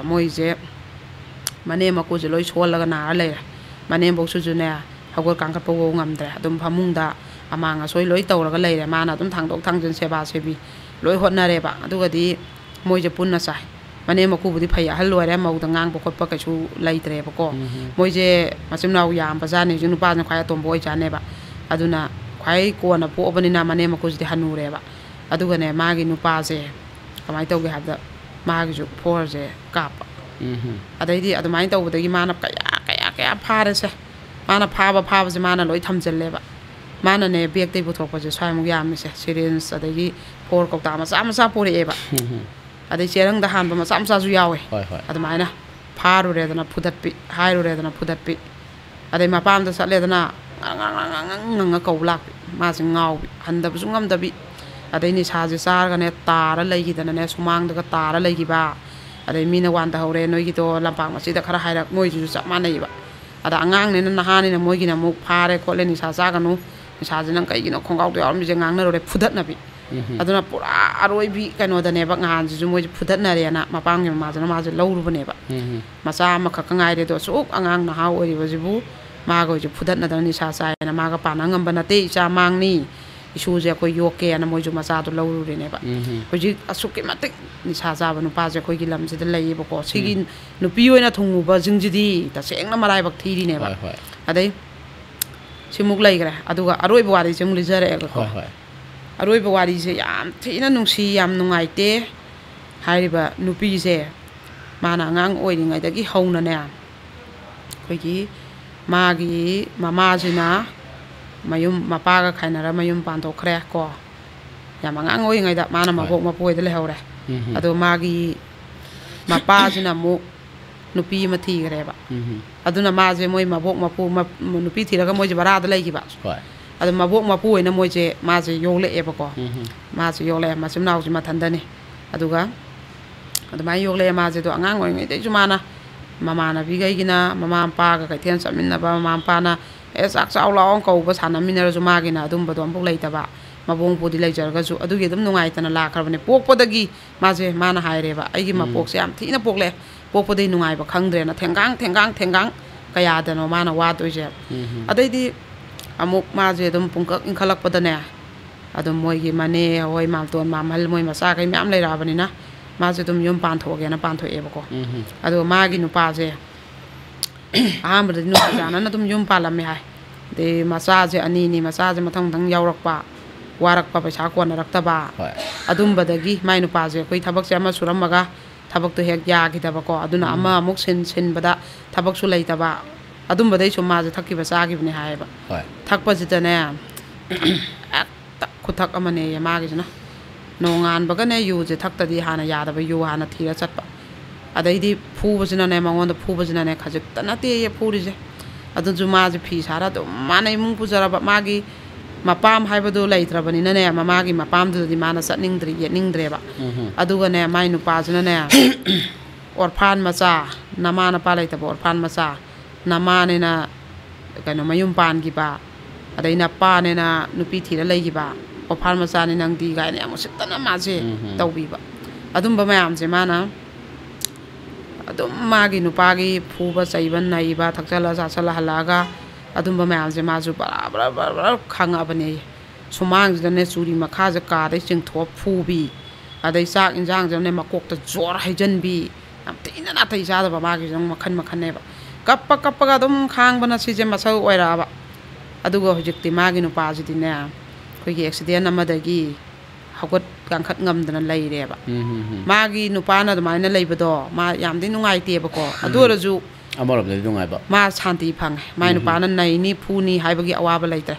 Speaker 1: ꯃꯣꯏꯁꯦ ꯃꯅꯦꯝ ꯃꯀꯨꯁꯦ ꯂꯣꯏ ꯁꯣꯜꯂꯒ ꯅꯥꯔ ꯂꯩꯔꯦ ꯃꯅꯦꯝꯕꯣꯛꯁꯨꯅꯦ ꯍꯧꯒꯠ ꯀꯥꯡꯈꯠꯄꯐꯥꯎ ꯉꯝꯗ꯭ꯔꯦ ꯑꯗꯨꯝ ꯐꯃꯨꯡꯗ ꯑꯃꯥꯡ ꯑꯁꯣꯏ ꯂꯣꯏ ꯇꯧꯔꯒ ꯂꯩꯔꯦ ꯃꯥꯅ ꯑꯗꯨꯝ ꯊꯥꯡꯗꯣꯛ ꯊꯥꯡꯖꯤꯟ ꯁꯦꯕꯥ ꯁꯦꯕꯤ ꯂꯣꯏ ꯍꯣꯠꯅꯔꯦꯕ ꯑꯗꯨꯒꯗꯤ ꯃꯣꯏꯁꯦ ꯄꯨꯟꯅ ꯆꯥꯏ ꯃꯅꯦꯝ ꯃꯀꯨꯕꯨꯗꯤ ꯐꯩ ꯑꯍꯜ ꯑꯣꯏꯔꯦ ꯃꯧꯗ ꯉꯥꯡꯕ ꯈꯣꯠꯄ ꯀꯩꯁꯨ ꯂꯩꯇ꯭ꯔꯦꯕꯀꯣ ꯃꯣꯏꯁꯦ ꯃꯆꯤꯟ ꯃꯅꯥꯎ ꯌꯥꯝꯕꯖꯥꯠꯅꯤ ꯍꯧꯖꯤꯛ ꯅꯨꯄꯥꯁꯤꯅ ꯈ꯭ꯋꯥꯏ ꯑꯇꯣꯝꯕ ꯑꯣꯏꯖꯥꯠꯅꯦꯕ ꯑꯗꯨꯅ ꯈ꯭ꯋꯥꯏ ꯀꯣꯟꯅ ꯄꯣꯛꯑꯕꯅꯤꯅ ꯃꯅꯦꯝ ꯃꯀꯨꯁꯤꯗꯤ ꯍꯟꯅꯨꯔꯦꯕ ꯑꯗꯨꯒꯅꯦ ꯃꯥꯒꯤ ꯅꯨꯄꯥꯁꯦ ꯀꯃꯥꯏꯅ ꯇꯧꯒꯦ ꯍꯥꯏꯕꯗ ꯃꯥꯒꯤꯁꯨ 4ꯁꯦ ꯀꯥꯞꯄ ꯑꯗꯩꯗꯤ ꯑꯗꯨꯃꯥꯏꯅ ꯇꯧꯕꯗꯒꯤ ꯃꯥꯅ ꯀꯌꯥ ꯐꯥꯔꯁꯦ ꯃꯥꯅ ꯐꯥꯕꯁꯦ ꯃꯥꯅ ꯂꯣꯏ ꯊꯝꯖꯤꯜꯂꯦꯕ ꯃꯥꯅꯅꯦ ꯕꯦꯒꯇꯩ ꯄꯨꯊꯣꯛꯄꯁꯦ ꯁ꯭ꯋꯥꯏꯃꯨꯛ ꯌꯥꯝꯃꯤꯁꯦ ꯁꯤꯔꯤꯟꯁ ꯑꯗꯒꯤ ꯐꯣꯔ ꯀꯧꯇꯥ ꯃꯆꯥ ꯄꯨꯔꯛꯑꯦꯕ ꯑꯗꯩ ꯆꯦꯔꯪꯗ ꯍꯥꯟꯕ ꯃꯆꯥꯁꯨ ꯌꯥꯎꯋꯦ ꯑꯗꯨꯃꯥꯏꯅ ꯐꯥꯔꯨꯔꯦꯗꯅ ꯐꯨꯗꯠꯄꯤ ꯍꯥꯏꯔꯨꯔꯦꯗꯅ ꯐꯨꯗꯠꯄꯤ ꯑꯗꯩ ꯃꯄꯥꯝꯗ ꯆꯠꯂꯦꯗꯅ ꯉꯪꯉ ꯀꯧꯕ ꯂꯥꯛꯄꯤ ꯃꯥꯁꯦ ꯉꯥꯎꯕꯤ ꯍꯟꯗꯕꯁꯨ ꯉꯝꯗꯕꯤ ꯑꯗꯩ ꯅꯤꯁꯥꯁꯦ ꯆꯥꯔꯒꯅꯦ ꯇꯥꯔ ꯂꯩꯈꯤꯗꯅꯅꯦ ꯁꯨꯃꯥꯡꯗꯒ ꯇꯥꯔ ꯂꯩꯈꯤꯕ ꯑꯗꯩ ꯃꯤꯅ ꯋꯥꯟꯊꯍꯧꯔꯦ ꯅꯣꯏꯒꯤꯗꯣ ꯂꯝꯄꯥꯛ ꯃꯆꯤꯗ ꯈꯔ ꯍꯥꯏꯔꯛ ꯃꯣꯏꯁꯤꯁꯨ ꯆꯞ ꯃꯥꯟꯅꯩꯕ ꯑꯗ ꯑꯉꯥꯡꯅꯤꯅ ꯅꯍꯥꯅꯤꯅ ꯃꯣꯏꯒꯤꯅ ꯑꯃꯨꯛ ꯐꯥꯔꯦ ꯈꯣꯠꯂꯦ ꯅꯤꯁꯥ ꯆꯥꯒꯅꯨ ꯅꯤꯁꯥꯁꯦ ꯅꯪ ꯀꯩꯒꯤꯅꯣ ꯈꯣꯡꯒꯥꯎꯗꯣ ꯌꯥꯎꯔꯝꯃꯤꯁꯦ ꯉꯥꯡꯅꯔꯨꯔꯦ ꯐꯨꯗꯠꯅꯕꯤ ꯑꯗꯨꯅ ꯄꯨꯔꯥ ꯑꯔꯣꯏꯕꯤ ꯀꯩꯅꯣꯗꯅꯦꯕ ꯉꯍꯥꯟꯁꯤꯁꯨ ꯃꯣꯏꯁꯦ ꯐꯨꯗꯠꯅꯔꯦꯅ ꯃꯄꯥꯝꯒꯤ ꯃꯃꯥꯁꯤꯅ ꯃꯥꯁꯦ ꯂꯧꯔꯨꯕꯅꯦꯕ ꯃꯆꯥ ꯑꯃꯈꯛꯀ ꯉꯥꯏꯔꯦꯗꯣ ꯑꯁꯨꯛ ꯑꯉꯥꯡ ꯅꯍꯥ ꯑꯣꯏꯔꯤꯕꯁꯤꯕꯨ ꯃꯥꯒ ꯍꯧꯖꯤꯛ ꯐꯨꯗꯠꯅꯗꯅ ꯅꯤꯁꯥ ꯆꯥꯏꯅ ꯃꯥꯒ ꯄꯥꯅ ꯉꯝꯕ ꯅꯠꯇꯦ ꯏꯆꯥ ꯃꯥꯡꯅꯤ ꯏꯁꯨꯁꯦ ꯑꯩꯈꯣꯏ ꯌꯣꯛꯀꯦꯅ ꯃꯣꯏꯁꯨ ꯃꯆꯥꯗꯣ ꯂꯧꯔꯨꯔꯦꯅꯦꯕ ꯍꯧꯖꯤꯛ ꯑꯁꯨꯛꯀꯤ ꯃꯇꯤꯛ ꯅꯤꯁꯥ ꯆꯥꯕ ꯅꯨꯄꯥꯁꯦ ꯑꯩꯈꯣꯏꯒꯤ ꯂꯝꯁꯤꯗ ꯂꯩꯌꯦꯕꯀꯣ ꯁꯤꯒꯤ ꯅꯨꯄꯤ ꯑꯣꯏꯅ ꯊꯨꯡꯉꯨꯕꯁꯤꯡꯁꯤꯗꯤ ꯇꯁꯦꯡꯅ ꯃꯔꯥꯏꯕꯛ ꯊꯤꯔꯤꯅꯦꯕ ꯑꯗꯩ ꯁꯤꯃꯨꯛ ꯂꯩꯈ꯭ꯔꯦ ꯑꯗꯨꯒ ꯑꯔꯣꯏꯕ ꯋꯥꯔꯤꯁꯦ ꯑꯃꯨꯛ ꯂꯤꯖꯔꯛꯑꯦꯒꯀꯣ ꯑꯔꯣꯏꯕ ꯋꯥꯔꯤꯁꯦ ꯌꯥꯝ ꯊꯤꯅ ꯅꯨꯡꯁꯤ ꯌꯥꯝ ꯅꯨꯡꯉꯥꯏꯇꯦ ꯍꯥꯏꯔꯤꯕ ꯅꯨꯄꯤꯁꯦ ꯃꯥꯅ ꯑꯉꯥꯡ ꯑꯣꯏꯔꯤꯉꯩꯗꯒꯤ ꯍꯧꯅꯅꯦ ꯑꯩꯈꯣꯏꯒꯤ ꯃꯥꯒꯤ ꯃꯃꯥꯁꯤꯅ ꯃꯄꯥꯒ ꯈꯥꯏꯅꯔ ꯃꯌꯨꯝ ꯄꯥꯟꯊꯣꯛꯈ꯭ꯔꯦ ꯀꯣ ꯌꯥꯝ ꯑꯉꯥꯡ ꯑꯣꯏꯔꯤꯉꯩꯗ ꯃꯥꯅ ꯃꯕꯣꯛ ꯃꯄꯨꯍꯣꯏꯗ ꯂꯩꯍꯧꯔꯦ ꯑꯗꯣ ꯃꯥꯒꯤ ꯃꯄꯥꯁꯤꯅ ꯑꯃꯨꯛ ꯅꯨꯄꯤ ꯑꯃ ꯊꯤꯈ꯭ꯔꯦꯕ ꯑꯗꯨꯅ ꯃꯥꯁꯦ ꯃꯣꯏ ꯃꯕꯣꯛ ꯃꯄꯨ ꯅꯨꯄꯤ ꯊꯤꯔꯒ ꯃꯣꯏꯁꯦ ꯕꯔꯥꯗ ꯂꯩꯈꯤꯕ ꯑꯗꯣ ꯃꯕꯣꯛ ꯃꯄꯨ ꯑꯣꯏꯅ ꯃꯥꯁꯦ ꯌꯣꯛꯂꯛꯑꯦꯕꯀꯣ ꯃꯥꯁꯦ ꯌꯣꯛꯂꯛꯑꯦ ꯃꯆꯤꯟ ꯃꯅꯥꯎꯁꯦ ꯃꯊꯟꯗꯅꯤ ꯑꯗꯨꯒ ꯑꯗꯨꯃꯥꯏꯅ ꯌꯣꯛꯂꯛꯑꯦ ꯃꯥꯁꯦ ꯑꯗꯣ ꯑꯉꯥꯡ ꯑꯣꯏꯔꯤꯉꯩꯗꯩꯁꯨ ꯃꯥꯅ ꯃꯃꯥꯟꯅꯕꯤꯈꯩꯒꯤꯅ ꯃꯃꯥ ꯃꯄꯥꯒ ꯀꯩꯊꯦꯜ ꯆꯠꯃꯤꯟꯅꯕ ꯃꯃꯥ ꯃꯄꯥꯅ ꯆꯥꯛ ꯆꯥꯎ ꯂꯥꯎ ꯀꯧꯕ ꯁꯥꯟꯅꯃꯤꯟꯅꯔꯁꯨ ꯃꯥꯒꯤꯅ ꯑꯗꯨꯝꯕꯗꯣ ꯑꯃꯐꯥꯎ ꯂꯩꯇꯕ ꯃꯕꯣꯛ ꯃꯄꯨꯗꯤ ꯂꯩꯖꯔꯒꯁꯨ ꯑꯗꯨꯒꯤ ꯑꯗꯨꯝ ꯅꯨꯡꯉꯥꯏꯇꯅ ꯂꯥꯛꯈ꯭ꯔꯕꯅꯦ ꯄꯣꯛꯄꯗꯒꯤ ꯃꯥꯅ ꯍꯥꯏꯔꯦꯕ ꯑꯩꯒꯤ ꯃꯄꯣꯛꯁꯦ ꯌꯥꯝ ꯊꯤꯅ ꯄꯣꯛꯂꯛꯑꯦ ꯄꯣꯛꯄꯗꯒꯤ ꯅꯨꯡꯉꯥꯏꯕ ꯈꯪꯗ꯭ꯔꯦꯅ ꯊꯦꯡꯒꯥꯡ ꯀꯌꯥꯗꯅꯣ ꯃꯥꯅ ꯋꯥꯗꯣꯏꯁꯦ ꯑꯗꯩꯗꯤ ꯑꯃꯨꯛ ꯃꯥꯁꯦ ꯑꯗꯨꯝ ꯄꯨꯡꯀꯛ ꯏꯟꯈꯠꯂꯛꯄꯗꯅꯦ ꯑꯗꯨꯝ ꯃꯣꯏꯒꯤ ꯃꯅꯦ ꯍꯣꯏ ꯃꯥꯝꯇꯣꯟ ꯃꯥꯝꯍꯜ ꯃꯣꯏ ꯃꯆꯥꯈꯩ ꯃꯌꯥꯝ ꯂꯩꯔꯛꯑꯕꯅꯤꯅ ꯃꯥꯁꯦ ꯑꯗꯨꯝ ꯌꯨꯝ ꯄꯥꯟꯊꯣꯛꯑꯒꯦꯅ ꯄꯥꯟꯊꯣꯛꯑꯦꯕꯀꯣ ꯑꯗꯨꯒ ꯃꯥꯒꯤ ꯅꯨꯄꯥꯁꯦ ꯑꯍꯥꯟꯕꯗꯗꯤ ꯅꯨꯄꯤ ꯆꯥꯅꯅ ꯑꯗꯨꯝ ꯌꯨꯝ ꯄꯥꯜꯂꯝꯃꯦ ꯍꯥꯏ ꯑꯗꯩ ꯃꯆꯥꯁꯦ ꯑꯅꯤꯅꯤ ꯃꯆꯥꯁꯦ ꯃꯊꯪ ꯌꯥꯎꯔꯛꯄ ꯋꯥꯔꯛꯄ ꯄꯩꯁꯥ ꯀꯣꯟꯅꯔꯛꯇꯕ ꯑꯗꯨꯝꯕꯗꯒꯤ ꯃꯥꯏ ꯅꯨꯄꯥꯁꯦ ꯑꯩꯈꯣꯏ ꯊꯕꯛꯁꯦ ꯑꯃ ꯁꯨꯔꯝꯃꯒ ꯊꯕꯛꯇꯣ ꯍꯦꯛ ꯌꯥꯈꯤꯗꯕꯀꯣ ꯑꯗꯨꯅ ꯑꯃ ꯑꯃꯨꯛ ꯁꯤꯟꯕꯗ ꯊꯕꯛꯁꯨ ꯂꯩꯇꯕ ꯑꯗꯨꯝꯕꯗꯩ ꯁꯨꯝ ꯃꯥꯁꯦ ꯊꯛꯈꯤꯕ ꯆꯥꯈꯤꯕꯅꯦ ꯍꯥꯏꯌꯦꯕ ꯊꯛꯄꯁꯤꯗꯅꯦ ꯍꯦꯛꯇ ꯈꯨꯊꯛ ꯑꯃꯅꯦꯌꯦ ꯃꯥꯒꯤꯁꯤꯅ ꯅꯣꯡꯉꯥꯟꯕꯒꯅꯦ ꯌꯨꯁꯦ ꯊꯛꯇꯗꯤ ꯍꯥꯟꯅ ꯌꯥꯗꯕ ꯌꯨ ꯍꯥꯟꯅ ꯊꯤꯔ ꯆꯠꯄ ꯑꯗꯩꯗꯤ ꯐꯨꯕꯁꯤꯅꯅꯦ ꯃꯉꯣꯟꯗ ꯐꯨꯕꯁꯤꯅꯅꯦ ꯈꯖꯤꯛꯇ ꯅꯠꯇꯦꯌꯦ ꯐꯨꯔꯤꯁꯦ ꯑꯗꯨꯁꯨ ꯃꯥꯁꯦ ꯐꯤ ꯁꯥꯔ ꯑꯗꯨꯝ ꯃꯥꯅ ꯏꯃꯨꯡ ꯄꯨꯖꯔꯕ ꯃꯥꯒꯤ ꯃꯄꯥꯝ ꯍꯥꯏꯕꯗꯨ ꯂꯩꯇ꯭ꯔꯕꯅꯤꯅꯅꯦ ꯃꯃꯥꯒꯤ ꯃꯄꯥꯝꯗꯨꯗꯗꯤ ꯃꯥꯅ ꯌꯦꯠꯅꯤꯡꯗ꯭ꯔꯦꯕ ꯑꯗꯨꯒꯅꯦ ꯃꯥꯏ ꯅꯨꯄꯥꯁꯤꯅꯅꯦ ꯑꯣꯔꯐꯥꯟ ꯃꯆꯥ ꯅꯃꯥ ꯅꯄꯥ ꯂꯩꯇꯕ ꯑꯣꯔꯐꯥꯟ ꯃꯆꯥ ꯅꯃꯥꯅꯦꯅ ꯀꯩꯅꯣ ꯃꯌꯨꯝ ꯄꯥꯟꯈꯤꯕ ꯑꯗꯩ ꯅꯄꯥꯅꯦꯅ ꯅꯨꯄꯤ ꯊꯤꯔ ꯂꯩꯈꯤꯕ ꯑꯣꯔꯐꯥꯟ ꯃꯆꯥꯅꯤ ꯅꯪꯗꯤ ꯀꯥꯏꯅ ꯌꯥꯝ ꯎꯁꯤꯠꯇꯅ ꯃꯥꯁꯦ ꯇꯧꯕꯤꯕ ꯑꯗꯨꯝꯕ ꯃꯌꯥꯝꯁꯦ ꯃꯥꯅ ꯑꯗꯨꯝ ꯃꯥꯒꯤ ꯅꯨꯄꯥꯒꯤ ꯐꯨꯕ ꯆꯩꯕ ꯅꯩꯕ ꯊꯛꯆꯜꯂ ꯆꯥꯁꯜꯂ ꯍꯜꯂꯛꯑꯒ ꯑꯗꯨꯝꯕ ꯃꯌꯥꯝꯁꯦ ꯃꯥꯁꯨ ꯕꯔꯥ ꯈꯪꯉꯛꯑꯕꯅꯦ ꯁꯨꯃꯥꯡꯁꯤꯗꯅꯦ ꯆꯨꯔꯤ ꯃꯈꯥꯁꯦ ꯀꯥꯗꯩ ꯆꯤꯡꯊꯣꯛꯑ ꯐꯨꯕꯤ ꯑꯗꯩ ꯆꯥꯛ ꯏꯟꯖꯥꯡꯁꯤꯅꯦ ꯃꯀꯣꯛꯇ ꯖꯣꯔ ꯍꯩꯖꯟꯕꯤ ꯌꯥꯝ ꯊꯤꯅ ꯅꯥꯇꯩ ꯆꯥꯗꯕ ꯃꯥꯒꯤꯁꯨ ꯃꯈꯟꯅꯦꯕ ꯀꯞꯄꯒ ꯑꯗꯨꯝ ꯈꯥꯡꯕꯅ ꯁꯤꯁꯦ ꯃꯁꯛ ꯑꯣꯏꯔꯛꯑꯕ ꯑꯗꯨꯒ ꯍꯧꯖꯤꯛꯇꯤ ꯃꯥꯒꯤ ꯅꯨꯄꯥꯁꯤꯗꯤꯅꯦ ꯑꯩꯈꯣꯏꯒꯤ ꯑꯦꯛꯁꯤꯗꯦꯟ ꯑꯃꯗꯒꯤ ꯍꯧꯒꯠ ꯀꯥꯡꯈꯠ ꯉꯝꯗꯅ ꯂꯩꯔꯦꯕ ꯃꯥꯒꯤ ꯅꯨꯄꯥꯅ ꯑꯗꯨꯃꯥꯏꯅ ꯂꯩꯕꯗꯣ ꯃꯥ ꯌꯥꯝꯗꯤ ꯅꯨꯡꯉꯥꯏꯇꯦꯕꯀோ ꯑꯗꯨ ꯑꯣꯏꯔꯁꯨ
Speaker 2: ꯑꯃꯔꯣꯝꯗꯗꯤ ꯅꯨꯡꯉꯥꯏꯕ ꯃꯥ
Speaker 1: ꯁꯥꯟꯇꯤ ꯐꯪꯉꯦ ꯃꯥꯏ ꯅꯨꯄꯥꯅ ꯅꯩꯅꯤ ꯐꯨꯅꯤ ꯍꯥꯏꯕꯒꯤ ꯑꯋꯥꯕ ꯂꯩꯇ꯭ꯔꯦ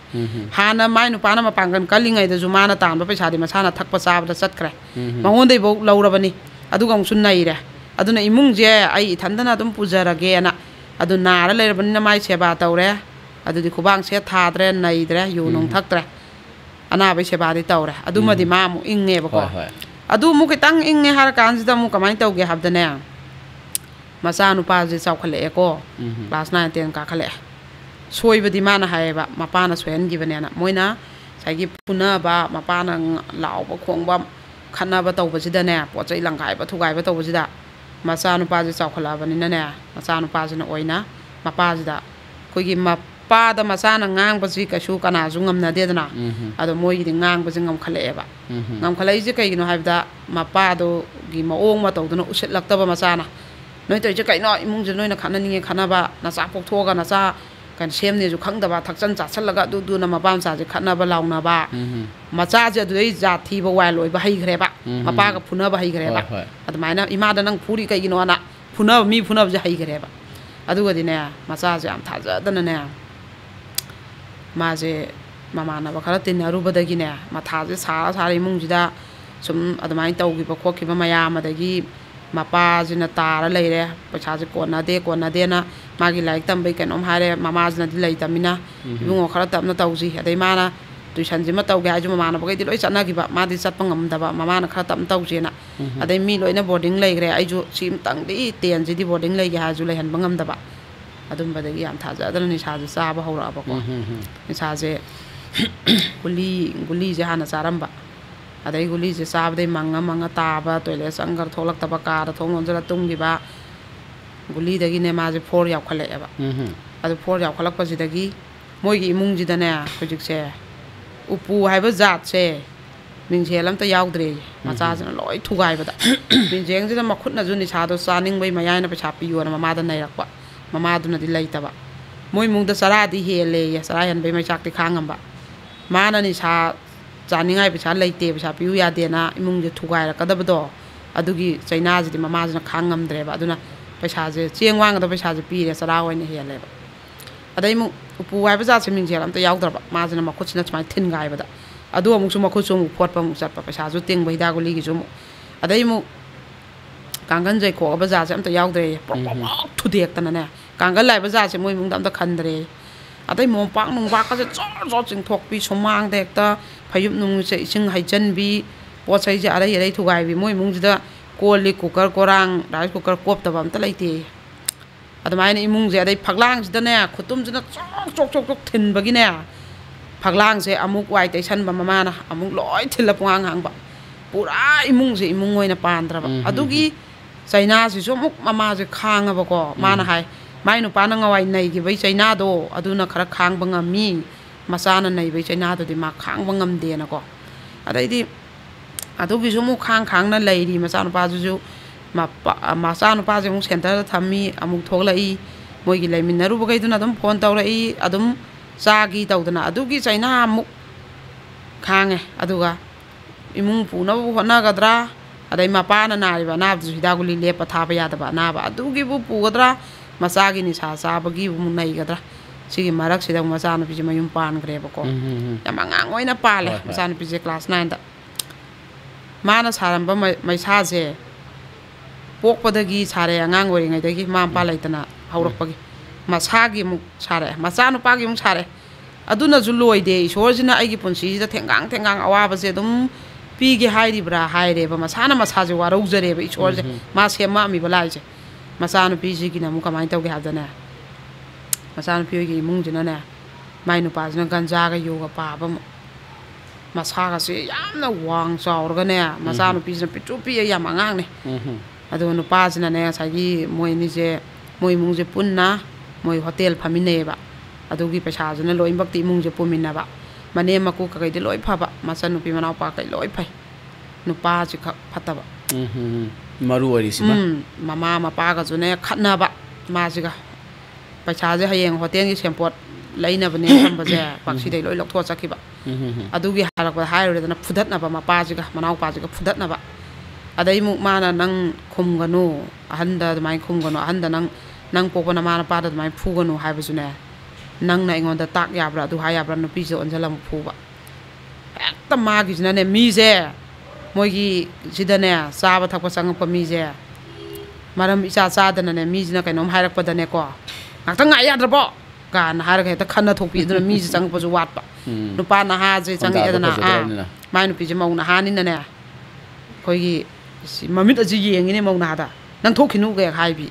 Speaker 1: ꯍꯥꯟꯅ ꯃꯥꯏ ꯅꯨꯄꯥꯅ ꯃꯄꯥꯡꯒꯜ ꯀꯜꯂꯤꯉꯩꯗꯁꯨ ꯃꯥꯅ ꯇꯥꯟꯕ ꯄꯩꯁꯥꯗꯤ ꯃꯁꯥꯅ ꯊꯛꯄ ꯆꯥꯕꯗ ꯆꯠꯈ꯭ꯔꯦ ꯃꯉꯣꯟꯗꯩꯐꯥꯎ ꯂꯧꯔꯕꯅꯤ ꯑꯗꯨꯒ ꯑꯃꯨꯛꯁꯨ ꯅꯩꯔꯦ ꯑꯗꯨꯅ ꯏꯃꯨꯡꯁꯦ ꯑꯩ ꯏꯊꯟꯗꯅ ꯑꯗꯨꯝ ꯄꯨꯖꯔꯒꯦꯅ ꯑꯗꯨ ꯅꯥꯔ ꯂꯩꯔꯕꯅꯤꯅ ꯃꯥꯏ ꯁꯦꯕꯥ ꯇꯧꯔꯦ ꯑꯗꯨꯗꯤ ꯈꯨꯕꯥꯡ ꯁꯦꯠ ꯊꯥꯗ꯭ꯔꯦ ꯅꯩꯗ꯭ꯔꯦ ꯌꯨ ꯅꯨꯡ ꯊꯛꯇ꯭ꯔꯦ ꯑꯅꯥꯕꯩ ꯁꯦꯕꯥꯗꯤ ꯇꯧꯔꯦ ꯑꯗꯨꯃꯗꯤ ꯃꯥ ꯑꯃꯨꯛ ꯏꯪꯉꯦꯕꯀꯣ ꯑꯗꯨ ꯑꯃꯨꯛ ꯈꯤꯇꯪ ꯏꯪꯉꯦ ꯍꯥꯏꯔ ꯀꯥꯟꯁꯤꯗ ꯑꯃꯨꯛ ꯀꯃꯥꯏꯅ ꯇꯧꯒꯦ ꯍꯥꯏꯕꯗꯅꯦ ꯃꯆꯥꯅꯨꯄꯥꯁꯦ ꯆꯥꯎꯈꯠꯂꯛꯑꯦꯀꯣ ꯀ꯭ꯂꯥꯁ 9 10 ꯀꯥꯈꯠꯂꯛꯑꯦ ꯁꯣꯏꯕꯗꯤ ꯃꯥꯅ ꯍꯥꯏꯌꯦꯕ ꯃꯄꯥꯅ ꯁꯣꯏꯍꯟꯈꯤꯕꯅꯦꯅ ꯃꯣꯏꯅ ꯉꯁꯥꯏꯒꯤ ꯐꯨꯅꯕ ꯃꯄꯥꯅ ꯂꯥꯎꯕ ꯈꯣꯡꯕ ꯈꯠꯅꯕ ꯇꯧꯕꯁꯤꯗꯅꯦ ꯄꯣꯠ ꯆꯩ ꯂꯪꯈꯥꯏꯕ ꯊꯨꯒꯥꯏꯕ ꯇꯧꯕꯁꯤꯗ ꯃꯆꯥꯅꯨꯄꯥꯁꯦ ꯆꯥꯎꯈꯠꯂꯛꯑꯕꯅꯤꯅꯅꯦ ꯃꯆꯥꯅꯨꯄꯥꯁꯤꯅ ꯑꯣꯏꯅ ꯃꯄꯥꯁꯤꯗ ꯑꯩꯈꯣꯏꯒꯤ ꯃꯄꯥꯗ ꯃꯆꯥꯅ ꯉꯥꯡꯕꯁꯤ ꯀꯩꯁꯨ ꯀꯅꯥꯁꯨ ꯉꯝꯅꯗꯦꯗꯅ ꯑꯗꯣ ꯃꯣꯏꯒꯤꯗꯤ ꯉꯥꯡꯕꯁꯦ ꯉꯝꯈꯠꯂꯛꯑꯦꯕ ꯉꯝꯈꯠꯂꯛꯏꯁꯦꯀꯩꯒꯤꯅꯣ ꯍꯥꯏꯕꯗ ꯃꯄꯥꯗꯨꯒꯤ ꯃꯑꯣꯡ ꯃꯇꯧꯗꯨꯅ ꯎꯁꯤꯠꯂꯛꯇꯕ ꯃꯆꯥꯅ ꯅꯣꯏ ꯇꯧꯔꯤꯁꯦ ꯀꯩꯅꯣ ꯏꯃꯨꯡꯁꯦ ꯅꯣꯏꯅ ꯈꯠꯅꯅꯤꯡꯉꯦ ꯈꯠꯅꯕ ꯅꯆꯥ ꯄꯣꯛꯊꯣꯛꯑꯒ ꯅꯆꯥ ꯀꯩꯅꯣ ꯁꯦꯝꯅꯦꯁꯨ ꯈꯪꯗꯕ ꯊꯛꯆꯟ ꯆꯥꯁꯜꯂꯒ ꯑꯗꯨꯗꯨꯅ ꯃꯄꯥ ꯃꯆꯥꯁꯦ ꯈꯠꯅꯕ ꯂꯥꯎꯅꯕ ꯃꯆꯥꯁꯦ ꯑꯗꯨꯗꯩ ꯖꯥꯠ ꯊꯤꯕ ꯋꯥꯏꯜ ꯑꯣꯏꯕ ꯍꯩꯈ꯭ꯔꯦꯕ ꯃꯄꯥꯒ ꯐꯨꯅꯕ ꯍꯩꯈ꯭ꯔꯦꯕ ꯑꯗꯨꯃꯥꯏꯅ ꯏꯃꯥꯗ ꯅꯪ ꯐꯨꯔꯤ ꯀꯩꯒꯤꯅꯣꯅ ꯐꯨꯅꯕ ꯃꯤ ꯐꯨꯅꯕꯁꯦ ꯍꯩꯈ꯭ꯔꯦꯕ ꯑꯗꯨꯒꯗꯤꯅꯦ ꯃꯆꯥꯁꯦ ꯌꯥꯝ ꯊꯥꯖꯗꯅꯅꯦ 마제 마마나 바카라 띠나루바다기네 마타제 사사리 뭉지다 좀 아드마인 떠오기바 코키바 마야마다기 마빠지나 따라 레이레 paisaje konade나 마기 라이크 담베 kenom 하레 마마즈나 딜레이tamina 이붕어 khara tamna tawji adai mana tuisanjima tawge aju mamana bagai loi chanagiba madi chatpa ngamdaba mamana khara tam tawjena adai mi loina boarding leigre aiju sim tangdi tenji di boarding leige haju leihan bangamdaba adum badagi yam thaja adana ni saje saba hawra ba ko ni saje guli je hana charamba adai guli je sabde manga taba toilet sangar tholak taba kar thong onjala tungi ba guli dagi ne ma je 4 yaw khale ba adu 4 yaw khalak paji dagi moi gi imung ji dane project se upu haiba zat se mingje lam ta yaudre ma cha jana loi thugai ba da mingjeng ji da makhut na juni sa do saning bai mayai na pacha pi yo na mama da nai rakwa mama du na di lai ta ba moi mung da sara di hele ya sara yan bai mai chak ti khangam ba ma na ni sa 자닝아이 비차 레이테 비차 비우야 되나 이몽제 투가이라 까다버도 아두기 차이나지 마마즈나 강감드레바 아두나 비차제 지행왕도 비차제 비레 사라오이네 해레바 아다이무 우푸와이 비차 세밍제 람도 야우드바 마즈나 마코치나 츠마이 틴가이바다 아두 아무수 마코치 무 포트바 무 잣바 비차주 땡바 히다고리기 좀 아다이무 강간제 코 바자제 암도 야우드레 뽀뽀 투데ꯛ다나네 강간 라이 바자제 모이 뭉다 암도 칸드레 아다이 몸빵 농바까지 쩌쩌 징톡비 소망dek다 파윷 농세 이싱 하이전비 포차이제 아라이 아라이 투가이비 모이 뭉지다 콜리 쿠커 코랑 라이스 쿠커 꼽다바 암다 라이티 아다마이네 이뭉제 아다이 팍랑지다네 쿠tum지나 쪽쪽쪽쪽 틴바기네 팍랑세 아묵 와이 떼산바 마마나 아묵 로이 틸라 뽕앙항바 puरा 이뭉제 이뭉 오이나 판드라바 아두기 차이나시소 묵 마마제 캉아바고 마나 하이 mai nu pa na ngawai nei gi bai chaina do aduna khara khang bangam mi masana nei bai chaina do di ma khang bangam de na ko adai di adu gi sumu khang na lei di masana pa ju ma masana pa je mu center thammi amuk thok lai moi gi lai min na ru bagai duna dum phone taw lai adum sa gi taw duna adu gi chaina mu khang e aduga imung pu na bu hona gadra adai ma pa na na ri ba na ju hidaguli le pa tha ba ya da ba na ba adu gi bu pu gadra masagi ni sa bagi mu nai gadra sigi marak sida masana pije mayum pan gre ba ko yamangang oina pale masana pije class 9 da mana saramba mai sa je pok padagi sare angang ori ngai dagi ma pa laitana haurak pagi masagi mu sare masana pagi mu sare aduna ju loi de ishorjina aigi punsi da thengang awa ba je dum pi gi hairi bra haire ba masana masaje warau jare ba ishorje ma sema mi balai je masana piji gi na mu kamai taw ge hadana masana pi gi mungjina na mai nu pa jina ganja ga yoga pa ba masa ga se yamna wang chaur ga ne masana pi jina pitu pi ya mangang ne adu nu pa jina ne sa gi moi ni je moi mungje punna moi hotel phamine ba adu gi paisa jina loi bakti mungje pumina ba mane maku ka kai de loi pha ba masana pi manau pa kai loi phai nu pa ji kha phata ba
Speaker 2: maru ori sima
Speaker 1: mama mapa ga june khatna ba ma jiga paisa je hayeng hotel gi sempot laina bane thamba je paksi dei loi lokthwa chaki ba adugi halak ba haire dana phudat na ba mapa jiga manau pa jiga phudat na ba adai mu mana nang khum ganu ahanda mai khum ganu ahanda nang pokpa na mana pa da mai phu ganu haiba june nang na ingon da tak ya bra du ha ya bra no pi je onjalam phu ba ekta ma gi jina ne mi je moigi sidane saba thakpa sangpa mi je maram isa sadana ne mi jina kainom hairak padane ko ngakta nga ya drabo ga na har ga ta khanna thokpi duna mi je sangpa ju wat pa nupa na ha je changi edana mai nu pi je mau na ha ni na ne koigi mamit aji yengi ne mau na da nang thokhinu ga khai bi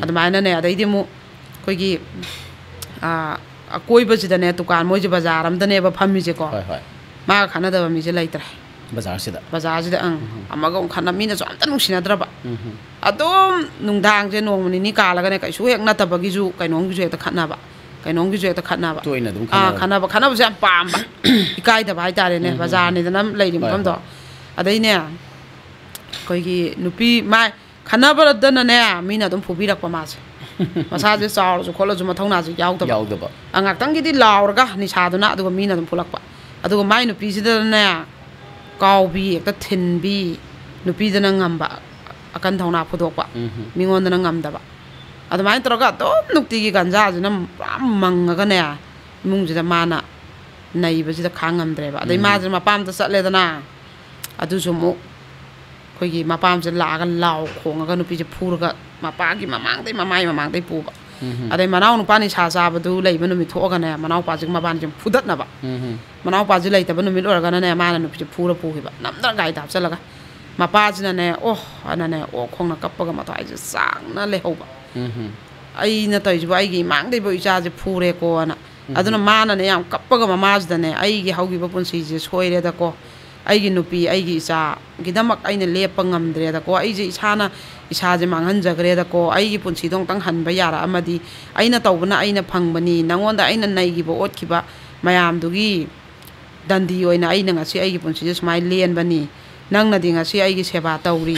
Speaker 1: adamai na ne adai de mu koigi a koi ba jidane dukan moi je bazar am dane ba phammi je ko ma khana da mi je laitre bazar sida amaga khana mina so amta nungsina draba adom nungdang je nongmani ni kala ga ne kai su hek na ta bagi ju kai nong ju ta khana ba toina dum khana ba ja pam ba ikai da bai tare ne bazar ne nam lai rim kam do adai ne koi gi nupi mai khana ba da na ne mina dum phubi rak pa ma se masa je saur ju kholo ju ma thongna ju yaw da ba angak tang gi di laur ga ni sa du na du mina dum phulak pa adu mai nupi sida ne kau bi ekta thin bi nupi dana ngamba akan thona phudokpa mingondana ngamdaba adumai troga dom nukti gi ganja jina mangaga ne imungjida mana naibajida khangamdreba adai majir mapam ta satledana adu sumu khoigi mapam je laga law khonga nupi je phurga mapagi mamang dai mamai puba adai manau nupani sa badu leiba numi thoga ne manau pajik maban jim phudatna ba manau paji leitaba numi lorga ne mana nupi je phura puhiba namdar gai dap salaga mapajina ne anane khongna kappaga matai je sangna lehoba ai na tai jiba ai gi mang dai bo icha je phure ko ana aduna mana ne yam kappaga mamajda ne ai gi haugi ba punsi je soire da ko ai gi nupi ai gi isa gidamak aina lepa ngamdre da ko ai je isana isa je manghan jagre da ko ai gi punsi dong tang han ba yara amadi aina tawbana aina phangbani nangonda aina nai gi bo ot ki ba mayam dugi dandi oina aina ngasi ai gi punsi je smai len bani nang na dinga si ai gi seba tawri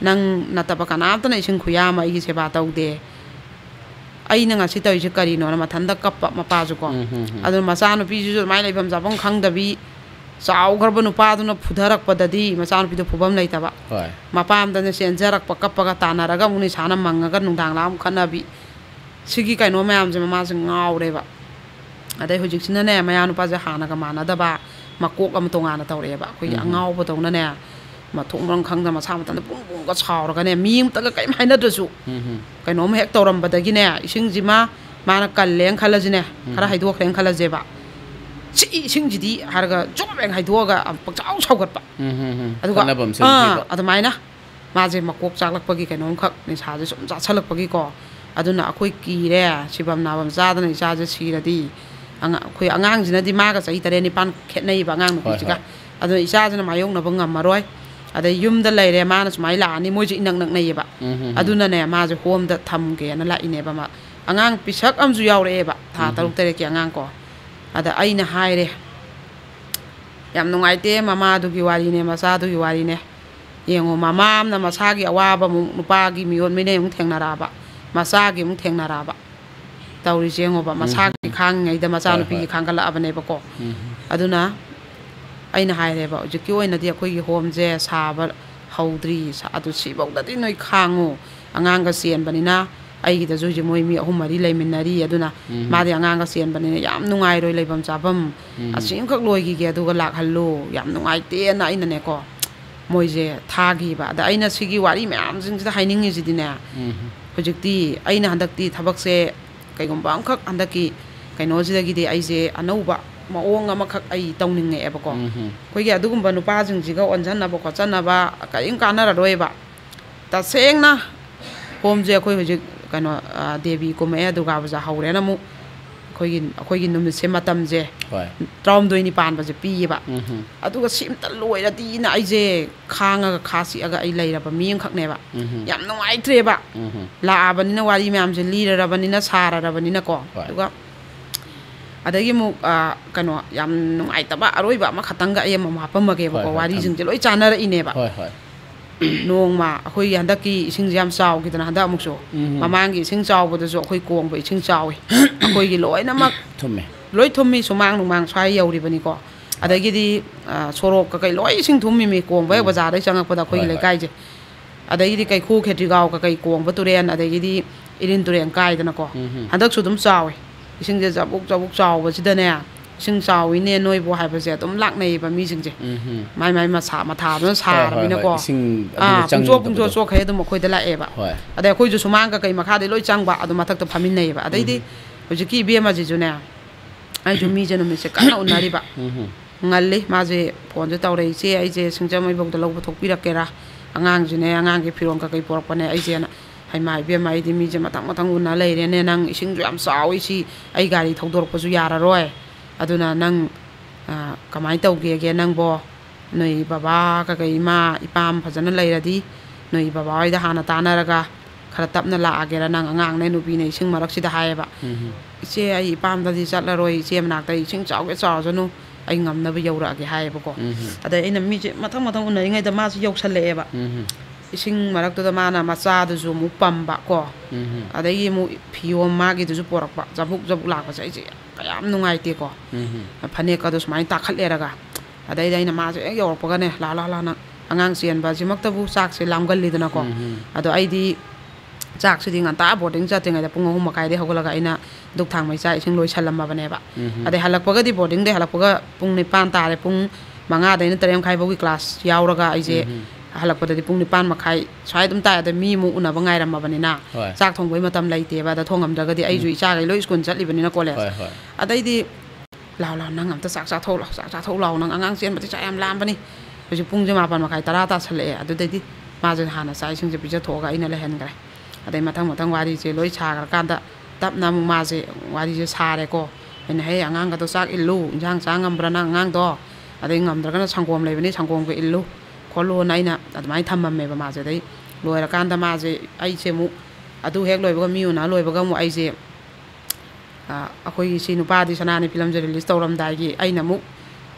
Speaker 1: nang natapa kana ta na ising khuyama ai gi seba tawde aina ngasi tawi je kari no na mathanda kappa mapa ju ko adu masanu pi ju mai leibam jabong khangdabi saw garba nupa duna phudharak padadi masanu pi do phubam leitaba mapam dana senjarak pakappaga tanaraga muni sana mangaga nungdang lam khanabi sigi kaino mayam je mama je ngaureba adai hojik sina ne maya nupa je hanaga manadaba makok am tongana tawreba khoi angau bo tongna ne ma thongrang khangda masa matan pung pung ga chawraga ne mi mta ga kai maina dasu kaino ma hek tawram badagi ne ising jima mana kalleng khalajine khara haidok leng khalajeba si singjidi harga jobeng haidoga pakchau chawgat pa aduga adumaina maje makok chaklakpagi kainom khak ni saje sum cha chalakpagi ko aduna akhoi kire sibam nabam zadana isaje siradi akhoi angang jinadi maga chai tare ni pan khetnei ba ngang nu chiga adu isajana mayong na bangam maroi adai yumda leire mana sumai la ni moji inang nak nei ba aduna ne maje home da tham ge na la ine ba ma angang pisak amju yaure ba tha taruk tere ki angang ko ada aina haire yam nungaite mama dugi wari ne masa dugi wari ne yengo mama na masagi awaba mu nupagi miyon mine mung thengnaraba masagi mung thengnaraba tawri jengo ba masagi khang ngai da masa nupi khangala abane ba ko aduna aina haire ba jiki oina di akoi gi home je saba haudri sa adu sibau da di noi khango anganga sen banina ai gi da jo je moi mi ahum mari leiminari aduna ma de anganga sen banina yam nungai roi leibam chabam asim khak loi gi ge aduga lak hallo yam nungai te na ina ne ko moi je thagi ba da aina sigi wari myam jing da haining ji dine hojikti aina handakti thabak se kaigom bang khak handaki kaino ji da gi de ai je anauba maong ama khak ai tawning nge ba ko koi gi adugum ba nupa jing ji ga onjan na ba ko chan na ba kaing kana ra roi ba ta seng na hom je koi hojik kano devi ko me aduga ba ja haure na mu khoi gi num se matam je trom doi ni pan ba je pi ba aduga sim ta loi ra di na ai je khanga ga khasi aga ai leira ba mi khak ne ba yam nungai tre ba la ba ni na wari myam je li ra ba ni na sara ra ba ni na ko aduga adagi mu kano yam nungai ta ba aroi ba ma khatanga ai ma pa ma ge ba ko wari jing je loi chana ra ine ba nong ma khoi handaki ising jam saw gi dana handa muk so mamang gi sing saw bo da so khoi kong ba ising saw khoi gi loi na mak
Speaker 2: thumme
Speaker 1: loi thummi sumang nungmang swai yauri bani ko adagi di sorok ka kai loi ising thummi mi kong ba bazar dai changak pada khoi le kai je adagi di kai khu kheti gaw ka kai kong ba turen adagi di irin turen kai dana ko handak su dum saw ising je jabuk saw ba si da ne sing saw ine noi bo hai ba je dum lak nei ba mi sing je mai ma sa ma tha no sa ra mi na ko pung jo khai dum khoi da la e ba adai khoi ju sumang ka kai makha de loi chang ba adu mathak to phamin nei ba adai di hojiki be ma ji ju ne ai ju mi je no mi se kana unari ba ngalli ma je phone je taw rei che ai je singjam ai bok da lo thok pi rak ke ra angang ju ne angang ge phirong ka kai por pa ne ai je na hai mai be mai di mi je matang unna lei re ne nang ising ju am saw isi ai gari thok dor pa ju yara roi aduna nang kamai tau ge nang bo noi baba ka kai ma ipam phajana leiradi noi baba ida hana tanaraga khara tapna la agera nang angang ne nupi nei sing marak sida haiba ise ai ipam da di chatla roi ise mnak tai sing chaw ge chaw janu ai ngam na ba yaura ge haiba ko ada ina mi je mathang unai ngai da ma su yok sale ba ising marak to da mana macha du zu mu pam ba ko ada yi mu phiom ma gi du zu porak ba jabuk lak ba chai je kayam nungai te ko phane ka do smai ta khat le raga adai dai na ma je yor pa ga ne la na angang sienba simaktabu sakse lamgalidana ko ado aidi saksiding anta boarding chatinga pung 3 makai de hogalaga aina duk thang mai cha ising loi salamma baneba ade halakpaga di boarding de halakpaga pung 9 tare pung 5 daina 3 khai bogi class yauraga aije halakpada di pung 9 makai sai dum ta da mi mu una bangai ram banina sak thong boi matam laite ba da thongam daga di aiju icha gai loi school chatli banina college adai di lao nang am ta sak thau lao nang angang sien ba ti cha yam lam bani hoji pung je 8 makai 10 ta sale adu dai di ma je hana sai sing je bi je thoga ina la hen gai adai mathang wari je loi cha gar kan da tap na mu ma je wari je sa re ko ene he angang ga to sak illu jang sangam brana angang do adai ngam dra kana sangkom lei bani sangkom ko illu kholo naina admai thammam me ba ma je dai loi ra kan da ma je ai che mu adu hek loi ba mi una loi ba mu ai je akhoi si nu pa di sanani film je release tawram dai gi aina mu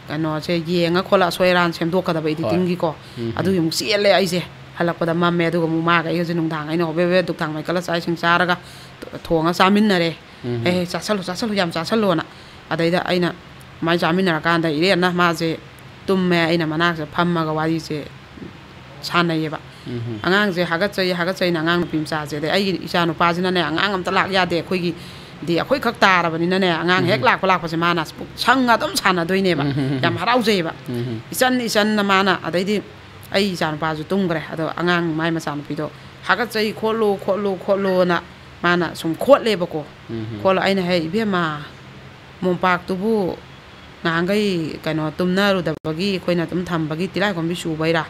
Speaker 1: kano che yenga khola soiran sem do kada ba editing gi ko adu yum siele ai je halakpada mamme adu mu ma ga i je nung dang aina hobe duk thang mai kala sai sing saraga thonga samin na re cha salu yam cha salu na adai da aina mai jamin na kan da ire na ma je tumme aina manak je phamma ga wari je chana ye ba angang je haga chai na angang pim sa je de ai isa nu pa jina ne angang am talak ya de khoi gi di akhoi khak tara bani na ne angang hek lak pa se mana changa dum chana doi ne ba yam harau je ba isan na mana adai di ai jan pa ju tung gre ado angang mai ma san pi do haga chai kholo na mana sum khot le ba ko khol aina he be ma mom pak tu bu ngangai kano tumna ru da bagi khoina tum tham bagi tilai kom bi su baira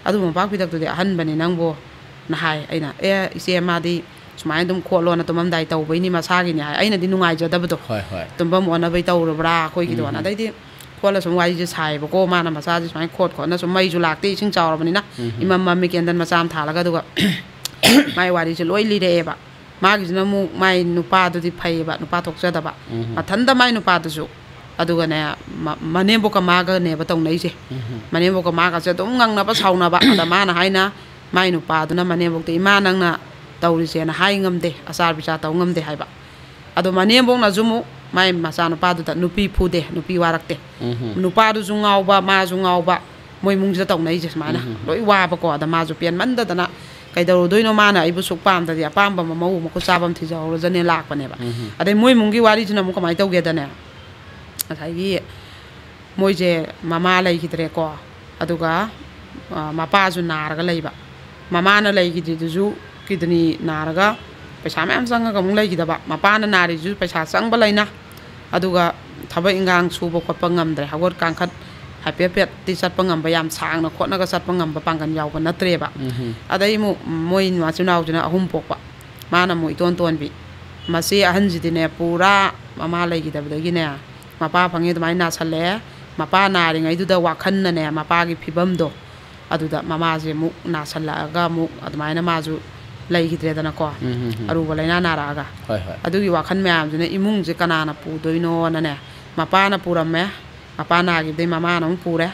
Speaker 1: adu mom pak pi dak tu de han bani nang bo na hai aina ise ma di sumai dum kholo na tumam dai tau bai ni ma sa gi ni hai aina di nungai ja da bu do tumbam ona bai tau ru bra khoi gi do na dai di khola sum wai je sai ba ko ma na ma sa ji sumai khot khona sum mai ju lak ti sing chaw ra bani na imam ma mi ken dan ma sam tha la ga du ga mai wari je loi li re ba ma gi na mu mai nu pa du di phai ba nu pa thok cha da ba ma than da mai nu pa du ju adu ga ne mane bo ka ma ga ne ba tong nei je mane bo ka ma ga je dum ngang na ba sau na ba da ma na hai na mai nu pa du na mane bo ti ma nang na tau ri se na hai ngam de asar bi cha tau ngam de hai ba adu mane bo na ju mu mai ma sa nu pa du da nu pi phu de nu pi warak de nu pa du ju ngau ba ma ju ngau ba moi mung je tong nei je ma na loi wa ba ko da ma ju pian man da na kai daro doi no mana ibu suk pam da ya pam ba ma mau ma ko sa bam thi jaw ro jane lak pa ne ba adai moi mung gi wari jina mu kamai tau ge da ne athai gi moi je mama lai ki tre ko aduga mapa ju nar ga lai ba mama na lai gi di ju ki dani nar ga paisa ma am sang ga mung lai gi da ba mapa na nari ju paisa sang ba lai na aduga thaba ingang su ba khot pa ngam dre hagor kang khat happy pet ti sat pangam ba yam sang na khot na ga sat pangam ba pangkan yaw ba na tre ba adai mu moi ma chunaw juna ahum pok ba mana mu iton ton bi ma se ahan ji ne pura mama lai gi da ba gi ne ma pa phangi da mai na chale ma pa na ri ngai du da wakhan na ne ma pa gi phibam do adu da mama je mu na chala ga mu admai na ma ju lai gi tre da na ko aru ba lai na ra ga adu gi wakhan me am june imung je kana na pu doino na ne ma pa na puram me apa na gi de mama nong pure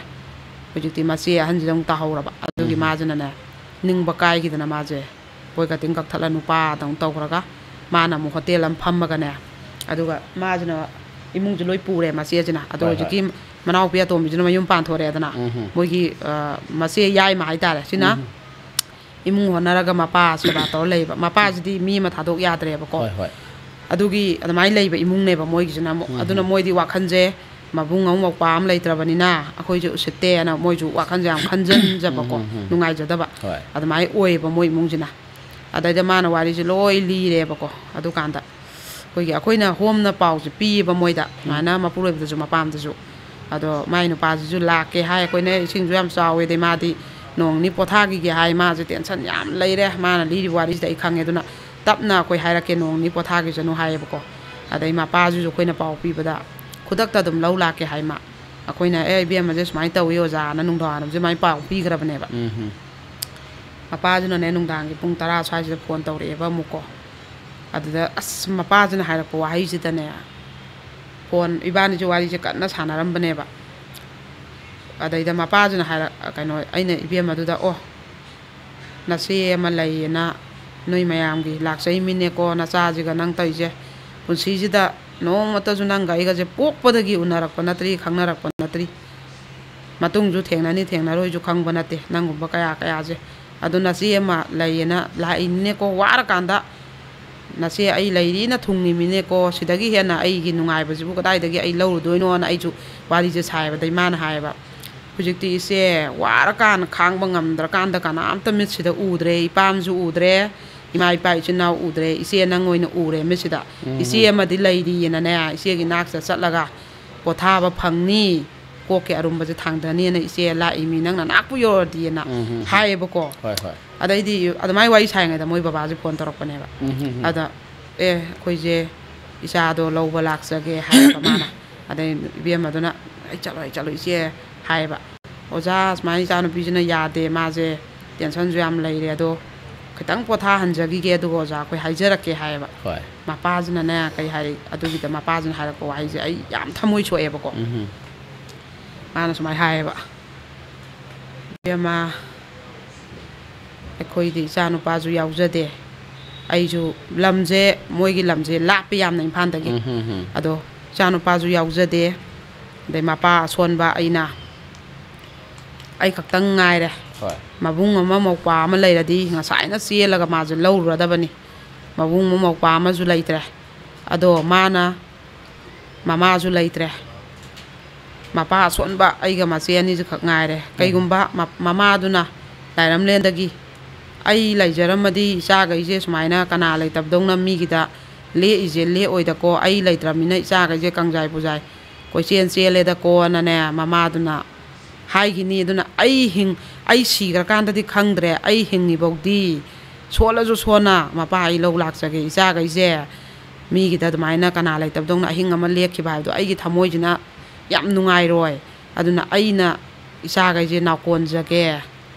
Speaker 1: bujiti ma se han jong ta hawra ba adu gi ma jana ne ning ba kai gi da na ma je poi ka ting kak thala nu pa tong taw ra ma na mu hotel am pham ga ne adu ga ma jana imung je loi pure ma se jana adu ji ki manau pia to mi jana ma yum pan thore da na moi gi ma se yai ma hai ta re sina imung honara ga ma pa se ba to lei ba ma pa ji di mi ma tha dok ya tre ba ko adu gi admai lei ba imung ne ba moi gi jana adu na moi di wa khan je mabung ngau mok pam leitrabani na akhoi ju sete na moi ju wakhan jam khanjan jaba ko nungai jada ba admai oi ba moi mung jina adai da mana wari ji loi li re ba ko adu kanda koi gi akhoi na hom na pau ji pi ba moi da mana ma puroi da ju ma pam da ju ado mai nu pa ju la ke hai koi ne sing ju yam sawe de ma di nong ni potha gi hai ma ju tension yam lei re mana li wari ji dai khange du na tap na koi hai ra ke nong ni potha gi ju nu hai ba ko adai ma pa ju koi na pau pi ba da khudak ta dum lau la ke hai ma akoina bi ma je smai ta wi oza na nung da na je mai pa pi gra bane ba apa ju na ne nung dang gi pung tara chai je phone taw re ba mu ko adda as ma pa ju na hai ra ko hai ji ta ne phone ibani ju wari je kan na sana ram bane ba adai da ma pa ju na hai ra kaino aina bi ma du da o na se ma lai na noi mayam gi lak sai min ne ko na cha ji ga nang tai je punsi ji da no mata junang gai ga je pok pada gi unarak pa natri khangnarak pa natri ꯃꯇꯨꯡꯁꯨ ꯊꯦꯡꯅꯅꯤ ꯊꯦꯡꯅꯔꯣꯏꯁꯨ ꯈꯪꯕ ꯅꯠꯇꯦ ꯅꯪꯒꯨꯝꯕ ꯀꯌꯥꯁꯦ ꯑꯗꯨꯅ ꯆꯦ ꯑꯃ ꯂꯩꯌꯦꯅ ꯂꯥꯛꯏꯅꯦꯀꯣ ꯋꯥꯔꯀꯥꯟꯗ ꯅꯆꯦ ꯑꯩ ꯂꯩꯔꯤꯅ ꯊꯨꯡꯉꯤꯃꯤꯅꯦꯀꯣ ꯁꯤꯗꯒꯤ ꯍꯦꯟꯅ ꯑꯩꯒꯤ ꯅꯨꯡꯉꯥꯏꯕꯁꯤꯕꯨ ꯀꯗꯥꯏꯗꯒꯤ ꯑꯩ ꯂꯧꯔꯨꯗꯣꯏꯅꯣꯅ ꯑꯩꯁꯨ ꯋꯥꯔꯤꯁꯦ ꯁꯥꯏꯕꯗꯩ ꯃꯥꯅ ꯍꯥꯏꯌꯦꯕ ꯍꯧꯖꯤꯛꯇꯤ ꯏꯆꯦ ꯋꯥꯔꯀꯥꯟꯗ ꯈꯥꯡꯕ ꯉꯝꯗ꯭ꯔꯀꯥꯟꯗ ꯀꯅꯥꯝꯇ ꯃꯤꯠꯁꯤꯗ ꯎꯗ꯭ꯔꯦ ꯏꯄꯥꯝꯁꯨ ꯎꯗ꯭ꯔꯦ ꯏꯃꯥ ꯏꯄꯥ ꯏꯆꯤꯟ ꯏꯅꯥꯎ ꯎꯗ꯭ꯔꯦ ꯏꯆꯦ ꯅꯪ ꯑꯣꯏꯅ ꯎꯔꯦ ꯃꯤꯠꯁꯤꯗ ꯏꯆꯦ ꯑꯃꯗꯤ ꯂꯩꯔꯤꯅꯅꯦ ꯏꯆꯦꯒꯤ ꯅꯥꯛꯇ ꯆꯠꯂꯒ ꯄꯣꯊꯥꯕ ꯐꯪꯅꯤ ꯀꯣꯛꯀꯤ ꯑꯔꯨꯝꯕꯁꯦ ꯊꯥꯡꯗꯅꯤꯅ ꯏꯆꯦ ꯂꯥꯛꯏꯃꯤ ꯅꯪꯅ ꯅꯥꯛꯄꯨ ꯌꯧꯔꯗꯤꯅ ꯍꯥꯏꯌꯦꯕꯀꯣ ꯑꯗꯩꯗꯤ ꯑꯗꯨꯃꯥꯏꯅ ꯋꯥꯔꯤ ꯁꯥꯏꯉꯩꯗ ꯃꯣꯏ ꯕꯕꯥꯁꯦ ꯐꯣꯟ ꯇꯧꯔꯛꯄꯅꯦꯕ ꯑꯗ ꯑꯩꯈꯣꯏꯁꯦ ꯏꯆꯥꯗꯣ ꯂꯧꯕ ꯂꯥꯛꯆꯒꯦ ꯍꯥꯏꯌꯦꯕ ꯃꯥꯅ ꯑꯗꯩ ꯏꯕꯦꯝꯃꯗꯨꯅ ꯑꯩ ꯆꯠꯂꯣ ꯏꯆꯦ ꯍꯥꯏꯌꯦꯕ ꯑꯣꯖꯥ ꯁꯨꯃꯥꯏꯅ ꯏꯆꯥꯅꯨꯄꯤꯁꯤꯅ ꯌꯥꯗꯦ ꯃꯥꯁꯦ ꯇꯦꯟꯁꯟꯁꯨ ꯌꯥꯝ ꯂꯩꯔꯦ ꯑꯗꯣ ꯈꯤꯇꯪ ꯄꯣꯊꯥꯍꯟꯖꯈꯤꯒꯦ ꯑꯗꯨꯒ ꯑꯣꯖꯥ ꯑꯩꯈꯣꯏ ꯍꯥꯏꯖꯔꯛꯀꯦ ꯍꯥꯏꯌꯦꯕ ꯃꯄꯥꯁꯤꯅꯅꯦ ꯀꯩ ꯍꯥꯏꯔꯤ ꯑꯗꯨꯒꯤꯗ ꯃꯄꯥꯁꯤꯅ ꯍꯥꯏꯔꯛꯄ ꯋꯥꯍꯩꯁꯦ ꯑꯩ ꯌꯥꯝ ꯊꯃꯣꯏ ꯁꯣꯛꯑꯦꯕꯀꯣ ꯃꯥꯅ ꯁꯨꯃꯥꯏꯅ ꯍꯥꯏꯌꯦꯕꯏꯕꯦꯝꯃ ꯑꯩꯈꯣꯏꯗꯤ ꯏꯆꯥ ꯅꯨꯄꯥꯁꯨ ꯌꯥꯎꯖꯗꯦ ꯑꯩꯁꯨ ꯂꯝꯁꯦ ꯃꯣꯏꯒꯤ ꯂꯝꯁꯦ ꯂꯥꯞꯄꯤ ꯌꯥꯝꯅ ꯏꯝꯐꯥꯜꯗꯒꯤ ꯑꯗꯣ ꯏꯆꯥ ꯅꯨꯄꯥꯁꯨ ꯌꯥꯎꯖꯗꯦ ꯑꯗꯩ ꯃꯄꯥ ꯑꯁꯣꯟꯕ ꯑꯩ ꯈꯛꯇꯪ ꯉꯥꯏꯔꯦ ꯃꯕꯨꯡ ꯑꯃ ꯃꯧꯄꯥ ꯑꯃ ꯂꯩꯔꯗꯤ ꯉꯁꯥꯏꯅ ꯆꯦꯜꯂꯒ ꯃꯥꯁꯦ ꯂꯧꯔꯨꯔꯗꯕꯅꯤ ꯃꯕꯨꯡ ꯑꯃ ꯃꯧꯄꯥ ꯑꯃꯁꯨ ꯂꯩꯇ꯭ꯔꯦ ꯑꯗꯣ ꯃꯥꯅ ꯃꯃꯥꯁꯨ ꯂꯩꯇ꯭ꯔꯦ ꯃꯄꯥ ꯑꯁꯣꯟꯕ ꯑꯩꯒ ꯃꯆꯦ ꯑꯅꯤꯁꯨ ꯈꯛ ꯉꯥꯏꯔꯦ ꯀꯩꯒꯨꯝꯕ ꯃꯃꯥꯗꯨꯅ ꯂꯥꯏꯔꯝꯂꯦꯟꯗꯒꯤ ꯑꯩ ꯂꯩꯖꯔꯝꯃꯗꯤ ꯏꯆꯥꯈꯩꯁꯦ ꯁꯨꯃꯥꯏꯅ ꯀꯅꯥ ꯂꯩꯇꯕꯗꯧꯅ ꯃꯤꯒꯤꯗ ꯂꯦꯛꯏꯁꯦ ꯂꯦꯛꯑꯣꯏꯗꯀꯣ ꯑꯩ ꯂꯩꯇ꯭ꯔꯕꯅꯤꯅ ꯏꯆꯥꯈꯩꯁꯦ ꯀꯪꯖꯥꯏ ꯄꯨꯖꯥꯏ ꯀꯣꯏꯆꯦꯟ ꯆꯦꯜꯂꯦꯗꯀꯣꯅꯅꯦ ꯃꯃꯥꯗꯨꯅ ꯍꯥꯏꯈꯤꯅꯤ ꯑꯗꯨꯅ ꯑꯩ ꯁꯤꯈ꯭ꯔꯀꯥꯟꯗꯗꯤ ꯈꯪꯗ꯭ꯔꯦ ꯑꯩ ꯍꯤꯡꯉꯤꯐꯧꯗꯤ ꯁꯣꯜꯂꯁꯨ ꯁꯣꯟꯅ ꯃꯄꯥ ꯑꯩ ꯂꯧ ꯂꯥꯛꯆꯒꯦ ꯏꯆꯥꯈꯩꯁꯦ ꯃꯤꯒꯤꯗ ꯑꯗꯨꯃꯥꯏꯅ ꯀꯅꯥ ꯂꯩꯇꯕꯗꯧꯅ ꯑꯍꯤꯡ ꯑꯃ ꯂꯦꯛꯈꯤꯕ ꯍꯥꯏꯕꯗꯣ ꯑꯩꯒꯤ ꯊꯃꯣꯏꯁꯤꯅ ꯌꯥꯝ ꯅꯨꯡꯉꯥꯏꯔꯣꯏ ꯑꯗꯨꯅ ꯑꯩꯅ ꯏꯆꯥꯈꯩꯁꯦ ꯅꯥꯎꯀꯣꯟꯖꯒꯦ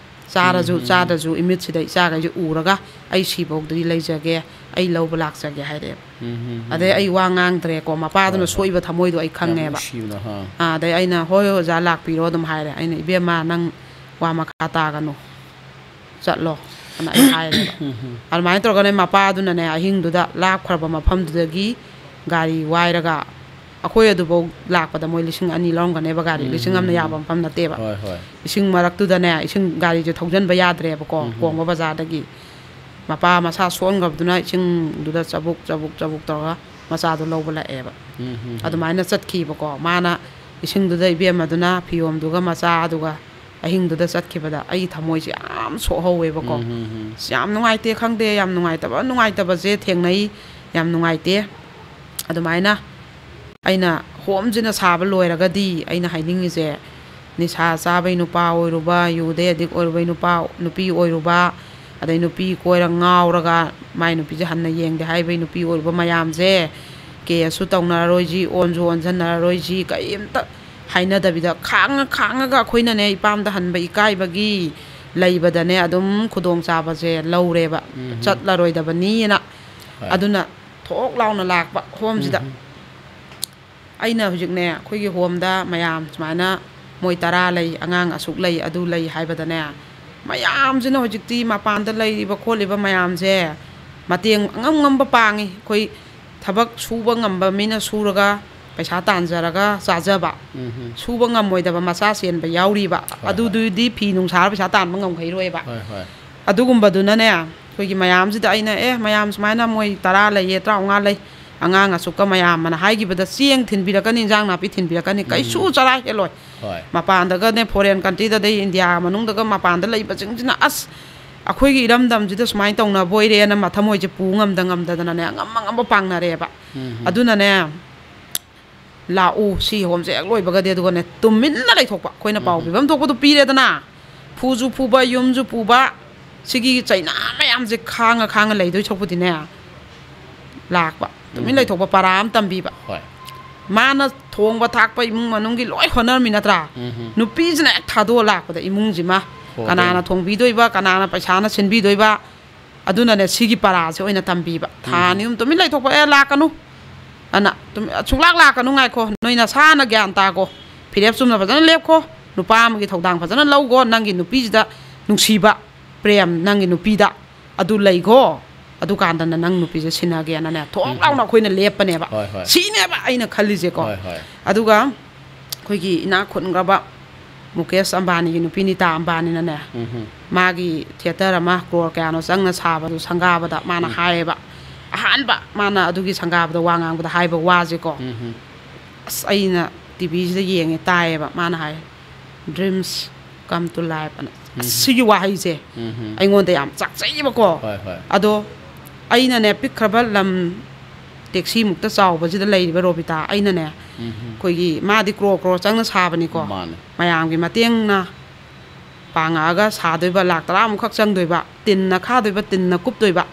Speaker 1: ꯆꯥꯔꯁꯨ ꯆꯥꯗ꯭ꯔꯁꯨ ꯏꯃꯤꯠꯁꯤꯗ ꯏꯆꯥꯈꯩꯁꯦ ꯎꯔꯒ ꯑꯩ ꯁꯤꯐꯧꯗꯤ ꯂꯩꯖꯒꯦ ꯑꯩ ꯂꯧꯕ ꯂꯥꯛꯆꯒꯦ ꯍꯥꯏꯔꯛꯑꯦꯕ ꯑꯗꯩ ꯑꯩ ꯋꯥ ꯉꯥꯡꯗ꯭ꯔꯦꯀꯣ ꯃꯄꯥꯗꯨꯅ ꯁꯣꯛꯏꯕ ꯊꯃꯣꯏꯗꯣ ꯑꯩ ꯈꯪꯉꯦꯕ ꯑꯗꯩ ꯑꯩꯅ ꯍꯣꯏ ꯑꯣꯖꯥ ꯂꯥꯛꯄꯤꯔꯣ ꯑꯗꯨꯝ ꯍꯥꯏꯔꯦ ꯑꯩꯅ ꯏꯕꯦꯝꯃ ꯅꯪ ꯋꯥ ꯃꯈꯥ ꯇꯥꯒꯅꯨ ꯆꯠꯂꯣ ꯑꯅ ꯑꯩ ꯍꯥꯏꯔꯦꯕ ꯑꯗꯨꯃꯥꯏꯅ ꯇꯧꯔꯒꯅꯦ ꯃꯄꯥꯗꯨꯅꯅꯦ ꯑꯍꯤꯡꯗꯨꯗ ꯂꯥꯞꯈ꯭ꯔꯕ ꯃꯐꯝꯗꯨꯗꯒꯤ ꯒꯥꯔꯤ ꯋꯥꯏꯔꯒ ꯑꯩꯈꯣꯏ ꯑꯗꯨꯐꯥꯎ ꯂꯥꯛꯄꯗ ꯃꯣꯏ 2,000 ꯂꯧꯔꯝꯒꯅꯦꯕ ꯒꯥꯔꯤ 1,000 ꯌꯥꯕ ꯃꯐꯝ ꯅꯠꯇꯦꯕ ꯏꯁꯤꯡ ꯃꯔꯛꯇꯨꯗꯅꯦ ꯏꯁꯤꯡ ꯒꯥꯔꯤꯁꯦ ꯊꯧꯖꯤꯟꯕ ꯌꯥꯗ꯭ꯔꯦꯕꯀꯣ ꯀꯣꯡꯕ ꯕꯖꯥꯔꯗꯒꯤ ꯃꯄꯥ ꯃꯁꯥ ꯁꯣꯟꯈ꯭ꯔꯕꯗꯨꯅ ꯏꯁꯤꯡꯗꯨꯗ ꯆꯕꯨꯛ ꯇꯧꯔꯒ ꯃꯆꯥꯗꯣ ꯂꯧꯕ ꯂꯥꯛꯑꯦꯕ ꯑꯗꯨꯃꯥꯏꯅ ꯆꯠꯈꯤꯕꯀꯣ ꯃꯥꯅ ꯏꯁꯤꯡꯗꯨꯗ ꯏꯕꯦꯝꯃꯗꯨꯅ ꯐꯤꯌꯣꯝꯗꯨꯒ ꯃꯆꯥꯗꯨꯒ ꯑꯍꯤꯡꯗꯨꯗ ꯆꯠꯈꯤꯕꯗ ꯑꯩꯒꯤ ꯊꯃꯣꯏꯁꯦ ꯌꯥꯝ ꯁꯣꯛꯍꯧꯋꯦꯕꯀꯣ ꯌꯥꯝ ꯅꯨꯡꯉꯥꯏꯇꯦ ꯈꯪꯗꯦ ꯌꯥꯝ ꯅꯨꯡꯉꯥꯏꯇꯕꯁꯦ ꯊꯦꯡꯅꯩ ꯌꯥꯝ ꯅꯨꯡꯉꯥꯏꯇꯦ ꯑꯗꯨꯃꯥꯏꯅ ꯑꯩꯅ ꯍꯣꯝꯁꯤꯅ ꯁꯥꯕ ꯂꯣꯏꯔꯒꯗꯤ ꯑꯩꯅ ꯍꯥꯏꯅꯤꯡꯉꯤꯁꯦ ꯅꯤꯁꯥ ꯆꯥꯕꯩ ꯅꯨꯄꯥ ꯑꯣꯏꯔꯨꯕ ꯌꯨꯗꯩ ꯑꯦꯗꯤꯛ ꯑꯣꯏꯔꯨꯕꯩ ꯅꯨꯄꯤ ꯑꯣꯏꯔꯨꯕ ꯑꯗꯩ ꯅꯨꯄꯤ ꯀꯣꯏꯔ ꯉꯥꯎꯔꯒ ꯃꯥꯏ ꯅꯨꯄꯤꯁꯦ ꯍꯟꯅ ꯌꯦꯡꯗꯦ ꯍꯥꯏꯕꯩ ꯅꯨꯄꯤ ꯑꯣꯏꯔꯨꯕ ꯃꯌꯥꯝꯁꯦ ꯀꯦꯁꯁꯨ ꯇꯧꯅꯔꯔꯣꯏꯁꯤ ꯑꯣꯟꯁꯨ ꯑꯣꯟꯁꯤꯟꯅꯔꯔꯣꯏꯁꯤ ꯀꯔꯤꯝꯇ ꯍꯥꯏꯅꯗꯕꯤꯗ ꯈꯥꯡꯉꯒ ꯑꯩꯈꯣꯏꯅꯅꯦ ꯏꯄꯥꯝꯗ ꯍꯟꯕ ꯏꯀꯥꯏꯕꯒꯤ ꯂꯩꯕꯗꯅꯦ ꯑꯗꯨꯝ ꯈꯨꯗꯣꯡꯆꯥꯕꯁꯦ ꯂꯧꯔꯦꯕ ꯆꯠꯂꯔꯣꯏꯗꯕꯅꯤꯅ ꯑꯗꯨꯅ ꯊꯣꯛ ꯂꯥꯎꯅ ꯂꯥꯛꯄ ꯍꯣꯝꯁꯤꯗ ꯑꯩꯅ ꯍꯧꯖꯤꯛꯅꯦ ꯑꯩꯈꯣꯏꯒꯤ ꯍꯣꯝꯗ ꯃꯌꯥꯝ ꯁꯨꯃꯥꯏꯅ ꯃꯣꯏ 10 ꯂꯩ ꯑꯉꯥꯡ ꯑꯁꯨꯛ ꯂꯩ ꯑꯗꯨ ꯂꯩ ꯍꯥꯏꯕꯗꯅꯦ ꯃꯌꯥꯝꯁꯤꯅ ꯍꯧꯖꯤꯛꯇꯤ ꯃꯄꯥꯟꯗ ꯂꯩꯔꯤꯕ ꯈꯣꯠꯂꯤꯕ ꯃꯌꯥꯝꯁꯦ ꯃꯇꯦꯡ ꯑꯉꯝ ꯄꯥꯡꯉꯤ ꯑꯩꯈꯣꯏ ꯊꯕꯛ ꯁꯨꯕ ꯉꯝꯕ ꯃꯤꯅ ꯁꯨꯔꯒ ꯄꯩꯁꯥ ꯇꯥꯟꯖꯔꯒ ꯆꯥꯖꯕ ꯁꯨꯕ ꯉꯝꯃꯣꯏꯗꯕ ꯃꯆꯥ ꯆꯦꯟꯕ ꯌꯥꯎꯔꯤꯕ ꯑꯗꯨꯗꯨꯗꯤ ꯐꯤ ꯅꯨꯡꯁꯥꯔ ꯄꯩꯁꯥ ꯇꯥꯟꯕ ꯉꯝꯈꯩꯔꯣꯏꯕ ꯑꯗꯨꯒꯨꯝꯕꯗꯨꯅꯅꯦ ꯑꯩꯈꯣꯏꯒꯤ ꯃꯌꯥꯝꯁꯤꯗ ꯑꯩꯅ ꯃꯌꯥꯝ ꯁꯨꯃꯥꯏꯅ ꯃꯣꯏ 10 ꯂꯩꯌꯦ 15 ꯂꯩ ꯑꯉꯥꯡ ꯑꯁꯨꯛꯀ ꯃꯌꯥꯝꯅ ꯍꯥꯏꯈꯤꯕꯗ ꯆꯦꯡ ꯊꯤꯟꯕꯤꯔꯛꯀꯅꯤ ꯏꯟꯖꯥꯡ ꯅꯥꯄꯤ ꯊꯤꯟꯕꯤꯔꯛꯀꯅꯤ ꯀꯩꯁꯨ ꯆꯔꯥ ꯍꯦꯜꯂꯣꯏ ꯃꯄꯥꯟꯗꯒꯅꯦ ꯐꯣꯔꯦꯟ ꯀꯟꯇ꯭ꯔꯤꯗꯗꯩ ꯏꯟꯗꯤꯌꯥ ꯃꯅꯨꯡꯗꯒ ꯃꯄꯥꯟꯗ ꯂꯩꯕꯁꯤꯡꯁꯤꯅ ꯑꯁ ꯑꯩꯈꯣꯏꯒꯤ ꯏꯔꯝꯗꯝꯁꯤꯗ ꯁꯨꯃꯥꯏꯅ ꯇꯧꯅꯕꯣꯏꯔꯦꯅ ꯃꯊꯃꯣꯏꯁꯦ ꯄꯨ ꯉꯝꯗꯗꯅꯅꯦ ꯑꯉꯝꯕ ꯄꯥꯡꯅꯔꯦꯕ ꯑꯗꯨꯅꯅꯦ ꯂꯥꯛꯎ ꯁꯤ ꯍꯣꯝꯁꯦ ꯍꯦꯛ ꯂꯣꯏꯕꯒꯗꯤ ꯑꯗꯨꯒꯅꯦ ꯇꯨꯃꯤꯟꯅ ꯂꯩꯊꯣꯛꯄ ꯑꯩꯈꯣꯏꯅ ꯄꯥꯎ ꯄꯤꯐꯝ ꯊꯣꯛꯄꯗꯨ ꯄꯤꯔꯦꯗꯅ ꯐꯨꯁꯨ ꯐꯨꯕ ꯌꯨꯝꯁꯨ ꯄꯨꯕ ꯁꯤꯒꯤ ꯆꯩꯅꯥ ꯃꯌꯥꯝꯁꯦ ꯈꯥꯡꯉ ꯂꯩꯗꯣꯏ ꯁꯔꯨꯛꯄꯨꯗꯤꯅꯦ ꯂꯥꯛꯄ ꯇꯨꯃꯤꯟ ꯂꯩꯊꯣꯛꯄ ꯄꯔꯥ ꯑꯃ ꯇꯝꯕꯤꯕ ꯃꯥꯅ ꯊꯣꯡꯕ ꯊꯥꯛꯄ ꯏꯃꯨꯡ ꯃꯅꯨꯡꯒꯤ ꯂꯣꯏ ꯍꯣꯠꯅꯔꯝꯃꯤ ꯅꯠꯇ꯭ꯔꯥ ꯅꯨꯄꯤꯁꯤꯅ ꯍꯦꯛ ꯊꯥꯗꯣꯛꯑ ꯂꯥꯛꯄꯗ ꯏꯃꯨꯡꯁꯤꯃ ꯀꯅꯥꯅ ꯊꯣꯡꯕꯤꯗꯣꯏꯕ ꯀꯅꯥꯅ ꯄꯩꯁꯥꯅ ꯁꯤꯟꯕꯤꯗꯣꯏꯕ ꯑꯗꯨꯅꯅꯦ ꯁꯤꯒꯤ ꯄꯔꯥꯁꯦ ꯑꯣꯏꯅ ꯇꯝꯕꯤꯕ ꯊꯥ 2 ꯑꯍꯨꯝ ꯇꯨꯃꯤꯟ ꯂꯩꯊꯣꯛꯄ ꯂꯥꯛꯀꯅꯨ ꯑꯅ ꯁꯨꯡꯂꯥꯛ ꯂꯥꯛꯀꯅꯨ ꯉꯥꯏꯈꯣ ꯅꯣꯏ ꯅꯁꯥꯅ ꯒ꯭ꯌꯥꯟ ꯇꯥꯀꯣ ꯐꯤꯔꯦꯞ ꯆꯨꯝꯅ ꯐꯖꯅ ꯂꯦꯞꯈꯣ ꯅꯨꯄꯥ ꯑꯃꯒꯤ ꯊꯧꯗꯥꯡ ꯐꯖꯅ ꯂꯧꯈꯣ ꯅꯪꯒꯤ ꯅꯨꯄꯤꯁꯤꯗ ꯅꯨꯡꯁꯤꯕ ꯄ꯭ꯔꯦꯝ ꯅꯪꯒꯤ ꯅꯨꯄꯤꯗ ꯑꯗꯨ ꯂꯩꯈꯣ ꯑꯗꯨꯀꯥꯟꯗꯅ ꯅꯪ ꯅꯨꯄꯤꯁꯦ ꯁꯤꯟꯅꯒꯦꯅꯅꯦ ꯊꯣꯛ ꯂꯥꯎꯅ ꯑꯩꯈꯣꯏꯅ ꯂꯦꯞꯄꯅꯦꯕ ꯁꯤꯅꯦꯕ ꯑꯩꯅ ꯈꯜꯂꯤꯁꯦꯀꯣ ꯑꯗꯨꯒ ꯑꯩꯈꯣꯏꯒꯤ ꯏꯅꯥꯛ ꯈꯨꯟꯈ꯭ꯔꯕ Mukesh Ambani Nupinita Ambani Nane Magi Theatre Ma Krorkano Sangna Saba Sangaba that Mana Haiba Hanba Mana Adugi Sangaba the Wangang with the Haiba Waziko Saina TV the Yang Taiba Mana Hai Dreams come to life and see you wise I want the am Saksayako Ado Aina ne pick Krabalam taxi Mukta Sau was the lady Robita Aina ne Kogi Madi Kro Sangna Sabaniko Mayamgi Matingna Pangaga Saduba Lakram Coxang Duba Tin na Kaduba Tin na Kupduba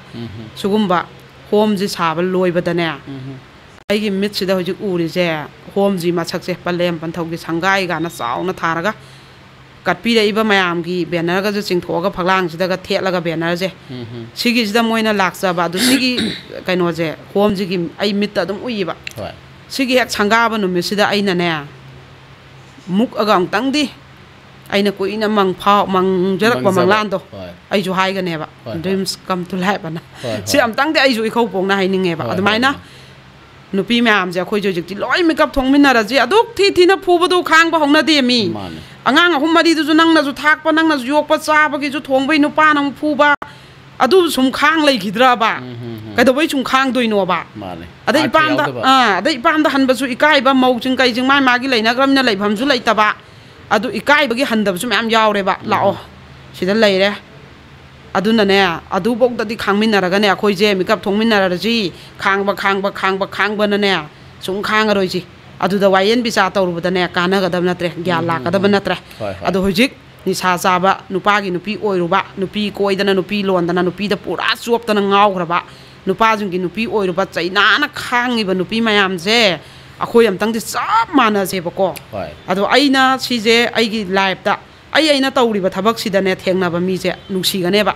Speaker 1: Sugumba Homes is have a loy but the nair I give Mitch the Uri there Homes in Masak Palem Pantogis Hangai Gana Sauna Taraga Got Peter Iba Mayamgi Benaga sing Toga Palangs the Telaga Benaze Sigis the Moina Laxa but the Sigi Kanoze Homes I mit them Uiba Sigi Hangaba no Missida Aina Nair Muk agang Tangdi Aina ko ina mang pao mang jarak pa mang lando ay ju hai ga neba dreams come to life na si am tang de ay ju ikau pong na hai ning eba adumai na nupi myam ja khoi jo jik ti loi makeup thong min na ra ji aduk thi na phu badu khang ba hong na de mi angang ahum mari du ju nang na ju thak pa nang na ju yok pa cha ba gi ju thong bai nu pa nang phu ba adu sum khang lai khidra ba ka do bai sum khang doi no ba adai pam da han ba su ikai ba mau chung kai jing mai ma gi lai na gram na lai pham ju lai ta ba adu ikai bagi handab su myam yaw re ba lao sida lai re adu na ne adu bok da di khangmin na ra ga ne khoi je mikap thongmin na ra ji khang ba na ne sung khang roi ji adu da wayen bi cha taw ru da ne kana ga dam na tre gya la ka da na tre adu hojik ni sa sa ba nupa gi nupi oi ru ba nupi koi da na nupi lon da na nupi da pura suop da na ngaw ra ba nupa jung gi nupi oi ru ba chai na na khang i ba nupi mayam je akhoi am tang di sap mana se bako ado aina sije aigi live da aina tawri ba thabak sida ne thengna ba mi je nungsi ga ne ba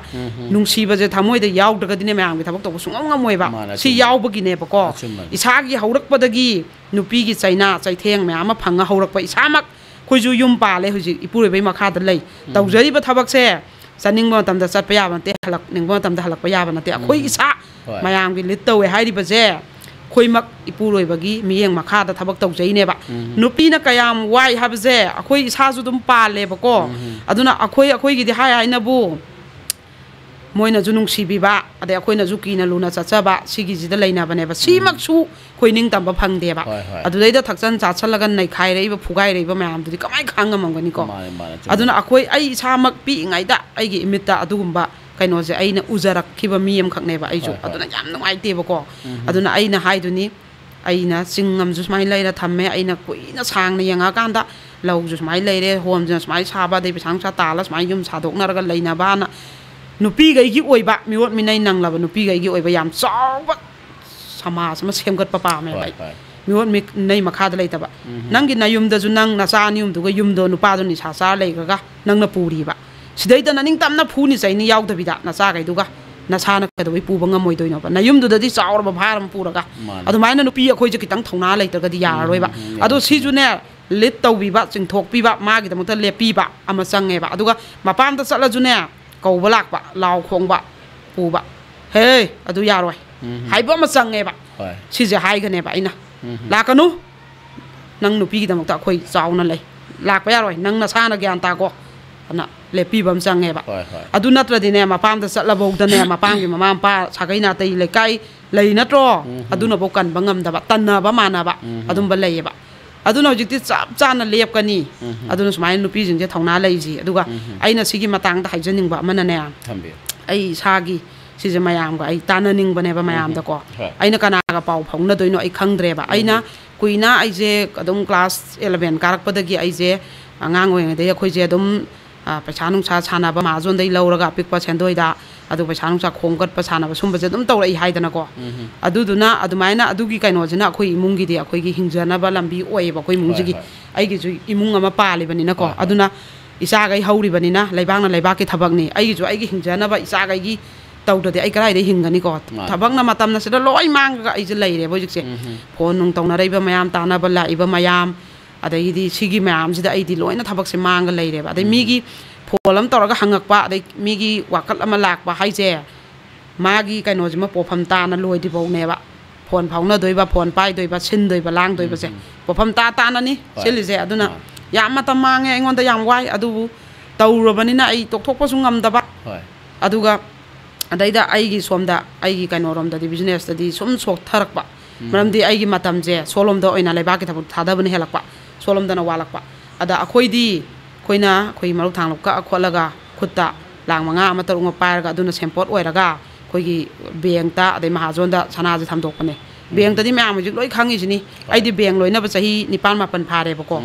Speaker 1: nungsi ba je thamoi da yaw da ga dine mayam gi thabak to sungam ngamoi ba si yaw ba gi ne bako isa gi haurak pa da gi nupi gi chaina chai theng mayam ma phanga haurak pa isa mak khoi ju yum pa le huji ipure bai makha da lei tawjari ba thabak se saning ba tam da chat pa ya ba te halak ning ba tam da halak pa ya ba na te akhoi isa mayam gi lit tawe hai ri ba je khoi mak ipuroi bagi miyeng makha da thabak tau jai ne ba nupi na kayam wai habje akhoi isa ju dum pa le ba ko aduna akhoi gi di hai na bu moina ju nung si bi ba ade akhoi na ju ki na luna cha cha ba sigi ji da leina ba ne ba si mak su khoi ning tam ba phang de ba adu dei da thakchan cha chalagan nei khai rei ba phugai rei ba mayam du kamai khang ngam ngani ko aduna akhoi ai isa mak pi ngai da ai gi imita adugumba kaino je aina ujarak khiba miyam khakne ba aijo aduna yam ngai te ba ko aduna aina haiduni aina singam ju smai laira thamme aina kuina sang na yanga kanda lau ju smai laire hom ju smai saba dei bisang sa ta la smai yum sa dok na ra leina ba na nupi gai gi oiba miwot minai nang la ba nupi gai gi oiba yam chaw ba sama sama semgat pa pa me bai miwot mi nei makha da leita ba nang gi na yum da ju nang na sa ni yum du ga yum do nupa do ni sa sa lei ga nang na puri ba sidai da naning tam na phu ni chai ni yaw da bida na sa gai du ga na sa na ka do pu ba ngamoi doi no ba na yum du da di chaw ba bharam pu ra ga adu mai na nupi a khoi je kitang thongna leita ga di ya roi ba adu si ju ne lit tau bi ba ching thok pi ba ma gi da mota le pi ba ama sang nge ba adu ga mapam da chatla ju ne kau ba lak ba law khong ba pu ba he adu ya roi hai ba ma sang nge ba si je hai ga ne ba ina la ka nu nang nupi gi da mota khoi chaw na le lak pa ya roi nang na sa na gyan ta ko ana le pi bam sang nge ba adu natra di ne mapam da chatla bo da ne mapam gi mama pa sakai na tai le kai lei na tro adu na bo kan bangam da ba tan na ba mana ba adum ba lei ba adu na jik ti chap chana lep kani adu na smai nupi jing je thongna lei ji adu ga aina sigi matang da haijaning ba mana ne ai sagi si je mayam ga ai tananing ba ne ba mayam da ko aina kana ga pau phong na doi no ai khangdre ba aina kuina ai je adum class 11 karak pa da gi ai je angang oi de khoi je adum paisa nung sa chana ba ma zon dei lauraga pikpa chendoi da adu paisa nung sa khongkat pa chana ba sumba je dum tawra I haidana ko adu duna adu maina adu gi kaino jina khoi imung gi de khoi gi hingjana ba lambi oi ba khoi mung ji gi ai gi ju imung ama pa le bani na ko aduna isa gai hauri bani na laibang na laibak ki thabak ni ai gi ju ai gi hingjana ba isa gai gi tawda de ai karai de hingani ko thabak na matam na sida loi mang ga ai je lai re bo jik se phone nung tawna rei ba mayam ta na ba la iba mayam adai di sigi mayam sida ai di loina thabak se mang ga lai re ba adai mi gi pholam tawra ga hangak pa adai mi gi wakal ama lak ba hai je magi kaino jima popham ta na loi di bo ne ba phone phauna doi ba phone pai doi ba sin doi ba lang doi ba se popham ta ta na ni seli je aduna ꯌꯥꯝ ꯃꯇꯝ ꯃꯥꯡꯉꯦ ꯑꯩꯉꯣꯟꯗ ꯌꯥꯝ ꯋꯥꯏ ꯑꯗꯨꯕꯨ ꯇꯧꯔꯕꯅꯤꯅ ꯑꯩ ꯇꯣꯛꯊꯣꯛꯄꯁꯨ ꯉꯝꯗꯕ ꯑꯗꯨꯒ ꯑꯗꯩꯗ ꯑꯩꯒꯤ ꯁꯣꯝꯗ ꯑꯩꯒꯤ ꯀꯩꯅꯣꯔꯣꯝꯗꯗꯤ ꯕꯤꯖꯤꯅꯦꯁꯇꯗꯤ ꯁꯨꯝ ꯁꯣꯛꯊꯔꯛꯄ ꯃꯔꯝꯗꯤ ꯑꯩꯒꯤ ꯃꯇꯝꯁꯦ ꯁꯣꯂꯣꯝꯗ ꯑꯣꯏꯅ ꯂꯩꯕꯥꯛꯀꯤ ꯊꯕꯛ ꯊꯥꯗꯕꯅ ꯍꯦꯜꯂꯛꯄ ꯁꯣꯂꯣꯝꯗꯅ ꯋꯥꯠꯂꯛꯄ ꯑꯗ ꯑꯩꯈꯣꯏꯒꯤ ꯃꯔꯨꯞ ꯊꯥꯡꯂꯨꯞ ꯀꯛꯑ ꯈꯣꯠꯂꯒ ꯈꯨꯠꯇ ꯂꯥꯡ 5 ꯑꯃ 6 ꯑꯃ ꯄꯥꯏꯔꯒ ꯑꯗꯨꯅ ꯁꯦꯝꯄꯣꯠ ꯑꯣꯏꯔꯒ ꯑꯩꯈꯣꯏꯒꯤ ꯕꯦꯡꯛꯇ ꯑꯗꯩ ꯃꯍꯥꯖꯣꯟꯗ ꯁꯅꯥꯁꯦ ꯊꯝꯗꯣꯛꯄꯅꯦ ꯕꯦꯡꯛꯇꯗꯤ ꯃꯌꯥꯝ ꯍꯧꯖꯤꯛ ꯂꯣꯏ ꯈꯪꯉꯤꯁꯤꯅꯤ ꯑꯩꯗꯤ ꯕꯦꯡꯛ ꯂꯣꯏꯅꯕ ꯆꯍꯤ 9-10 ꯐꯥꯔꯦꯕꯀꯣ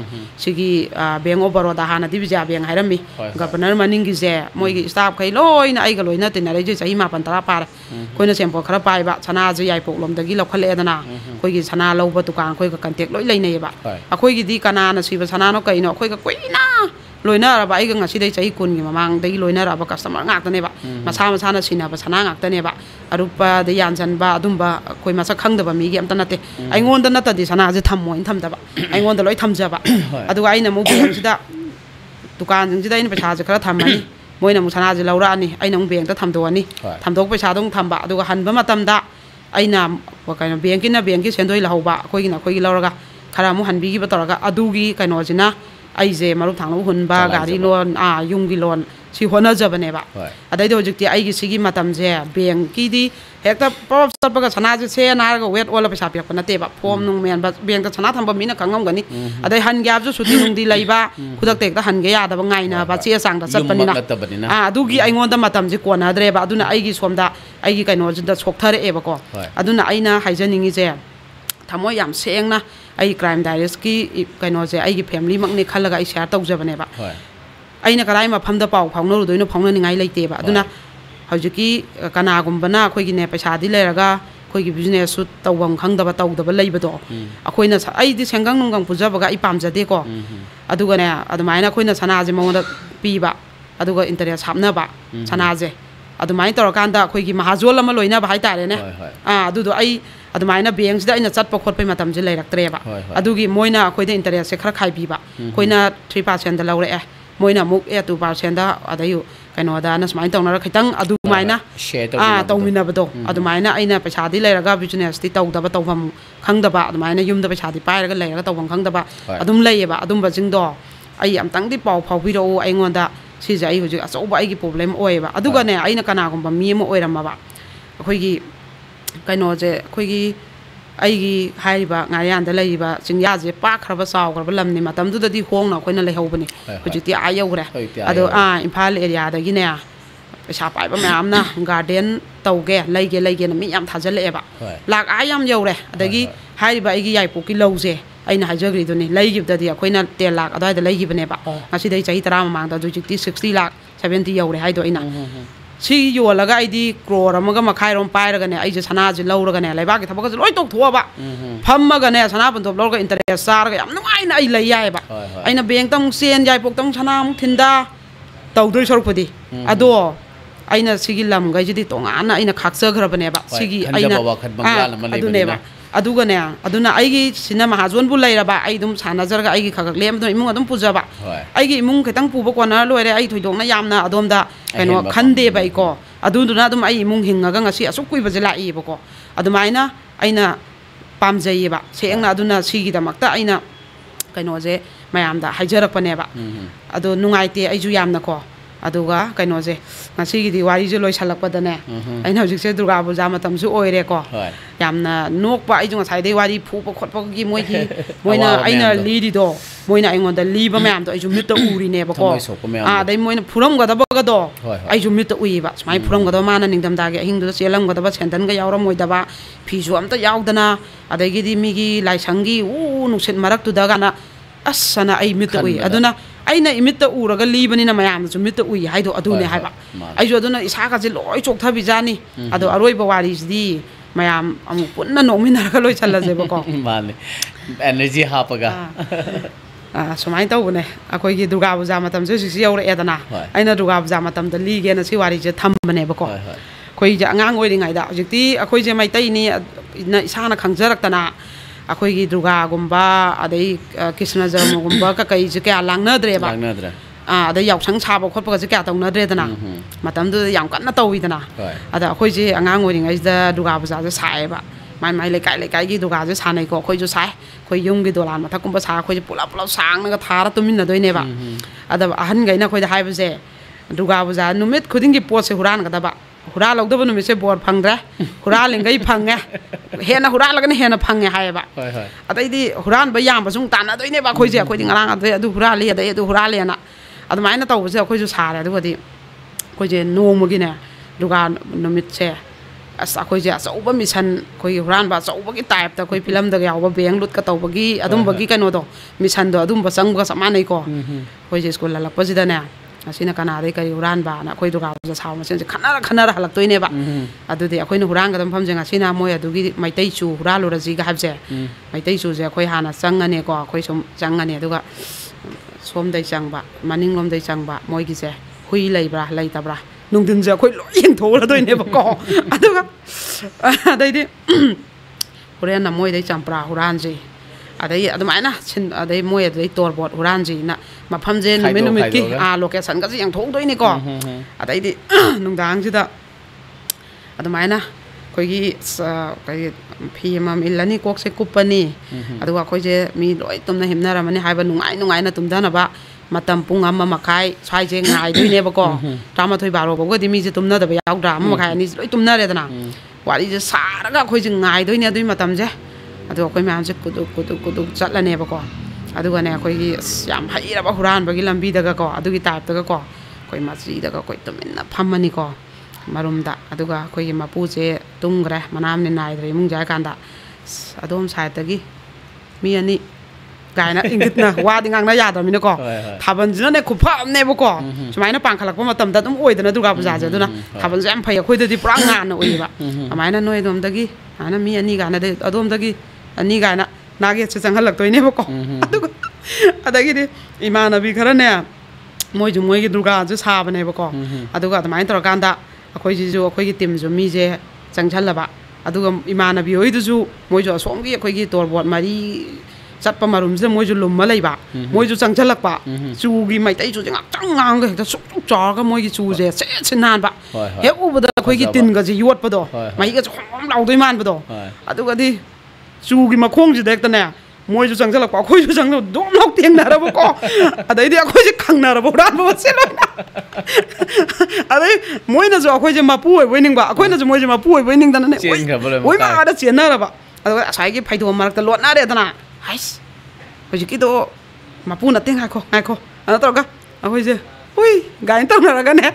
Speaker 1: ꯁꯤꯒꯤ ꯕꯦꯡꯛ ꯑꯣꯐ ꯕꯔꯣꯗꯥ ꯍꯥꯟꯅꯗꯤ ꯕꯤꯖꯌ ꯕꯦꯡꯛ ꯍꯥꯏꯔꯝꯃꯤ ꯒꯕꯔꯅꯔ ꯃꯅꯤꯡꯒꯤꯁꯦ ꯃꯣꯏꯒꯤ ꯁ꯭ꯇꯥꯐꯈꯩ ꯂꯣꯏꯅ ꯑꯩꯒ ꯂꯣꯏꯅ ꯇꯤꯟꯅꯔꯛꯏꯁꯦ ꯆꯍꯤ 9-10 ꯐꯥꯔꯦ ꯑꯩꯈꯣꯏꯅ ꯁꯦꯝꯄꯣꯠ ꯈꯔ ꯄꯥꯏꯕ ꯁꯅꯥꯁꯦ ꯌꯥꯏꯄꯣꯛꯂꯣꯝꯗꯒꯤ ꯂꯧꯈꯠꯂꯛꯑꯦꯗꯅ ꯑꯩꯈꯣꯏꯒꯤ ꯁꯅꯥ ꯂꯧꯕ ꯗꯨꯀꯥꯟ ꯑꯩꯈꯣꯏꯒ ꯀꯟꯇꯦꯛ ꯂꯣꯏ ꯂꯩꯅꯩꯌꯦꯕ ꯑꯩꯈꯣꯏꯒꯤꯗꯤ ꯀꯅꯥꯅ ꯁꯤꯕ ꯁꯅꯥꯅꯣ ꯀꯩꯅꯣ ꯑꯩꯈꯣꯏꯒ ꯀꯨꯏꯅ loina I can see the Chaikun, Mamang, they loina of a customer Nataneva, Masama Sina, Sana Nataneva, Arupa, the Yansan Ba, Dumba, Koimasa Kangaba, Migi, Amtanate. I want the Nata, the Sana, the Tamu in Tamdaba. I want the Loy Tamjaba. Aduaina movie to Kan in Pachaza Tamani, Moina Musanazi Laurani, I know being the Tamdoani, Tamdo Pachadong Tamba, do Hanbama Tamda, I know what kind of being in a being and Doila Hoba, Koina, Koi Laura, Karamuhan Bigi Bataraga, Adugi, Kainozina. Aise marup thanglo hunba gari loan yunggi loan si hona jabaneba adai do jikti aigi sigi matam je bank ki di hekta pop sapaga sana je se na ga wet ola pesa pek na te ba form nung men ba bank ta sana thamba mina kangam gani adai han gyab ju suti nung di laiba khudak tek ta han ge ya da ba ngai na ba che sang da sat panina adugi ai ngon da matam je ko na dre ba aduna aigi somda aigi kaino je da sokthare e ba ko aduna aina haijaningi je thamo yam sengna I crime diaries ki kainoje ai family makni khalaga I share tawjabane ba aina karai ma phamda paw phawno doino phawna ningai leite ba aduna hojiki kana gumbana khoi gi ne paisa di leraga khoi gi business su tawbam khangdaba tawdaba leibado akoina ai di sengang nunggang pujabaga I pamjade ko aduga ne adumaina khoina sanaje monda piba aduga interest hapna ba sanaje adumain torakanda khoi gi mahajol ama loina ba haitare ne adudo ai adumaina banks da ina chatpa khotpai matam je leiraktre ba adugi moina khoida interest se khara khai bi ba khoina 3% da laure e moina muk 2% da adayu kaino da na smain tawna khitang adumaina tawmina bado adumaina aina paisa di leiraga business ti tawda ba tawfam khangda ba adumaina yumda paisa di pairaga leiraga tawfam khangda ba adum leiba adum ba jingdo ai amtang di paw phawbiro aingonda sije ai huju asoba ai gi problem oiba aduga ne aina kana gumba mi mo oirama ba khoigi kainoje khoigi aigi haiba ngayanda leiba chingyaje pakraba sawgraba lamni matamdudadi hongna khoina leihobani hujiti ayawre ado Imphal area da gine pesa paiba mayamna garden tawge leige na mi yam thajaleeba lak ayam yawre adagi haiba aigi yaipoki lawje aina hajagri duni leigibdadi khoina 10 lakh adai da leigibane ba ngasi dai chahi 30 mamangda hujiti 60 lakh 70 yawre haido ina si yolaga aidi crore amaga makhairom pairagane aije sanaji lauragane laibagi thabaga loi tokthua phammagane sana bantop lorga interest sarga yam nuaina ai leiyai ba aina bank tang sen jai pok tang sana mu thinda tawdoi sorpudi ado aina sigi lam gaijidi tongana aina khaksa ghrabane ba sigi aina adune ba adugane aduna aigi sina mahazon bu leiraba ai dum sanajarga aigi khagak lem dum imung adum pujaba aigi imung ketang puba kona loire ai thoidongna yamna adomda kaino khande bai ko adunduna dum ai imung hingaga ngasi asuk kuiba jela i bako adumaina aina pamjai ba sengna aduna sigi damakta aina kaino je mayamda haijarakpane ba ado nungaite aiju yamna ko aduga kaino je ngasi gi diwali je loi salakpadane aina hojik se durga puja matam su oire ko yamna nokpa aiju ngasai dei wari phupa khotpa gi moina aina lidi do moina aingonda liba mayam do aiju mitta uri ne ba ko dai moina phuram ga da ba do aiju mitta ui ba smai phuram ga do mana ningdam da ge hingdu chelam ga da ba sendan ga yawra moi da ba phisu amta yaudana adagi di migi laisangi nuksit marak tu da gana asana ai mitta ui aduna aina imita uraga libani na mayam su mita ui haido adune haiba aijo aduna isaka je loi chokta bijani ado aroi bawari di mayam amu punna nomina ga loi challa je bako
Speaker 2: mane energy hapaga
Speaker 1: sumai tawune akoi gi durga puja matam je si yaure edana aina durga puja matam da lige na si wari je thambane bako koi ja angang oi ringai da jikti akoi je mai tai ni na isana khangjarak tana akoi gi durga gumba adai krishna jarma gumba ka kai je kya langna dre ba adai yausang chaba khotpa je kya tawna dre dana matam du yam kanna tawi dana ada akoi je angang oi ringai da durga puja je sai ba mai mai lấy cái gì đồ gà chứ sàn này có khơi cho sai khơi dùng cái đồ làm mà thắc cũng bắt xả khơi pula sáng nó có thà đó tụi mình là đôi này bà hắn cái nào khơi hai bữa giờ đồ gà bây giờ núm ít khơi tiếng cái bột sẽ huran cái đó bà huran lâu đó bên núm sẽ bột phăng ra huran lên cái phăng nghe hiện là huran là cái này hiện là phăng nghe hai bà ở đây thì huran bây giờ mà chúng ta là đôi này bà khơi giờ khơi tiếng ngang ở đây đồ huran liền đây đồ huran liền ạ ở đây nó tàu bây giờ khơi cho xả này đúng không thì khơi giờ nuông một cái này đồ gà núm ít xe khơi giờ sầu bấm mission khơi huran bà sầu bấm cái type đó khơi film đó cái áo bèn lút cái tàu bagi adum bagi cái nó đó mission đó adum basang cái sama này có khơi giờ school là lập gì đó nè asina kana đấy cái huran bà na khơi đồ gà giờ sao mà xem khana là halak tôi nè bà adu thì khơi nó huran cái tấm phim giờ asina moi adu cái mai tây chu huran lo gì cái hấp giờ mai tây chu giờ khơi hana sang anh này có khơi som sang anh này đó cái som đây sang bà maning lom đây sang bà moi cái giờ hui lấy ta bra nung tin giờ khơi lỗi yên thố là tôi nè bà có adu cái đây đi huran là moi đây sang bra huran gì đây adu mai na xin đây moi đây tour bot huran gì na mà pham jen mình mình kí location cái gì yang thố tôi nè có đây đi nung dang chứ đó adu mai na khơi cái phi mà mình là ni quốc sẽ cúp ni adu cái khơi je mi lỗi tụm na hiểm na ra mà ni hai bên nung ai na tụm đó là bà mà tầm pung mà khai xoay trên ngày đôi nè bà con trong mà thôi bảo rồi bố cái thì mình sẽ tụm nó để bảo đảm mà khai ni lỗi tụm nó đây nào quả đi xa đó các khơi chừng ngày đôi nè đôi mà tầm chứ adu khơi mà sẽ cụt rất là nè bà con adu cái này khơi giảm hay là bà huran bà cái làm bi đó các con adu cái type đó các con khơi mà gì đó các khơi tụm mình là pham mình con mà rôm đã adu cái khơi mà pu sẽ tung cái mà nam nên này rồi mung trái can đã adu hôm sai tới cái mi anh cái nó ingit na wa đi ngang nó già rồi mình nó có thà vẫn nó này cụp phạm này bố có chúng mày nó bằng khả lạc mà tầm tận cũng ôi từ nó tu gặp già rồi tu na thà vẫn em phải khơi từ thì prang ngàn nó ôi vậy mày nó nuôi đom tagi nó mi anh cái này ở đom tagi anh cái nó nãy sẽ chẳng lạc tôi này bố có ở đây cái đi iman là vì cái này mỗi chúng mỗi cái tu gặp chứ xa bên này bố có ở đây cái mày tao can đã khơi gì rồi khơi cái tìm rồi mi je chẳng chắn là bạn ở đây iman là vì ôi tu ju mỗi chỗ sống cái khơi cái tour bọt mà đi chặt vào marum xem mỗi chỗ lùm mà lấy bạ mỗi chỗ chẳng chắn lạc bạ chú cái mày thấy chú chẳng chẳng ngang cái ta sụp chó cái mỗi cái chú gì sẽ nan bạ héo u bữa khơi cái tin cái gì yuột bữa đó mày cái không đầu tôi man bữa đó à tôi cái đi chú cái mà không gì đẹp ta nè mỗi chỗ chẳng chắn lạc bạ khơi chỗ chẳng đâu đốm lóc tiếng nào đâu có à đấy đi khơi cái khăng nào đâu đan bữa sẽ nói à đấy mỗi nó giờ khơi cái mà pu với ninh bạ khơi nó giờ mỗi mà pu với ninh ta này ôi mà đã chiến nào bạ à tôi sai cái phải thua mà cái luận nào đấy ta nè hay, bây giờ cái đó mà pun là tiếng hai cô, nó tao cái, bây giờ, ui, gái tao là cái này,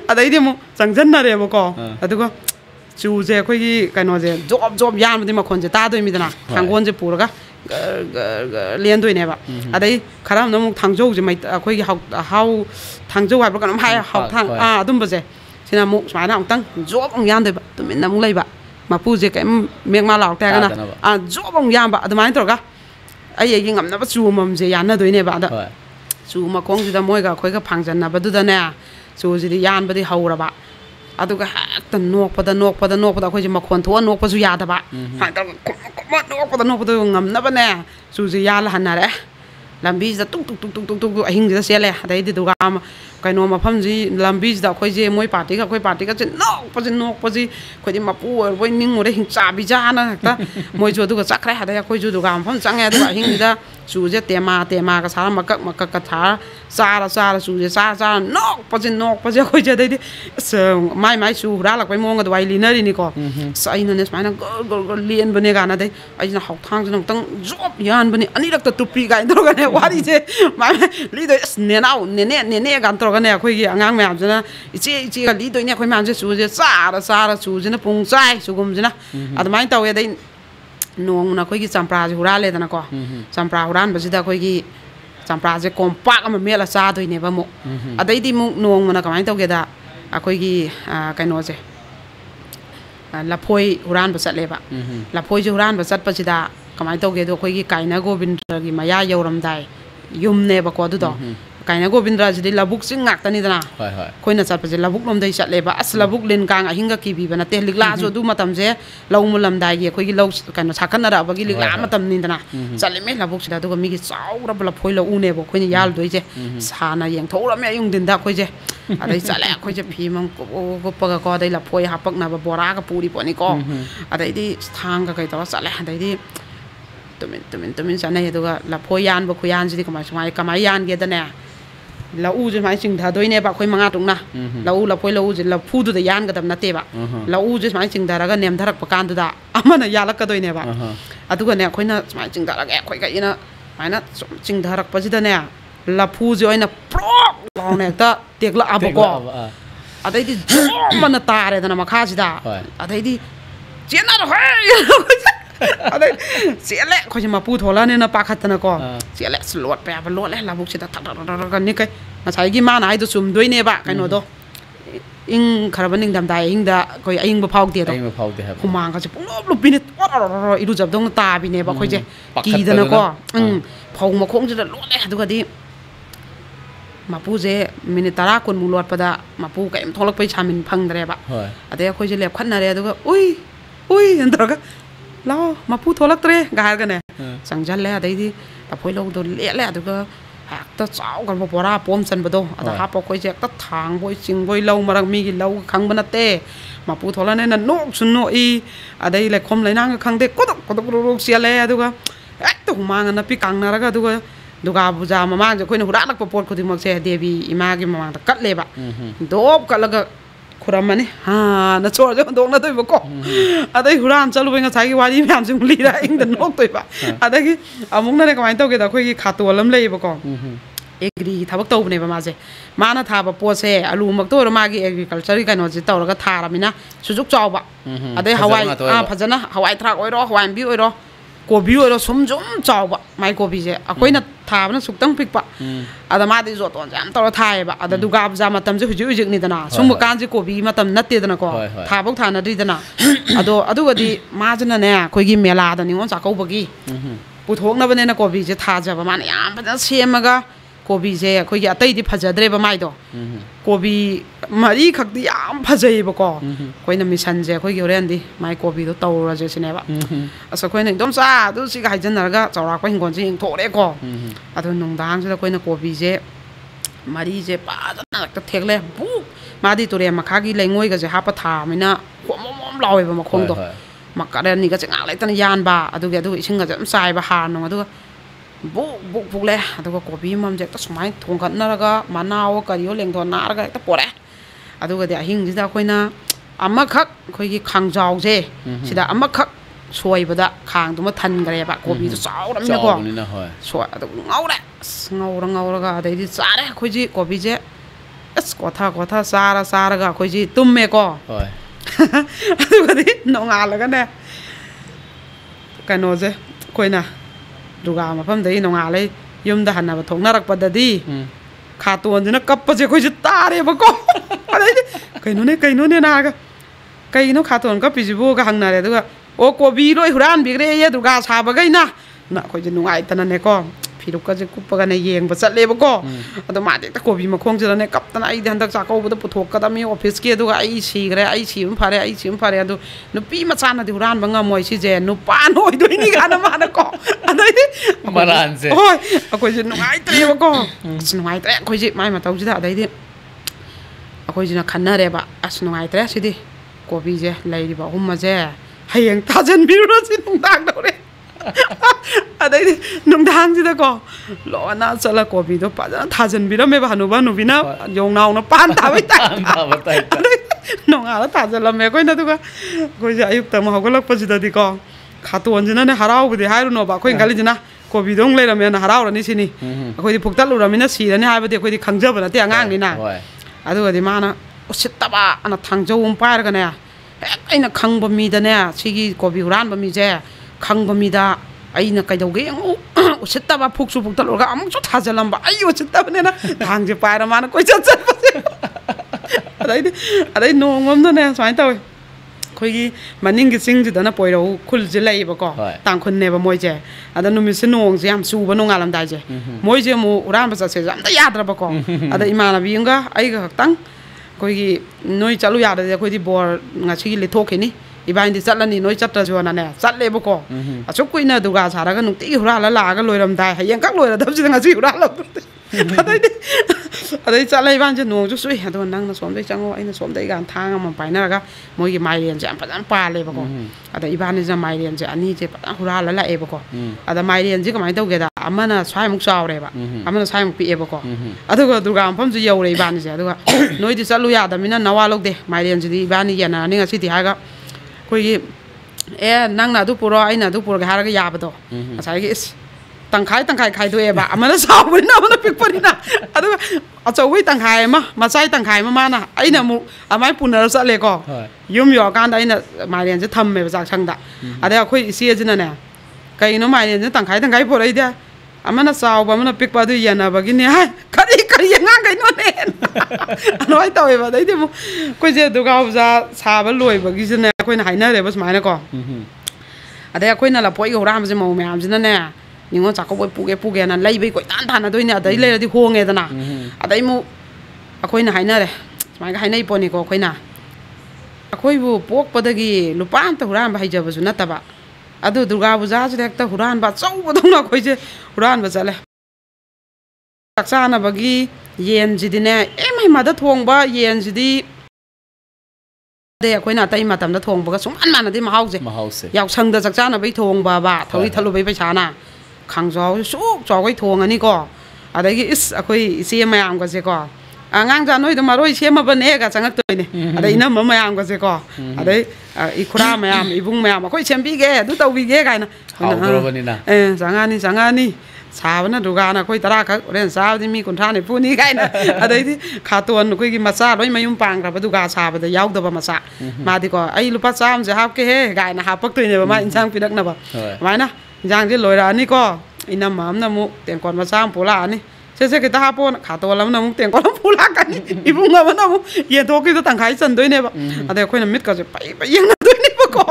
Speaker 1: ở đây thì mo, chẳng dân là đấy mà có, ở đây có, chú giờ cái nó giờ job yam mà con giờ ta tôi mình thế nào, thằng con giờ phụ cái, liên tôi này vậy, ở đây khá là nó thằng dâu giờ mày cái học thằng dâu hay là cái hay học thằng đúng bây giờ, thế là mo, phải nào tăng job ông yam thôi, tụi mình làm lấy vậy, mà pu giờ cái miệng mà lọc cái này, job ông yam vậy, tụi mình tao cái ai cái ngắm nó bắt chú mà mình yàn nó đôi này bạn đó chú mà con gì đó mỗi cái khơi cái phẳng chân là bắt được nè chú gì thì yàn bắt đi hầu rồi bạn à tôi cái tận nộp khơi chỉ mà con thua nộp bắt chú yàn đó bạn phải tao nộp bắt ngắm nó bắt nè chú gì yàn là hẳn đấy làm bi ra tung hình gì đó xe lẹ đấy thì tôi làm cái nó mà phim gì làm bi ra khơi gì mỗi party cái chuyện nộp bắt gì khơi đi mà pu với những người đấy hình trả bi ra nữa ta mỗi chỗ tôi có chắc đấy đấy khơi chỗ tôi làm phim chẳng nghe tôi hình gì đó chú gì tema cái sao mà các thả ra chú gì ra nộp bắt gì khơi gì đấy đi mai chú ra là cái mong cái vài liner đi có sai nó nên nó có liên bên này cái này đấy ai nó học thang nó tăng job yan bên này anh ấy được tupi cái đó cái này quá đi chứ mai lý tôi nè cái đó cái này khơi cái ngang mèo chứ na chỉ cái lý tôi nè khơi mèo chứ chú gì ra chú gì nó bung sai chú cũng gì na à mai tao cái đấy nong na khơi cái champra chứ hura lên đó có champra huran bây giờ khơi cái champra chứ compact mà mẹ là xa thôi nè ba mộ à đấy thì nong mà cái mai tao cái đó à khơi cái nó chứ là phôi huran bây giờ lên ba là phôi chứ huran bây giờ bây giờ cái mai tao cái đó khơi cái na Govinda cái maya yêu làm đại yum nè ba có đó cái này Govinda chỉ là bút sinh ngạc tani đó khơi nó chặt bây giờ bút làm đây chặt lên ba as là bút lên càng hình cái kỳ bên này lịch lá rồi du mà tầm thế lâu một làm đại gì khơi cái lâu cái nó chắc khăn đó cái lịch lá mà tầm nín đó chặt lên mấy là bút đó tôi có mấy cái sáu đó là phôi lâu u nè ba khơi nhà yal đôi chứ xa na yang thấu lắm mấy dùng tiền đó khơi chứ adai chale khoi je phi mang ko paga ko adai la phoi hapak na ba bora ka puri poni ko adai di thang ka kai to chale adai di tumin chane aduga la phoi yan ba khuyan ji di kamai yan ge da ne la u je mai sing tha doi ne ba khoi manga tung na la u la phoi la u je la phu du da yan ga dam na te ba la u je mai sing da ra ga nem dharak pa kan du da amana ya la ka doi ne ba aduga ne khoi na mai sing da ra ga khoi ga ina mai na sing dharak pa ji da ne la phu je oina pro long ne ta tek la aba ko adai di mana ta re da na ma kha ji da adai di chena ro hai adai siale khoi ma pu thola ne na pa khat na ko siale slot pa ba lot le la buk si da kan ni kai na sai gi ma na ai du sum doi ne ba kai no do ing kharabaning dam dai ing da koi aing ba phau de do humang ka se pung lop lup ni iru jab dong ta bi ne ba khoi je ki da na ko phau ma khong je da lot le du ga di ma pu je minute tara kun mu lot pa da ma pu ka em tholak pai chamin phang dare ba adai khoi je lep khat na re du ga ui andra ga lao ma pu tholak tre ga ga ne sangjal le adai di ta phoi lo do le adu ga hak ta chau kan bo pora pom chan ba do ada ha po khoi je ta thang boi ching boi lo marang mi gi lo khang bana te ma pu thola ne na nok sun no i adai le khom le nang khang de kodok ru sia le adu ga ek to mang na pi kang na ra ga adu ga duga buja mamang je khoi na hura lak pot khodi mak se devi ima gi mamang ta kat le ba dop ka la ga khuramani ha na chor je dong na toi ba ko adai huran chalu benga chai gi wari myam jung li ra ing da nok toi ba adai gi amung na ne kamai to ge da khoi gi khato lam lei ba ko agri thabak to ne ba ma je mana tha ba po se alu mak to ma gi agriculture gi kano je to ra ga tha ra mina sujuk chaw ba adai hawai phajana hawai thrak oi ro hawai bi oi ro kobi oi ro sum jum chaw ba mai kobi je akoi na tha ba na suktang pik ba ada ma di zo ton jam to thai ba ada duga bja matam je huju ni da na sum kan ji kobi matam natte da na ko tha bok tha na ri da na ado ga di ma jana ne khoi gi mela da ni on cha ko ba gi pu thok na ba ne na kobi je tha ja ba ma na yam ba sem ga kobi je khoi gi atai di phajadre ba mai do kobi mari khak di yam phajai ba ko khoi na mission je khoi gi ren di mai kobi do taw ra je sine ba asa khoi na dom sa du si ga jan na ga chawra ko hingon ji hing tho re ko ado nong dang se khoi na kobi je mari je pa na ta thek le bu ma di to re ma kha gi lengoi ga je ha pa tha mina mom lawe ba ma khong do ma ka ren ni ga che ngak lai tan yan ba adu ge adu ising ga jam sai ba ha no adu bu le adu ko kobi mam je ta smai thong kan na ga manao ka yo leng thon na ga ta pore adu ga de hing ji da khoi na ama khak khoi gi khang jaw je sida ama khak soi ba da khang du ma than gare ba kobi du chaw ram ne ko so adu ngau ra ga de di cha re khoi ji kobi je es ko tha sa ra ga khoi ji tum me ko adu ga di no nga la ga ne ka no je khoi na duga ma pham dei no nga le yum da han na ba thong na rak pa da di kha ton je na kap pa je khoi ji ta re ba ko kai no ne na ga kai no kha ton ka pi ji bu ga hang na re du ga o ko bi loi huran bi re ye duga sa ba gai na khoi ji nungai ta na ne ko phiru ka je kup ga ne yeng ba chat le ba ko ado ma de ta ko bi ma khong je ne kap ta na ai de han dak cha ko bu da pu thok ka da mi office ke du ga ai si gre ai si um phare adu nu pi ma cha na di huran ba nga moi si je nu pa noi du ni ga na ma na ko adai di
Speaker 2: maran je
Speaker 1: oi ko ji nungai tre ba ko nungai tre ko ji mai ma tau ji da adai di akoi ji na khanna re ba as nungai tre si di ko bi je lai di ba hum ma je hayeng ta jan bi ro si nung dang do re adai di nung dang ji da ko lo na chala ko bi do pa ta jan bi ra me ba nu bi na yong naw na pan ta bai ta nong ala ta jan la me ko na du ga ko ji ayuk ta ma ho lak pa ji da di ko kha ton ji na ne harau bu di hairu no ba ko ngali ji na ko bi dong le ra me na harau ra ni si ni ko di phuktal lu ra mi na si ra ni ha ba de ko di khang ja ba na te angang ni na adu ga di ma na usit ta ba ana thang jo um pa ra ga ne aina khang ba mi da ne si gi ko bi huran ba mi je khang ba mi da aina kai dau ge usit ta ba phuk su phuktal ga amuk chu tha jalam ba ai usit ta ne na thang je pa ra ma na ko chat adai no ngom na ne sai ta khoi gi maning gi sing ji da na poi ro khul ji lai ba ko tang khun ne ba moi je ada nu mi se nong je am su ba nong alam dai je moi je mu uran ba sa se jam da ya dra ba ko ada imana bi nga ai ga tang khoi gi noi chalu ya da khoi di bor nga chi gi le thok ni ibain di chat la ni noi chat ta jo na ne chat le ba ko a chuk kui na du ga sa ra ga nu ti hura la ga loi ram dai hayang kak loi ra dab ji nga chi hura la ꯑꯗꯩ ꯆꯠꯂ ꯏꯕꯥꯟꯁꯦ ꯅꯣꯡꯁꯨ ꯆꯨꯏ ꯑꯗꯣ ꯅꯪꯅ ꯁꯣꯝꯗꯩ ꯆꯪꯉꯣ ꯑꯩꯅ ꯁꯣꯝꯗꯩ ꯒꯥꯟ ꯊꯥꯡ ꯑꯃ ꯄꯥꯏꯅꯔꯒ ꯃꯣꯏꯒꯤ ꯃꯥꯏꯔꯦꯟꯁꯦ ꯌꯥꯝ ꯐꯖꯅ ꯄꯥꯜꯂꯦꯕꯀꯣ ꯑꯗ ꯏꯕꯥꯅꯤꯁꯦ ꯃꯥꯏꯔꯦꯟꯁꯦ ꯑꯅꯤꯁꯦ ꯐꯖꯅ ꯍꯨꯔꯥꯜꯂ ꯂꯥꯛꯑꯦꯕꯀꯣ ꯑꯗ ꯃꯥꯏꯔꯦꯟꯁꯦ ꯀꯃꯥꯏꯅ ꯇꯧꯒꯦꯗ ꯑꯃꯅ ꯁ꯭ꯋꯥꯏꯃꯨꯛ ꯆꯥꯎꯔꯦꯕ ꯑꯃꯅ ꯁ꯭ꯋꯥꯏꯃꯨꯛ ꯄꯤꯛꯑꯦꯕꯀꯣ ꯑꯗꯨꯒ ꯗꯨꯔꯒꯥ ꯃꯐꯝꯁꯦ ꯌꯧꯔꯦ ꯏꯕꯥꯅꯤꯁꯦ ꯑꯗꯨꯒ ꯅꯣꯏꯗꯤ ꯆꯠꯂꯨ ꯌꯥꯗꯕꯅꯤꯅ ꯅꯋꯥ ꯂꯧꯗꯦ ꯃꯥꯏꯔꯦꯟꯁꯤꯗꯤ ꯏꯕꯥꯅꯤ ꯌꯦꯟꯅꯔꯅꯤ ꯉꯁꯤꯗꯤ ꯍꯥꯏꯔꯒ ꯑꯩꯈꯣꯏꯒꯤ ꯅꯪꯅ ꯑꯗꯨ ꯄꯨꯔꯣ ꯑꯩꯅ ꯑꯗꯨ ꯄꯨꯔꯒꯦ ꯍꯥꯏꯔꯒ ꯌꯥꯕꯗꯣ ꯉꯁꯥꯏꯒꯤ ꯇꯪꯈꯥꯏ ꯈꯥꯏꯗꯣꯛꯑꯦꯕ ꯑꯃꯅ ꯆꯥꯎꯕꯅꯤꯅ ꯑꯃꯅ ꯄꯤꯛꯄꯅꯤꯅ ꯑꯗꯨꯒ ꯑꯆꯧꯕꯩ ꯇꯪꯈꯥꯏ ꯑꯃ ꯃꯆꯥꯏ ꯇꯪꯈꯥꯏ ꯑꯃ ꯃꯥꯅ ꯑꯩꯅ ꯑꯃꯨꯛ ꯑꯗꯨꯃꯥꯏꯅ ꯄꯨꯅꯔ ꯆꯠꯂꯦꯀோ ꯌꯨꯝ ꯌꯧꯔꯀꯥꯟꯗ ꯑꯩꯅ ꯃꯥꯏꯔꯦꯟꯁꯦ ꯊꯝꯃꯦꯕ ꯆꯥꯛꯁꯪꯗ ꯑꯗꯩ ꯑꯩꯈꯣꯏ ꯏꯆꯦꯁꯤꯅꯅꯦ ꯀꯩꯅꯣ ꯃꯥꯏꯔꯦꯟꯁꯦ ꯇꯪꯈꯥꯏ ꯄꯨꯔꯛꯏꯗꯦ ꯑꯃꯅ ꯆꯥꯎꯕ ꯑꯃꯅ ꯄꯤꯛꯄ ꯑꯗꯨ ꯌꯦꯟꯅꯕꯒꯤꯅꯦ ꯍꯥꯏ ꯀꯔꯤ ꯑꯉꯥꯡꯈꯩꯅꯣꯅꯦ ꯑꯗꯨꯃꯥꯏꯅ ꯇꯧꯋꯦꯕ ꯑꯗꯩꯗꯤ ꯑꯃꯨꯛ ꯑꯩꯈꯣꯏꯁꯦ ꯗꯨꯔꯒꯥ ꯄꯨꯖꯥ ꯁꯥꯕ ꯂꯣꯏꯕꯒꯤꯁꯤꯅꯦ ꯑꯩꯈꯣꯏꯅ ꯍꯥꯏꯅꯔꯦꯕ ꯁꯨꯃꯥꯏꯅꯀꯣ ꯑꯗꯩ ꯑꯩꯈꯣꯏꯅ ꯂꯐꯣꯏꯒ ꯍꯨꯔꯥꯟꯕꯁꯦ ꯃꯧ ꯃꯌꯥꯝꯁꯤꯅꯅꯦ ꯅꯤꯉꯣꯜ ꯆꯥꯛꯀꯧꯕ ꯄꯨꯒꯦꯅ ꯂꯩꯕꯩ ꯀꯣꯏꯇꯥꯟ ꯊꯥꯅꯗꯣꯏꯅꯦ ꯑꯗꯩ ꯂꯩꯔꯗꯤ ꯍꯣꯡꯉꯦꯗꯅ ꯑꯗꯩ ꯑꯃꯨꯛ ꯑꯩꯈꯣꯏꯅ ꯍꯥꯏꯅꯔꯦ ꯁꯨꯃꯥꯏꯅ ꯍꯥꯏꯅꯩ ꯄꯣꯠꯅꯤꯀꯣ ꯑꯩꯈꯣꯏꯕꯨ ꯄꯣꯛꯄꯗꯒꯤ ꯂꯨꯄꯥ ꯑꯝꯇ ꯍꯨꯔꯥꯟꯕ ꯍꯩꯖꯕꯁꯨ ꯅꯠꯇꯕ ꯑꯗꯨ ꯗꯨꯔꯒꯥ ꯄꯨꯖꯥꯁꯤꯗ ꯍꯦꯛꯇ ꯍꯨꯔꯥꯟꯕ ꯑꯆꯧꯕꯗꯧꯅ ꯑꯩꯈꯣꯏꯁꯦ ꯍꯨꯔꯥꯟꯕ ꯆꯠꯂꯦ ꯆꯥꯛ ꯆꯥꯅꯕꯒꯤ ꯌꯦꯟꯁꯤꯗꯤꯅꯦ ꯃꯩꯃꯗ ꯊꯣꯡꯕ ꯌꯦꯟꯁꯤꯗꯤ ꯑꯩꯈꯣꯏꯅ ꯑꯇꯩ ꯃꯇꯝꯗ ꯊꯣꯡꯕꯒ ꯁꯨꯡꯃꯥꯟ ꯃꯥꯟꯅꯗꯦ ꯃꯍꯥꯎꯁꯦ ꯌꯥꯎꯁꯪꯗ ꯆꯥꯛ ꯆꯥꯅꯕꯩ ꯊꯣꯡꯕꯕ ꯊꯧꯔꯤ ꯊꯠꯂꯨꯕꯩ ꯄꯩꯁꯥꯅ ꯈꯥꯡꯖꯥꯎꯁꯦ ꯁꯨꯛ ꯆꯥꯎꯒꯩ ꯊꯣꯡꯉꯅꯤꯀꯣ ꯑꯗꯒꯤ ꯑꯩꯈꯣꯏ ꯏꯆꯦ ꯃꯌꯥꯝꯒꯁꯦꯀꯣ ꯑꯉꯥꯡꯖꯥ ꯅꯣꯏꯗꯣ ꯃꯔꯣꯏ ꯁꯦꯝꯃꯕꯅꯦꯒ ꯆꯪꯉꯛꯇꯣꯏꯅꯦ ꯑꯗꯩ ꯏꯅꯝꯃ ꯃꯌꯥꯝꯒꯁꯦꯀꯣ ꯑꯗꯩ ꯏꯈꯨꯔꯥ ꯃꯌꯥꯝ ꯏꯕꯨꯡ ꯃꯌꯥꯝ ꯑꯩꯈꯣꯏ ꯁꯦꯝꯕꯤꯒꯦ ꯑꯗꯨ ꯇꯧꯕꯤꯒꯦ ꯀꯥꯏꯅ ꯆꯪꯉꯛꯑꯅꯤ ꯁꯥꯕꯅ ꯗꯨꯔꯒꯥꯅ ꯑꯩꯈꯣꯏ 10ꯈꯛ ꯍꯣꯔꯦꯟ ꯆꯥꯕꯗꯤ ꯃꯤ 30-40 ꯀꯥꯏꯅ ꯑꯗꯩꯗꯤ ꯈꯥꯇꯣꯟ ꯑꯩꯈꯣꯏꯒꯤ ꯃꯆꯥ ꯂꯣꯏ ꯃꯌꯨꯝ ꯄꯥꯡꯈ꯭ꯔꯕ ꯗꯨꯔꯒꯥ ꯁꯥꯕꯗ ꯌꯥꯎꯗꯕ ꯃꯆꯥ ꯃꯥꯗꯤꯀꯣ ꯑꯩ ꯂꯨꯄꯥ 100ꯁꯦ ꯍꯥꯞꯀꯦꯍꯦ ꯀꯥꯏꯅ ꯍꯥꯞꯄꯛꯇꯣꯏꯅꯦꯕ ꯃꯥ ꯏꯟꯁꯥꯡ ꯄꯤꯔꯛꯅꯕ ꯑꯗꯨꯃꯥꯏꯅ ꯏꯟꯁꯥꯡꯁꯦ ꯂꯣꯏꯔꯛꯑꯅꯤꯀꯣ ꯏꯅꯝꯃ ꯑꯃꯅ ꯑꯃꯨꯛ ꯇꯦꯡꯀꯣꯠ ꯃꯆꯥ ꯑꯃ ꯄꯨꯔꯛꯑꯅꯤ ꯁꯦ ꯈꯤꯇ ꯍꯥꯞꯄꯣꯅ ꯈꯥꯇꯣꯟ ꯑꯃꯅ ꯑꯃꯨꯛ ꯇꯦꯡꯀꯣꯠ ꯑꯃ ꯄꯨꯔꯛꯀꯅꯤ ꯏꯕꯨꯡ ꯑꯃꯅ ꯑꯃꯨꯛ ꯌꯦꯟꯊꯣꯛꯈꯤꯗꯣ ꯇꯪꯈꯥꯏ ꯆꯟꯗꯣꯏꯅꯦꯕ ꯑꯗꯩ ꯑꯩꯈꯣꯏꯅ ꯃꯤꯠꯀꯁꯦ ꯄꯩ ꯌꯦꯡꯅꯗꯣꯏꯅꯦꯕꯀꯣ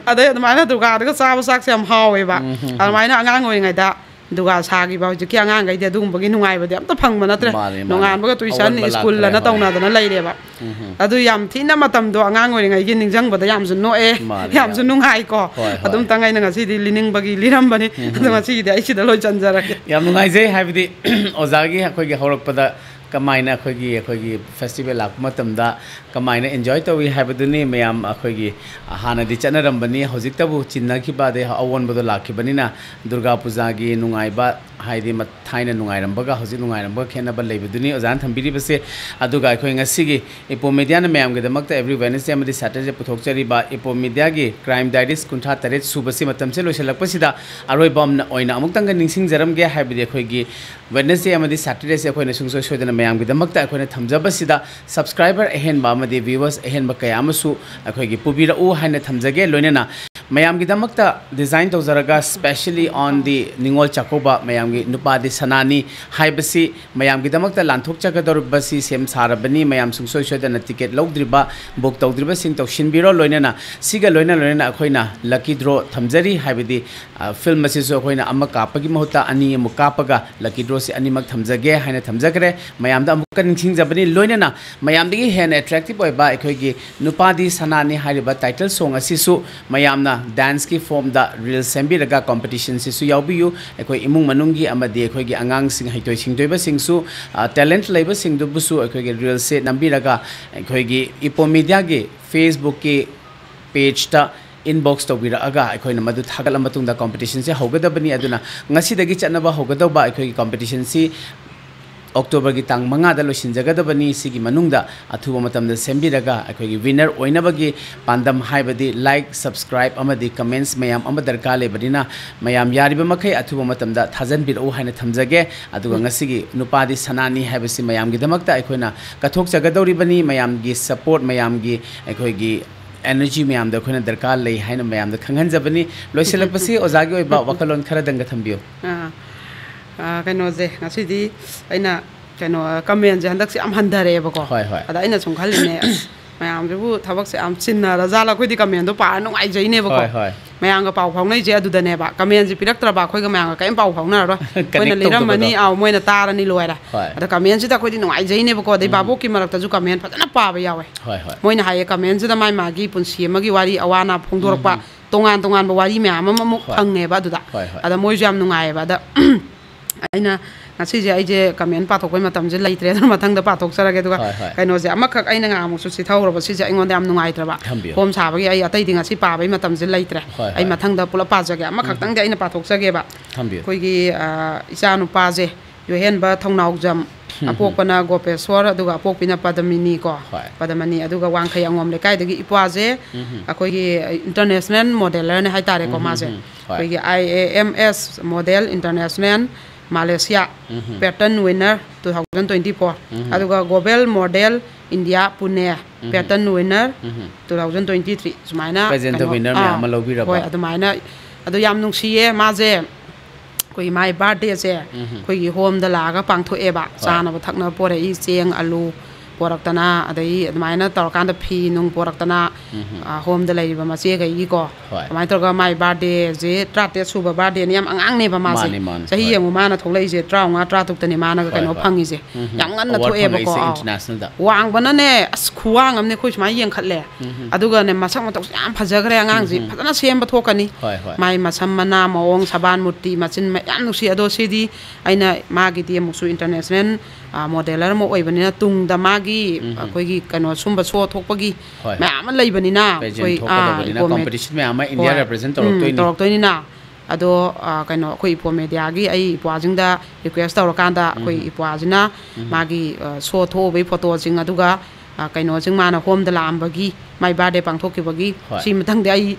Speaker 1: ꯑꯗꯩ ꯑꯗꯨꯃꯥꯏꯅ ꯗꯨꯔꯒꯥꯗꯒ ꯆꯥꯕ ꯆꯥꯛꯁꯦ ꯌꯥꯝ ꯍꯥꯎꯋꯦꯕ ꯑꯗꯨꯃꯥꯏꯅ ꯑꯉꯥꯡ ꯑꯣꯏꯔꯤꯉꯩꯗ ꯗꯨꯔꯒꯥ ꯁꯥꯈꯤꯕ ꯍꯧꯖꯤꯛꯀꯤ ꯑꯉꯥꯡꯈꯩꯗꯤ ꯑꯗꯨꯒꯨꯝꯕꯒꯤ ꯅꯨꯡꯉꯥꯏꯕꯗꯤ ꯑꯝꯇ ꯐꯪꯕ ꯅꯠꯇ꯭ꯔꯦ ꯅꯣꯡꯉꯥꯟꯕꯒ ꯇꯨꯏꯁꯟ ꯁ꯭ꯀꯨꯜꯂꯅ ꯇꯧꯅꯗꯅ ꯂꯩꯔꯦꯕ ꯑꯗꯨ ꯌꯥꯝ ꯊꯤꯅ ꯃꯇꯝꯗꯣ ꯑꯉꯥꯡ ꯑꯣꯏꯔꯤꯉꯩꯒꯤ ꯅꯤꯡꯁꯤꯡꯕꯗ ꯌꯥꯝꯁꯨ ꯅꯣꯛꯑꯦ ꯌꯥꯝꯁꯨ ꯅꯨꯡꯉꯥꯏꯀꯣ ꯑꯗꯨꯝꯇꯪ ꯑꯩꯅ ꯉꯁꯤꯗꯤ ꯂꯤꯅꯤꯡꯕꯒꯤ ꯂꯤꯔꯝꯕꯅꯤ ꯑꯗꯣ ꯉꯁꯤꯒꯤꯗꯤ ꯑꯩ ꯁꯤꯗ ꯂꯣꯏ ꯆꯟꯖꯔꯒꯦ
Speaker 2: ꯌꯥꯝ ꯅꯨꯡꯉꯥꯏꯖꯩ ꯍꯥꯏꯕꯗꯤ ꯑꯣꯖꯥꯒꯤ ꯑꯩꯈꯣꯏꯒꯤ ꯍꯧꯔꯛꯄꯗ ꯀꯃꯥꯏꯅ ꯑꯩꯈꯣꯏꯒꯤ ꯐꯦꯁꯇꯤꯚꯦꯜ ꯂꯥꯛꯄ ꯃꯇꯝꯗ ꯀꯃꯥꯏꯅ ꯑꯦꯟꯖꯣꯏ ꯇꯧꯏ ꯍꯥꯏꯕꯗꯨꯅꯤ ꯃꯌꯥꯝ ꯑꯩꯈꯣꯏꯒꯤ ꯍꯥꯟꯅꯗꯤ ꯆꯠꯅꯔꯝꯕꯅꯤ ꯍꯧꯖꯤꯛꯇꯕꯨ ꯆꯤꯟꯅꯈꯤꯕ ꯑꯗꯩ ꯑꯑꯣꯟꯕꯗꯣ ꯂꯥꯛꯈꯤꯕꯅꯤꯅ ꯗꯨꯔꯒꯥ ꯄꯨꯖꯥꯒꯤ ꯅꯨꯡꯉꯥꯏꯕ ꯍꯥꯏꯗꯤ ꯊꯥꯏꯅ ꯅꯨꯡꯉꯥꯏꯔꯝꯕꯒ ꯍꯧꯖꯤꯛ ꯅꯨꯡꯉꯥꯏꯔꯝꯕꯒ ꯈꯦꯠꯅꯕ ꯂꯩꯕꯗꯨꯅꯤ ꯑꯣꯖꯥꯅ ꯊꯝꯕꯤꯔꯤꯕꯁꯦ ꯑꯗꯨꯒ ꯑꯩꯈꯣꯏ ꯉꯁꯤꯒꯤ ꯏꯄꯣ ꯃꯤꯗꯤꯌꯥꯅ ꯃꯌꯥꯝꯒꯤꯗꯃꯛꯇ ꯑꯦꯕ꯭ꯔꯤ ꯋꯦꯗꯅꯁꯗꯦ ꯑꯃꯗꯤ ꯁꯦꯇꯔꯗꯦ ꯄꯨꯊꯣꯛꯆꯔꯤꯕ ꯏꯄꯣ ꯃꯤꯗꯤꯌꯥꯒꯤ ꯀ꯭ꯔꯥꯏꯝ ꯗꯥꯏꯔꯤꯁ 38 ꯁꯨꯕꯁꯤ ꯃꯇꯝꯁꯦ ꯂꯣꯏꯁꯤꯜꯂꯛꯄꯁꯤꯗ ꯑꯔꯣꯏꯕ ꯑꯣꯏꯅ ꯑꯃꯨꯛꯇꯪꯒ ꯅꯤꯡꯁꯤꯡꯖꯔꯝꯒꯦ ꯍꯥꯏꯕꯗꯤ ꯑꯩꯈꯣꯏꯒꯤ ꯋꯦꯗꯅꯁꯗꯦ ꯑꯃꯗꯤ ꯁꯦꯇꯔꯗꯦꯁꯦ ꯑꯩꯈꯣꯏꯅ ꯁꯨꯡꯁꯣꯏ ꯁꯣꯏꯗꯅ ꯃꯌꯥꯝꯒꯤꯗꯃꯛꯇ ꯑꯩꯈꯣꯏꯅ ꯊꯝꯖꯕꯁꯤꯗ ꯁꯕꯁꯀ꯭ꯔꯥꯏꯕꯔ ꯑꯍꯦꯟꯕ ꯑꯃꯗꯤ ꯚ꯭ꯌꯨꯋꯔꯁ ꯑꯍꯦꯟꯕ ꯀꯌꯥ ꯑꯃꯁꯨ ꯑꯩꯈꯣꯏꯒꯤ ꯄꯨꯕꯤꯔꯛꯎ ꯍꯥꯏꯅ ꯊꯝꯖꯒꯦ ꯂꯣꯏꯅꯅ ꯃꯌꯥꯝꯒꯤꯗꯃꯛꯇ ꯗꯤꯖꯥꯏꯟ ꯇꯧꯖꯔꯒ ꯁ꯭ꯄꯦꯁꯤꯌally ꯑꯣꯟ ꯗꯤ ꯅꯤꯉꯣꯜ ꯆꯥꯛꯀꯧꯕ ꯃꯌꯥꯝꯒꯤ ꯅꯨꯄꯥꯗꯤ ꯁꯅꯥꯅꯤ ꯍꯥꯏꯕꯁꯤ ꯃꯌꯥꯝꯒꯤꯗꯃꯛꯇ ꯂꯥꯟꯊꯣꯛꯆꯒꯗꯧꯔꯤꯕꯁꯤ ꯁꯦꯝ ꯁꯥꯔꯕꯅꯤ ꯃꯌꯥꯝ ꯁꯨꯡꯁꯣꯏ ꯁꯣꯏꯗꯅ ꯇꯤꯀꯦꯠ ꯂꯧꯗ꯭ꯔꯤꯕ ꯕꯨꯛ ꯇꯧꯗ꯭ꯔꯤꯕꯁꯤꯡ ꯇꯧꯁꯤꯟꯕꯤꯔꯣ ꯂꯣꯏꯅꯅ ꯁꯤꯒ ꯂꯣꯏꯅꯅ ꯑꯩꯈꯣꯏꯅ ꯂꯛꯀꯤ ꯗ꯭ꯔꯣ ꯊꯝꯖꯔꯤ ꯍꯥꯏꯕꯗꯤ ꯐꯤल्म ꯑꯁꯤꯁꯨ ꯑꯩꯈꯣꯏꯅ ꯑꯃ ꯀꯥꯞꯄꯒꯤ ꯃꯍꯨꯠꯇ ꯑꯅꯤ ꯑꯃꯨꯛ ꯀꯥꯞꯄꯒ ꯂꯛꯀꯤ ꯗ꯭ꯔꯣꯁꯤ ꯑꯅꯤꯃꯛ ꯊꯝꯖꯒꯦ ꯍꯥꯏꯅ ꯊꯝꯖꯈ꯭ꯔꯦ ꯃꯌꯥꯝꯗ ꯑꯃꯨꯛꯀ ꯅꯤꯡꯁꯤꯡꯖꯕꯅꯤ ꯂꯣꯏꯅꯅ ꯃꯌꯥꯝꯗꯒꯤ ꯍꯦꯟꯅ ꯑꯦꯇ꯭ꯔꯦꯛꯇꯤꯚ ꯑꯣꯏꯕ ꯑꯩꯈꯣꯏꯒꯤ ꯅꯨꯄꯥꯗꯤ ꯁꯅꯥꯅꯤ ꯍꯥꯏꯔꯤꯕ ꯇꯥꯏꯇꯜ ꯁꯣꯡ ꯑꯁꯤꯁꯨ ꯃꯌꯥꯝꯅ ꯗꯥꯟꯁꯀꯤ ꯐꯣꯝꯗ ꯔꯤꯜꯁ ꯁꯦꯝꯕꯤꯔꯒ ꯀꯝꯄꯤꯇꯤꯁꯟꯁꯤꯁꯨ ꯌꯥꯎꯕꯤꯌꯨ ꯑꯩꯈꯣꯏ ꯏꯃꯨꯡ ꯃꯅꯨꯡꯒꯤ ꯑꯃꯗꯤ ꯑꯩꯈꯣꯏꯒꯤ ꯑꯉꯥꯡꯁꯤꯡ ꯍꯩꯊꯣꯏ ꯁꯤꯡꯊꯣꯏꯕꯁꯤꯡꯁꯨ ꯇꯦꯂꯦꯟꯠ ꯂꯩꯕꯁꯤꯡꯗꯨꯕꯨꯁꯨ ꯑꯩꯈꯣꯏꯒꯤ ꯔꯤꯜꯁꯁꯦ ꯅꯝꯕꯤꯔꯒ ꯑꯩꯈꯣꯏꯒꯤ ꯏꯄꯣ ꯃꯤꯗꯤꯌꯥꯒꯤ ꯐꯦꯁꯕꯨꯛꯀꯤ ꯄꯦꯖꯇ inbox tawbiraaga aikoina madu thagala matungda competition se hogadabani aduna ngasidagi chatnaba hogadawba aikoi competition si October gi tang 5 da losinjagadabani sigi manungda athuba matamda sembiraga aikogi winner oinabagi pandam haibadi like subscribe amadi comments mayam amadarka lebadina mayam yariba makai athuba matamda thajanbirau haina thamjage aduga ngasigi nupadi sanani haibasi mayam gi damakta aikoina kathok jagadawribani mayam gi support mayam gi aikogi energy mayam da khona darkar lei haina mayam da khanghanjabani loiselapasi ozagi oiba wakalon khara danga thambio
Speaker 1: kano je ngasidi aina kano comment je handak se am handare ba ko ada aina sum khaline mayam bu thabak se am chinna rajala khoi di comment do pa nungai jai ne ba ko mayam ga pau phau nai je adu da ne ba comment je pirak tra ba khoi ga mayam ga kaim pau phau na ro koina liram mani aw moina tarani loira ada comment je da khoi di nungai jai ne ba ko dai babu ki marak ta ju comment phajana pa ba yawe moina haye comment je da mai magi punsi magi wari awana phongdor pa tongan tongan ba wari mayam amamuk phang ne ba du da ada moi jam nungai ba da aina ngasi je ai je comment pa thok pai matam je leitre da mathang da pa thok sarage duga kaino je amakak aina nga amu su si thau roba si je ingon da am nungai traba hom sa ba gi ai atai dinga si pa bai matam je leitre ai mathang da pula pa jage amakak tang de aina pa thok sage ba koi gi isa nu pa je yo hen ba thongnau jam apok pana Gopeswar aduga apok pina Padamini ko Padamani aduga wangkhai angom le kai dagi ipwa je akoi gi international modeler ne haitare ko ma je koi gi IAMS model international Malaysia pattern winner 2024 aduga global model India Pune pattern winner 2023 sumaina
Speaker 2: present winner me ama lobi ra
Speaker 1: hoi adumaina adu yam nungsiye ma je koi mai birthday se koi gi home da laga pangtho eba chana ba thakna pore I cheng alu poraktana adai admaina tarkan da phi nung poraktana home da lai ba ma che ga I ko mai tor ga mai birthday je trate suba birthday ni yam angang ne ba ma se sahi yeng ma na tholai je traw nga tra tuk tani ma na ga no phangi je yam ngan na tho eba ko
Speaker 2: international da
Speaker 1: wang bana ne as khuwang am ne khoi mai yeng khat le aduga ne masak ma tok yam phajagre angang ji phadana sem ba thokani mai masam mana maong saban mutti machin ma yam nusi ado sidi aina ma gi ti musu international modeler mo oibani na tung da magi koi gi kano sumba so thokpagi ma am leibanina koi
Speaker 2: competition me ama India represent torok
Speaker 1: toini na ado kano koi ipo media gi ai ipo ajingda request tawrakanda koi ipo ajina magi so tho be photo jing aduga kaino jing mana home da lambagi mai birthday pangthokibagi si mathang de ai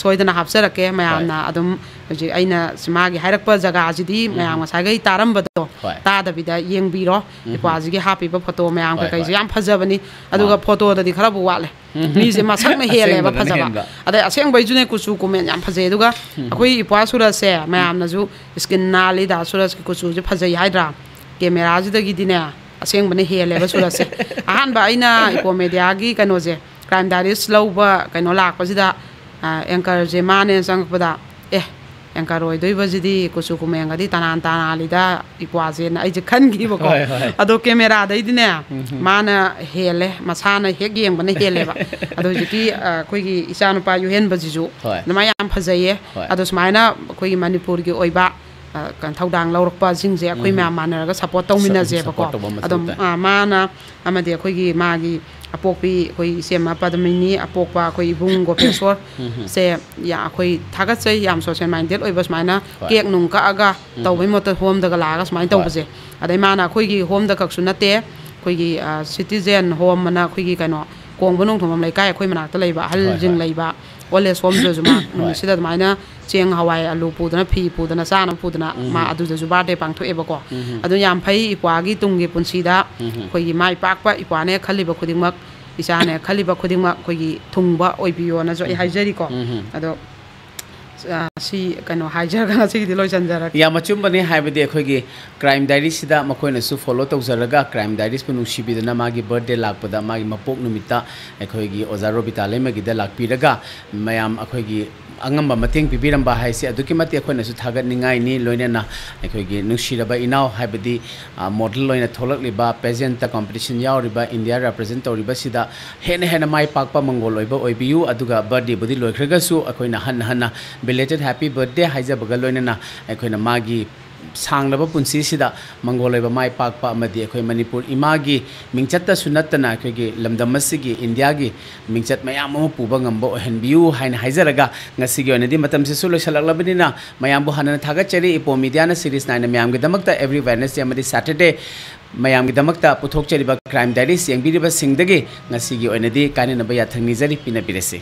Speaker 1: soidana hapsarake mayamna adum ji aina simagi hairakpa jaga jidi mayam sagai taramba do ta da bida yengbiro ipaji gi happy ba photo mayam ka kai yam phajabani aduga photo da di khara bu wale mi je masak na hele ba phajaba ada aseng bai june kusu comment yam phaje aduga akoi ipa sura se mayam na ju skin nali da sura ki kusu je phajai haidra camera ji da gi dine aseng bane hele ba sura se ahan ba aina ipo media gi kano je crime diaries lauba kaino lakpa sida anchor je mane sangpada anchor oi doi bajidi kusu kumenga di tanan tanalida ipwa je na ai je khan gi bako ado camera dai dine mana hele masana hek yeng bane hele ba ado jiki koi gi isanu pa yu hen bajiju nama yam phajaye ado smaina koi Manipur gi oiba kan thaudang laurokpa jingje koi ma manaraga support tawmina je bako ado mana amade koi gi magi apokpi koi sema Padamini apokpa koi bung Gopeswar se ya koi thagat se yam social minded oi bas maina kek nung ka aga tawbai motor home daga laga smai tawbase adai mana koi gi home da kaksu nate koi gi citizen home mana koi gi kano kongbonong thomam lai kai koi manakta leiba hal jing leiba ole som juma sida maina cheng hawai alu pudana phi pudana sana pudana ma adu ju birthday pangtho eba ko adu yam phai ipwagi tunggi punsida koi gi mai pakpa ipwane khaliba khudingmak isane khaliba khudingmak koi gi thungba oibiyo na jo I haijari ko ado si kano hajar ga si di loi sanjara
Speaker 2: ya machum bani haibade khoi gi crime diaries sida makoina su follow tawjaraga crime diaries pu nusibi dana magi birthday lakpada magi mapok numita khoi gi ozaro bitale magi da lakpiraga mayam khoi gi angamba mateng pibiramba haisi aduki mati akoina su thagat ningai ni loinena khoi gi nushiraba inau haibadi model loina tholak liba pageant ta competition yauriba India represent toriba sida hena mai pakpa mongol oiba oibiu aduga birthday budi loikhraga su akoina hanna belated happy birthday haija bagal loinena akoina magi sanglaba punsi sida mangolaiba mai pakpa amadi akhoi Manipur imagi mingchatta sunatana akhoi lamdam asigi India gi mingchat mayam mo puba ngambo henbiu haina haijaraga ngasigi onadi matam se sulo salaklabinina mayam bu hanana thaga cheri ipo media na series 9 mayam gi damakta every Wednesday amadi Saturday mayam gi damakta puthok cheriba crime diaries yengbiriba singdagi ngasigi onadi kanina ba yathangni jari pina birese